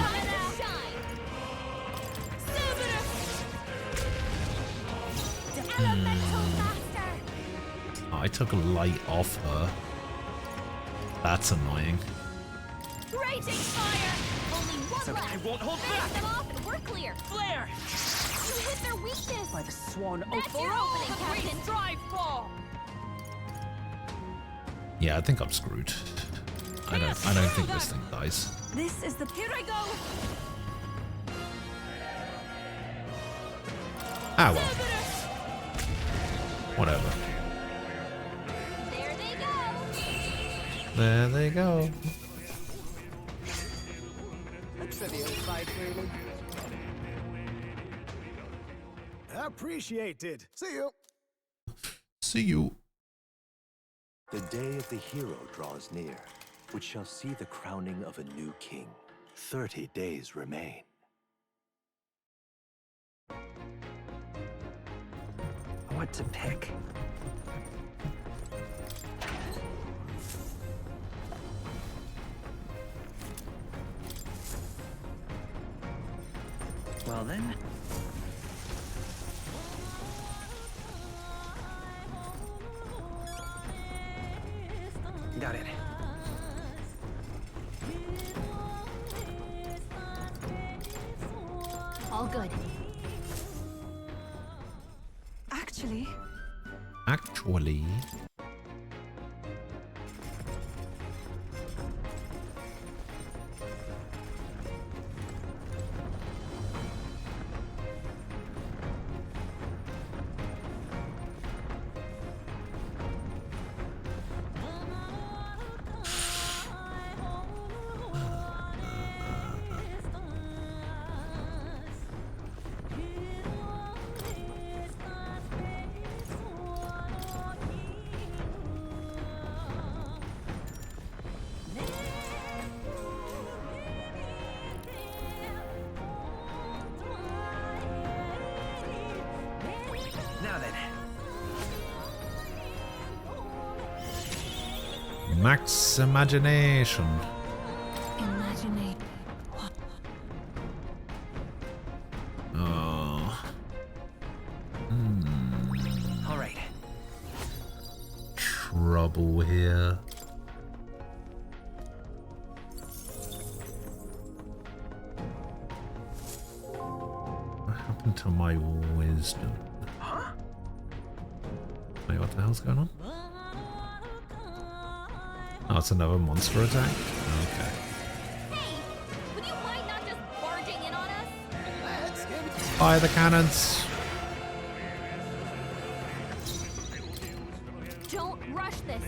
S1: Oh, I took light off her. That's annoying.
S12: Raging fire! Only one left.
S15: I won't hold
S12: Finish
S15: back.
S12: them off and we're clear.
S15: Flare!
S12: You hit their weakness.
S15: By the swan
S12: That's
S15: oath.
S12: your opening, Captain.
S18: Strive for.
S1: Yeah, I think I'm screwed. I don't think this thing dies.
S18: This is the. Here I go.
S1: Ah well. Whatever.
S12: There they go.
S1: There they go.
S18: A trivial fight, really.
S3: Appreciated. See you.
S1: See you.
S20: The day of the hero draws near, which shall see the crowning of a new king. 30 days remain.
S8: What to pick? Well then. Got it.
S12: All good.
S13: Actually,
S1: Actually.
S8: Now then.
S1: Max imagination.
S13: imaginate.
S1: Oh.
S8: All right.
S1: Trouble here. What happened to my wisdom?
S8: Huh?
S1: Wait, what the hell's going on? Oh, it's another monster attack? Okay.
S12: Hey, would you mind not just barging in on us?
S18: Let's give it.
S1: Fire the cannons!
S12: Don't rush this.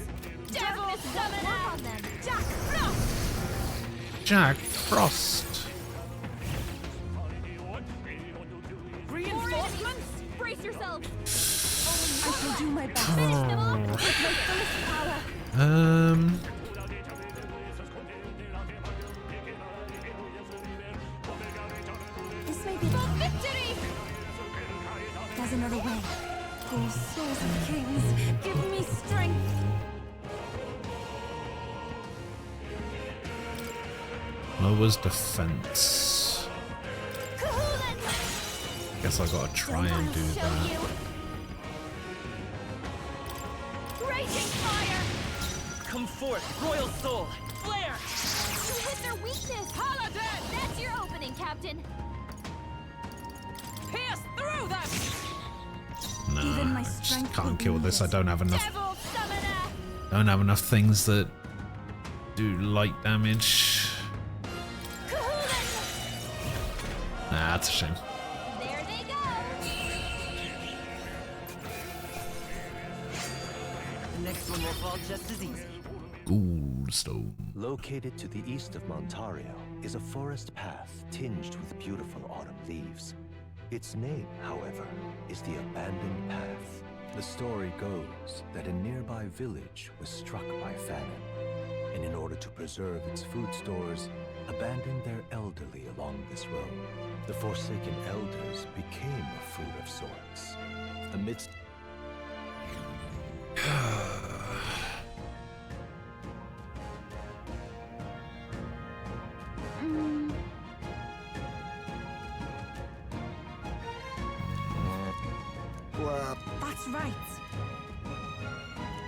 S12: Devil summon on them.
S18: Jack Frost.
S1: Jack Frost!
S12: Reinforcements? Brace yourselves.
S13: I shall do my best.
S12: Finish them off with my fullest power.
S13: This may be
S12: For victory!
S13: There's another way. Oh, souls of kings, give me strength.
S1: Lowers defense. Guess I gotta try and do that.
S12: Raging fire!
S15: Come forth, royal soul. Flare!
S12: You hit their weakness. Paladin! That's your opening, Captain.
S18: Pierce through them.
S13: Even
S1: Nah,
S13: my
S1: I just
S13: strength
S1: can't
S13: will
S1: kill
S13: be
S1: this. I don't have enough.
S12: Devil summoner!
S1: Don't have enough things that do light damage. Nah, that's a shame.
S12: There they go.
S15: The next one will fall just as easy.
S1: Ghoul Brimstone.
S20: Located to the east of Montario is a forest path tinged with beautiful autumn leaves. Its name, however, is the Abandoned Path. The story goes that a nearby village was struck by famine, and in order to preserve its food stores, abandoned their elderly along this road. The Forsaken Elders became a food of sorts. Amidst
S13: That's right.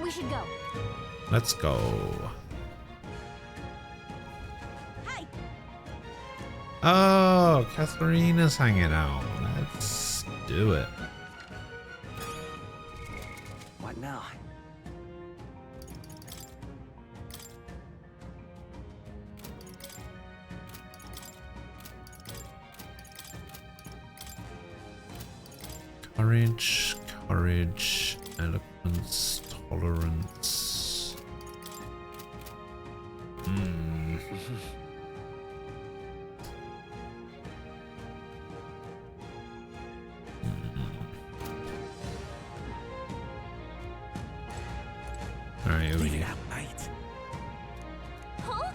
S12: We should go.
S1: Let's go.
S12: Hey.
S1: Oh, Katharina's hanging out. Let's do it.
S8: What now?
S1: Courage, courage, eloquence, tolerance. Hmm. Alright, here we go.
S12: Huh?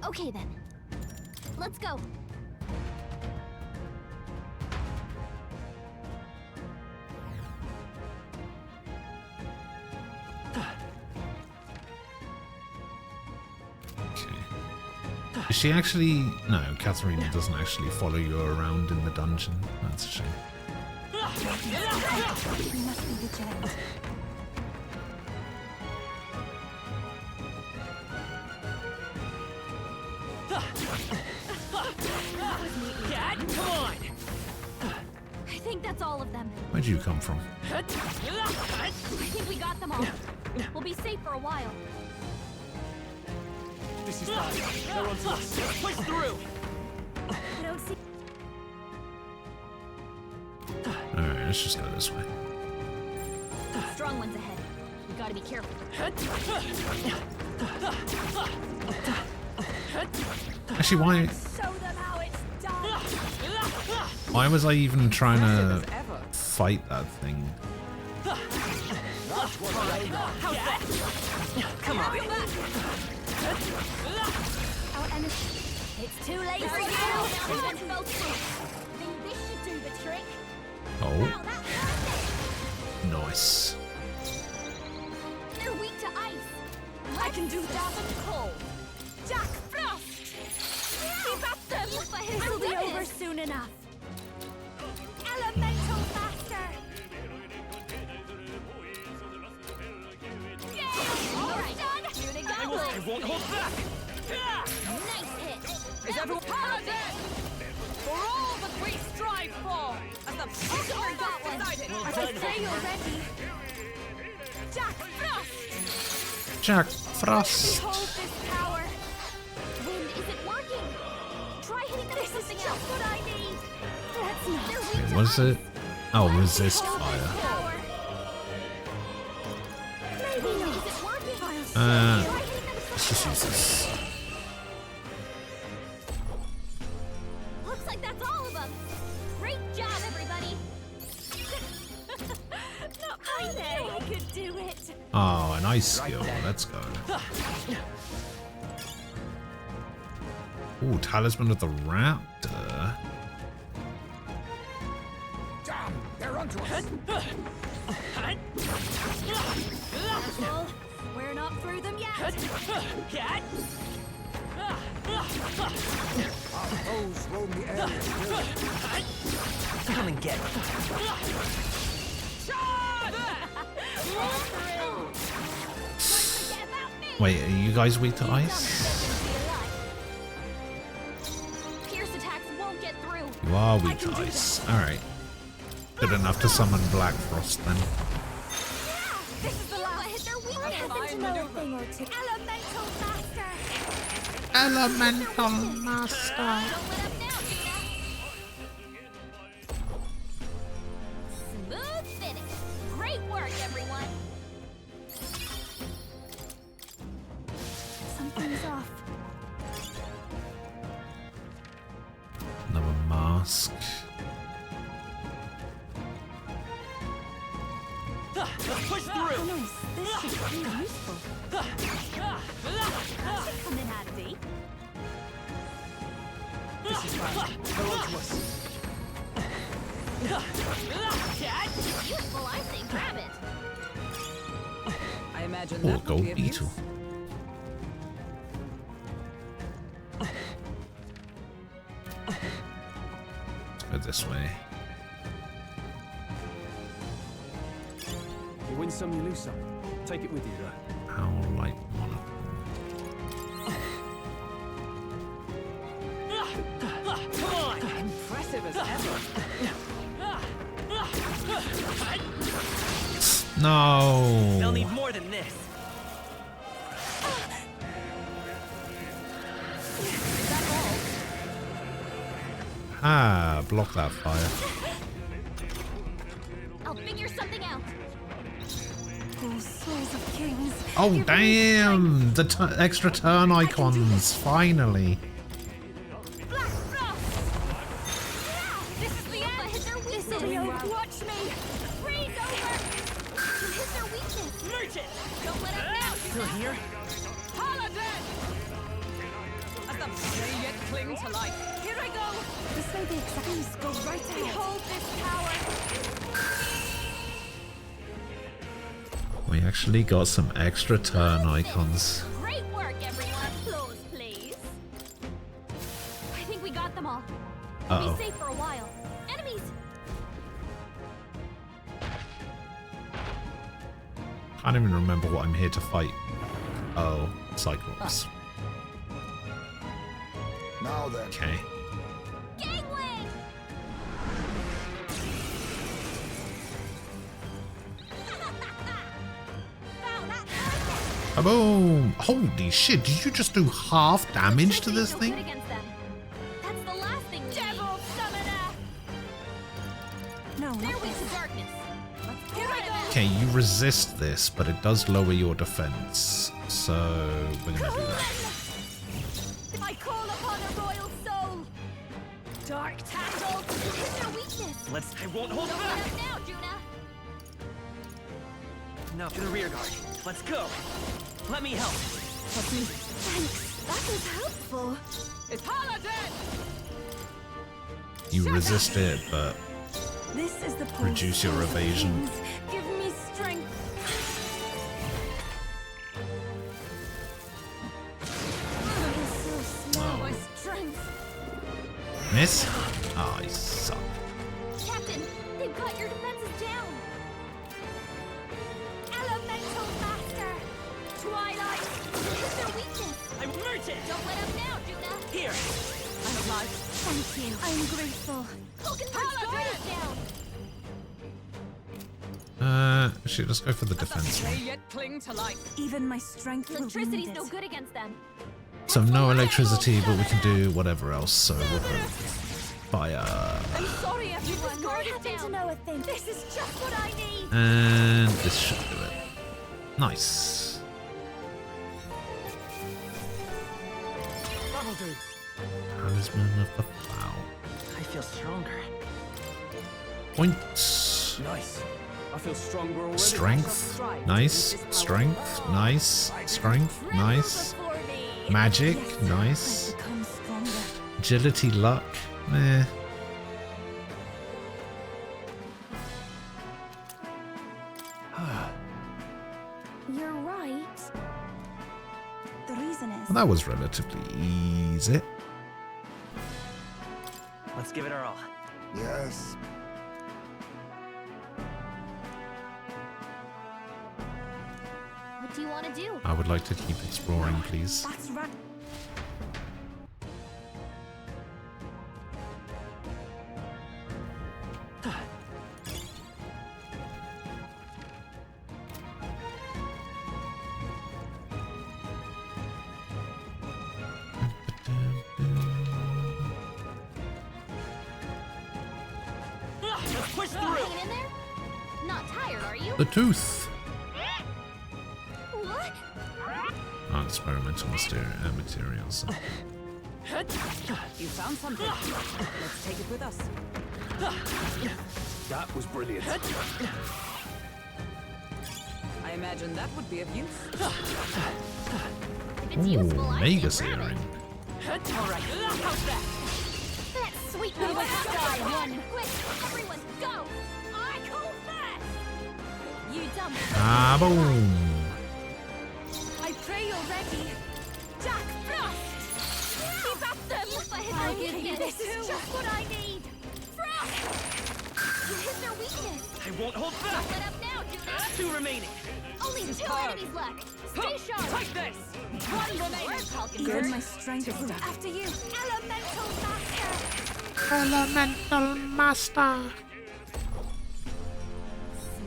S12: Okay then. Let's go.
S1: Is she actually... No, Katharina doesn't actually follow you around in the dungeon. That's a shame.
S13: We must be vigilant.
S15: Come on!
S12: I think that's all of them.
S1: Where'd you come from?
S12: I think we got them all. We'll be safe for a while.
S14: This is bad. No one's lost. Let's push through!
S12: I don't see.
S1: Alright, let's just go this way.
S12: Strong ones ahead. We gotta be careful.
S1: Actually, why...
S12: Show them how it's done.
S1: Why was I even trying to fight that thing?
S15: Come on.
S12: Our enemy. It's too late for you. Think this should do the trick.
S1: Oh. Nice.
S12: They're weak to ice. I can do that with cold. Jack Frost. Keep at them. This'll be over soon enough. Elemental Master. All right, done. Here they go.
S15: I won't hold back.
S12: Nice hit.
S15: Is everyone
S18: For all that we strive for, as the people have decided.
S12: I say you're ready.
S18: Jack Frost.
S1: Jack Frost.
S12: Behold this power. Wind isn't working. Try hitting them with something else. What I need. That's not. They're weak
S1: Wait,
S12: to
S1: what is
S12: ice.
S1: it? Oh, resist
S12: Behold this
S1: fire.
S12: power. Maybe not. Is it working? Try hitting them with
S1: Let's just use this.
S12: Looks like that's all of them. Great job, everybody. Not I knew I could do it.
S1: Oh, an ice skill. Let's go. Ooh, Talisman of the Raptor.
S5: Damn, they're onto us.
S12: Careful. We're not through them yet.
S5: Our foes roam the area still.
S8: Come and get it.
S1: Wait, are you guys weak to ice?
S12: Pierce attacks won't get through.
S1: You are weak to ice. Alright. Good enough to summon Black Frost then.
S12: This is the last. They're weak. I happen to know a thing or two. Elemental Master.
S1: Elemental Master.
S18: Smooth finish. Great work, everyone.
S13: Something's off.
S1: Another mask.
S15: Push through!
S13: Nice. This should be useful.
S18: That should come in handy.
S14: This is fine. Hold on to us.
S18: Useful, I say grab it.
S17: I imagine
S1: Oh,
S17: that would
S1: gold
S17: be of
S1: beetle.
S17: use.
S1: Let's go this way.
S16: You win some, you lose some. Take it with you, though.
S1: How light monocle.
S15: Come on!
S17: Impressive as ever.
S15: They'll
S1: No.
S15: need more than this.
S1: Ah, block that fire.
S18: I'll figure something out.
S13: Oh, souls of kings.
S1: Oh, damn! The extra turn icons, finally.
S18: This is the end. Hit their weakness. Watch me. Freeze over. You hit their weakness.
S15: Merchant!
S18: Don't let them down.
S15: Still here?
S18: Paladin.
S17: As the flame yet cling to life.
S18: Here I go.
S13: This way the executives go right ahead.
S18: Behold this power.
S1: We actually got some extra turn icons.
S18: Great work, everyone. Applause, please. I think we got them all.
S1: Uh-oh.
S18: Be safe for a while. Enemies.
S1: Can't even remember what I'm here to fight. Oh, Cyclops.
S5: Now then.
S1: Okay.
S18: Gangway.
S1: Boom! Holy shit, did you just do half damage to this thing?
S18: That's the last thing we Devil Summoner.
S13: No,
S18: They're
S13: not
S18: weak
S13: this.
S18: to darkness. Let's get rid of it.
S1: Okay, you resist this, but it does lower your defense. So, we're gonna do that.
S18: I call upon a royal soul. Dark Tangle. Hit their weakness.
S15: I won't hold
S18: Don't
S15: back!
S18: let them now, Juna.
S15: Now to the rear guard. Let's go! Let me help!
S13: Thanks. That was helpful.
S17: It's Paladin!
S1: You resist it, but
S13: This is the pulse
S1: reduce your
S13: of
S1: evasion.
S13: kings. Give me strength. I'm so slow. My strength.
S1: Miss? Oh, I suck.
S18: Captain, they've got your defenses down. Elemental Master. Twilight. Hit their weakness.
S15: I'm Merchant!
S18: Don't let them now, Juna.
S15: Here!
S17: I'm alive.
S13: Thank you. I'm grateful.
S18: Vulcan's guard is down.
S1: Shoot, let's go for the defense one.
S17: They yet cling to life.
S13: Even my strength will be
S18: Electricity's
S13: needed.
S18: no good against them.
S1: So no electricity, but we can do whatever else, so we'll go fire.
S18: I'm sorry, everyone. Guard is
S13: happen to
S18: down.
S13: know a thing.
S18: This is just what I need.
S1: And this should do it. Nice.
S14: That'll do.
S1: Talisman of the Plow.
S15: I feel stronger.
S1: Points.
S16: Nice. I feel stronger already.
S1: Strength. Nice. Strength. Nice. Strength. Nice. Magic. Nice.
S13: Become stronger.
S1: Agility. Luck. Meh.
S13: You're right. The reason is
S1: Well, that was relatively easy.
S15: Let's give it our all.
S5: Yes.
S18: What do you want to do?
S1: I would like to keep exploring, please.
S13: that's right.
S18: are you?
S1: The tooth.
S18: What?
S1: Experimental materials.
S17: You found something. Let's take it with us.
S14: That was brilliant.
S17: I imagine that would be of use.
S1: Ooh, Magus earring.
S17: Alright, how's that?
S18: That sweet little die one. Quick, everyone go! I call fast! You dumb.
S1: Ah, boom.
S18: I pray you're ready. Jack Frost! Keep up them! I'll give you this. This is just what I need. Frost! You hit their weakness.
S15: I won't hold back.
S18: Let up now, Judah.
S15: 2 remaining.
S18: Only 2 enemies left. Stay sharp.
S15: Take this.
S18: 1 remaining.
S13: Even my strength is stuck.
S18: After you, Elemental Master.
S1: Elemental Master.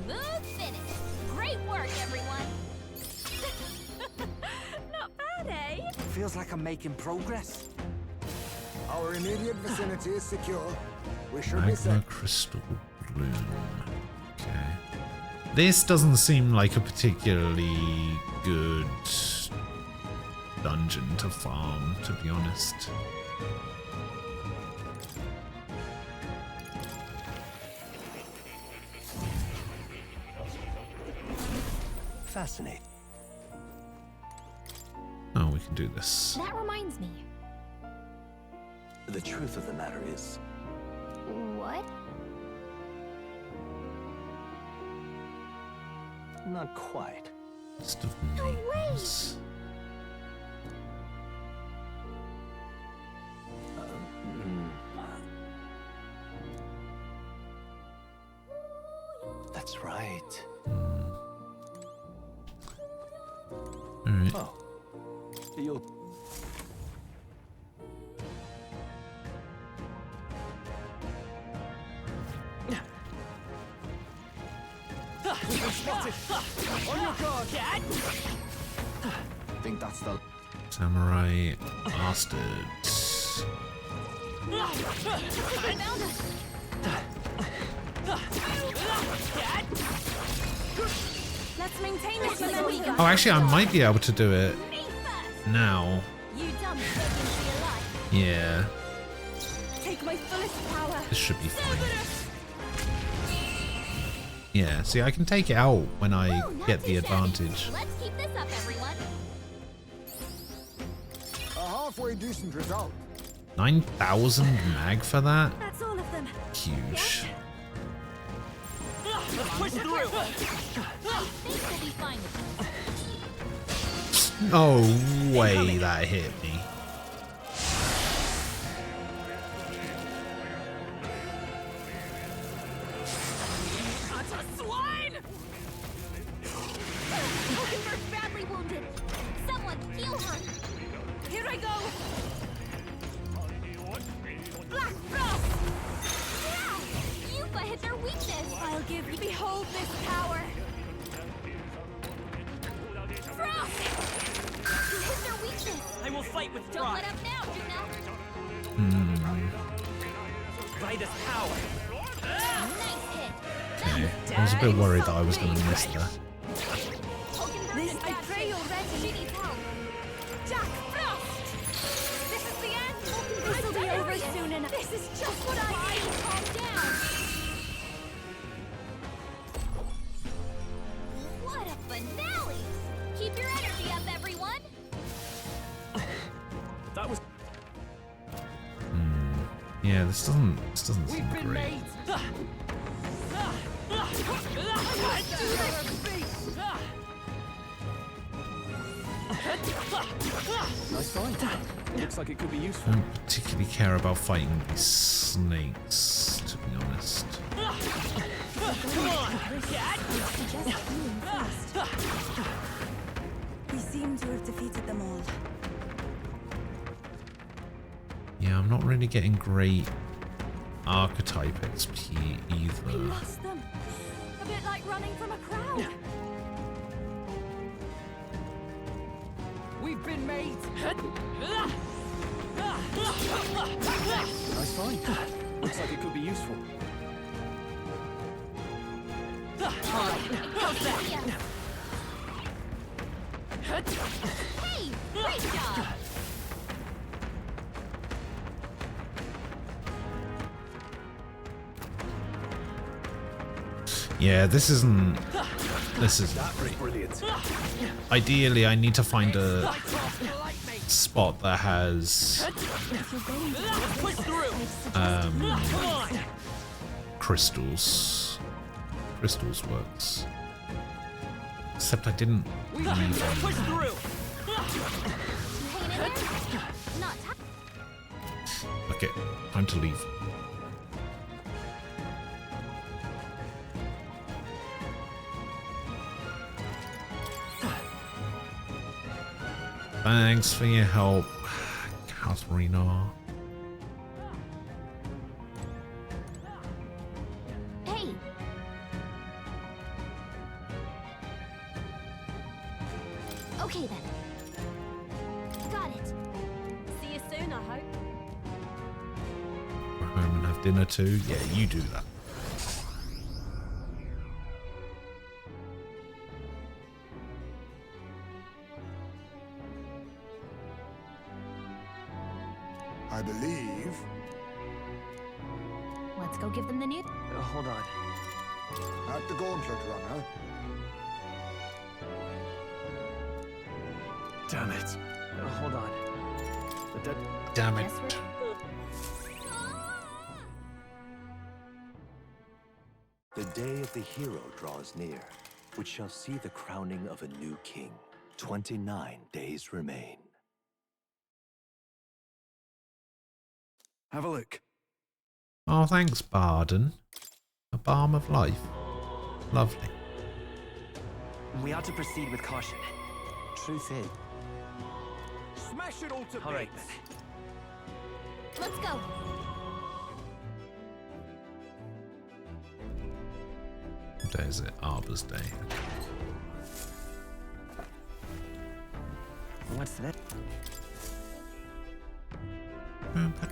S18: Smooth finish. Great work, everyone. Not bad, eh?
S8: Feels like I'm making progress.
S5: Our immediate vicinity is secure. We should be
S1: Magma
S5: safe.
S1: crystal bloom. Okay. This doesn't seem like a particularly good dungeon to farm, to be honest.
S21: Fascinating.
S1: Oh, we can do this.
S12: That reminds me.
S21: The truth of the matter is,
S12: What?
S21: not quite.
S1: List of
S12: No way!
S1: names.
S21: That's right.
S1: Alright.
S21: Oh. You'll...
S14: Spotted. On your guard.
S8: I think that's the...
S1: Samurai bastards.
S18: Let's maintain this momentum.
S1: Oh, actually, I might be able to do it now.
S18: You dumb alive.
S1: Yeah,
S18: Take my fullest power.
S1: this should be fine. Yeah, see, I can take it out when I get the advantage.
S18: Let's keep this up, everyone.
S5: A halfway decent result.
S1: 9,000 mag for that?
S18: That's all of them.
S1: Huge.
S15: Let's push through.
S18: I think we'll be fine with this.
S1: No way that hit me.
S18: That's a swine! Hockenberg's badly wounded. Someone heal her. Here I go. Black Frost! Yeah! Yuba hit their weakness. I'll give you. Behold this power. Frost! You hit their weakness.
S15: I will fight with
S18: Don't let
S15: pride.
S18: up now, Juno.
S15: By this power.
S18: Nice hit.
S1: Okay, I was a bit worried that I was going to miss that.
S18: This, I pray you're ready. She needs help. Jack Frost! This is the end. This will be over soon enough. This is just what I need. Calm down. What a finale! Keep your energy up, everyone.
S14: That was...
S1: Yeah, this doesn't seem great.
S14: Nice fight. Looks like it could be
S1: I
S14: useful.
S1: don't particularly care about fighting these snakes, to be honest.
S15: Come on, cat.
S13: We seem to have defeated them all.
S1: Yeah, I'm not really getting great archetype XP
S18: We
S1: either.
S18: lost them. A bit like running from a crowd.
S14: We've been made. Nice fight. Looks like it could be useful.
S18: How's that? Hey, great job.
S1: Yeah, this isn't
S14: Brilliant.
S1: Ideally, I need to find a spot that has crystals. Crystals works. Except I didn't leave any. Okay, time to leave. Thanks for your help, Katharina.
S11: Hey! Okay then. Got it.
S18: See you soon, I hope.
S1: Go home and have dinner too. Yeah, you do that.
S5: I believe.
S12: Let's go give them the news.
S16: Hold on.
S5: At the Gauntlet Runner.
S16: Damn it. Hold on.
S1: Damn it.
S20: The day of the hero draws near, which shall see the crowning of a new king. 29 days remain.
S14: Have a look.
S1: Oh, thanks, Barden. A balm of life. Lovely.
S15: We ought to proceed with caution.
S8: Truth is.
S3: Smash it all to
S15: All right,
S3: bits.
S11: Let's go.
S1: What day is it? Arbor's Day.
S15: What's that?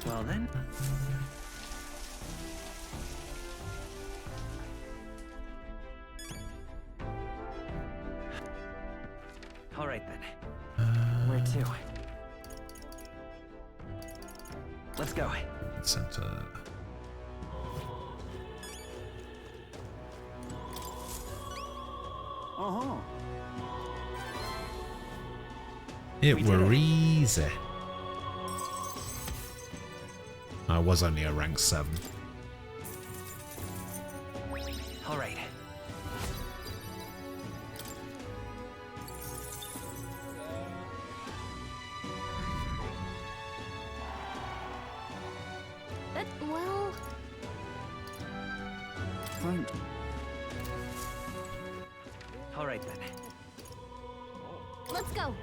S15: Well then. All right then. Where to? Let's go.
S1: Center.
S3: Uh-huh.
S1: It were easy. I was only a rank 7.
S15: All right.
S11: Well...
S14: Right.
S15: All right then.
S11: Let's go.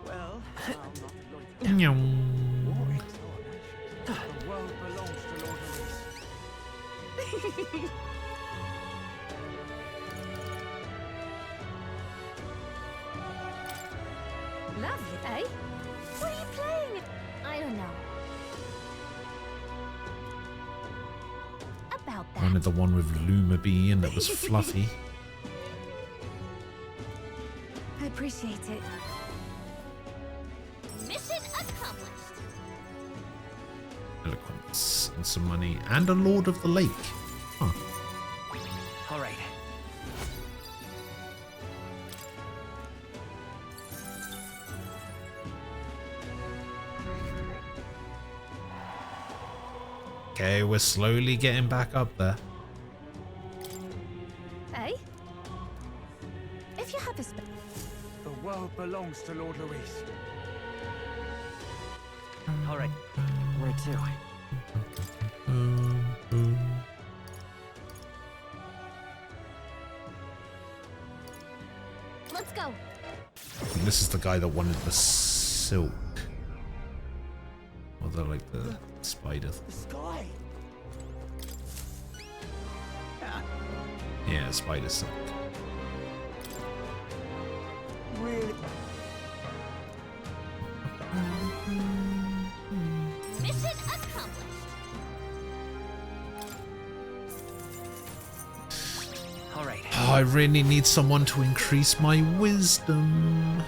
S3: Well,
S1: Nyong.
S3: the world belongs to Lord Maurice.
S18: Lovely, eh? What are you playing?
S11: I don't know.
S18: About
S1: I wanted the one with Luma Bee and that was fluffy.
S18: I appreciate it.
S11: Mission accomplished.
S1: Eloquence and some money and a Lord of the Lake. Huh.
S15: All right.
S1: Okay, we're slowly getting back up there.
S18: Eh? If you have a space.
S3: The world belongs to Lord Louis.
S15: All right. Where to?
S11: Let's go.
S1: And this is the guy that wanted the silk. Or the, like, the spider.
S3: The sky.
S1: Yeah, spider silk.
S3: Really?
S11: Mission accomplished.
S14: Great.
S1: Oh, I really need someone to increase my wisdom.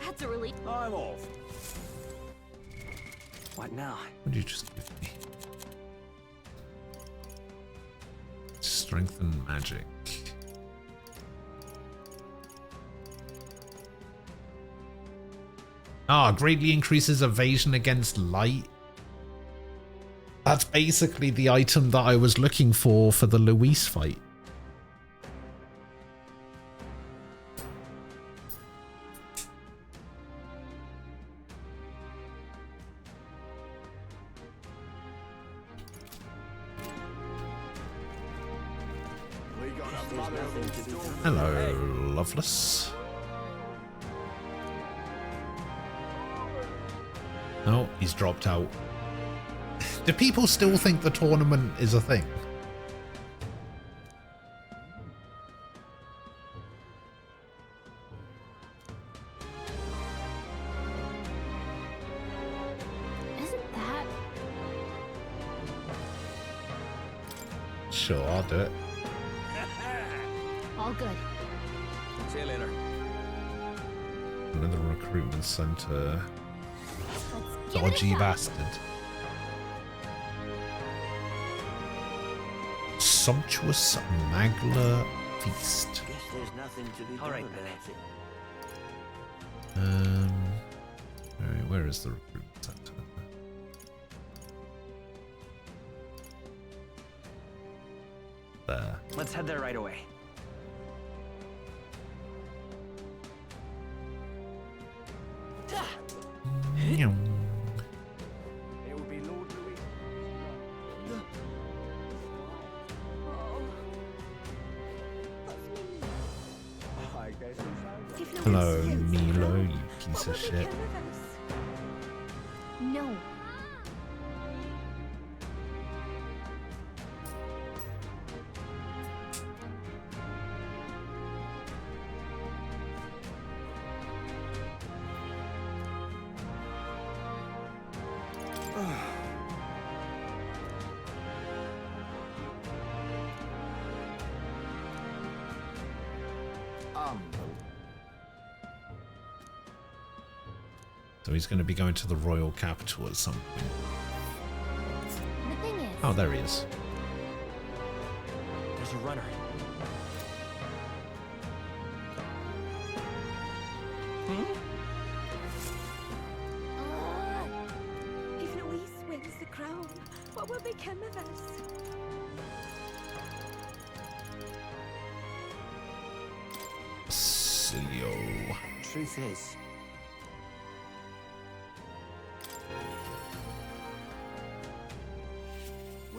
S18: That's a relief.
S14: I'm off. What now?
S1: What did you just give me? Strength and magic. Ah, greatly increases evasion against light. That's basically the item that I was looking for the Luis fight. Hello, Loveless. Oh, he's dropped out. Do people still think the tournament is a thing?
S12: Isn't that?
S1: Sure, I'll do it.
S12: All good.
S14: See you later.
S1: Another recruitment center.
S12: Let's give it a
S1: Dodgy
S12: shot.
S1: bastard. Sumptuous Magler Feast.
S19: Guess there's nothing to be
S15: All right,
S19: done about it.
S1: Where is the recruitment center? There.
S15: Let's head there right away.
S1: Meow.
S14: It will be Lord Louis. I guess it's
S1: Hello, Milo, you piece of shit.
S12: No.
S1: So he's going to be going to the royal capital at some point.
S12: The thing is,
S1: Oh, there he is.
S15: There's a runner.
S2: If Luis wins the crown, what will become of us?
S1: Silio.
S8: Truth is,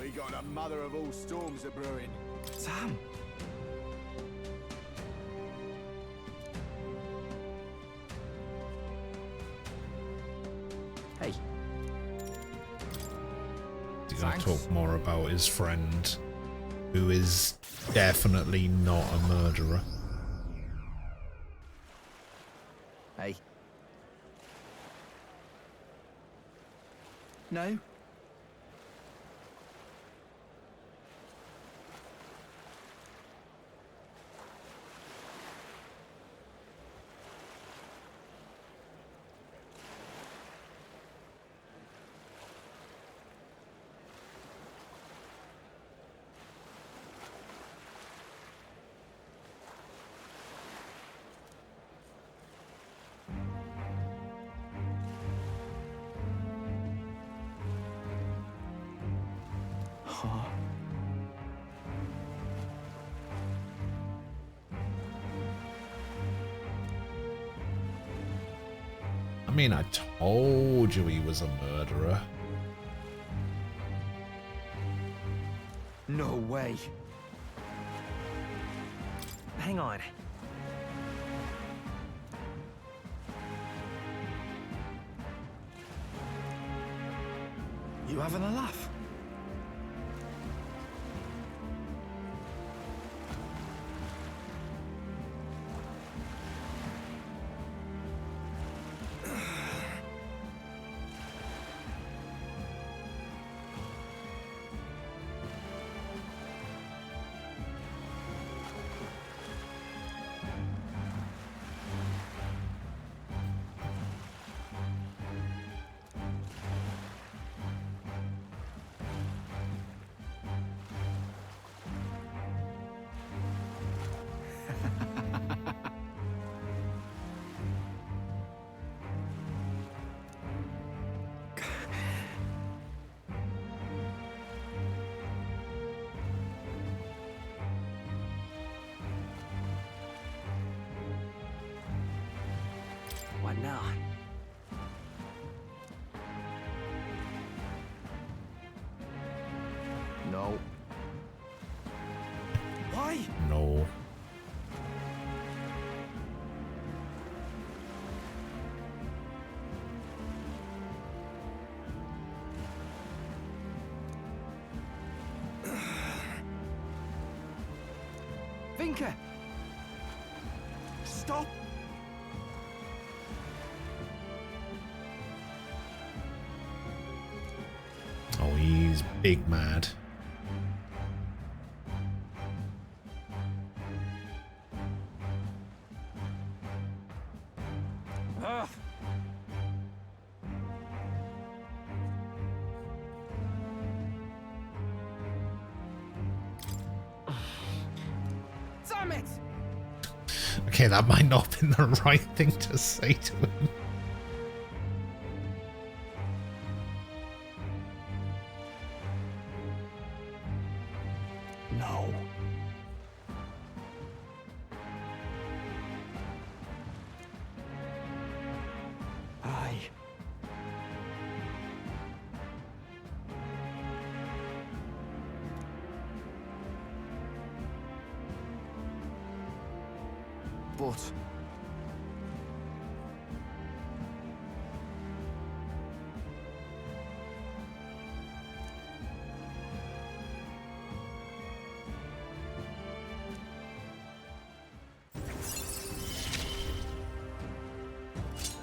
S3: We got a mother of all storms a brewing.
S8: Sam.
S15: Hey.
S1: He's going to talk more about his friend, who is definitely not a murderer.
S8: Hey. No?
S1: I mean, I told you he was a murderer.
S8: No way.
S15: Hang on.
S8: You having a laugh? turn now.
S14: No.
S8: Why?
S1: No.
S8: Vinka! Stop!
S1: Oh, he's big mad.
S8: Damn it!
S1: Okay, that might not have been the right thing to say to him.
S8: No. Aye. But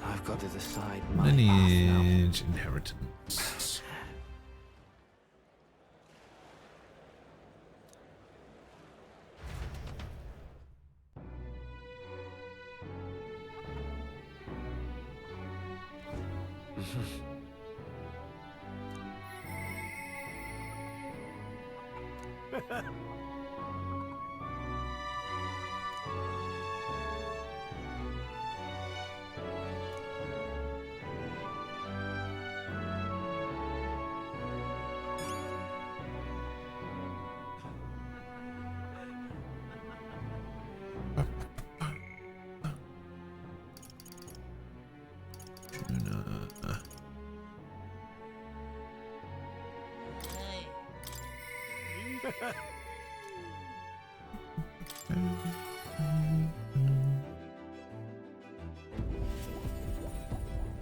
S8: I've got to decide my path now.
S1: Lineage, inheritance.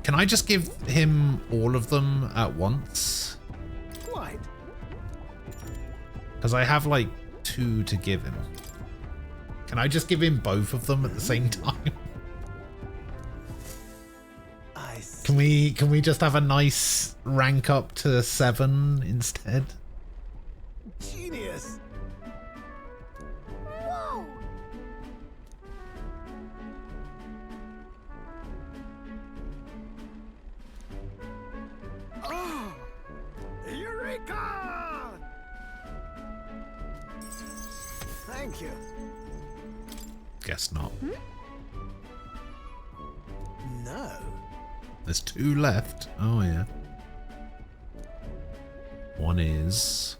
S1: Can I just give him all of them at once?
S3: Quite.
S1: Because I have like 2 to give him. Can I just give him both of them at the same time? Can we just have a nice rank up to 7 instead?
S3: Genius.
S11: Whoa!
S3: Oh! Eureka! Thank you.
S1: Guess not.
S3: No.
S1: There's 2 left. Oh yeah. One is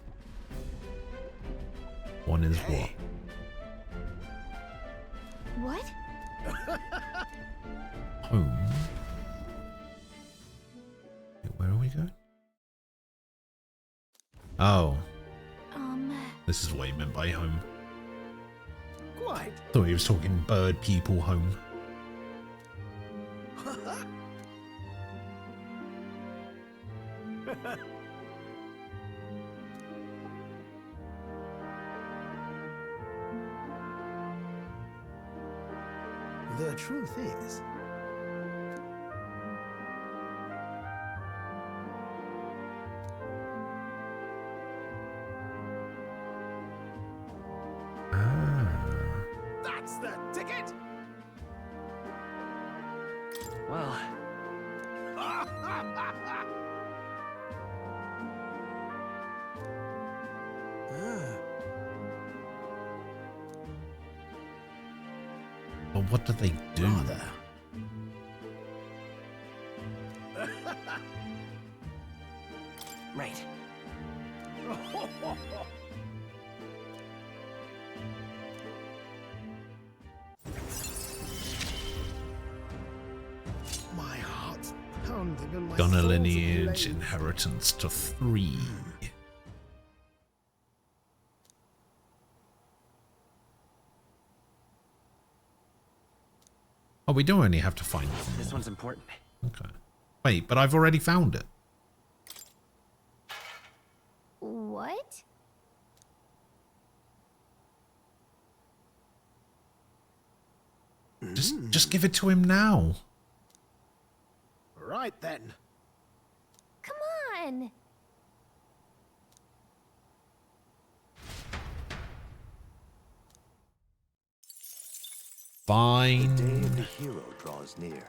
S1: what?
S11: What?
S1: Home. Where are we going? Oh. This is what he meant by home.
S3: Quite.
S1: Thought he was talking bird people home.
S3: The truth is, that's the ticket.
S8: Well,
S1: But what do they do?
S8: right.
S6: pounding and my
S1: Gunner
S6: soul's
S1: lineage,
S6: ablaze.
S1: inheritance to 3. Oh, we do only have to find one.
S15: This one's important.
S1: Okay. Wait, but I've already found it.
S11: What?
S1: Just give it to him now.
S6: Right then.
S11: Come on!
S1: Fine.
S20: The day of the hero draws near,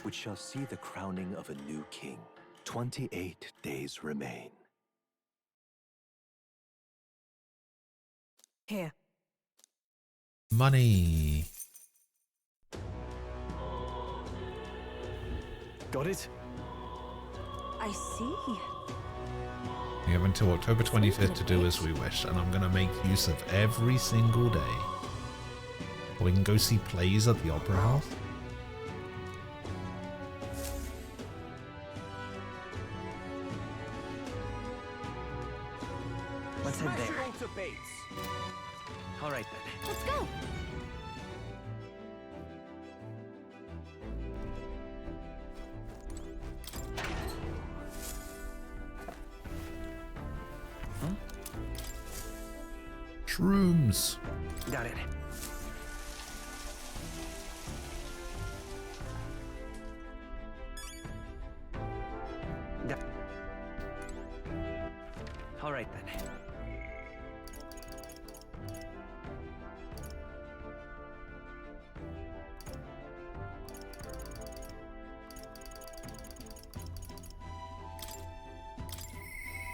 S20: which shall see the crowning of a new king. 28 days remain.
S13: Here.
S1: Money.
S16: Got it?
S13: I see.
S1: We have until October 25th to do as we wish, and I'm going to make use of every single day. We can go see plays at the Opera House.
S15: Let's head there.
S14: To Bates.
S15: All right then.
S11: Let's go!
S1: Shrooms.
S15: Got it. All right then.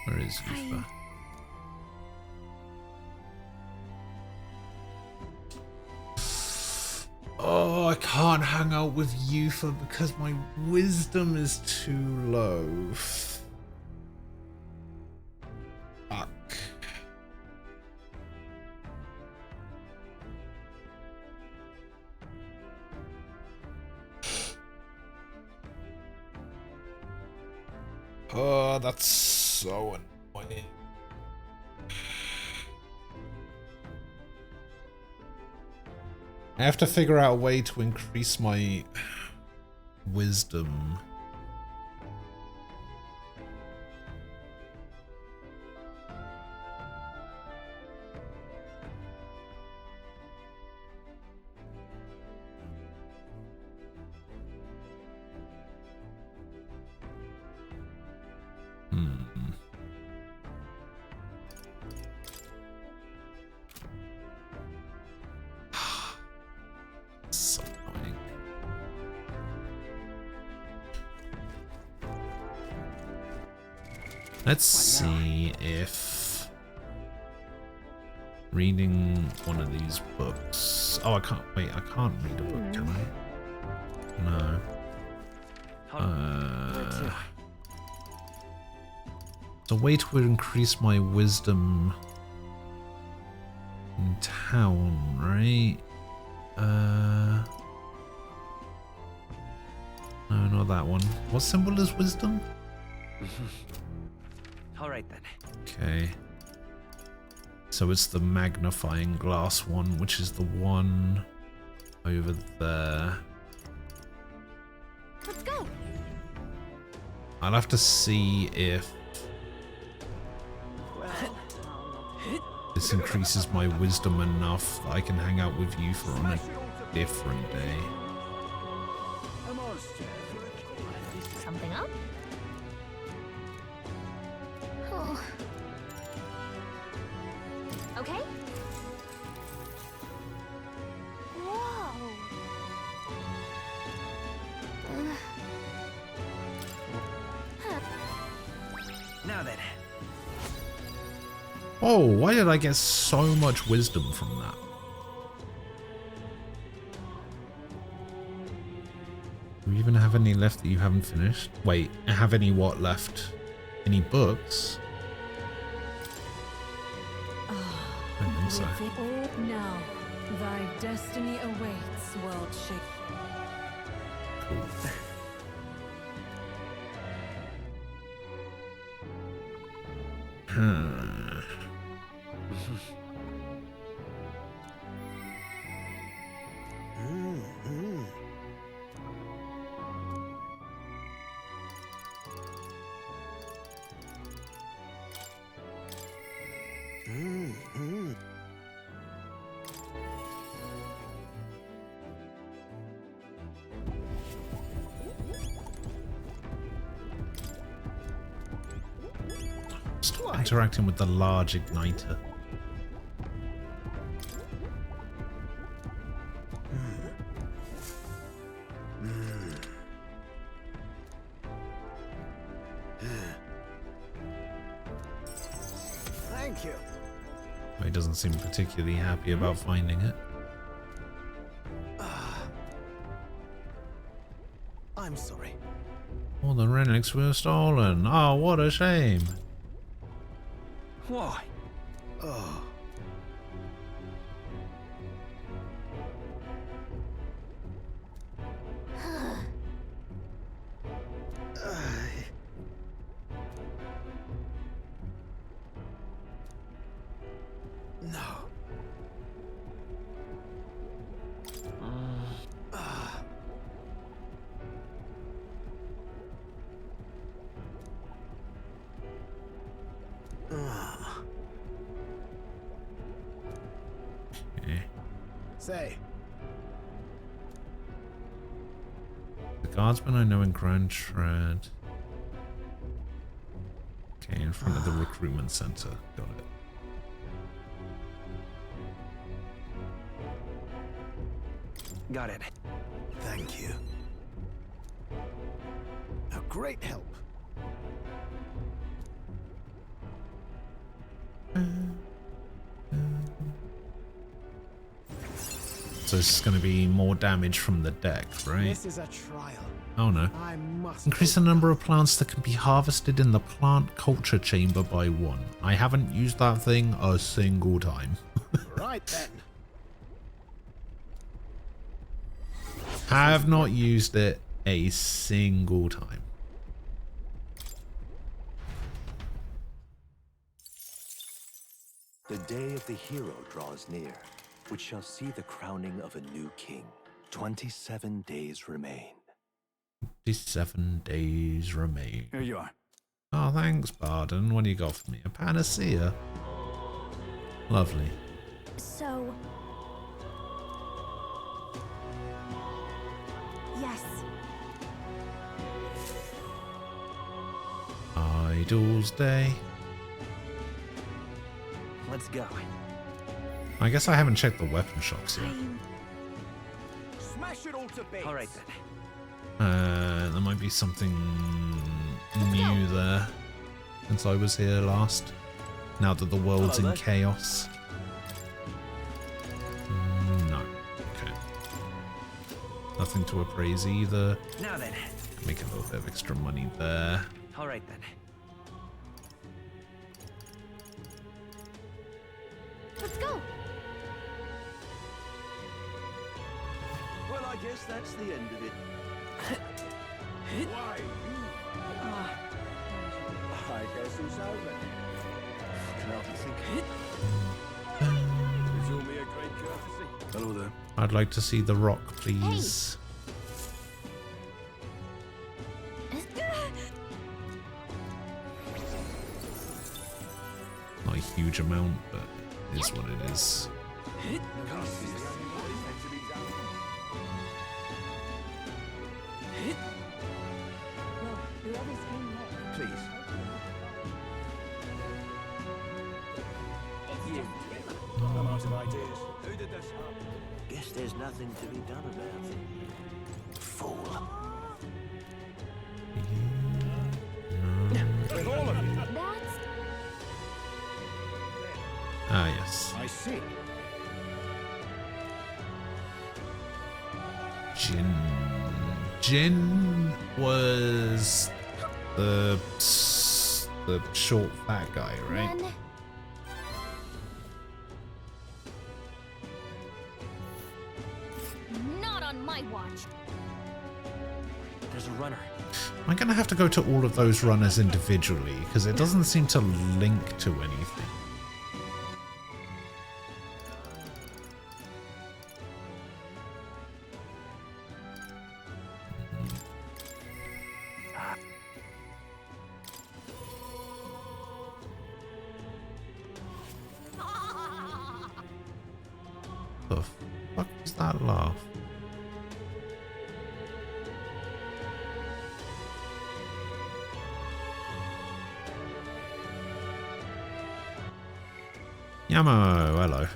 S1: Where is Yufa? Oh, I can't hang out with Yufa because my wisdom is too low. Fuck. Oh, that's so annoying. I have to figure out a way to increase my wisdom. So annoying. Let's see if reading one of these books. Oh, I can't. Wait, I can't read a book, can I? No. It's a way to increase my wisdom in town, right? No, not that one. What symbol is wisdom?
S15: All right then.
S1: Okay. So it's the magnifying glass one, which is the one over there.
S11: Let's go.
S1: I'll have to see if this increases my wisdom enough that I can hang out with you for on a different day.
S12: Something up?
S11: Oh.
S12: Okay.
S11: Whoa.
S15: Now then.
S1: Oh, why did I get so much wisdom from that? Do you even have any left that you haven't finished? Wait, have any what left? Any books? I don't think so.
S13: Now, thy destiny awaits, world shape.
S1: Cool. Stop interacting with the large igniter.
S3: Thank you.
S1: He doesn't seem particularly happy about finding it.
S3: I'm sorry.
S1: All the relics were stolen. Oh, what a shame.
S3: Why? Oh. No. Say.
S1: The guardsmen I know in Grand Tread. Okay, in front of the recruitment center. Got it.
S3: Got it. Thank you. A great help.
S1: So this is going to be more damage from the deck, right?
S3: This is a trial.
S1: Oh no.
S3: I must
S1: Increase the number of plants that can be harvested in the plant culture chamber by 1. I haven't used that thing a single time.
S3: Right then.
S1: Have not used it a single time.
S20: The day of the hero draws near, which shall see the crowning of a new king. 27 days remain.
S1: 27 days remain.
S3: Here you are.
S1: Oh, thanks, Barden. What do you got for me? A panacea? Lovely.
S11: So... yes.
S1: Idol's Day.
S8: Let's go.
S1: I guess I haven't checked the weapon shops yet.
S3: Smash it all to bits.
S8: All right then.
S1: There might be something new there since I was here last. Now that the world's in chaos. No. Okay. Nothing to appraise either.
S8: Now then.
S1: Make a little bit of extra money there.
S8: All right then.
S11: Let's go.
S10: Well, I guess that's the end of it. Why, I guess it's over. Can I think?
S14: Show me a great courtesy.
S10: Hello there.
S1: I'd like to see the rock, please. Not a huge amount, but it is what it is.
S10: Please.
S14: I'm out of ideas. Who did this?
S10: Guess there's nothing to be done about it. Fool.
S14: With all of you.
S11: That's...
S1: Ah, yes.
S14: I see.
S1: Jin was the short fat guy, right?
S11: Run.
S12: Not on my watch.
S15: There's a runner.
S1: Am I going to have to go to all of those runners individually? Because it doesn't seem to link to anything. The fuck is that laugh? Yamo, hello.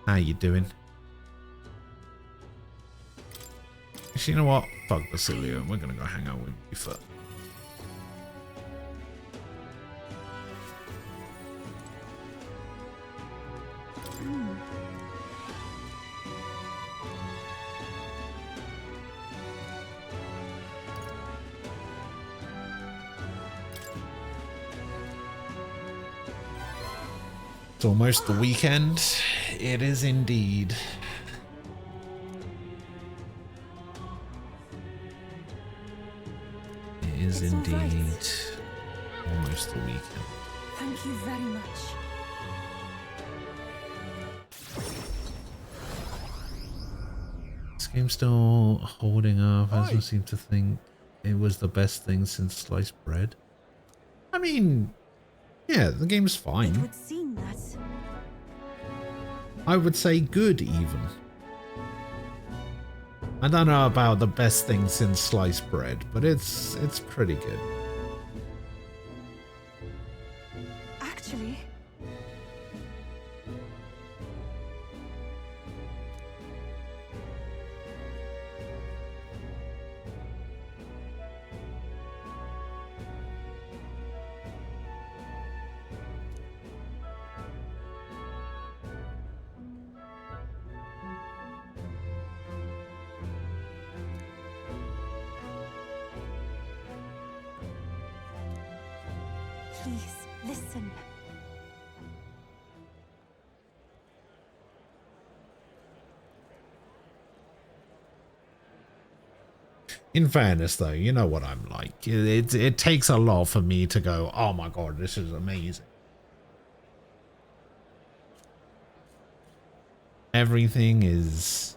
S1: How you doing? Actually, you know what? Fuck Basilio. We're gonna go hang out with Buford. It's almost the weekend. It is indeed. It is indeed almost the weekend.
S13: Thank you very much.
S1: This game's still holding up. I don't seem to think it was the best thing since sliced bread. I mean, yeah, the game's fine.
S13: It would seem that.
S1: I would say good even. I don't know about the best thing since sliced bread, but it's pretty good.
S13: Actually, please listen.
S1: In fairness, though, you know what I'm like. It takes a lot for me to go, oh my god, this is amazing. Everything is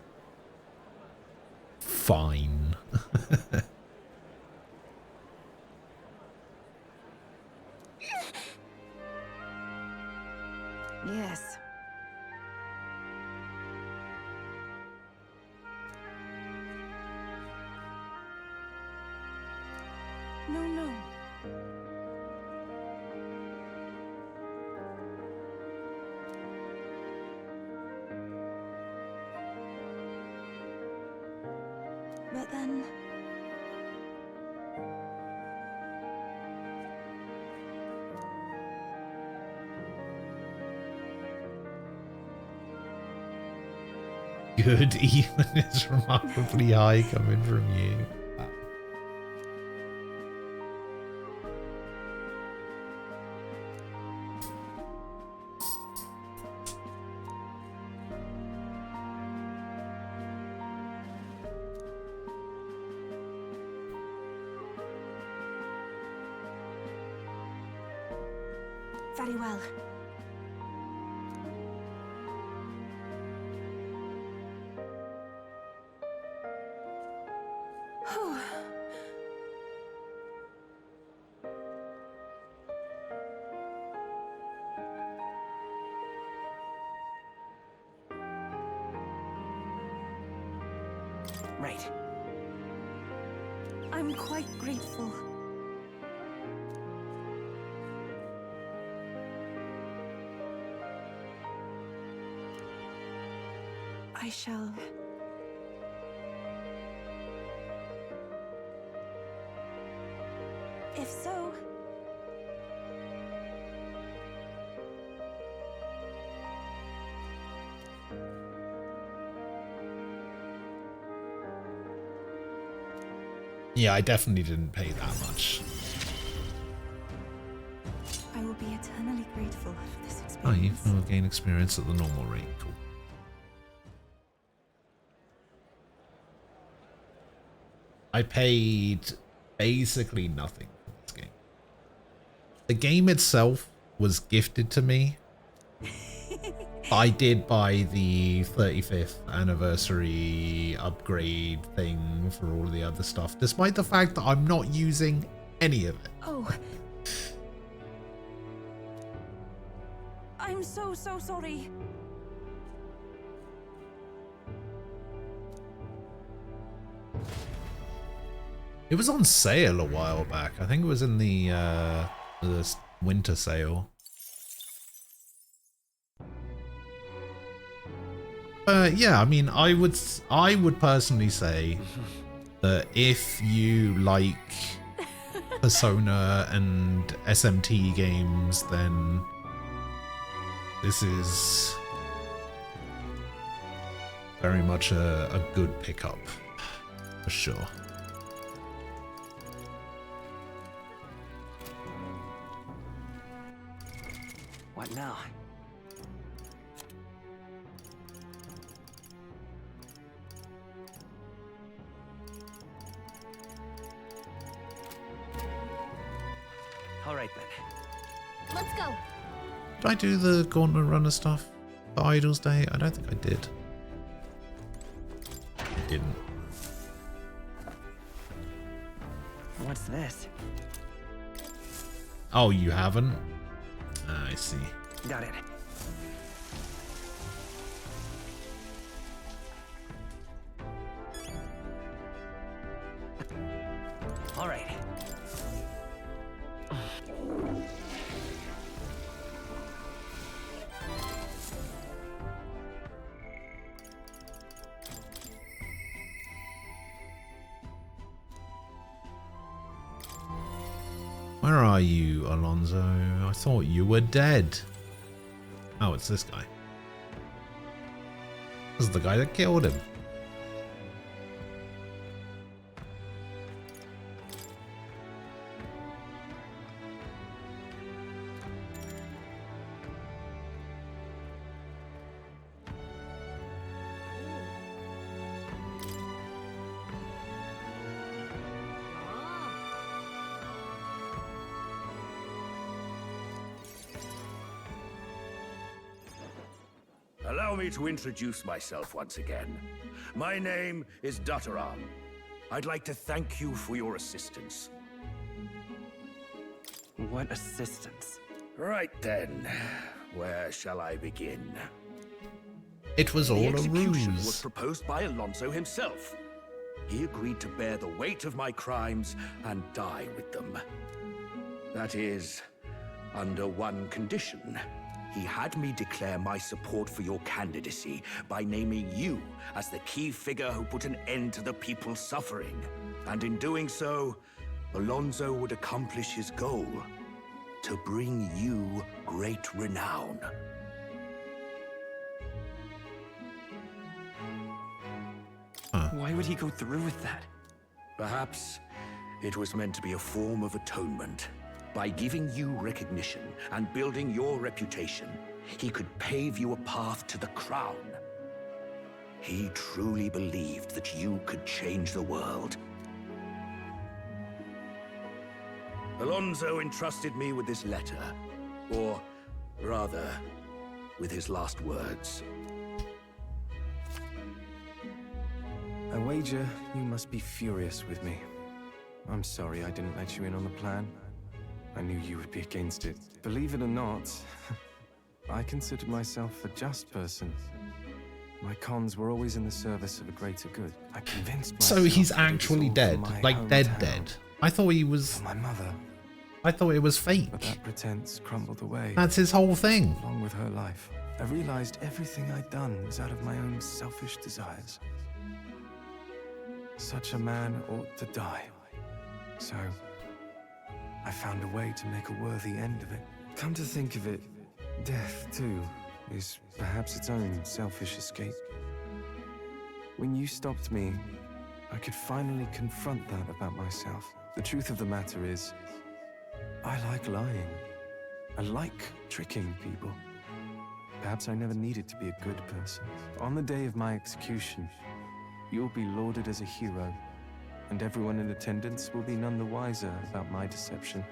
S1: fine.
S13: Yes. No. But then...
S1: Good even is remarkably high coming from you. Wow.
S13: Very well. Whew.
S8: Right.
S13: I'm quite grateful. I shall... If so...
S1: Yeah, I definitely didn't pay that much.
S13: I will be eternally grateful for this experience.
S1: Oh, you can gain experience at the normal rate. Cool. I paid basically nothing for this game. The game itself was gifted to me. I did buy the 35th anniversary upgrade thing for all the other stuff, despite the fact that I'm not using any of it.
S13: Oh. I'm so sorry.
S1: It was on sale a while back. I think it was in the winter sale. Yeah, I mean, I would personally say that if you like Persona and SMT games, then this is very much a good pickup, for sure.
S8: What now?
S15: All right then.
S12: Let's go.
S1: Did I do the Gauntlet Runner stuff for Idol's Day? I don't think I did. I didn't.
S8: What's this?
S1: Oh, you haven't? I see.
S8: Got it. All right.
S1: Where are you, Alonso? I thought you were dead. Oh, it's this guy. This is the guy that killed him.
S19: Allow me to introduce myself once again. My name is Dataran. I'd like to thank you for your assistance.
S8: What assistance?
S19: Right then, where shall I begin?
S1: It was all
S19: The
S1: a
S19: execution
S1: ruse.
S19: was proposed by Alonso himself. He agreed to bear the weight of my crimes and die with them. That is, under one condition. He had me declare my support for your candidacy by naming you as the key figure who put an end to the people's suffering. And in doing so, Alonso would accomplish his goal, to bring you great renown.
S8: Why would he go through with that?
S19: Perhaps it was meant to be a form of atonement. By giving you recognition and building your reputation, he could pave you a path to the crown. He truly believed that you could change the world. Alonso entrusted me with this letter, or rather, with his last words.
S16: I wager you must be furious with me. I'm sorry I didn't let you in on the plan. I knew you would be against it. Believe it or not, I considered myself a just person. My cons were always in the service of a greater good. I convinced myself.
S1: So he's
S16: that it was
S1: actually
S16: all
S1: dead,
S16: for my
S1: like dead.
S16: hometown.
S1: I thought he was.
S16: For my mother.
S1: I thought it was fake.
S16: But that pretense crumbled away.
S1: That's his whole thing.
S16: Along with her life, I realized everything I'd done was out of my own selfish desires. Such a man ought to die. So, I found a way to make a worthy end of it. Come to think of it, death, too, is perhaps its own selfish escape. When you stopped me, I could finally confront that about myself. The truth of the matter is, I like lying. I like tricking people.
S21: Perhaps I never needed to be a good person. On the day of my execution, you'll be lauded as a hero, and everyone in attendance will be none the wiser about my deception.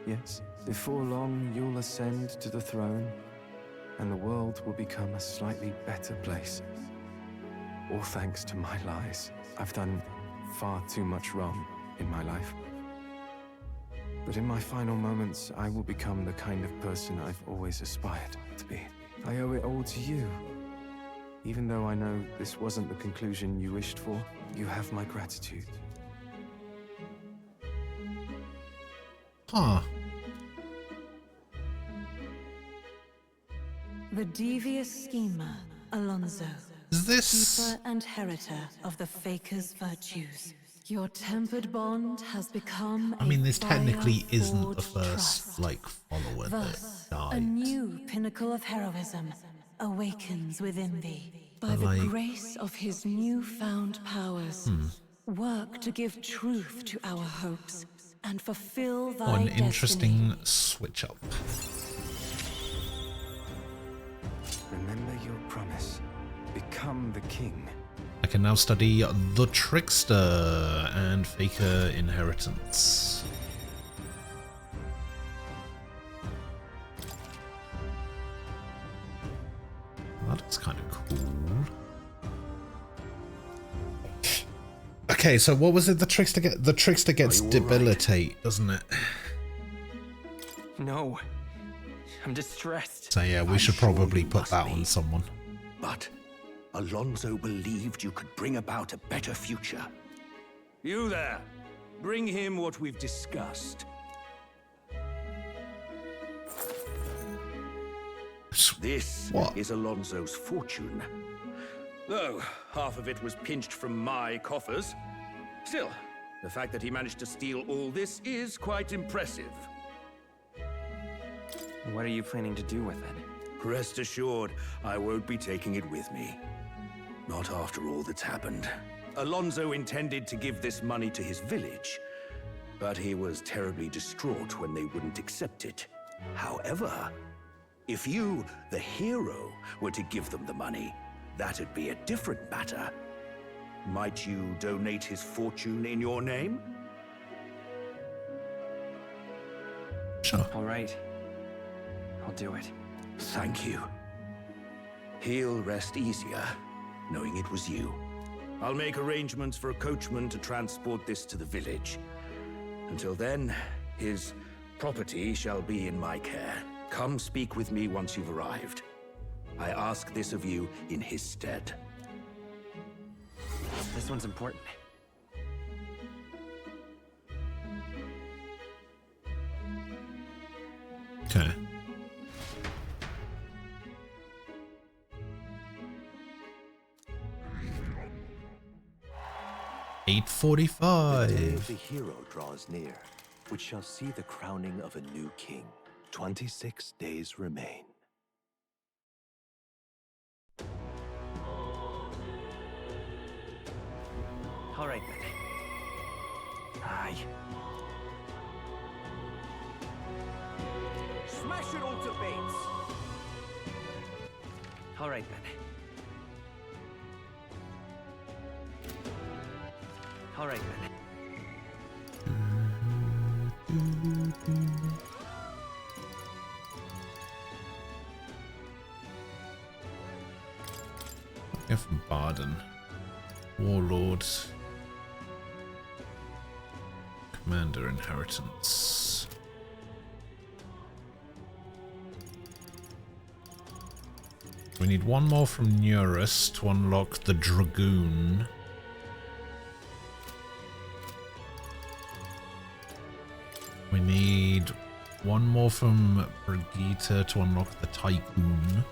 S21: Yes, before long, you'll ascend to the throne, and the world will become a slightly better place. All thanks to my lies. I've done far too much wrong in my life. But in my final moments, I will become the kind of person I've always aspired to be. I owe it all to you. Even though I know this wasn't the conclusion you wished for, you have my gratitude.
S1: Huh.
S13: The devious schemer, Alonso.
S1: Is this...
S13: Keeper and heritor of the Faker's virtues. Your tempered bond has become
S1: I mean, this
S13: a
S1: technically isn't the
S13: fire-forged
S1: first,
S13: trust.
S1: like, follower
S13: Thus,
S1: that
S13: a
S1: died.
S13: new pinnacle of heroism awakens within thee. By
S1: But,
S13: the
S1: like...
S13: grace of his newfound powers, work to give truth to our hopes and fulfill thy
S1: What an
S13: destiny.
S1: interesting switch up.
S21: Remember your promise. Become the king.
S1: I can now study the Trickster and Faker Inheritance. That is kind of cool. Okay, so what was it the Trickster get? The Trickster gets debilitate, doesn't it?
S14: No. I'm distressed.
S1: So yeah, we should probably put that on someone.
S19: But Alonso believed you could bring about a better future. You there, bring him what we've discussed. This is Alonso's fortune. Though half of it was pinched from my coffers. Still, the fact that he managed to steal all this is quite impressive.
S14: What are you planning to do with it?
S19: Rest assured, I won't be taking it with me. Not after all that's happened. Alonso intended to give this money to his village, but he was terribly distraught when they wouldn't accept it. However, if you, the hero, were to give them the money, that'd be a different matter. Might you donate his fortune in your name?
S1: Sure.
S14: All right. I'll do it.
S19: Thank you. He'll rest easier, knowing it was you. I'll make arrangements for a coachman to transport this to the village. Until then, his property shall be in my care. Come speak with me once you've arrived. I ask this of you in his stead.
S14: This one's important.
S1: Okay.
S20: The day of
S1: 8:45.
S20: the hero draws near, which shall see the crowning of a new king. 26 days remain.
S14: All right, then. Aye.
S4: Smash it all to bits!
S14: All right, then. All right, then.
S1: Go from Barden. Warlord. Commander Inheritance. We need one more from Neurus to unlock the Dragoon. We need one more from Brigitte to unlock the Tycoon.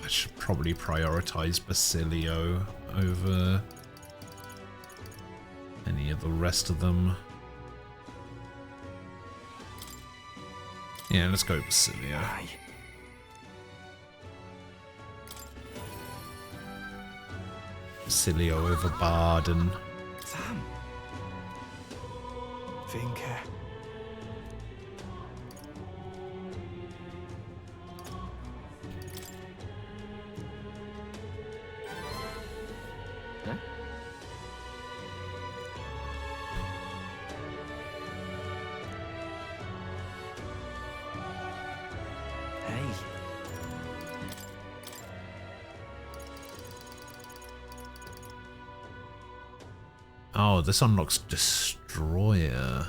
S1: I should probably prioritize Basilio over any of the rest of them. Yeah, let's go Basilio. Cilio over Barden.
S14: Sam. Vinker.
S15: Huh?
S14: Hey.
S1: Oh, this unlocks Destroyer.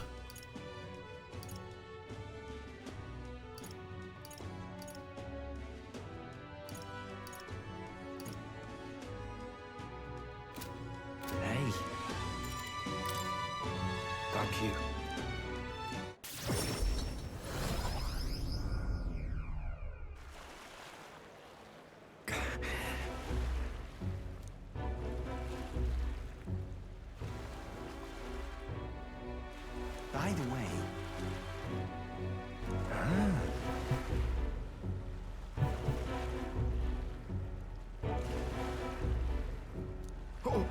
S14: Hey. Thank you. By the way... Oh.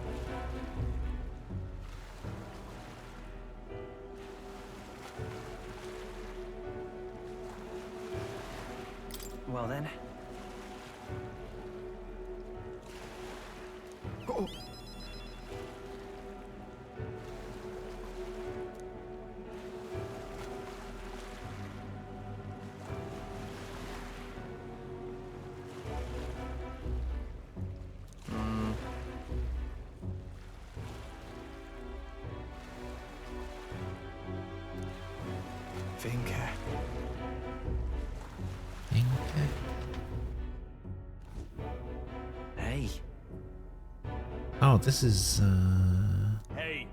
S15: Well then.
S14: Oh. Vinker. Hey.
S1: Oh, this is
S6: Hey.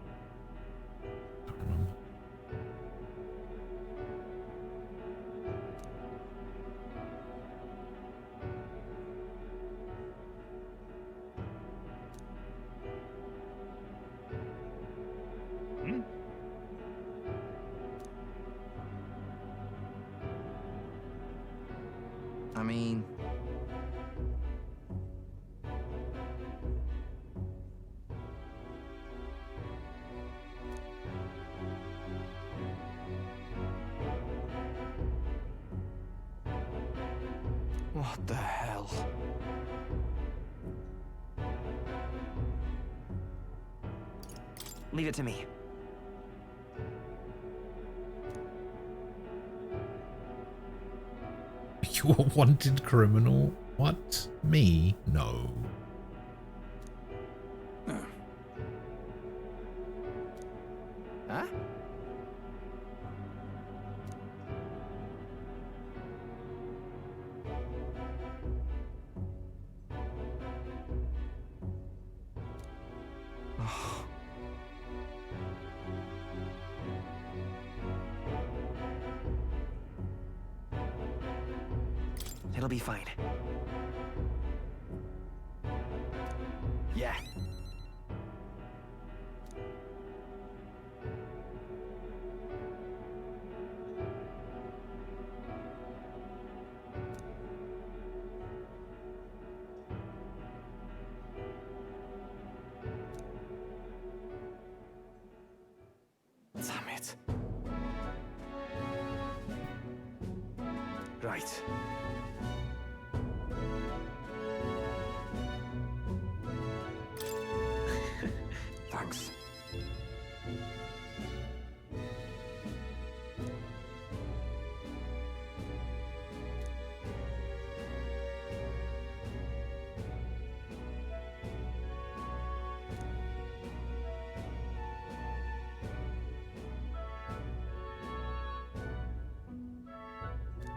S8: I mean...
S14: What the hell?
S15: Leave it to me.
S1: you a wanted criminal? What? Me? No.
S14: Huh? Oh.
S15: It'll be fine.
S14: Yeah. Damn it. Right. Thanks.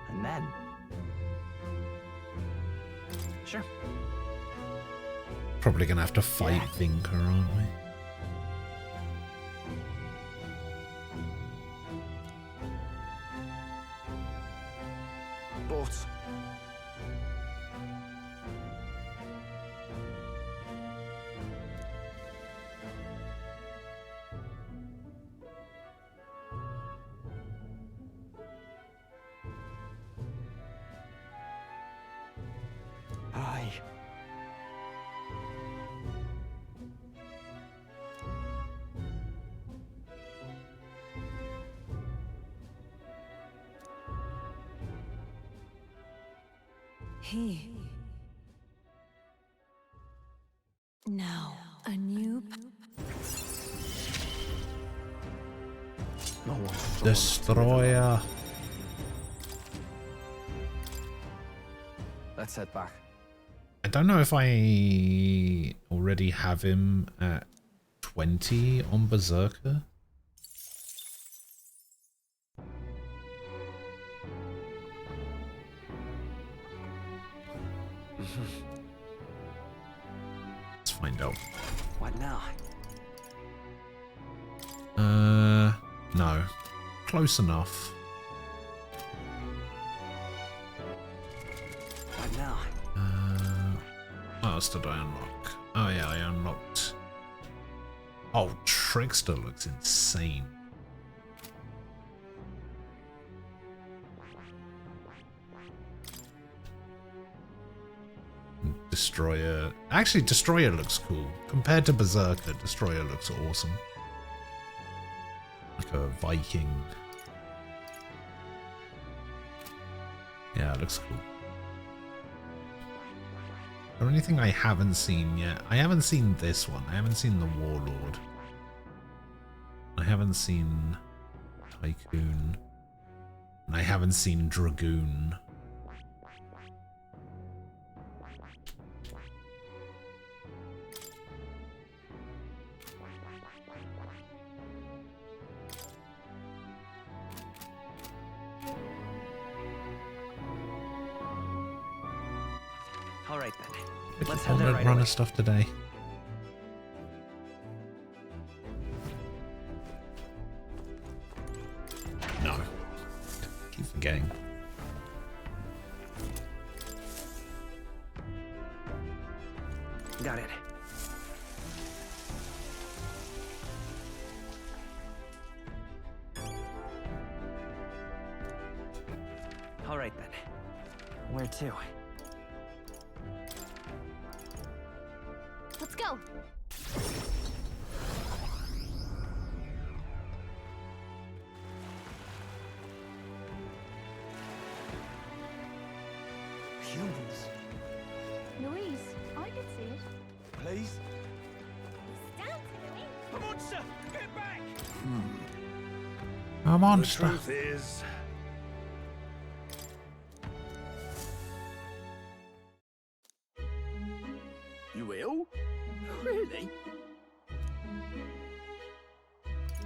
S15: And then... Sure.
S1: Probably gonna have to fight Vinker, aren't we?
S14: But... Aye.
S13: He. Now, a new...
S1: Destroyer.
S16: Let's head back.
S1: I don't know if I already have him at 20 on Berserker. Let's find out.
S16: What now?
S1: No. Close enough.
S16: What now?
S1: What else did I unlock? Oh yeah, I unlocked... Oh, Trickster looks insane. Destroyer... Actually, Destroyer looks cool. Compared to Berserker, Destroyer looks awesome. Like a Viking. Yeah, it looks cool. Is there anything I haven't seen yet? I haven't seen this one. I haven't seen the Warlord. I haven't seen Tycoon. And I haven't seen Dragoon.
S15: All right then.
S1: Let's
S15: Let's have that right
S1: run
S15: away.
S1: of stuff today. No. Keep forgetting.
S15: Got it. All right then. Where to?
S12: Let's go.
S14: Humans.
S11: Louise, I could see it.
S14: Please?
S10: A monster! Get back!
S1: A monster.
S10: The truth is... You ill? Really?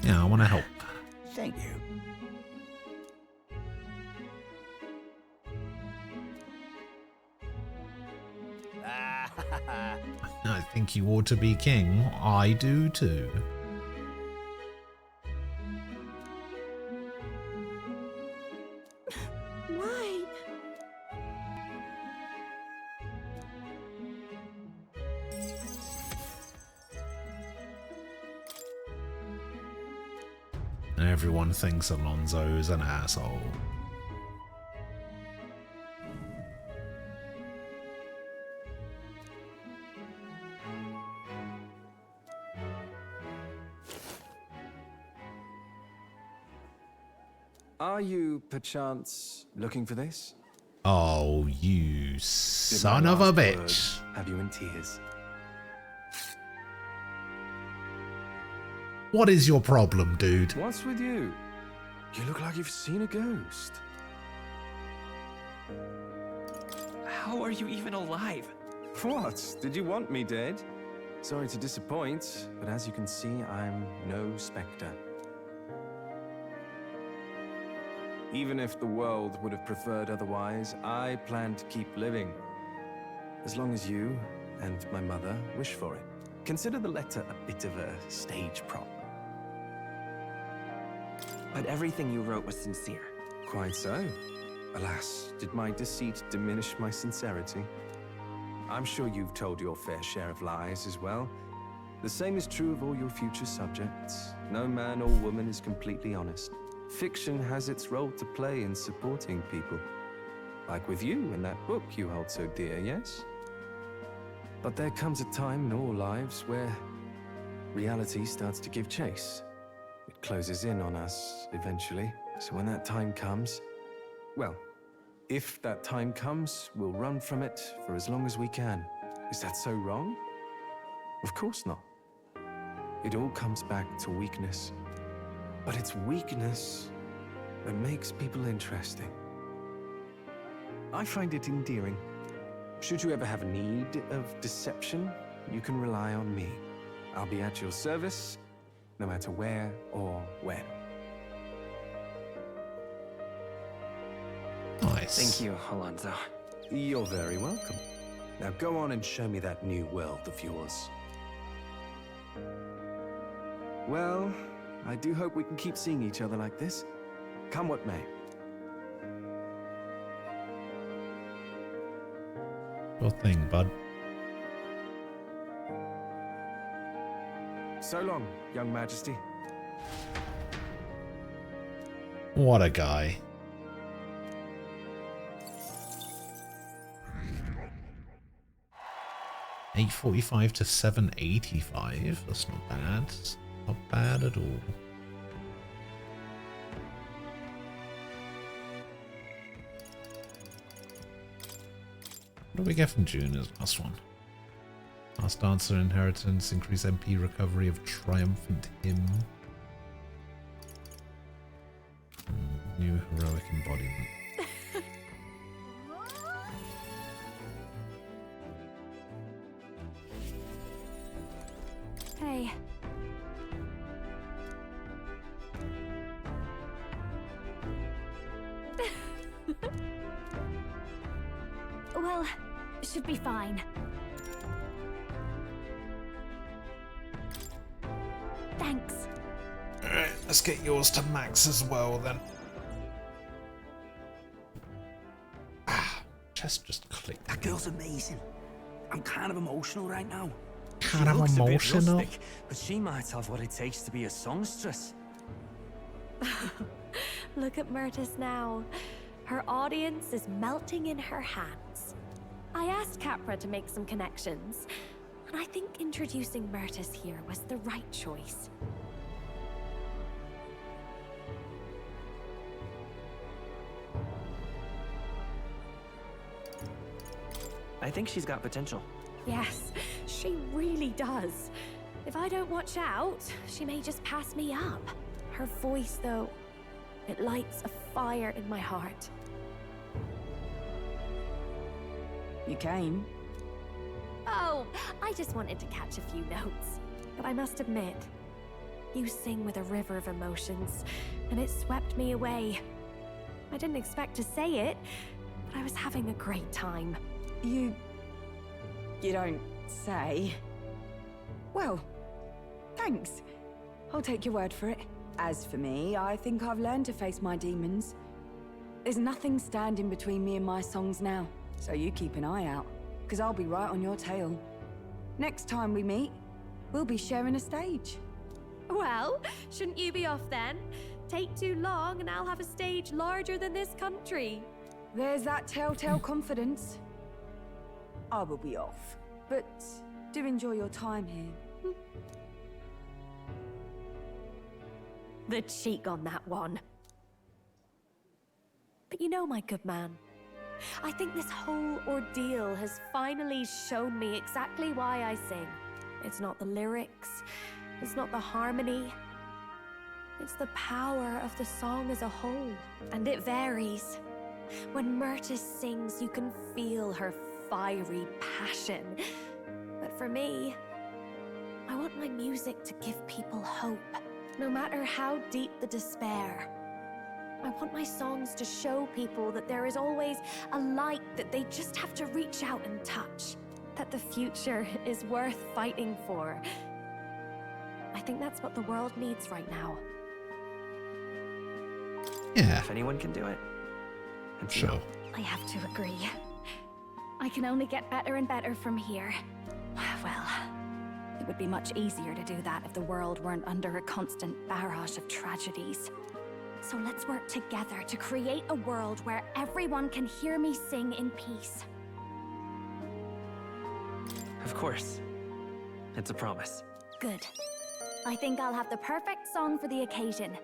S1: Yeah, I want to help.
S10: Thank you.
S1: I think you ought to be king. I do too.
S11: Why?
S1: Everyone thinks Alonso's an asshole.
S16: Are you, perchance, looking for this?
S1: Oh, you
S16: Did
S1: son
S16: my
S1: of a
S16: last
S1: bitch.
S16: word have you in tears?
S1: What is your problem, dude?
S16: What's with you? You look like you've seen a ghost.
S15: How are you even alive?
S16: What? Did you want me dead? Sorry to disappoint, but as you can see, I'm no spectre. Even if the world would have preferred otherwise, I plan to keep living. As long as you and my mother wish for it. Consider the letter a bit of a stage prop.
S15: But everything you wrote was sincere.
S16: Quite so. Alas, did my deceit diminish my sincerity? I'm sure you've told your fair share of lies as well. The same is true of all your future subjects. No man or woman is completely honest. Fiction has its role to play in supporting people. Like with you in that book you hold so dear, yes? But there comes a time in all lives where reality starts to give chase. It closes in on us eventually. So when that time comes, well,
S21: If that time comes, we'll run from it for as long as we can. Is that so wrong? Of course not. It all comes back to weakness. But it's weakness that makes people interesting. I find it endearing. Should you ever have a need of deception, you can rely on me. I'll be at your service, no matter where or when.
S1: Nice.
S21: Thank you, Alonso. You're very welcome. Now go on and show me that new world of yours. Well, I do hope we can keep seeing each other like this. Come what may.
S1: Sure thing, bud.
S21: So long, young majesty.
S1: What a guy. $845 to $785. That's not bad. Not bad at all. What do we get from June as last one? Last Dancer Inheritance, increase MP recovery of Triumphant Hymn. New Heroic Embodiment.
S12: Hey. Well, should be fine. Thanks.
S1: Alright, let's get yours to max as well then. Chest just clicked.
S19: That girl's amazing. I'm kind of emotional right now.
S1: Kind of emotional.
S15: Rustic, but she might have what it takes to be a songstress.
S18: Look at Myrtis now. Her audience is melting in her hands. I asked Capra to make some connections, and I think introducing Myrtis here was the right choice.
S15: I think she's got potential.
S18: Yes, she really does. If I don't watch out, she may just pass me up. Her voice, though, it lights a fire in my heart.
S17: You came?
S18: Oh, I just wanted to catch a few notes. But I must admit, you sing with a river of emotions, and it swept me away. I didn't expect to say it, but I was having a great time.
S17: You don't say. Well, thanks. I'll take your word for it. As for me, I think I've learned to face my demons. There's nothing standing between me and my songs now, so you keep an eye out, because I'll be right on your tail. Next time we meet, we'll be sharing a stage.
S18: Well, shouldn't you be off then? Take too long and I'll have a stage larger than this country.
S17: There's that telltale confidence. I will be off, but do enjoy your time here.
S18: The cheek on that one. But you know, my good man, I think this whole ordeal has finally shown me exactly why I sing. It's not the lyrics, it's not the harmony, it's the power of the song as a whole. And it varies. When Myrtis sings, you can feel her fiery passion. But for me, I want my music to give people hope, no matter how deep the despair. I want my songs to show people that there is always a light that they just have to reach out and touch. That the future is worth fighting for. I think that's what the world needs right now.
S1: Yeah.
S15: If anyone can do it.
S1: Sure.
S12: I have to agree. I can only get better and better from here. Well, it would be much easier to do that if the world weren't under a constant barrage of tragedies. So let's work together to create a world where everyone can hear me sing in peace.
S15: Of course. It's a promise.
S12: Good. I think I'll have the perfect song for the occasion.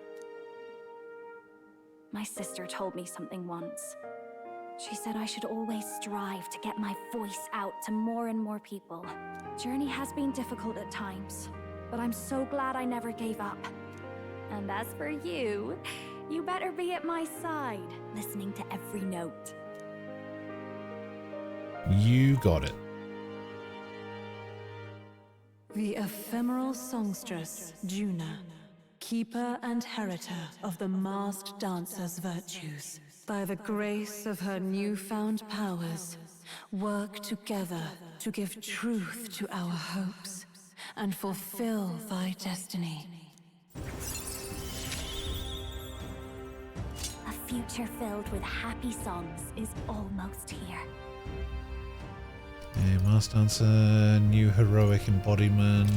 S12: My sister told me something once.
S7: She said I should always strive to get my voice out to more and more people. Journey has been difficult at times, but I'm so glad I never gave up. And as for you, you better be at my side, listening to every note.
S1: You got it.
S13: The ephemeral songstress, Juna, keeper and heritor of the masked dancer's virtues. By the grace of her newfound powers, work together to give truth to our hopes and fulfill thy destiny.
S7: A future filled with happy songs is almost here.
S1: Okay, Masked Dancer, new heroic embodiment.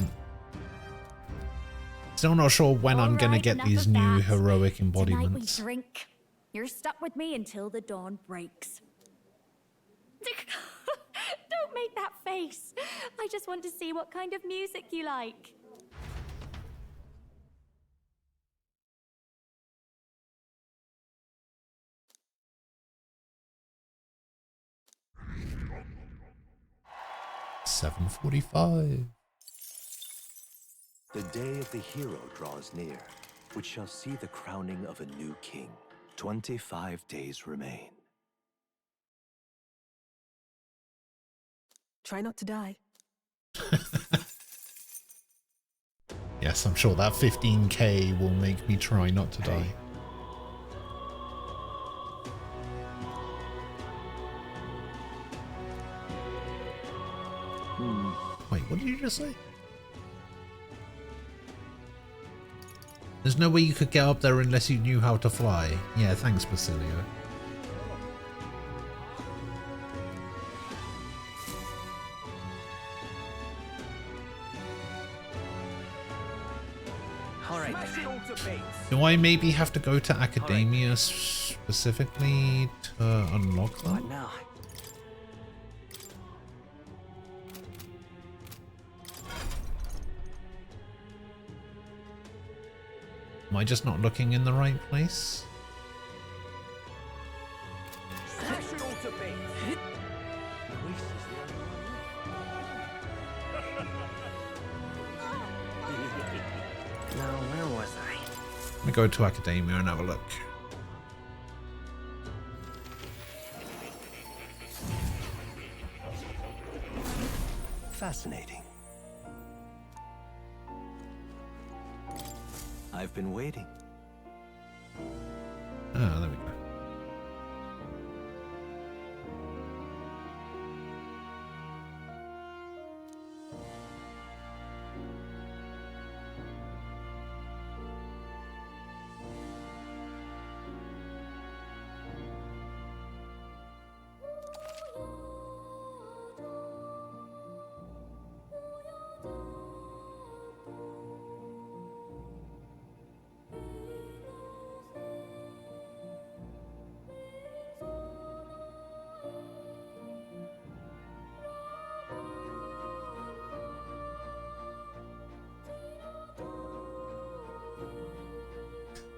S1: Still not sure when I'm gonna get these new heroic embodiments.
S7: Tonight we drink. You're stuck with me until the dawn breaks. Don't make that face. I just want to see what kind of music you like.
S1: $7:45.
S20: The day of the hero draws near, which shall see the crowning of a new king. 25 days remain.
S13: Try not to die.
S1: Yes, I'm sure that 15k will make me try not to die. Wait, what did you just say? There's no way you could get up there unless you knew how to fly. Yeah, thanks, Basilio.
S4: Alright.
S1: Do I maybe have to go to Academia specifically to unlock them?
S4: What now?
S1: Am I just not looking in the right place?
S4: Now, where was I?
S1: Let me go to Academia and have a look.
S20: Fascinating. I've been waiting.
S1: Ah, there we go.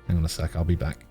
S1: Hang on a sec, I'll be back.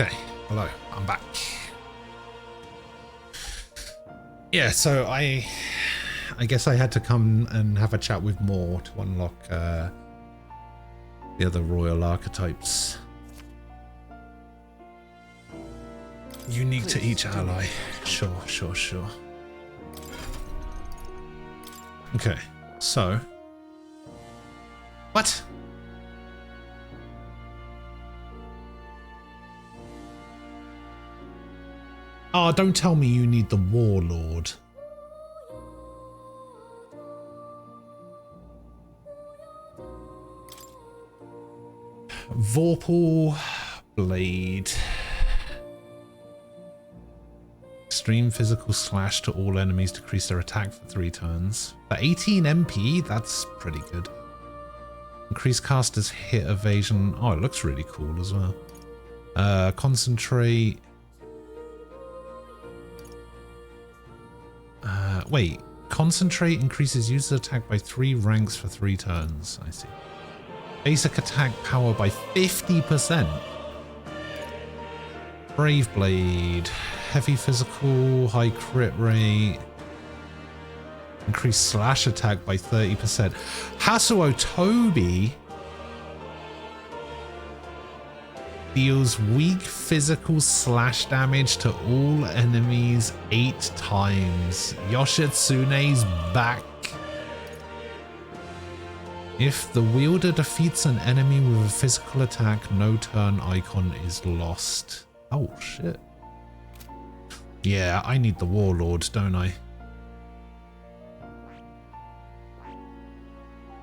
S1: Okay, hello, I'm back. Yeah, so I guess I had to come and have a chat with Moore to unlock the other royal archetypes. Unique to each ally. Sure. Okay, so... What? Oh, don't tell me you need the Warlord. Vorpal Blade. Extreme physical slash to all enemies, decrease their attack for 3 turns. For 18 MP, that's pretty good. Increase caster's hit evasion. Oh, it looks really cool as well. Concentrate. Wait. Concentrate increases user attack by 3 ranks for 3 turns. I see. Basic attack power by 50%. Brave Blade. Heavy physical, high crit rate. Increased slash attack by 30%. Hasuo Tobi deals weak physical slash damage to all enemies 8 times. Yoshitsune's back. If the wielder defeats an enemy with a physical attack, no turn icon is lost. Oh shit. Yeah, I need the Warlord, don't I?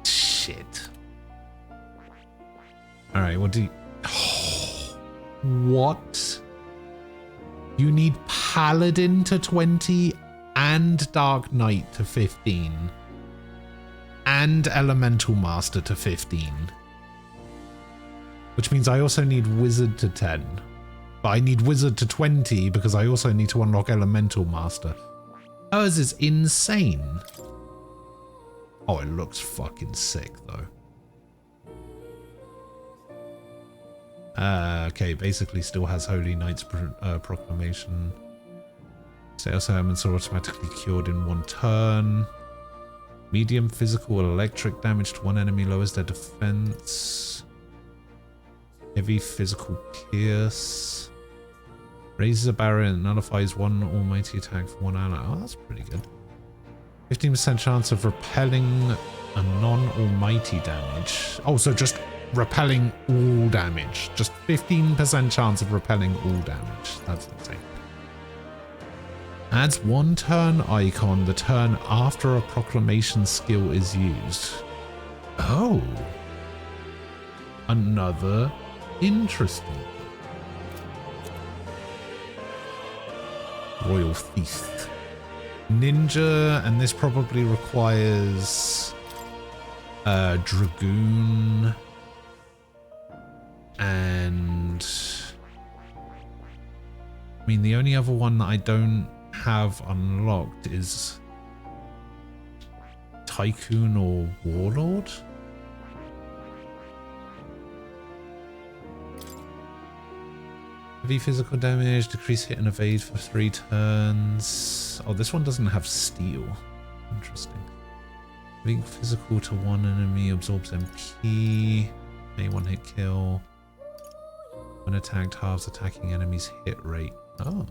S1: Shit. Alright, what do you... Oh, what? You need Paladin to 20 and Dark Knight to 15. And Elemental Master to 15. Which means I also need Wizard to 10. But I need Wizard to 20 because I also need to unlock Elemental Master. Hers is insane. Oh, it looks fucking sick though. Okay, basically still has Holy Knight's Proclamation. Sales elements are automatically cured in 1 turn. Medium physical or electric damage to 1 enemy lowers their defense. Heavy physical pierce. Raises a barrier and nullifies 1 almighty attack for 1 ally. Oh, that's pretty good. 15% chance of repelling a non-almighty damage. Oh, so just repelling all damage. Just 15% chance of repelling all damage. That's insane. Adds 1 turn icon the turn after a proclamation skill is used. Oh. Another interesting. Royal Feast. Ninja, and this probably requires Dragoon and I mean the only other one that I don't have unlocked is Tycoon or Warlord. Heavy physical damage, decrease hit and evade for 3 turns. Oh, this one doesn't have steel. Interesting. Weak physical to 1 enemy, absorbs MP. A 1-hit kill. When attacked, halves attacking enemy's hit rate. Oh.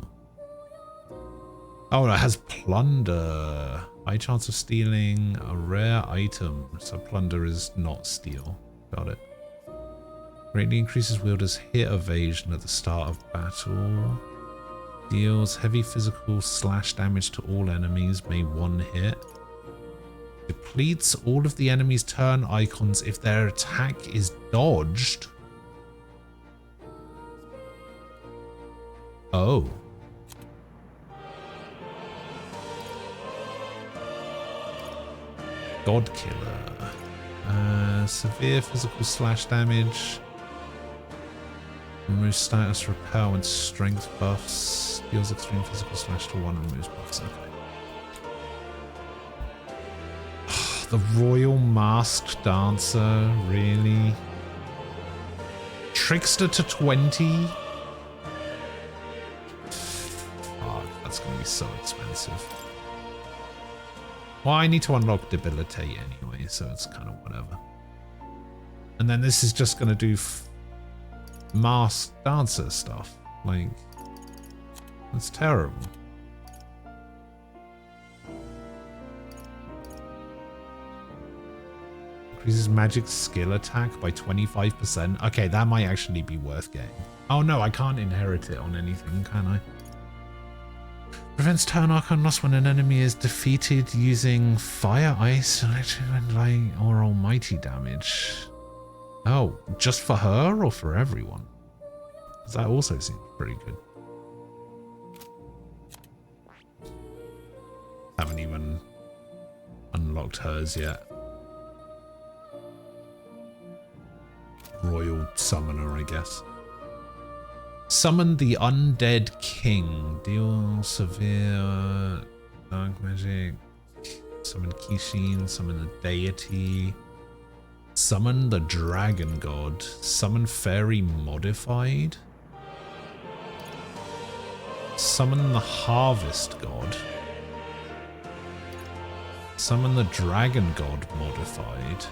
S1: Oh, it has plunder. High chance of stealing a rare item. So plunder is not steal. Got it. Greatly increases wielder's hit evasion at the start of battle. Deals heavy physical slash damage to all enemies, may 1 hit. Depletes all of the enemy's turn icons if their attack is dodged. Oh. God Killer. Severe physical slash damage. Removes status repel and strength buffs. Deals extreme physical slash to 1, removes buffs. Okay. The Royal Masked Dancer, really? Trickster to 20? That's going to be so expensive. Well, I need to unlock Debilitate anyway, so it's kind of whatever. And then this is just going to do Masked Dancer stuff. Like, that's terrible. Increases magic skill attack by 25%. Okay, that might actually be worth getting. Oh no, I can't inherit it on anything, can I? Prevents turn arcane loss when an enemy is defeated using fire, ice, electric, and light or almighty damage. Oh, just for her or for everyone? That also seems pretty good. Haven't even unlocked hers yet. Royal Summoner, I guess. Summon the Undead King. Deal severe dark magic. Summon Kishin. Summon the Deity. Summon the Dragon God. Summon Fairy Modified. Summon the Harvest God. Summon the Dragon God Modified.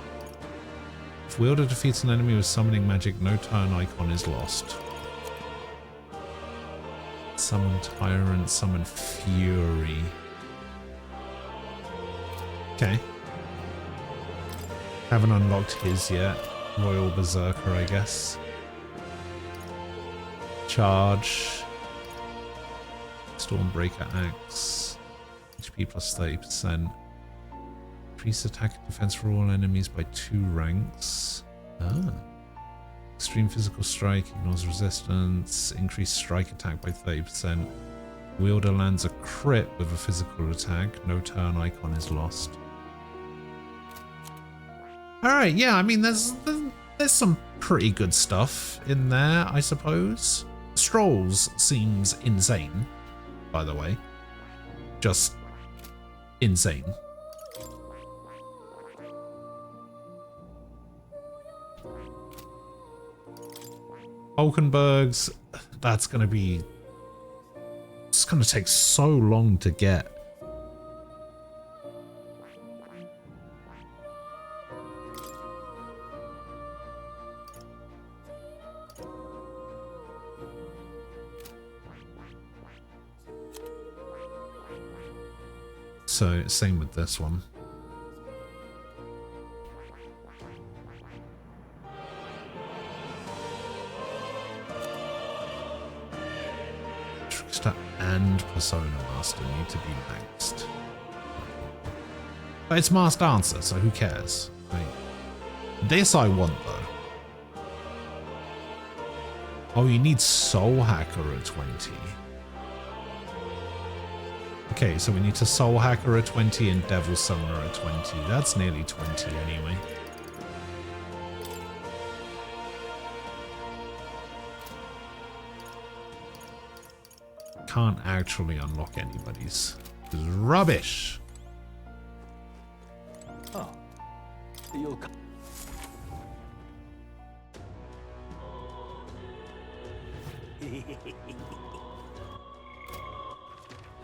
S1: If wielder defeats an enemy with summoning magic, no turn icon is lost. Summon Tyrant, summon Fury. Okay. Haven't unlocked his yet. Royal Berserker, I guess. Charge. Stormbreaker Axe. HP plus 30%. Increase attack and defense for all enemies by 2 ranks. Ah. Extreme physical strike, ignores resistance. Increased strike attack by 30%. Wielder lands a crit with a physical attack. No turn icon is lost. Alright, yeah, I mean, there's some pretty good stuff in there, I suppose. Strolls seems insane, by the way. Just insane. Hulkenbergs, that's going to be... It's going to take so long to get. So, same with this one. Trickster and Persona Master need to be maxed. But it's Masked Dancer, so who cares? Right. This I want, though. Oh, you need Soul Hacker at 20. Okay, so we need to Soul Hacker at 20 and Devil Summoner at 20. That's nearly 20 anyway. Can't actually unlock anybody's. This is rubbish.
S14: Oh, you'll come.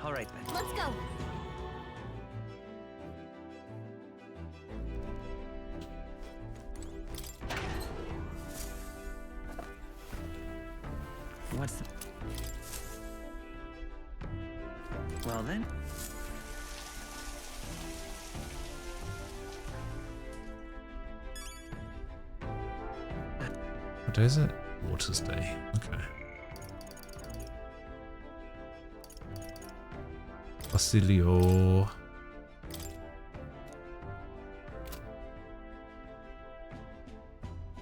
S15: All right then.
S11: Let's go.
S15: What's the... Well then.
S1: What day is it? Water's Day. Okay. Basilio.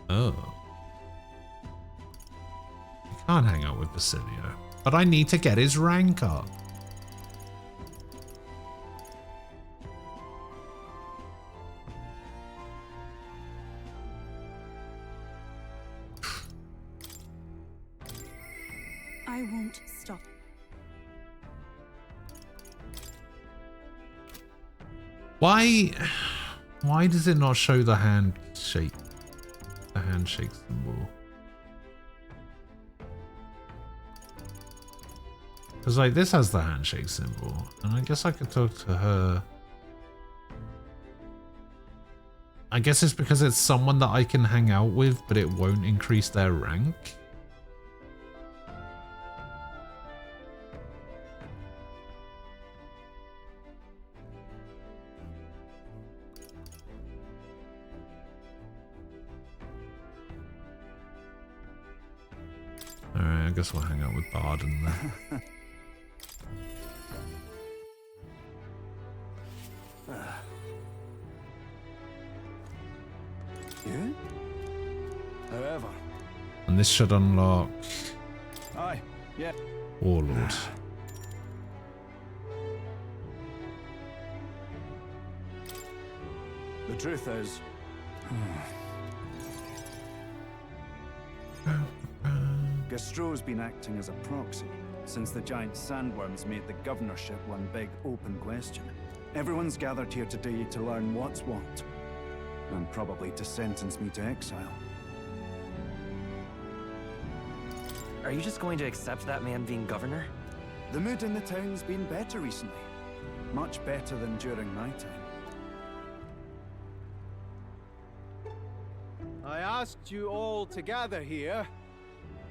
S1: Oh. You can't hang out with Basilio. But I need to get his rank up.
S13: I won't stop.
S1: Why does it not show the handshake? The handshake symbol. Because, like, this has the handshake symbol. And I guess I could talk to her. I guess it's because it's someone that I can hang out with, but it won't increase their rank. Alright, I guess we'll hang out with Barden then.
S14: Yeah? However.
S1: And this should unlock
S14: Aye, yeah.
S1: Warlord.
S14: The truth is... Gastro's been acting as a proxy since the giant sandworms made the governorship one big open question. Everyone's gathered here today to learn what's what, and probably to sentence me to exile.
S15: Are you just going to accept that man being governor?
S14: The mood in the town's been better recently. Much better than during my time. I asked you all to gather here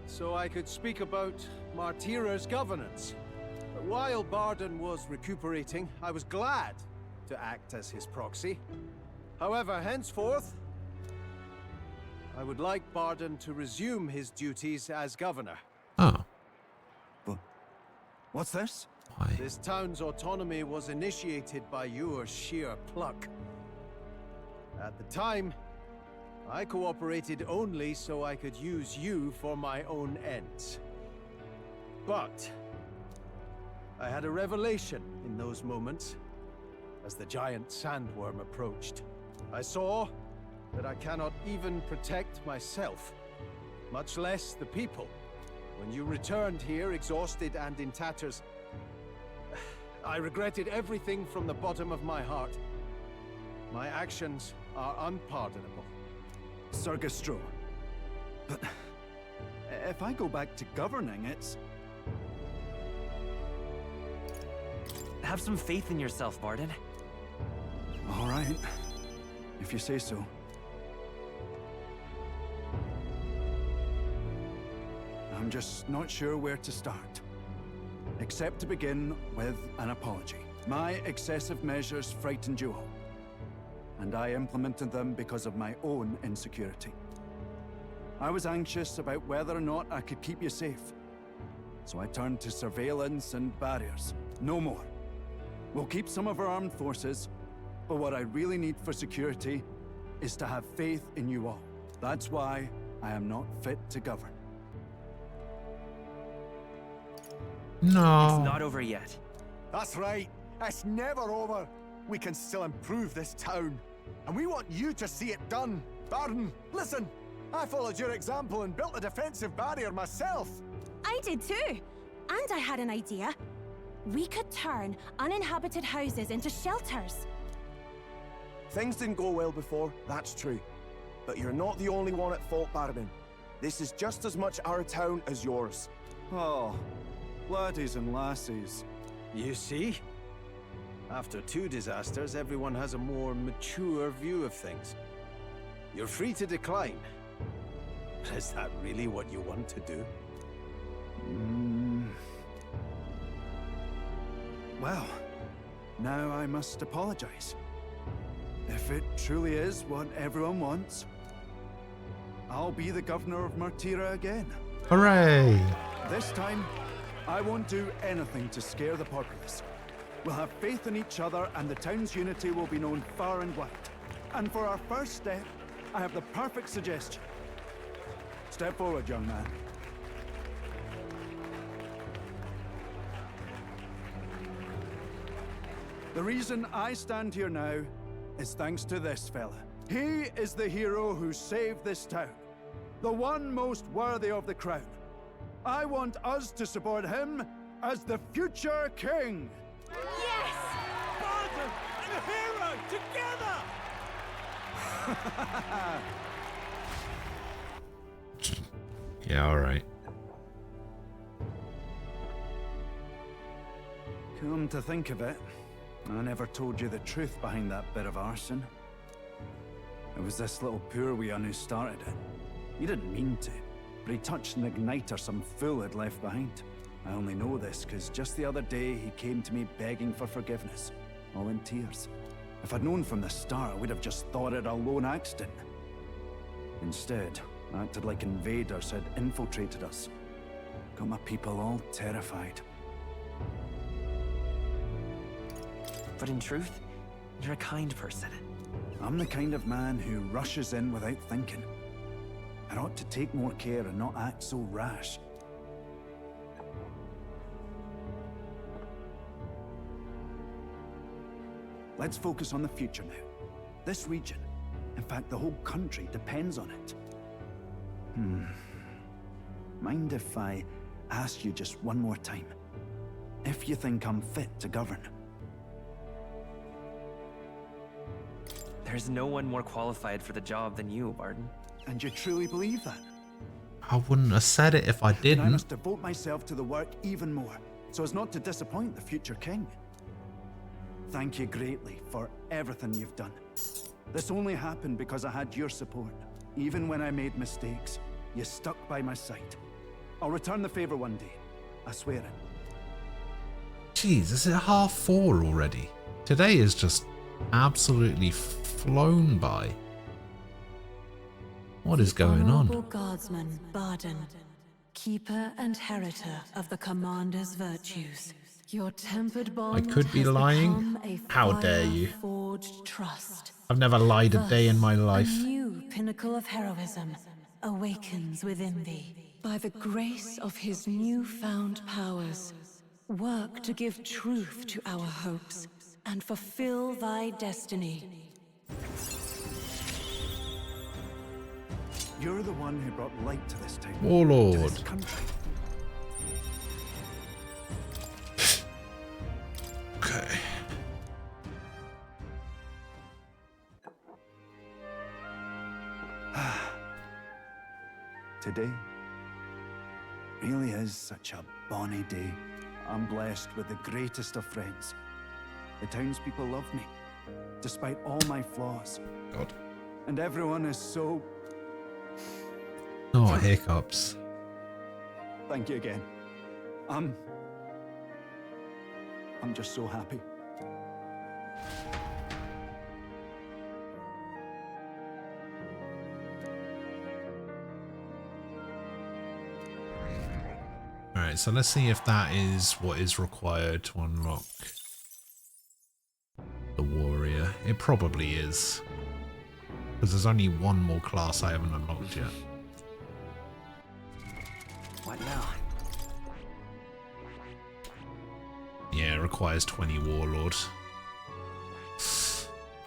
S14: so I could speak about Martira's governance. But while Barden was recuperating, I was glad to act as his proxy. However, henceforth, I would like Barden to resume his duties as governor.
S1: Oh.
S14: But what's this?
S1: Why?
S14: This town's autonomy was initiated by your sheer pluck. At the time, I cooperated only so I could use you for my own ends. But I had a revelation in those moments as the giant sandworm approached. I saw that I cannot even protect myself, much less the people. When you returned here, exhausted and in tatters, I regretted everything from the bottom of my heart. My actions are unpardonable. Sir Gastro, but if I go back to governing, it's...
S15: Have some faith in yourself, Barden.
S14: All right, if you say so. I'm just not sure where to start. Except to begin with an apology. My excessive measures frightened you all, and I implemented them because of my own insecurity. I was anxious about whether or not I could keep you safe, so I turned to surveillance and barriers. No more. We'll keep some of our armed forces, but what I really need for security is to have faith in you all. That's why I am not fit to govern.
S1: No.
S15: It's not over yet.
S4: That's right. It's never over. We can still improve this town. And we want you to see it done. Barden, listen. I followed your example and built a defensive barrier myself.
S9: I did too. And I had an idea. We could turn uninhabited houses into shelters.
S4: Things didn't go well before, that's true. But you're not the only one at fault, Barden. This is just as much our town as yours.
S14: Oh, laddies and lassies. You see? After 2 disasters, everyone has a more mature view of things. You're free to decline. But is that really what you want to do? Well, now I must apologize. If it truly is what everyone wants, I'll be the governor of Martira again.
S1: Hooray!
S14: This time, I won't do anything to scare the populace. We'll have faith in each other and the town's unity will be known far and wide. And for our first step, I have the perfect suggestion. Step forward, young man. The reason I stand here now is thanks to this fella. He is the hero who saved this town. The one most worthy of the crown. I want us to support him as the future king.
S4: Yes! Barden and a hero together!
S1: Yeah, alright.
S5: Come to think of it, I never told you the truth behind that bit of arson. It was this little poor wee who started it. He didn't mean to, but he touched an igniter some fool had left behind. I only know this because just the other day he came to me begging for forgiveness, all in tears. If I'd known from the start, I would have just thought it a lone accident. Instead, I acted like invaders had infiltrated us. Got my people all terrified.
S15: But in truth, you're a kind person.
S5: I'm the kind of man who rushes in without thinking. I ought to take more care and not act so rash. Let's focus on the future now. This region, in fact the whole country, depends on it. Mind if I ask you just one more time? If you think I'm fit to govern?
S15: There's no one more qualified for the job than you, Barton.
S5: And you truly believe that?
S1: I wouldn't have said it if I
S5: Then I
S1: didn't.
S5: must devote myself to the work even more, so as not to disappoint the future king. Thank you greatly for everything you've done. This only happened because I had your support. Even when I made mistakes, you stuck by my side. I'll return the favor one day. I swear it.
S1: Jeez, is it 4:30 already? Today is just absolutely flown by. What is going
S13: Honorable
S1: on?
S13: Guardsman Barden, keeper and heritor of the Commander's virtues. Your tempered bond
S1: I could be
S13: has
S1: lying.
S13: become a
S1: How dare you?
S13: fire-forged trust.
S1: I've never lied a day in my life.
S13: A new pinnacle of heroism awakens within thee. By the grace of his newfound powers, work to give truth to our hopes and fulfill thy destiny.
S5: You're the one who brought light to this town.
S1: Warlord.
S5: To this country.
S1: Okay.
S5: Today really is such a bonny day. I'm blessed with the greatest of friends. The townspeople love me, despite all my flaws.
S1: God.
S5: And everyone is so...
S1: Oh, hiccups.
S5: Thank you again. I'm just so happy.
S1: Alright, so let's see if that is what is required to unlock the warrior. It probably is. Because there's only one more class I haven't unlocked yet.
S15: What now?
S1: Yeah, it requires 20 warlord.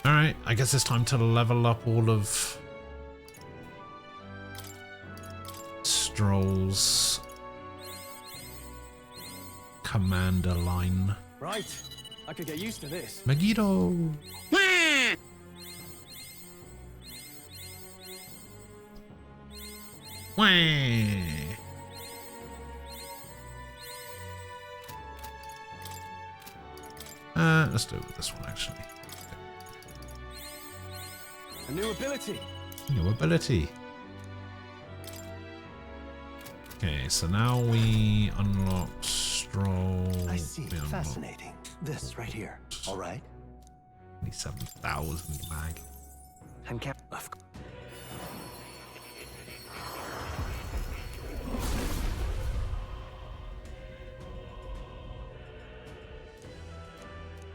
S1: Alright, I guess it's time to level up all of Stroll's commander line.
S16: Right, I could get used to this.
S1: Megiddo! Wah! Let's do it with this one actually.
S16: A new ability.
S1: New ability. Okay, so now we unlock Stroll.
S22: I see.
S1: We unlock
S22: Fascinating. This right here. All right.
S1: 27,000 mag.
S15: I'm cap.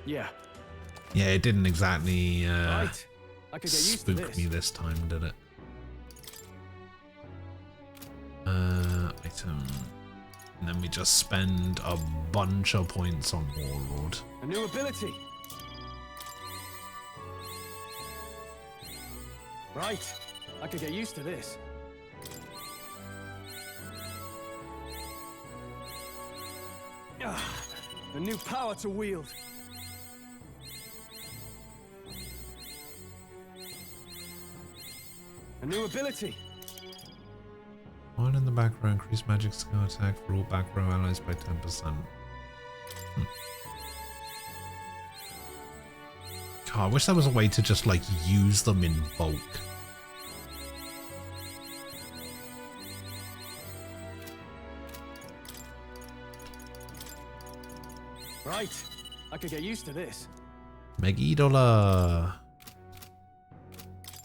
S16: Yeah.
S1: Yeah, it didn't exactly
S16: Right. I could get used to
S1: spook
S16: this.
S1: me this time, did it? Item. And then we just spend a bunch of points on Warlord.
S16: A new ability. Right. I could get used to this. A new power to wield. A new ability.
S1: While in the back row, increase magic skill attack for all back row allies by 10%. Oh, I wish there was a way to just, like, use them in bulk.
S16: Right. I could get used to this.
S1: Megidollar.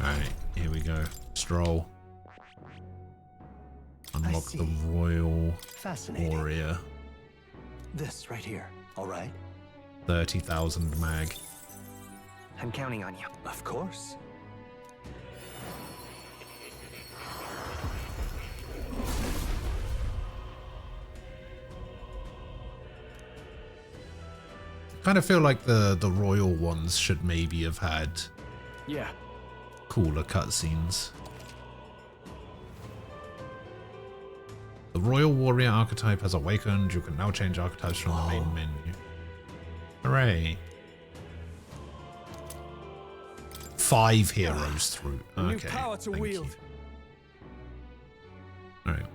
S1: Alright, here we go. Stroll. Unlock the Royal Warrior.
S22: This right here, all right?
S1: 30,000 mag.
S15: I'm counting on you.
S22: Of course.
S1: Kind of feel like the royal ones should maybe have had cooler cutscenes. The Royal Warrior archetype has awakened. You can now change archetypes from the main menu. Hooray. 5 heroes through. Okay.
S16: Power to wield.
S1: Alright.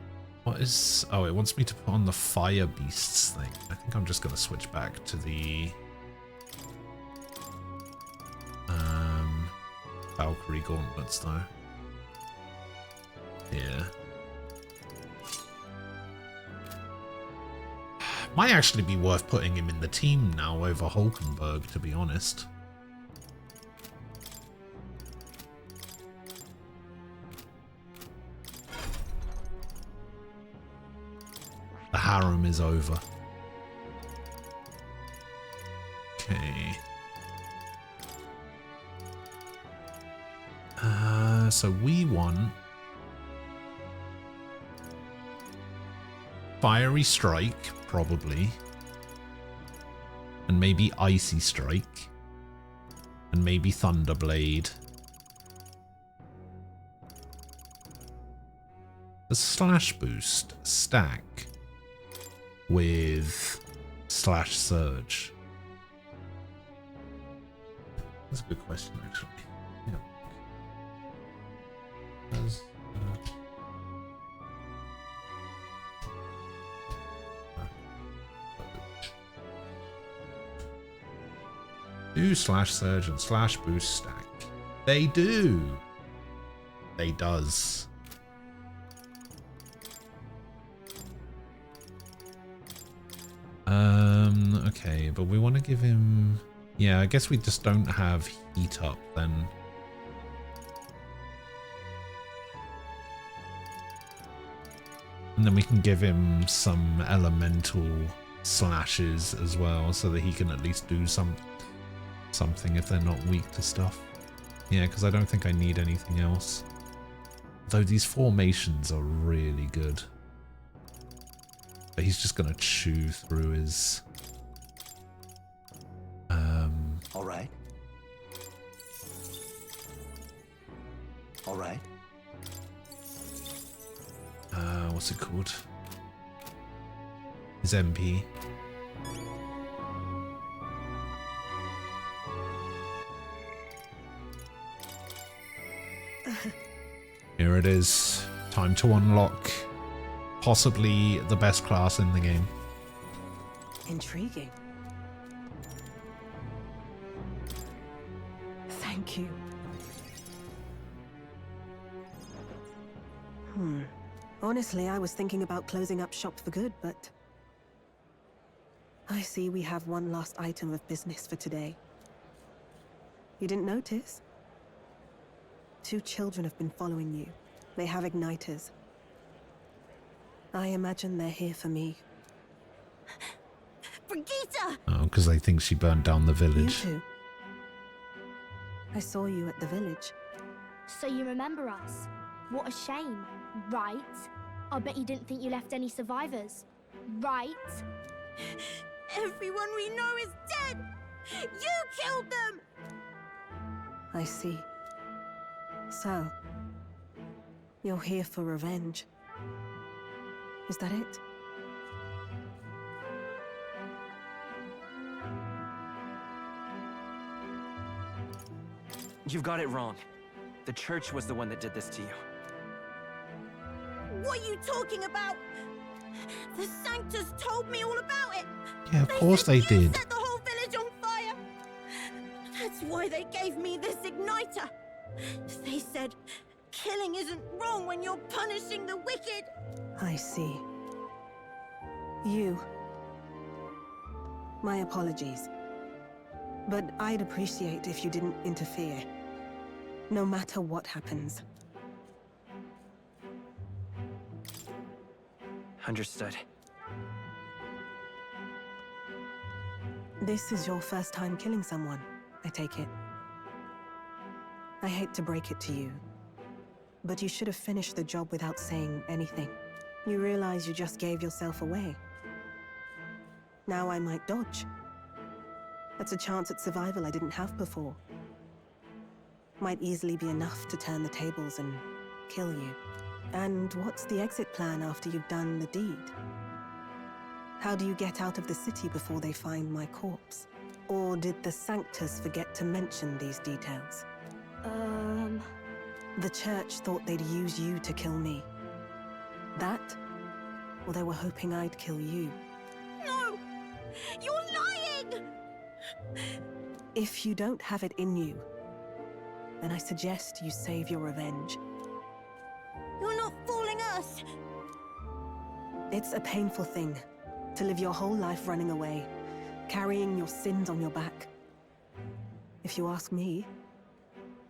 S1: What is... Oh, it wants me to put on the Fire Beasts thing. I think I'm just going to switch back to the... Valkyrie gauntlets, though. Yeah. Might actually be worth putting him in the team now over Hulkenberg, to be honest. The harem is over. Okay. So we want Fiery Strike, probably. And maybe Icy Strike. And maybe Thunderblade. The Slash Boost stack with Slash Surge? That's a good question, actually. Yeah. Do Slash Surge and Slash Boost stack? They do. They does. Okay, but we want to give him... Yeah, I guess we just don't have Heat Up then. And then we can give him some elemental slashes as well, so that he can at least do something if they're not weak to stuff. Yeah, because I don't think I need anything else. Though these formations are really good. But he's just going to chew through his...
S22: All right. All right.
S1: What's it called? His MP. Here it is. Time to unlock possibly the best class in the game.
S13: Intriguing. Thank you. Honestly, I was thinking about closing up shop for good, but... I see we have one last item of business for today. You didn't notice? 2 children have been following you. They have igniters. I imagine they're here for me.
S9: Brigitte!
S1: Oh, because they think she burned down the village.
S13: You too. I saw you at the village.
S11: So you remember us? What a shame, right? I bet you didn't think you left any survivors, right?
S9: Everyone we know is dead! You killed them!
S13: I see. So, you're here for revenge. Is that it?
S15: You've got it wrong. The church was the one that did this to you.
S9: What are you talking about? The Sanctus told me all about it.
S1: Yeah, of course they did.
S9: Set the whole village on fire. That's why why they gave me this igniter. They said, killing isn't wrong when you're punishing the wicked.
S2: I see. You. My apologies. But I'd appreciate if you didn't interfere. No matter what happens.
S16: Understood.
S2: This is your first time killing someone, I take it. I hate to break it to you, but you should have finished the job without saying anything. You realize you just gave yourself away. Now I might dodge. That's a chance at survival I didn't have before. Might easily be enough to turn the tables and kill you. And what's the exit plan after you've done the deed? How do you get out of the city before they find my corpse? Or did the Sanctus forget to mention these details? The church thought they'd use you to kill me. That? Or they were hoping I'd kill you.
S9: No! You're lying!
S2: If you don't have it in you, then I suggest you save your revenge.
S9: You're not fooling us!
S2: It's a painful thing, to live your whole life running away, carrying your sins on your back. If you ask me,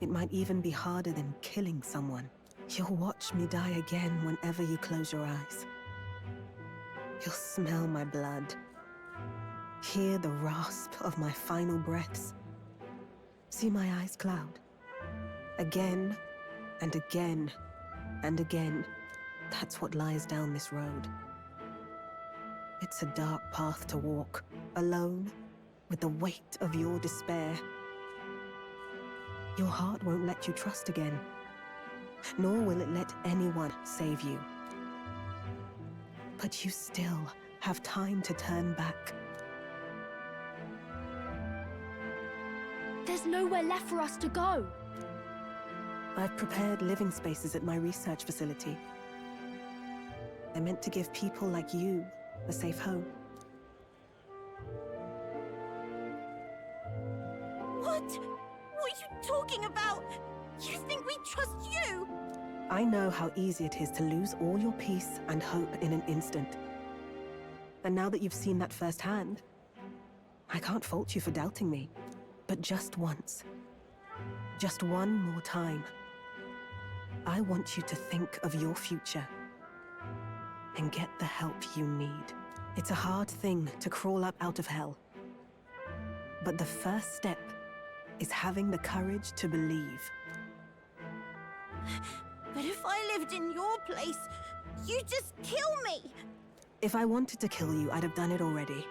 S2: it might even be harder than killing someone. You'll watch me die again whenever you close your eyes. You'll smell my blood, hear the rasp of my final breaths, see my eyes cloud. Again, and again, and again. That's what lies down this road. It's a dark path to walk, alone, with the weight of your despair. Your heart won't let you trust again, nor will it let anyone save you. But you still have time to turn back.
S11: There's nowhere left for us to go.
S2: I've prepared living spaces at my research facility. They're meant to give people like you a safe home.
S9: What? What are you talking about? You think we trust you?
S2: I know how easy it is to lose all your peace and hope in an instant. And now that you've seen that firsthand, I can't fault you for doubting me. But just once, just one more time, I want you to think of your future and get the help you need. It's a hard thing to crawl up out of hell. But the first step is having the courage to believe.
S9: But if I lived in your place, you'd just kill me!
S2: If I wanted to kill you, I'd have done it already.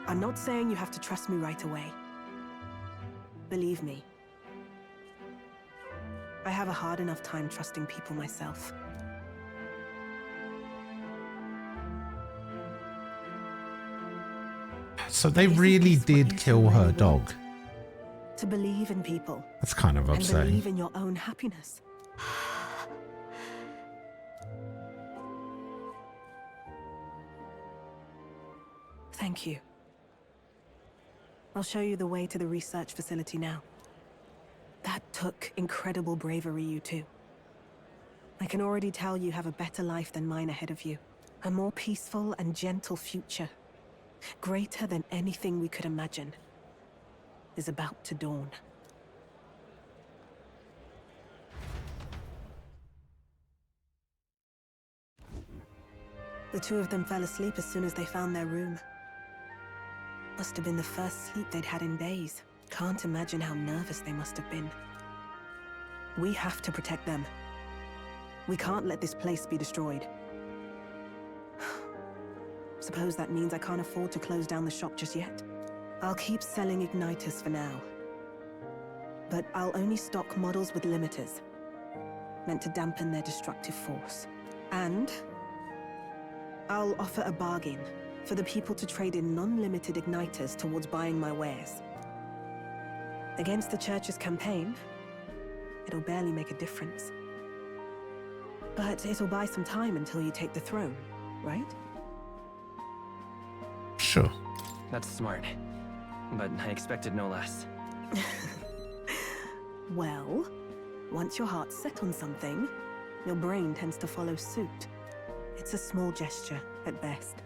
S2: I'm not saying you have to trust me right away. Believe me. I have a hard enough time trusting people myself.
S1: So they really did kill her dog.
S2: To believe in people.
S1: That's kind of
S2: and
S1: upsetting.
S2: Believe in your own happiness. Thank you. I'll show you the way to the research facility now. That took incredible bravery, you two. I can already tell you have a better life than mine ahead of you. A more peaceful and gentle future, greater than anything we could imagine, is about to dawn. The two of them fell asleep as soon as they found their room. Must have been the first sleep they'd had in days. Can't imagine how nervous they must have been. We have to protect them. We can't let this place be destroyed. Suppose that means I can't afford to close down the shop just yet. I'll keep selling igniters for now. But I'll only stock models with limiters, meant to dampen their destructive force. And I'll offer a bargain for the people to trade in non-limited igniters towards buying my wares. Against the church's campaign, it'll barely make a difference. But it'll buy some time until you take the throne, right?
S1: Sure.
S15: That's smart. But I expected no less.
S2: Well, once your heart's set on something, your brain tends to follow suit. It's a small gesture, at best.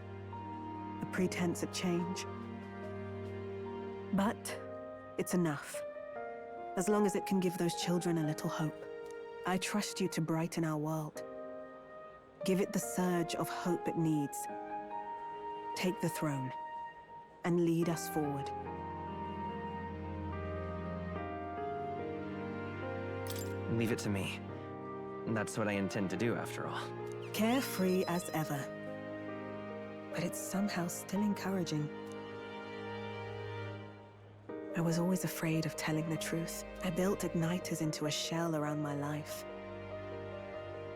S2: A pretense at change. But it's enough. As long as it can give those children a little hope. I trust you to brighten our world. Give it the surge of hope it needs. Take the throne and lead us forward.
S15: Leave it to me. That's what I intend to do, after all.
S2: Carefree as ever. But it's somehow still encouraging. I was always afraid of telling the truth. I built igniters into a shell around my life.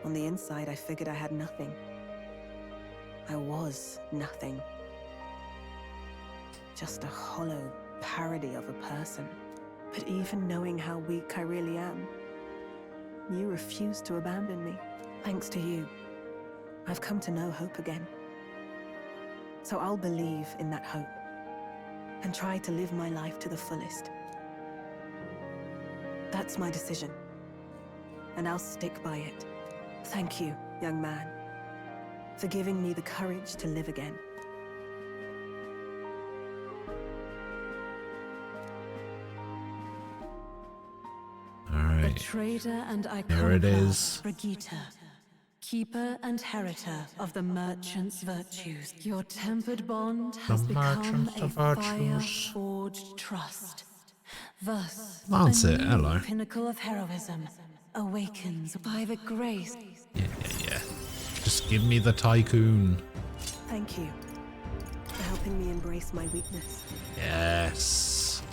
S2: On the inside, I figured I had nothing. I was nothing. Just a hollow parody of a person. But even knowing how weak I really am, you refused to abandon me. Thanks to you, I've come to know hope again. So I'll believe in that hope and try to live my life to the fullest. That's my decision, and I'll stick by it. Thank you, young man, for giving me the courage to live again.
S1: Alright.
S13: The traitor and
S1: There it
S13: iconoclast,
S1: is.
S13: Brigitte, keeper and heriter of the merchant's virtues. Your tempered bond has become a fire-forged trust. Thus,
S1: That's
S13: a
S1: it,
S13: new
S1: hello.
S13: pinnacle of heroism awakens by the grace.
S1: Yeah. Just give me the tycoon.
S2: Thank you for helping me embrace my weakness.
S1: Yes.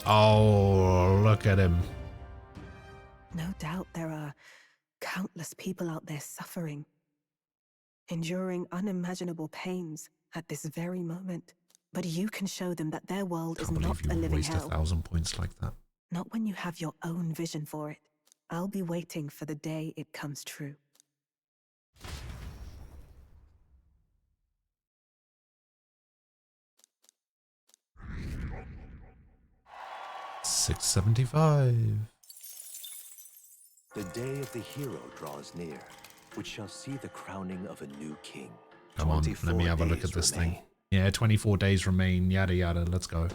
S1: Oh, look at him.
S2: No doubt there are countless people out there suffering, enduring unimaginable pains at this very moment. But you can show them that their world is
S1: Can't
S2: not
S1: believe
S2: a
S1: you
S2: living
S1: waste
S2: hell.
S1: 1,000 points like that.
S2: Not when you have your own vision for it. I'll be waiting for the day it comes true.
S1: $675.
S20: The day of the hero draws near, which shall see the crowning of a new king.
S1: Come on, let me have a look at this thing. Yeah, 24 days remain, yada yada, let's go.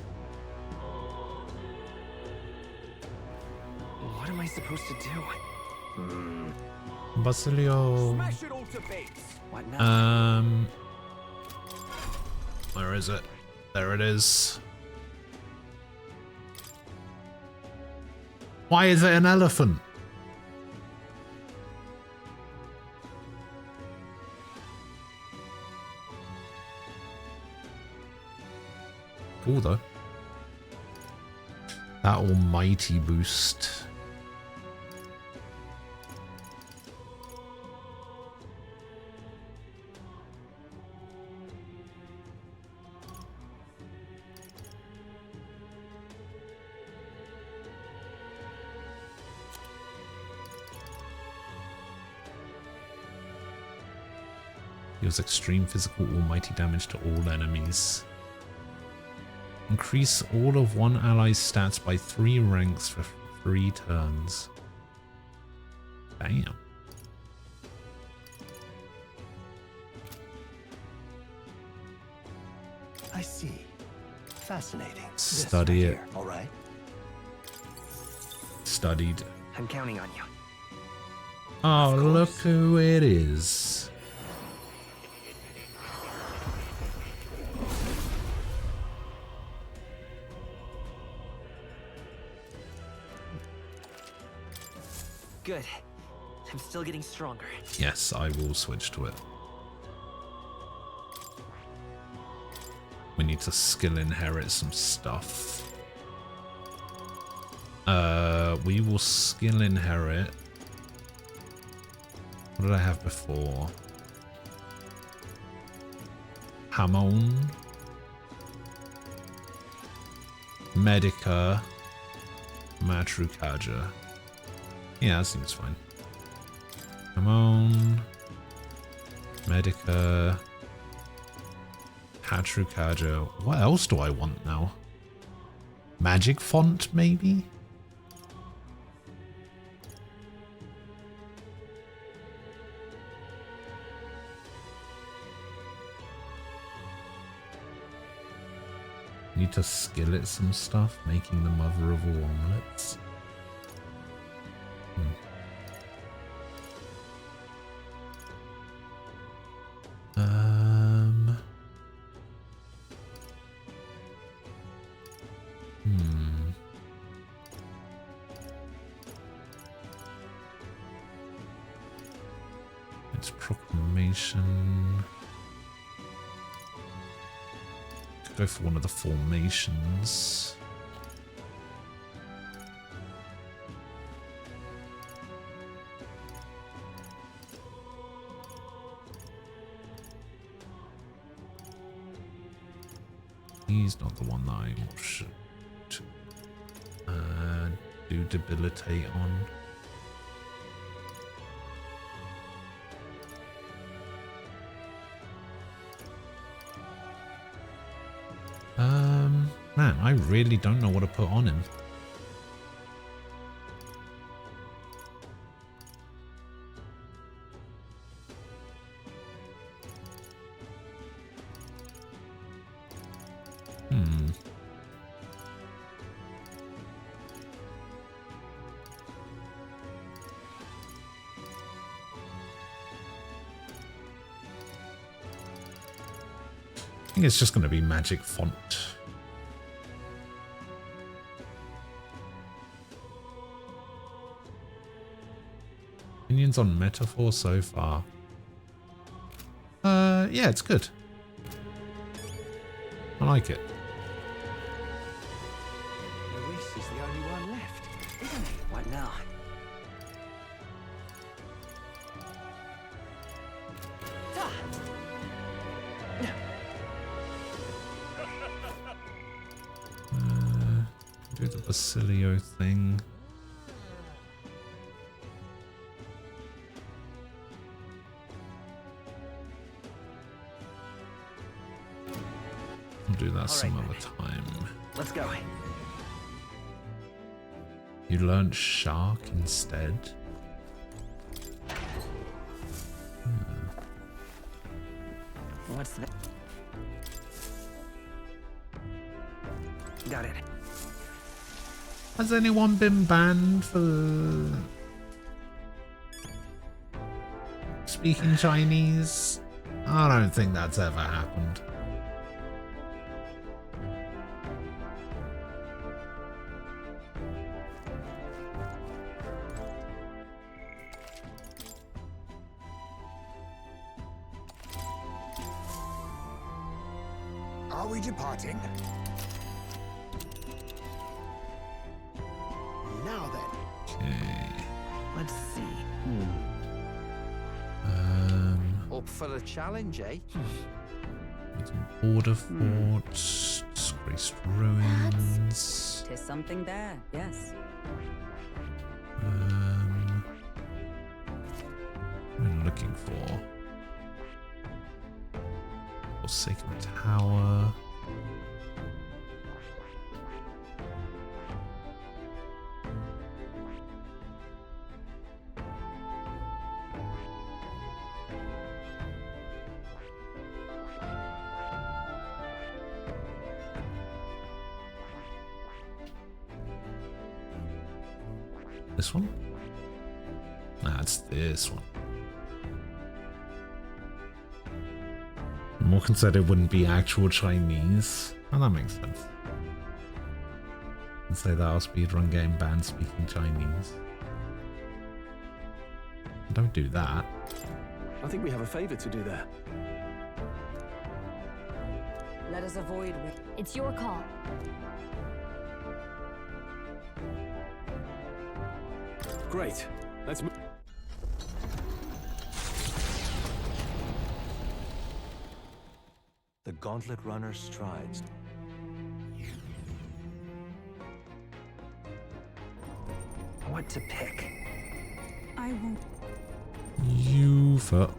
S15: What am I supposed to do?
S1: Basilio.
S15: Smash it all to bits. What now?
S1: Where is it? There it is. Why is it an elephant? Cool though. That almighty boost. Deals extreme physical almighty damage to all enemies. Increase all of one ally's stats by 3 ranks for 3 turns. Damn.
S21: I see. Fascinating.
S1: Study it.
S21: All right.
S1: Studied.
S15: I'm counting on you.
S1: Oh, look who it is.
S15: Good. I'm still getting stronger.
S1: Yes, I will switch to it. We need to skill inherit some stuff. We will skill inherit. What did I have before? Hamon. Medica. Matrukaja. Yeah, that seems fine. Hamon. Medica. Hatrukaja. What else do I want now? Magic font, maybe? Need to skillet some stuff, making the mother of all omelets. It's proclamation. Could go for one of the formations. He's not the one that I should do debilitate on. Man, I really don't know what to put on him. I think it's just going to be magic font. Opinions on metaphor so far. Yeah, it's good. I like it.
S8: Luis is the only one left, isn't he? What now?
S1: Do the Basilio thing. I'll do that some other time.
S8: Let's go.
S1: You learned shark instead.
S8: What's that? Got it.
S1: Has anyone been banned for speaking Chinese? I don't think that's ever happened.
S4: Are we departing? Now then.
S1: Okay.
S8: Let's see. Up for the challenge, eh?
S1: Border forts, disgraced ruins.
S17: Tis something there, yes.
S1: What am I looking for? Forsaken Tower. This one? Nah, it's this one. Morgan said it wouldn't be actual Chinese. Oh, that makes sense. And say that our speedrun game banned speaking Chinese. Don't do that.
S16: I think we have a favor to do there.
S17: Let us avoid.
S12: It's your call.
S16: Great. Let's move.
S20: The Gauntlet Runner strides.
S8: What to pick?
S17: I won't.
S1: You fuck.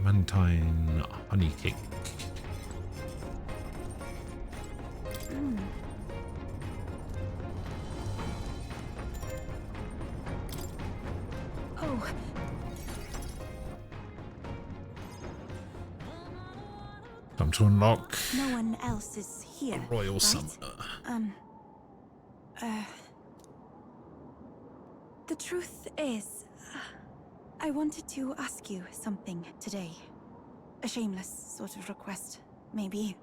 S1: Adamantine honey cake.
S9: Oh.
S1: Time to unlock
S9: No one else is here.
S1: Royal
S9: right?
S1: Summoner.
S9: The truth is, I wanted to ask you something today. A shameless sort of request, maybe.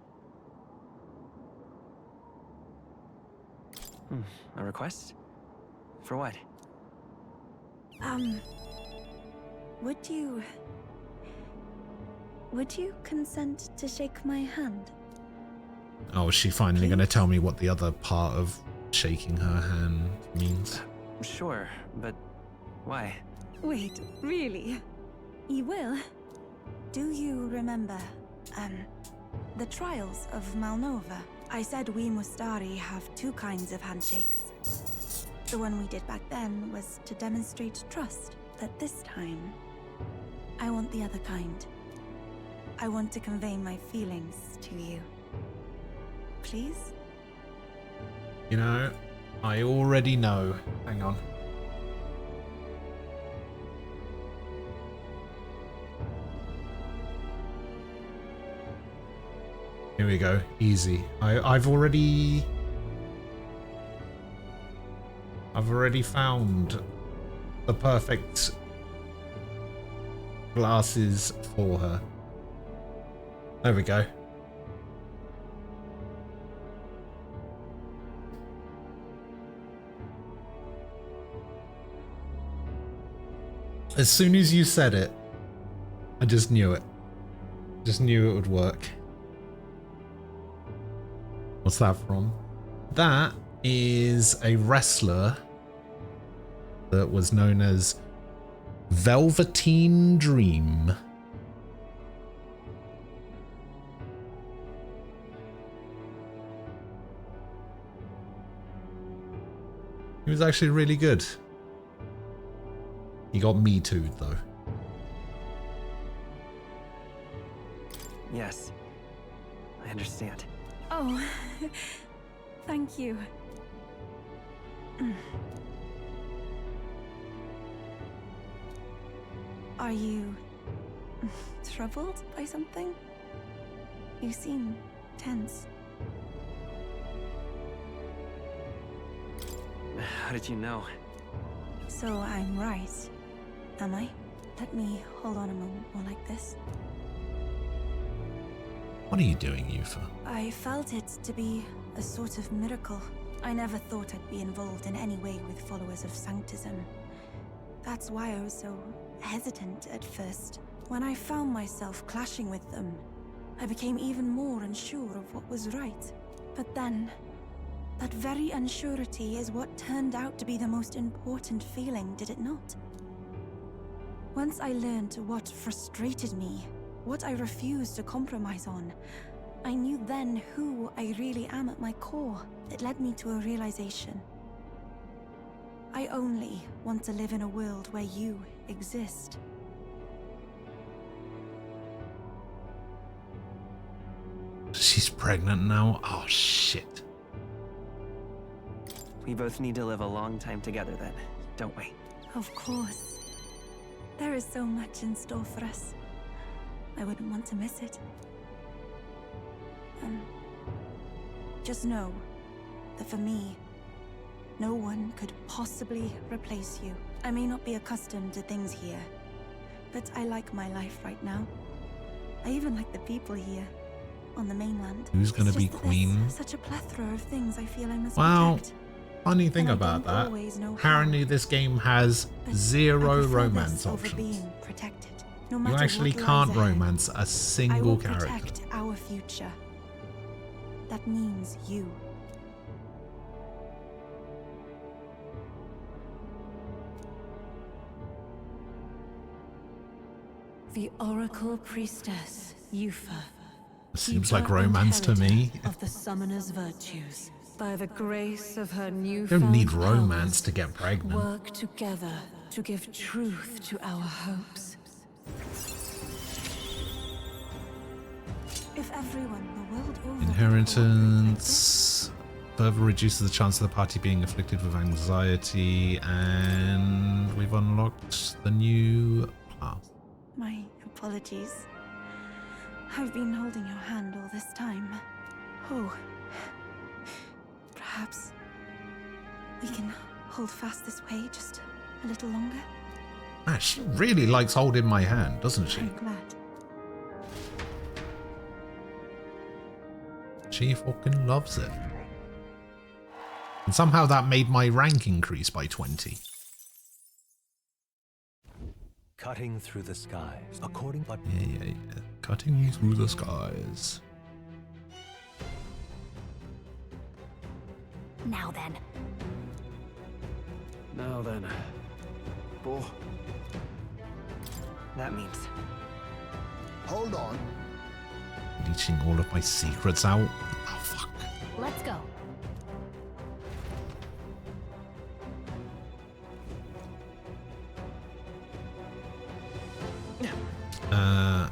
S15: A request? For what?
S9: Would you consent to shake my hand?
S1: Oh, is she finally going to tell me what the other part of shaking her hand means?
S15: Sure, but why?
S9: Wait, really? You will? Do you remember, the trials of Malnova? I said we Mustari have two kinds of handshakes. The one we did back then was to demonstrate trust, but this time, I want the other kind. I want to convey my feelings to you. Please?
S1: You know, I already know. Hang on. Here we go. Easy. I've already found the perfect glasses for her. There we go. As soon as you said it, I just knew it. Just knew it would work. What's that from? That is a wrestler that was known as Velveteen Dream. He was actually really good. He got Me Too'd though.
S15: Yes, I understand.
S9: Oh, thank you. Are you troubled by something? You seem tense.
S15: How did you know?
S9: So I'm right, am I? Let me hold on a moment more like this.
S1: What are you doing, Yufa?
S9: I felt it to be a sort of miracle. I never thought I'd be involved in any way with followers of Sanctism. That's why I was so hesitant at first. When I found myself clashing with them, I became even more unsure of what was right. But then, that very unsurety is what turned out to be the most important feeling, did it not? Once I learned what frustrated me, what I refused to compromise on, I knew then who I really am at my core. It led me to a realization. I only want to live in a world where you exist.
S1: She's pregnant now? Oh, shit.
S15: We both need to live a long time together then, don't we?
S9: Of course. There is so much in store for us. I wouldn't want to miss it. Just know that for me, no one could possibly replace you. I may not be accustomed to things here, but I like my life right now. I even like the people here, on the mainland.
S1: Who's gonna be queen?
S9: Such a plethora of things I feel I must
S1: Well,
S9: protect.
S1: funny thing
S9: And I
S1: about
S9: don't
S1: that,
S9: always know how.
S1: apparently this game has
S9: But
S1: zero
S9: I prefer
S1: romance
S9: this over
S1: options.
S9: being protected. No
S1: You
S9: matter
S1: actually
S9: what lies
S1: can't
S9: ahead,
S1: romance a
S9: I
S1: single
S9: will
S1: character.
S9: protect our future. That means you.
S13: The Oracle Priestess, Yufa.
S1: Seems like
S13: keeper and
S1: romance to me.
S13: heriter Of the Summoner's virtues. By the grace of her
S1: You
S13: newfound
S1: don't need
S13: powers,
S1: romance to get pregnant.
S13: work together to give truth to our hopes.
S9: everyone the world over.
S1: Inheritance further reduces the chance of the party being afflicted with anxiety, and we've unlocked the new path.
S9: My apologies. I've been holding your hand all this time. Oh. Perhaps we can hold fast this way just a little longer?
S1: Man, she really likes holding my hand, doesn't she?
S9: I'm glad.
S1: She fucking loves it. And somehow that made my rank increase by 20.
S20: Cutting through the skies, according to...
S1: Yeah. Cutting through the skies.
S7: Now then.
S16: Boy.
S15: That means...
S4: Hold on.
S1: Leeching all of my secrets out. Oh, fuck.
S12: Let's go.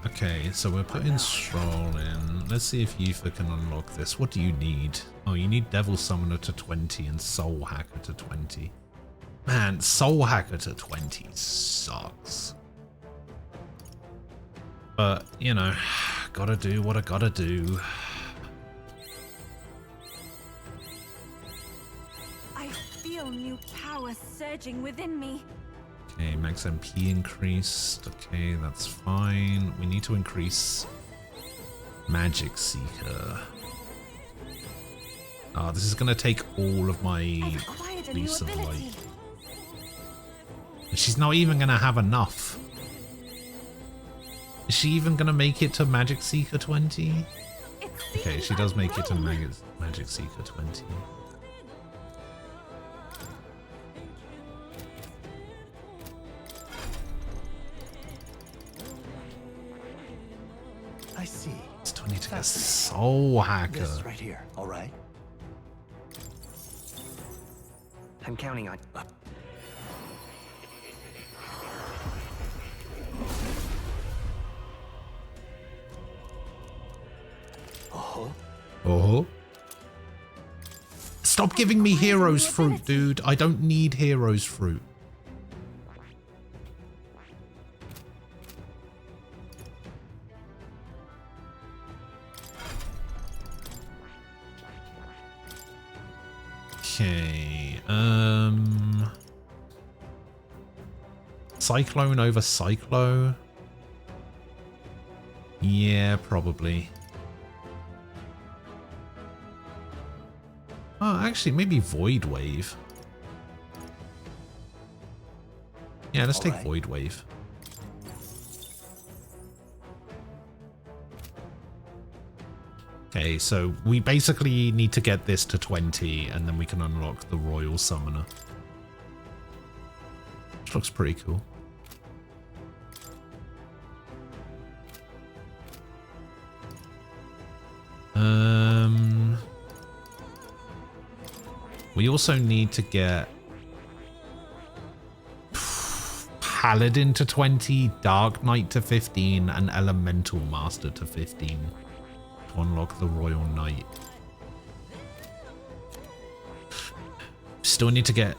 S1: Okay, so we're putting Stroll in. Let's see if Yufa can unlock this. What do you need? Oh, you need Devil Summoner to 20 and Soul Hacker to 20. Man, Soul Hacker to 20 sucks. But, you know, gotta do what I gotta do.
S9: I feel new power surging within me.
S1: Okay, max MP increased. Okay, that's fine. We need to increase Magic Seeker. Oh, this is gonna take all of my Lease of Light. And she's not even gonna have enough. Is she even gonna make it to Magic Seeker 20? Okay, she does make it to Magic Seeker 20.
S21: I see.
S1: Still need to get Soul Hacker.
S21: This right here, all right?
S15: I'm counting on...
S1: Oh. Stop giving me Heroes Fruit, dude. I don't need Heroes Fruit. Okay, Cyclone over Cyclo? Yeah, probably. Oh, actually, maybe Void Wave. Yeah, let's take Void Wave. Okay, so we basically need to get this to 20 and then we can unlock the Royal Summoner. Which looks pretty cool. We also need to get Paladin to 20, Dark Knight to 15, and Elemental Master to 15 to unlock the Royal Knight. Still need to get...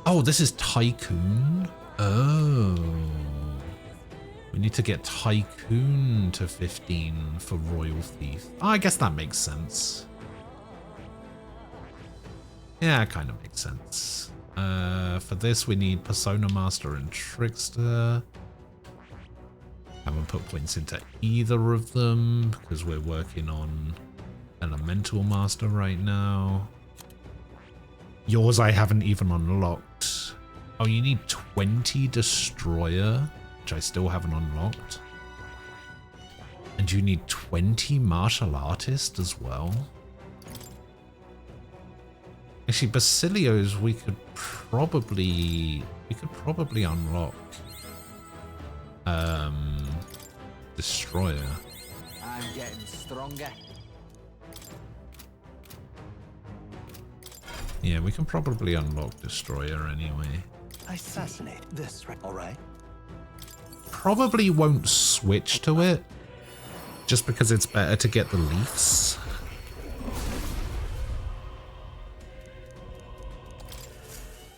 S1: Oh, this is Tycoon. Oh. We need to get Tycoon to 15 for Royal Thief. Oh, I guess that makes sense. Yeah, it kind of makes sense. For this, we need Persona Master and Trickster. Haven't put points into either of them because we're working on Elemental Master right now. Yours I haven't even unlocked. Oh, you need 20 Destroyer, which I still haven't unlocked. And you need 20 Martial Artist as well. Actually, Basilio's we could probably unlock. Destroyer.
S8: I'm getting stronger.
S1: Yeah, we can probably unlock Destroyer anyway.
S21: I assassinate this, right? All right.
S1: Probably won't switch to it just because it's better to get the leaves.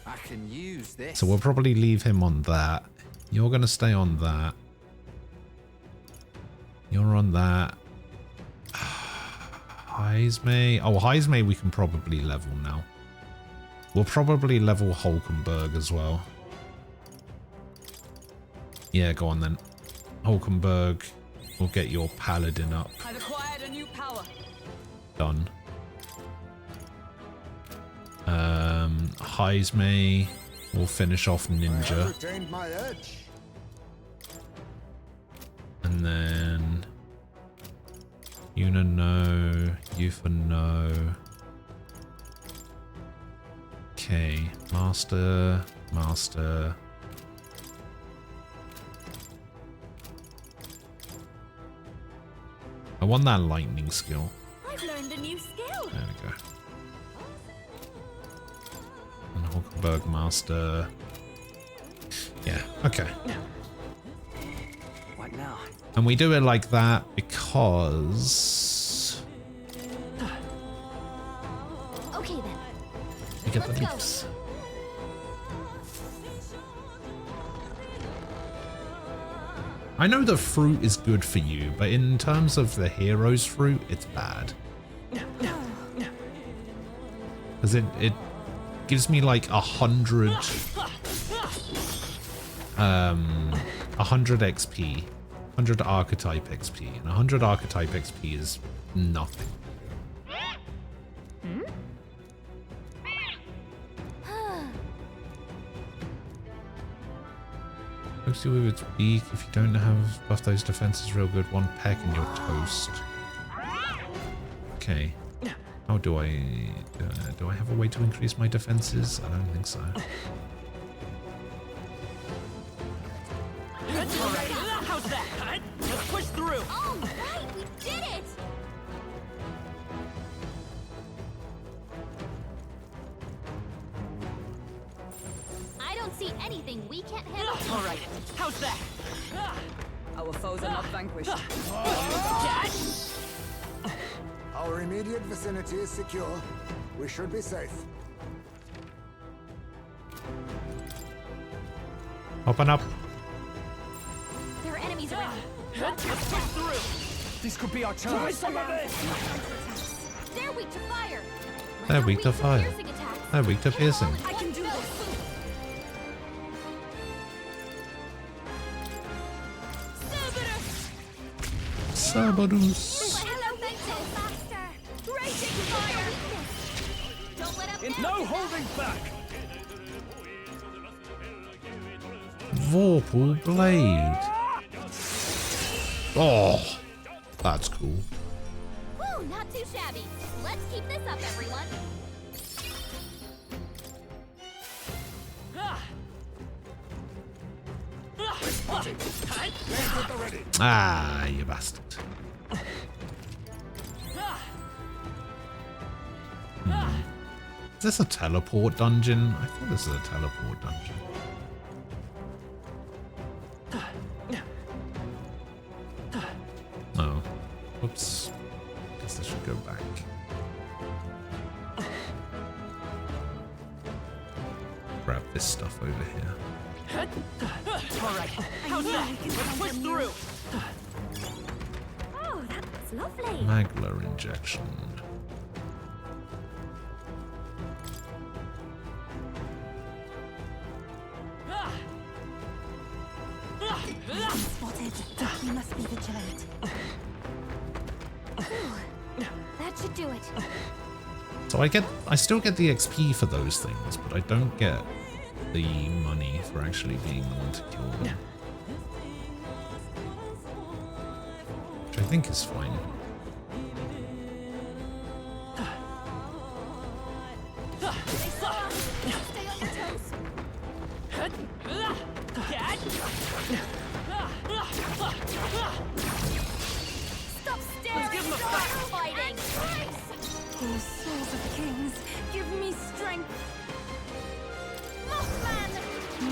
S8: I can use this.
S1: So we'll probably leave him on that. You're going to stay on that. You're on that. Heismay. Oh, Heismay we can probably level now. We'll probably level Hulkenberg as well. Yeah, go on then. Hulkenberg, we'll get your paladin up.
S18: I've acquired a new power.
S1: Done. Heismay, we'll finish off Ninja.
S4: Retained my edge.
S1: And then Yuna no, Yufa no. Okay, Master. I want that lightning skill.
S18: I've learned a new skill.
S1: There we go. And Hulkenberg Master. Yeah, okay.
S5: What now?
S1: And we do it like that because
S11: Okay then.
S1: we get the
S11: Let's go.
S1: leaps. I know the fruit is good for you, but in terms of the hero's fruit, it's bad. Because it gives me like 100 XP, 100 archetype XP, and 100 archetype XP is nothing. Looks you with its beak. If you don't have buff those defenses real good, one peck and you're toast. Okay. How do I have a way to increase my defenses? I don't think so.
S15: How's that? Let's push through.
S11: Oh, right, we did it! I don't see anything we can't handle.
S15: All right, how's that?
S18: Our foes are not vanquished.
S4: Our immediate vicinity is secure. We should be safe.
S1: Open up.
S11: There are enemies around.
S15: Let's push through.
S5: This could be our chance.
S11: They're weak to fire.
S1: They're weak to fire.
S11: Piercing attacks.
S1: They're weak to piercing.
S18: I can do this.
S1: Cerberus.
S15: No holding back.
S1: Vorpal Blade. Oh, that's cool.
S11: Whew, not too shabby. Let's keep this up, everyone.
S1: Ah, you bastard. Is this a teleport dungeon? I thought this is a teleport dungeon. Oh. Whoops. Guess I should go back. Grab this stuff over here.
S15: All right, how's that? Let's push through.
S11: Oh, that was lovely.
S1: Magler injection.
S9: Spotted. We must be vigilant.
S11: That should do it.
S1: So I still get the XP for those things, but I don't get the money for actually being the one to kill them. Which I think is fine.
S11: Stay on your toes. Stop staring.
S15: Let's give him a
S11: Stop
S15: fight.
S11: fighting.
S9: Oh, souls of kings, give me strength.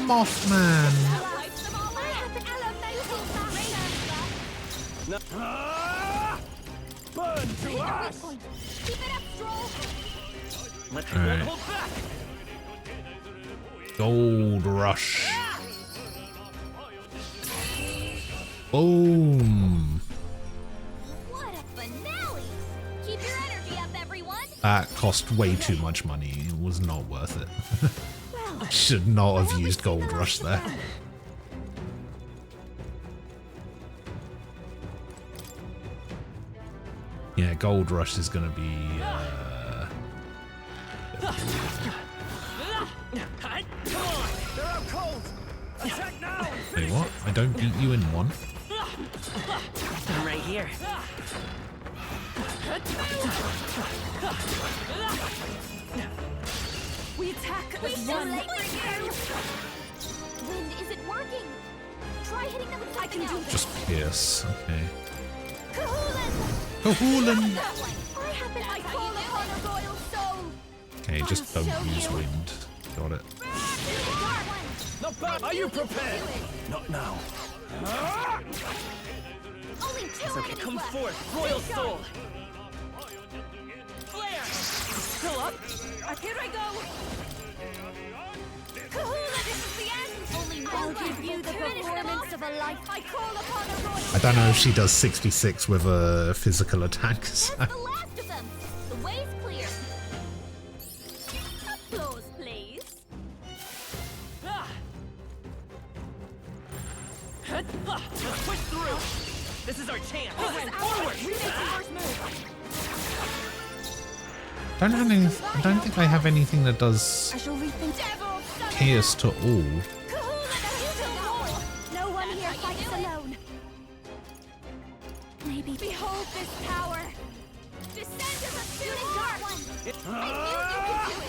S1: Mothman.
S11: Wipe them all out. Elemental master.
S15: No.
S10: burn to ash!
S11: Keep it up, Stroll!
S15: Let
S1: All right.
S15: hold back!
S1: Gold rush. Boom.
S11: What a finale! Keep your energy up, everyone!
S1: That cost way too much money. It was not worth it. Should not have used Gold Rush there. Yeah, Gold Rush is gonna be.
S10: Come on! They're out cold! Attack now!
S1: Say what? I don't beat you in one.
S15: I'm right here.
S18: We attack
S11: We
S18: as
S11: should
S18: one.
S11: late for you! Wind, is it working? Try hitting them with something else.
S1: Just pierce. Okay.
S11: Kahoolan!
S1: Kahoolan!
S11: I happen I call upon a royal soul!
S1: Okay, just don't use wind. Got it.
S10: Not bad! Are you prepared?
S16: Not now.
S11: Only two
S15: It's okay,
S11: enemies
S15: come
S11: left.
S15: forth, Royal
S11: Take
S15: Soul!
S18: Flare! Still up? Here I go!
S11: Kahoola, this is the end! Only one give you the performance of a life. I call upon a royal
S1: I don't know if she does 66 with a physical attack.
S11: That's the last of them! The way's clear! Applause, please!
S15: Let's push through! This is our chance!
S11: Forward! We make the first move!
S1: I don't think I have anything that does
S11: I shall rethink.
S1: chaos to all.
S11: No one here fights alone. Maybe behold this power. Descend as a shooting dart. I knew you could do it.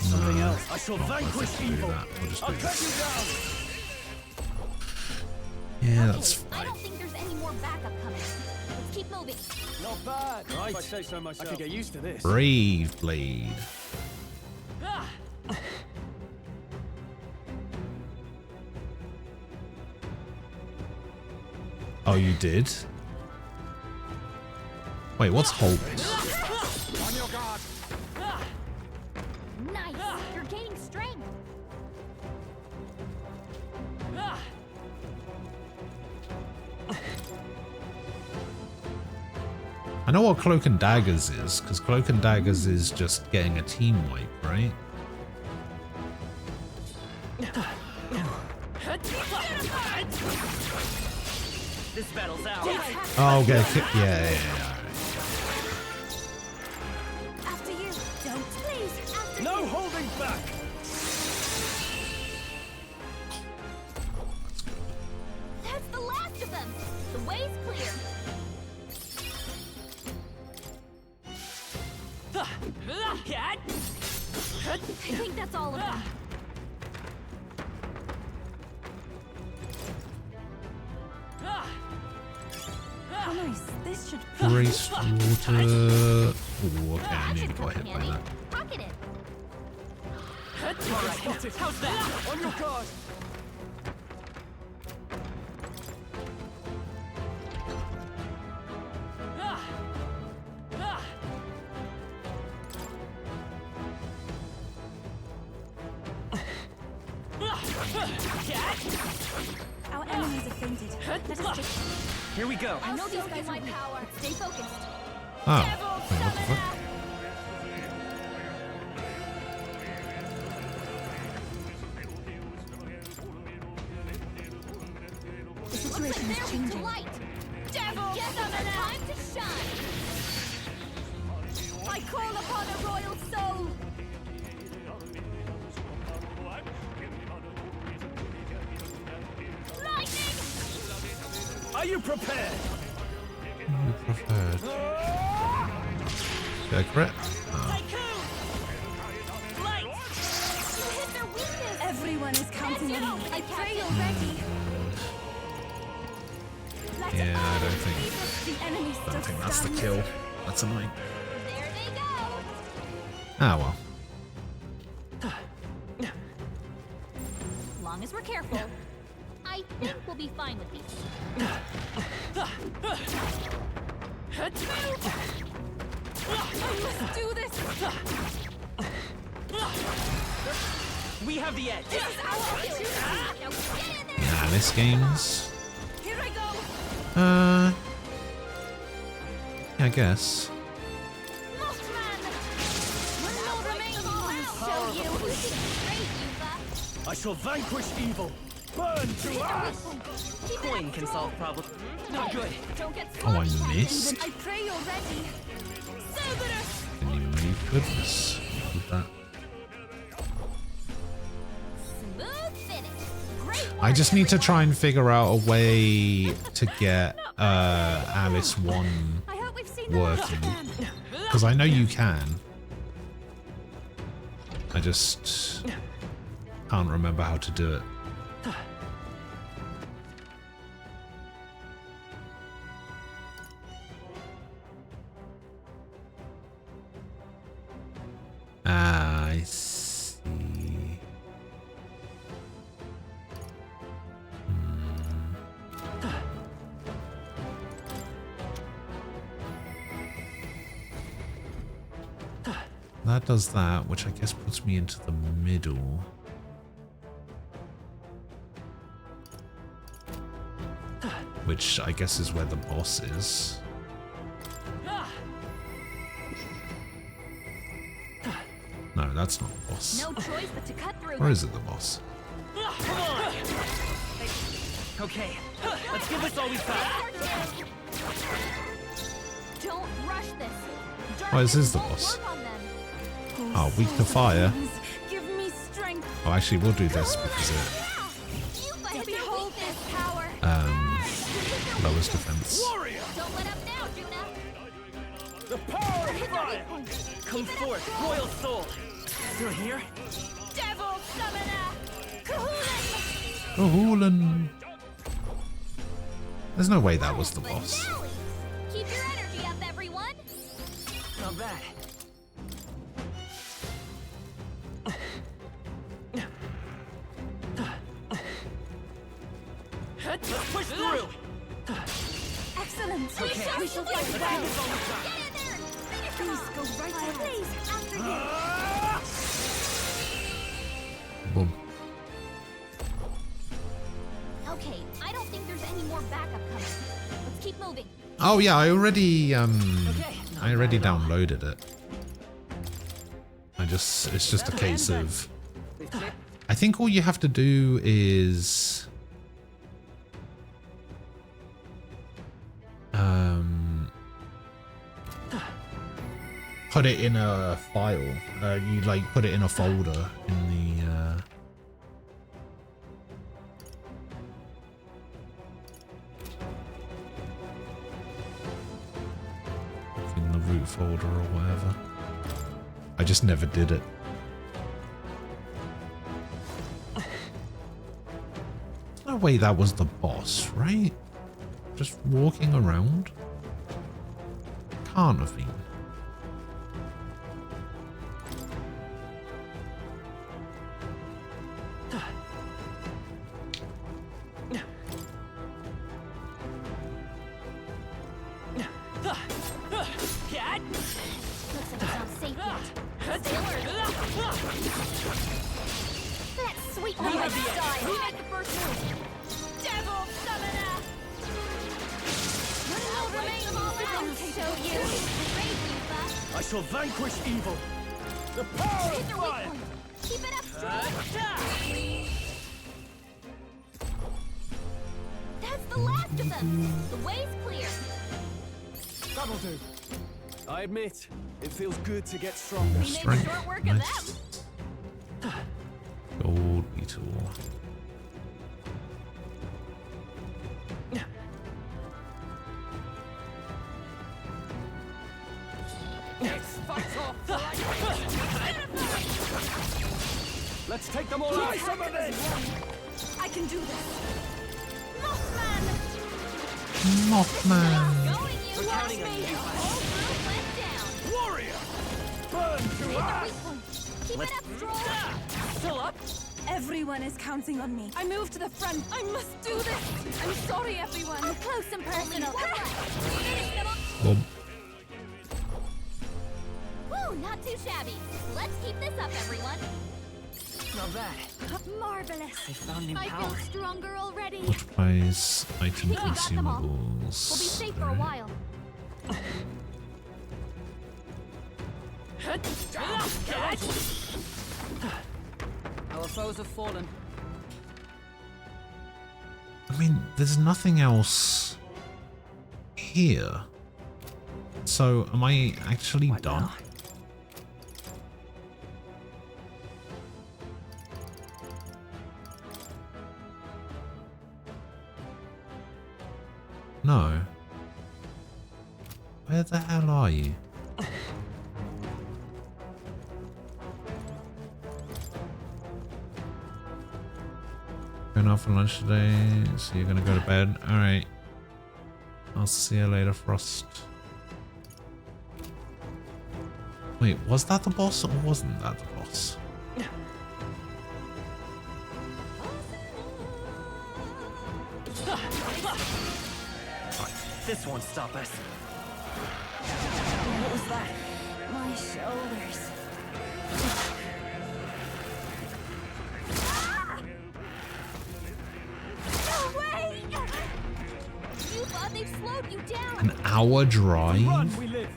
S10: Something else. I shall
S1: Not
S10: vanquish
S1: worth it to do
S10: evil.
S1: that. We'll just
S10: I'll
S1: do
S10: cut
S1: this.
S10: you down.
S1: Yeah, that's
S11: I don't think there's any more backup coming. Let's keep moving.
S10: Not bad.
S16: Right.
S10: If I say so myself.
S16: I could get used to this.
S1: Brave Blade. Oh, you did? Wait, what's hold?
S10: On your guard.
S11: Nice. You're gaining strength.
S1: I know what Cloak and Daggers is, because Cloak and Daggers is just getting a team wipe, right?
S15: This battle's out.
S1: Oh, okay. Yeah.
S11: After you. Don't please. After
S10: No
S11: you.
S10: holding back.
S11: That's the last of them. The way's clear. I think that's all of them.
S9: How nice. This should
S1: Grace water. Ooh, okay, I nearly got hit by that.
S11: Pocket it.
S15: Alright, how's that?
S10: On your guard.
S9: Our enemies have fainted. Let us take.
S15: Here we go.
S11: I know these guys my power. Stay focused.
S1: Oh, wait, what the fuck?
S9: The situation is changing.
S11: Light. Devil, get them time to shine. I call upon a royal soul. Lightning.
S10: Are you prepared?
S1: You preferred. Did I crit? Oh.
S11: You hit their weakness.
S9: Everyone is counting on you.
S11: I pray you're ready.
S1: Yeah, I don't think that's the kill. That's annoying.
S11: There they go.
S1: Ah, well.
S12: As long as we're careful, I think we'll be fine with these.
S18: I must do this!
S15: We have the edge.
S18: This is our opportunity! Now get in there!
S1: Alice games.
S18: Here I go!
S1: Yeah, I guess.
S15: I shall vanquish evil. Burn to us. Coin can solve problems. Not good.
S18: Don't get
S1: Oh, I missed.
S18: I pray you're ready. Cerberus!
S1: Didn't even know you could miss with that.
S18: Smooth finish. Great
S1: I just need to try and figure out a way to get Alice 1 working. Because I know you can. I just can't remember how to do it. Ah, I see. That does that, which I guess puts me into the middle. Which I guess is where the boss is. No, that's not the boss.
S12: No choice but to cut through.
S1: Or is it the boss?
S15: Come on. Okay, let's give this all we've got.
S12: Don't rush this.
S1: Oh, this is the boss. Oh, weak to fire.
S18: Give me strength.
S1: Oh, actually, we'll do this because
S18: Behold this power.
S1: it lowers defense.
S18: Don't let up now, Juna.
S15: The power of fire. Come forth, royal soul. Still here?
S18: Devil summoner. Kahulin.
S1: Kahulin. There's no way that was the boss.
S18: Keep your energy up, everyone.
S15: Not bad. Let's push through.
S18: Excellent.
S15: Okay,
S18: We shall fight
S15: let's
S18: well.
S15: give this all we've got.
S18: Get in there. Please go right ahead. Please, after you.
S1: Boom.
S12: Okay, I don't think there's any more backup coming. Let's keep moving.
S1: Oh yeah, I already downloaded it. It's just a case of, I think all you have to do is put it in a file. You like put it in a folder in the root folder or whatever. I just never did it. No way that was the boss, right? Just walking around? Can't have been.
S12: Looks like it's not safe yet. Stay alert. That sweet
S18: We have the
S12: style.
S18: edge.
S12: We make the first move.
S18: Devil summoner.
S12: None will remain all out. Show you. Brave you, Buck.
S15: I shall vanquish evil. The power of fire.
S12: Keep it up strong. That's the last of them. The way's clear.
S14: That'll do. I admit, it feels good to get stronger.
S12: We made short work of them.
S1: Gold beetle.
S14: Let's take them all out. Some of this.
S18: I can do this.
S1: Mothman.
S15: We're counting on you.
S18: Warrior.
S15: Burn to
S11: Keep it up, Stroll!
S18: Still up?
S9: Everyone is counting on me. I move to the front. I must do this. I'm sorry, everyone.
S11: Up close and personal.
S1: Boom.
S11: Woo, not too shabby. Let's keep this up, everyone.
S18: Not bad.
S11: Marvelous.
S18: I found new
S11: I
S18: power.
S11: feel stronger already.
S1: Multiplies item
S11: We got them all.
S1: consumables.
S11: We'll be safe for a while.
S18: Our foes have fallen.
S1: I mean, there's nothing else here. So, am I actually done? No. Where the hell are you? Going out for lunch today, so you're gonna go to bed. Alright. I'll see you later, Frost. Wait, was that the boss or wasn't that the boss?
S15: This won't stop us.
S18: What was that?
S9: My shoulders.
S11: No way! You thought they've slowed you down.
S1: An hour drive?
S15: Run, we live.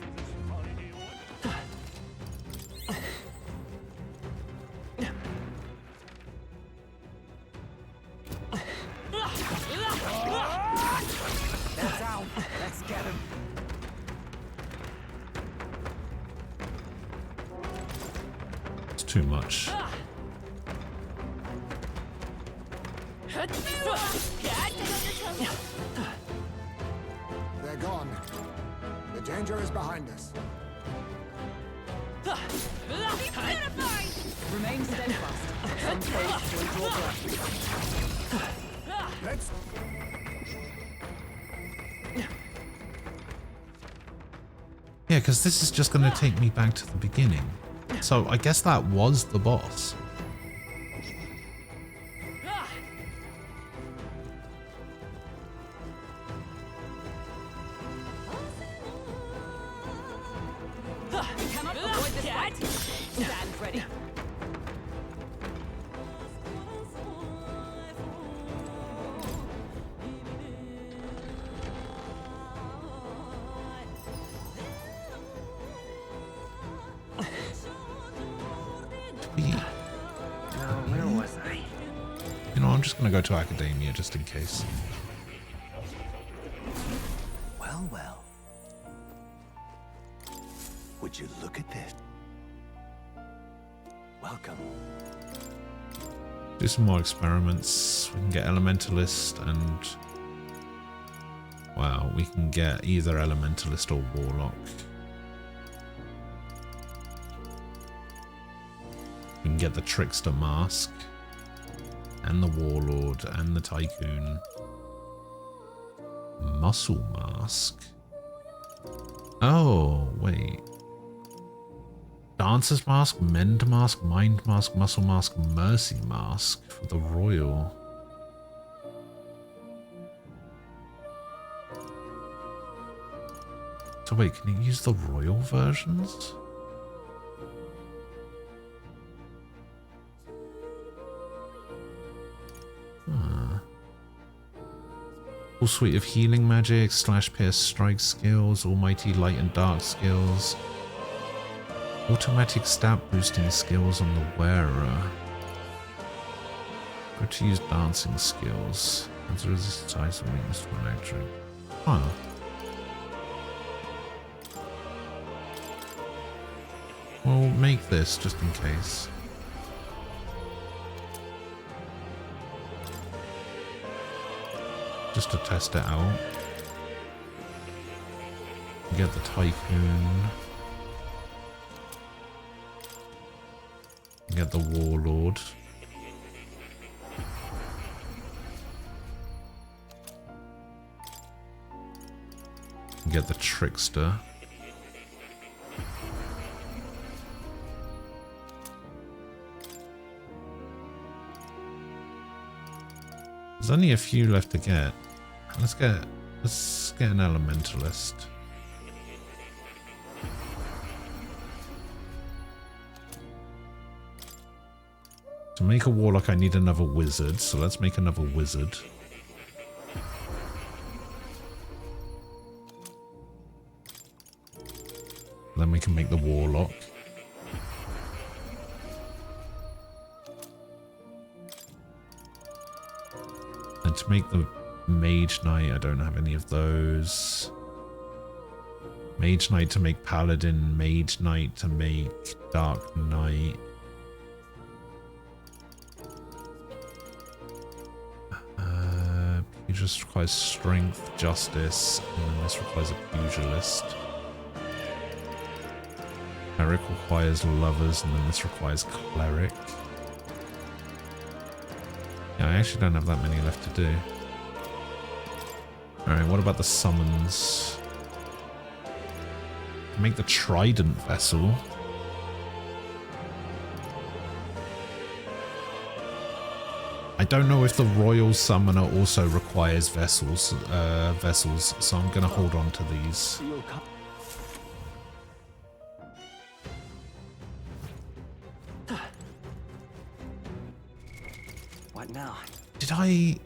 S8: They're down. Let's get him.
S1: It's too much.
S4: They're gone. The danger is behind us.
S18: Remain steadfast. Some foes will draw breath.
S4: Let's...
S1: Yeah, because this is just going to take me back to the beginning. So I guess that was the boss.
S18: We cannot avoid this fight. Stand ready.
S15: Where was I?
S1: You know, I'm just going to go to Academia just in case.
S21: Well, well. Would you look at this? Welcome.
S1: Do some more experiments. We can get Elementalist and... Wow, we can get either Elementalist or Warlock. We can get the Trickster Mask. And the Warlord and the Tycoon. Muscle Mask. Oh, wait. Dancer's Mask, Mend Mask, Mind Mask, Muscle Mask, Mercy Mask for the Royal. So wait, can you use the Royal versions? Full suite of healing magic, slash, pierce, strike skills, almighty light and dark skills. Automatic stat boosting skills on the wearer. Go to use dancing skills. Has resist ice and weakness to electric. Huh. We'll make this just in case. Just to test it out. Get the Tycoon. Get the Warlord. Get the Trickster. There's only a few left to get. Let's get an elementalist. To make a warlock, I need another wizard, so let's make another wizard. Then we can make the warlock. And to make the mage knight, I don't have any of those. Mage knight to make paladin, mage knight to make dark knight. Just requires strength, justice, and then this requires a pugilist. Cleric requires lovers, and then this requires cleric. Yeah, I actually don't have that many left to do. Alright, what about the summons? Make the trident vessel. I don't know if the royal summoner also requires vessels, so I'm gonna hold on to these.
S15: What now?
S1: Did I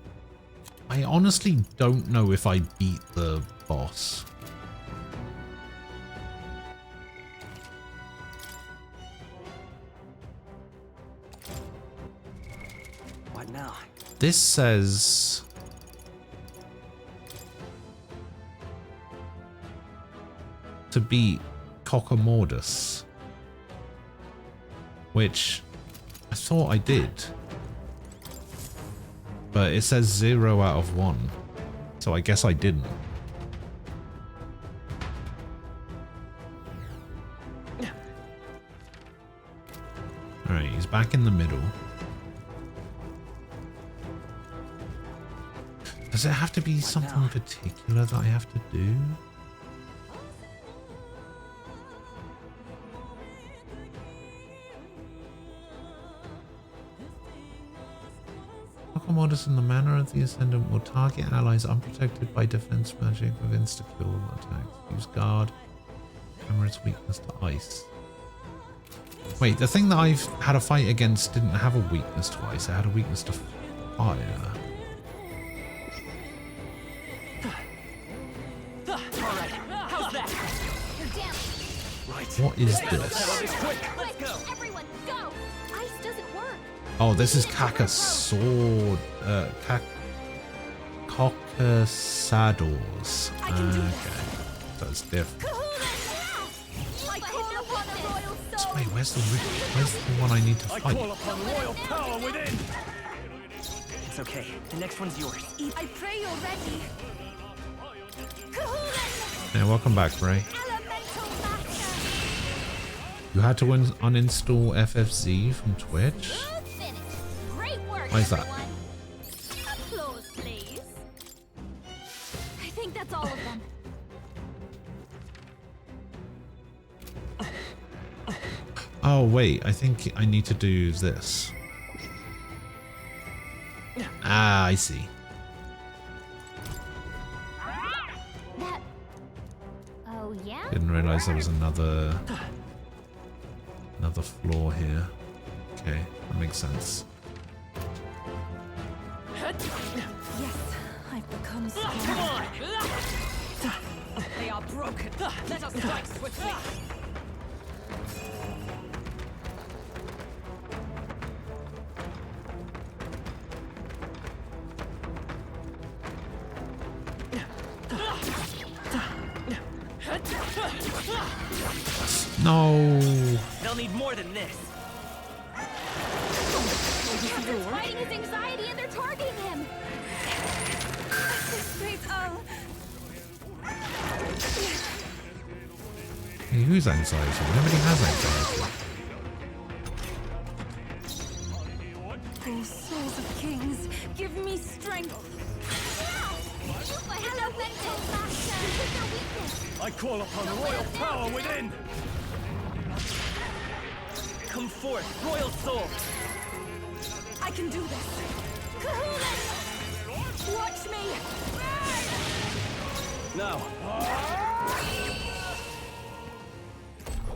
S1: honestly don't know if I beat the boss.
S15: Now.
S1: This says to beat Cockamordus, which I thought I did, but it says 0 out of 1, so I guess I didn't. Alright, he's back in the middle. Does it have to be something particular that I have to do? Cockamordus in the manner of the Ascendant will target allies unprotected by defense magic with insta-kill attacks. Use guard. Hammer its weakness to ice. Wait, the thing that I've had a fight against didn't have a weakness to ice. It had a weakness to fire. What is this?
S11: Let's go. Everyone, go. Ice doesn't work.
S1: Oh, this is Kaka's sword. Cockasadors. Okay, that's different. So wait, where's the one I need to fight?
S15: I call upon royal power within. It's okay. The next one's yours.
S18: I pray you're ready.
S1: Yeah, welcome back, Ray. You had to uninstall FFZ from Twitch? Why is that?
S11: Applause, please. I think that's all of them.
S1: Oh, wait, I think I need to do this. Ah, I see.
S11: Oh, yeah?
S1: Didn't realize there was another floor here. Okay, that makes sense.
S9: Yes, I've become strong.
S15: Come on! They are broken. Let us strike swiftly.
S1: No.
S15: They'll need more than this.
S11: They're fighting his anxiety and they're targeting him.
S1: Hey, who's anxiety? Nobody has anxiety.
S9: Oh, souls of kings, give me strength.
S15: I call upon royal power within. Come forth, royal soul.
S9: I can do this.
S18: Watch me!
S16: No.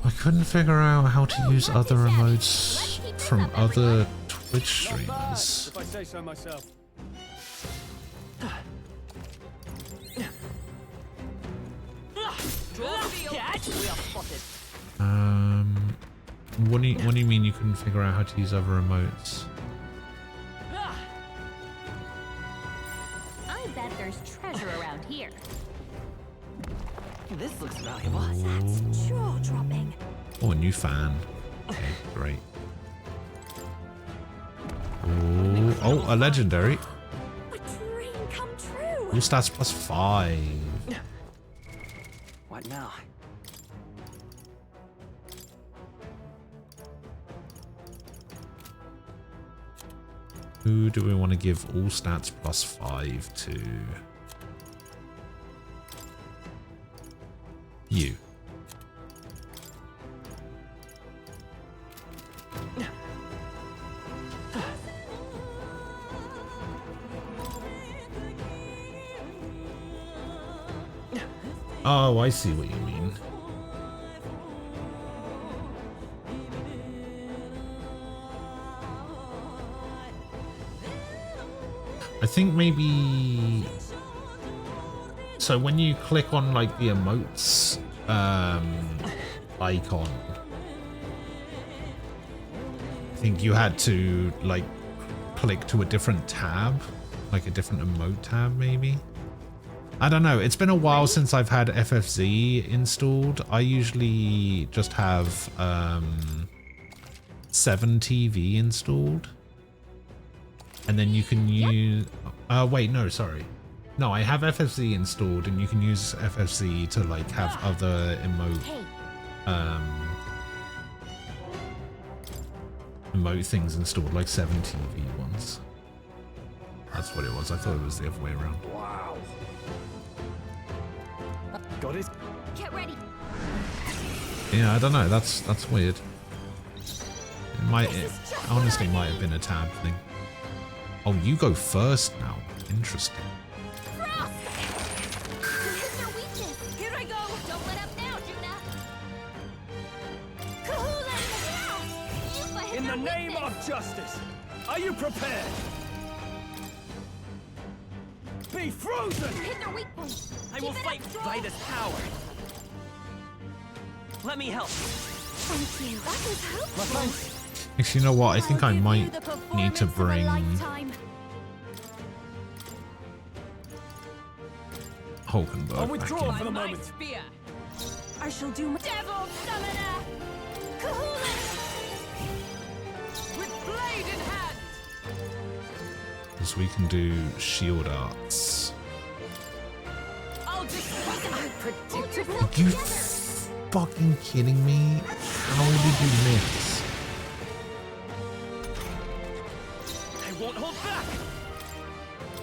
S1: I couldn't figure out how to use other emotes from other Twitch streamers.
S16: If I say so myself.
S1: What do you mean you couldn't figure out how to use other emotes?
S12: I bet there's treasure around here.
S15: This looks valuable.
S7: That's jaw-dropping.
S1: Oh, a new fan. Okay, great. Oh, a legendary.
S7: A dream come true.
S1: All stats +5.
S15: What now?
S1: Who do we want to give all stats +5 to? You. Oh, I see what you mean. I think maybe... So when you click on like the emotes icon, I think you had to like click to a different tab, like a different emote tab maybe? I don't know, it's been a while since I've had FFZ installed. I usually just have 7TV installed. And then you can use... wait, no, sorry. No, I have FFZ installed and you can use FFZ to like have other emote things installed, like 7TV ones. That's what it was. I thought it was the other way around.
S15: Wow. Got it.
S12: Get ready.
S1: Yeah, I don't know. That's weird. It honestly might have been a tab thing. Oh, you go first now. Interesting.
S18: Frost! Here's your weakness. Here I go. Don't let up now, Juna.
S16: In the name of justice, are you prepared? Be frozen!
S18: Hit their weak point.
S15: I will fight by this power. Let me help.
S18: Thank you. That was helpful.
S1: Actually, you know what? I think I might need to bring... Hulkenberg
S15: I'll
S1: back
S15: withdraw
S1: in.
S15: for the moment.
S18: Spear. I shall do my devil summoner. Kahuna. With blade in hand.
S1: Because we can do shield arts.
S18: I'll just unpredictable.
S1: Are you fucking kidding me? How did you miss?
S15: I won't hold back.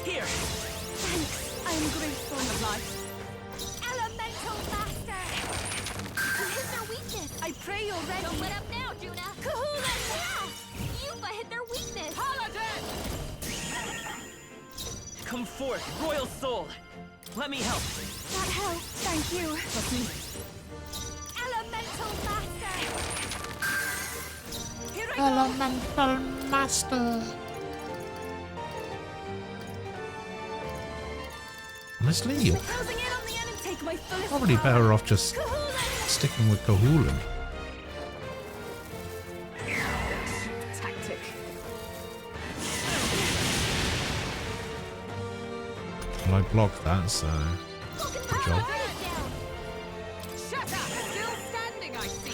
S15: Here.
S18: Thanks. I am grateful of life. Elemental Master. Hit their weakness. I pray you're ready. Don't let up now, Juna. Kahuna. Yuba hit their weakness. Paladin.
S15: Come forth, royal soul. Let me help.
S18: That helps. Thank you.
S15: Trust me.
S18: Elemental Master. Here I
S1: Elemental Master. Honestly, you're
S18: closing in on the enemy. Take my fullest
S1: probably
S18: power.
S1: better off just sticking with Kahulin.
S18: Tactic.
S1: Well, I blocked that, so good job.
S18: Shut up! Still standing, I see.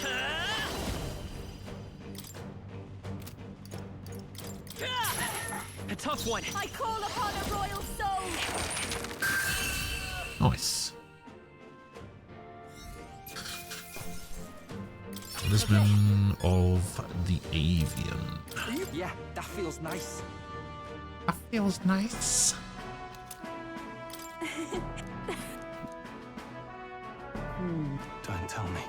S15: A tough one.
S18: I call upon a royal soul.
S1: Nice. Talisman of the Avian.
S8: Yeah, that feels nice.
S1: That feels nice.
S21: Don't tell me.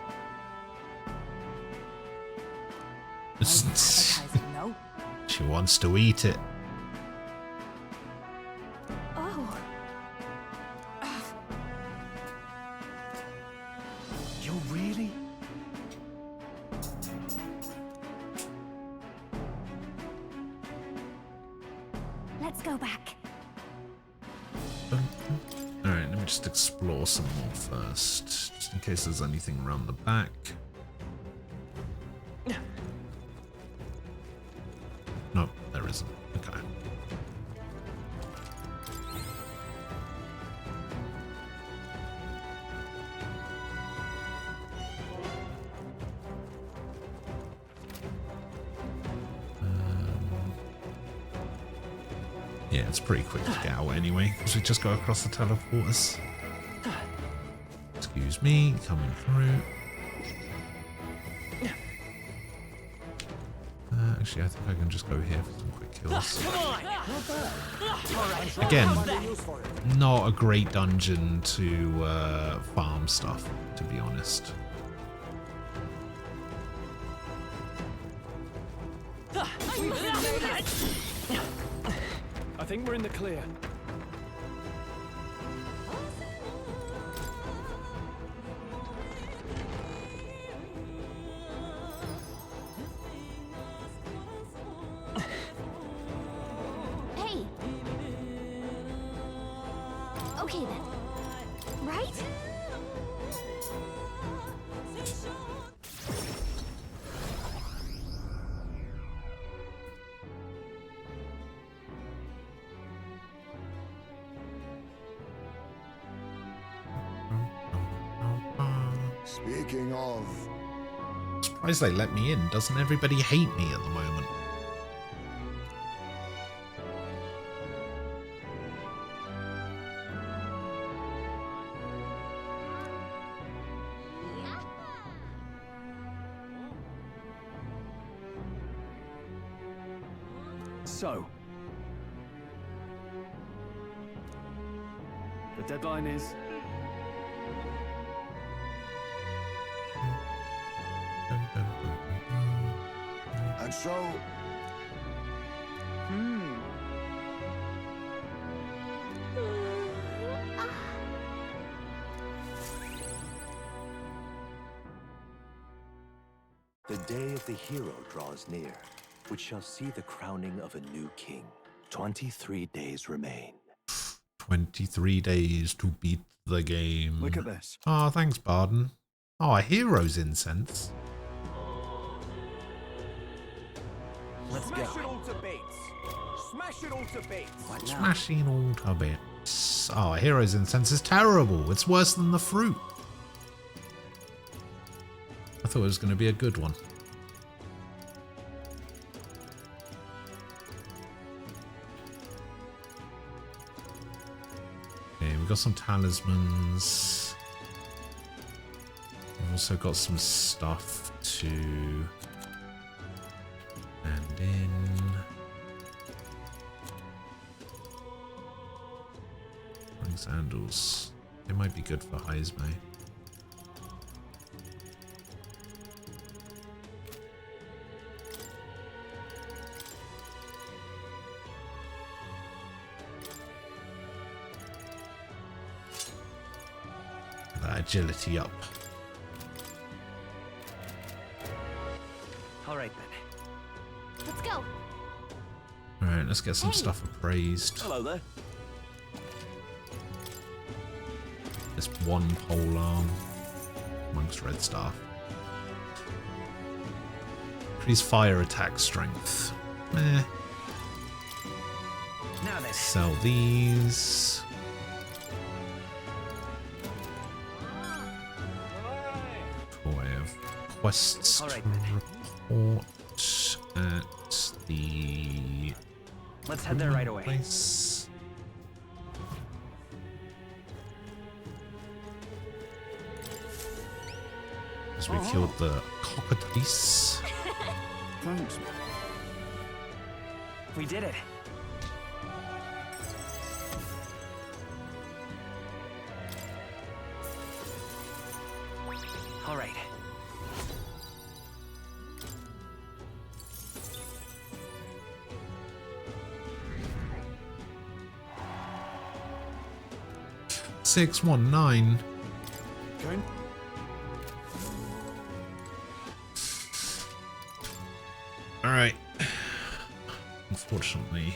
S1: She wants to eat it.
S18: Oh.
S7: Let's go back.
S1: Alright, let me just explore some more first, just in case there's anything around the back. Nope, there isn't. Okay. Yeah, it's pretty quick to get out anyway, because we just go across the teleporters. Excuse me, coming through. Actually, I think I can just go here for some quick kills. Again, not a great dungeon to farm stuff, to be honest.
S16: I think we're in the clear.
S11: Hey! Okay then. Right?
S4: Speaking of...
S1: I'm surprised they let me in. Doesn't everybody hate me at the moment?
S16: So, the deadline is...
S4: And so...
S20: The day of the hero draws near, which shall see the crowning of a new king. 23 days remain.
S1: 23 days to beat the game.
S5: Look at this.
S1: Oh, thanks, Barden. Oh, a hero's incense.
S14: Let's Smash it all to bits. Smash it all to bits.
S1: Smashing all to bits. Oh, a hero's incense is terrible. It's worse than the fruit. I thought it was going to be a good one. Okay, we've got some talismans. We've also got some stuff to hand in. Ring sandals. They might be good for Heisme. Agility up.
S15: All right then.
S11: Let's go.
S1: Alright, let's get some stuff appraised.
S15: Hello there.
S1: This one pole arm amongst red staff. Increase fire attack strength. Meh.
S15: Now then.
S1: Sell these. I have quests to report at the...
S15: Let's head there right away.
S1: Place. As we killed the cockatrice.
S5: Thanks.
S15: We did it. All right.
S1: 619.
S5: Going.
S1: All right. Unfortunately,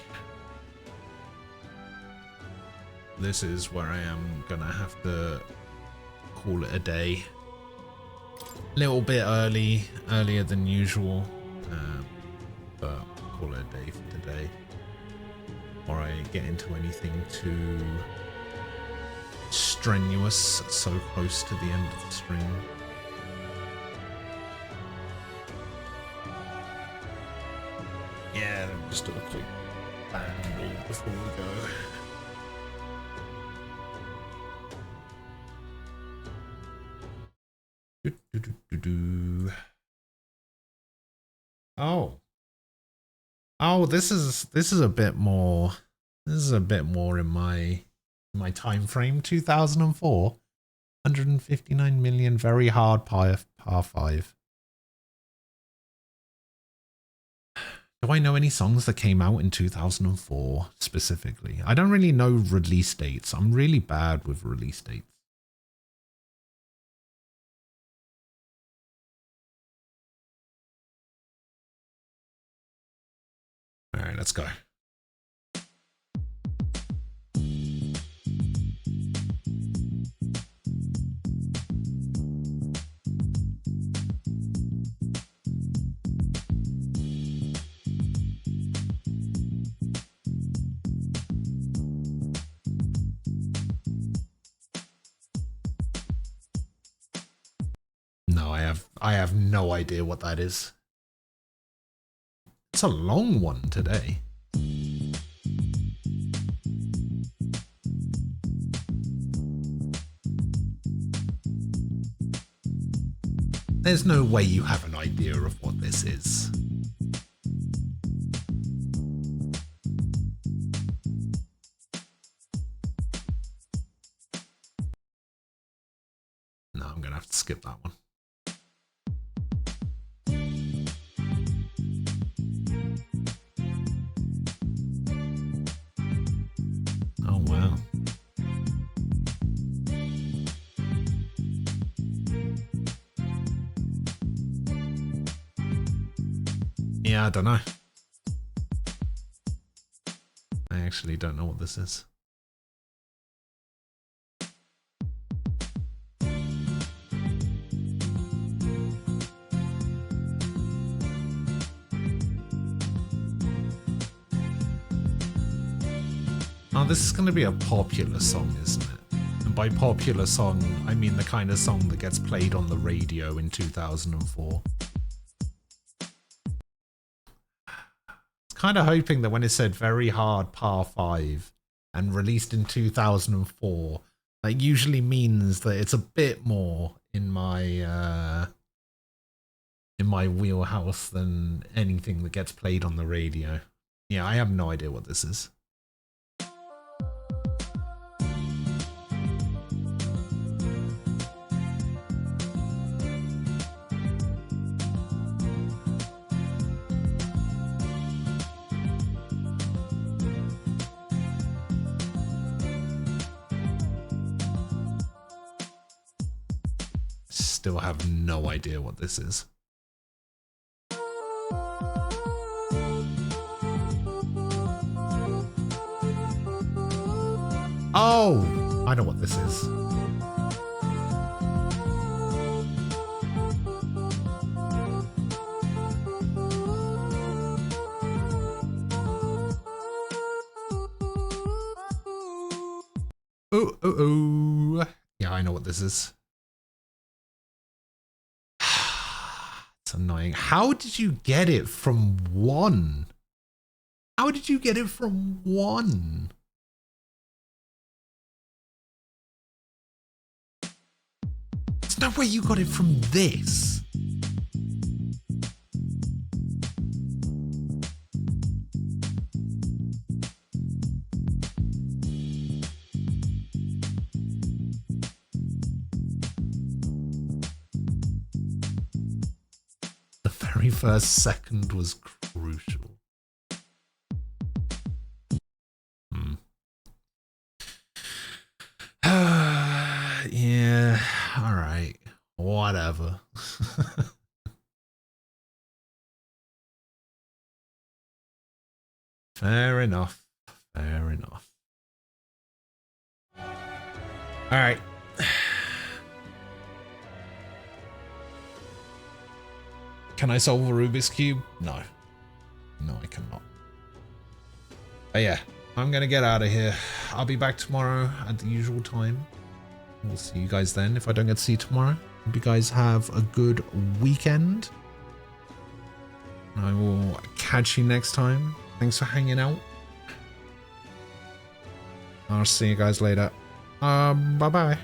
S1: this is where I am gonna have to call it a day. Little bit earlier than usual, but call it a day for today. Before I get into anything too strenuous so close to the end of the stream. Yeah, let me just do a quick bang before we go. Oh, this is a bit more. This is a bit more in my time frame. 2004, 159 million. Very hard par 5. Do I know any songs that came out in 2004 specifically? I don't really know release dates. I'm really bad with release dates. All right, let's go. No, I have no idea what that is. It's a long one today. There's no way you have an idea of what this is. No, I'm gonna have to skip that one. Oh, wow. Yeah, I don't know. I actually don't know what this is. Oh, this is going to be a popular song, isn't it? And by popular song, I mean the kind of song that gets played on the radio in 2004. Kind of hoping that when it said very hard par 5 and released in 2004, that usually means that it's a bit more in my wheelhouse than anything that gets played on the radio. Yeah, I have no idea what this is. Still have no idea what this is. Oh, I know what this is. Oh. Yeah, I know what this is. It's annoying. How did you get it from 1? How did you get it from 1? There's no way you got it from this. The very first second was crucial. Yeah, all right. Whatever. Fair enough. Fair enough. All right. Can I solve a Rubik's Cube? No. No, I cannot. But yeah, I'm going to get out of here. I'll be back tomorrow at the usual time. We'll see you guys then if I don't get to see you tomorrow. Hope you guys have a good weekend. I will catch you next time. Thanks for hanging out. I'll see you guys later. Bye-bye.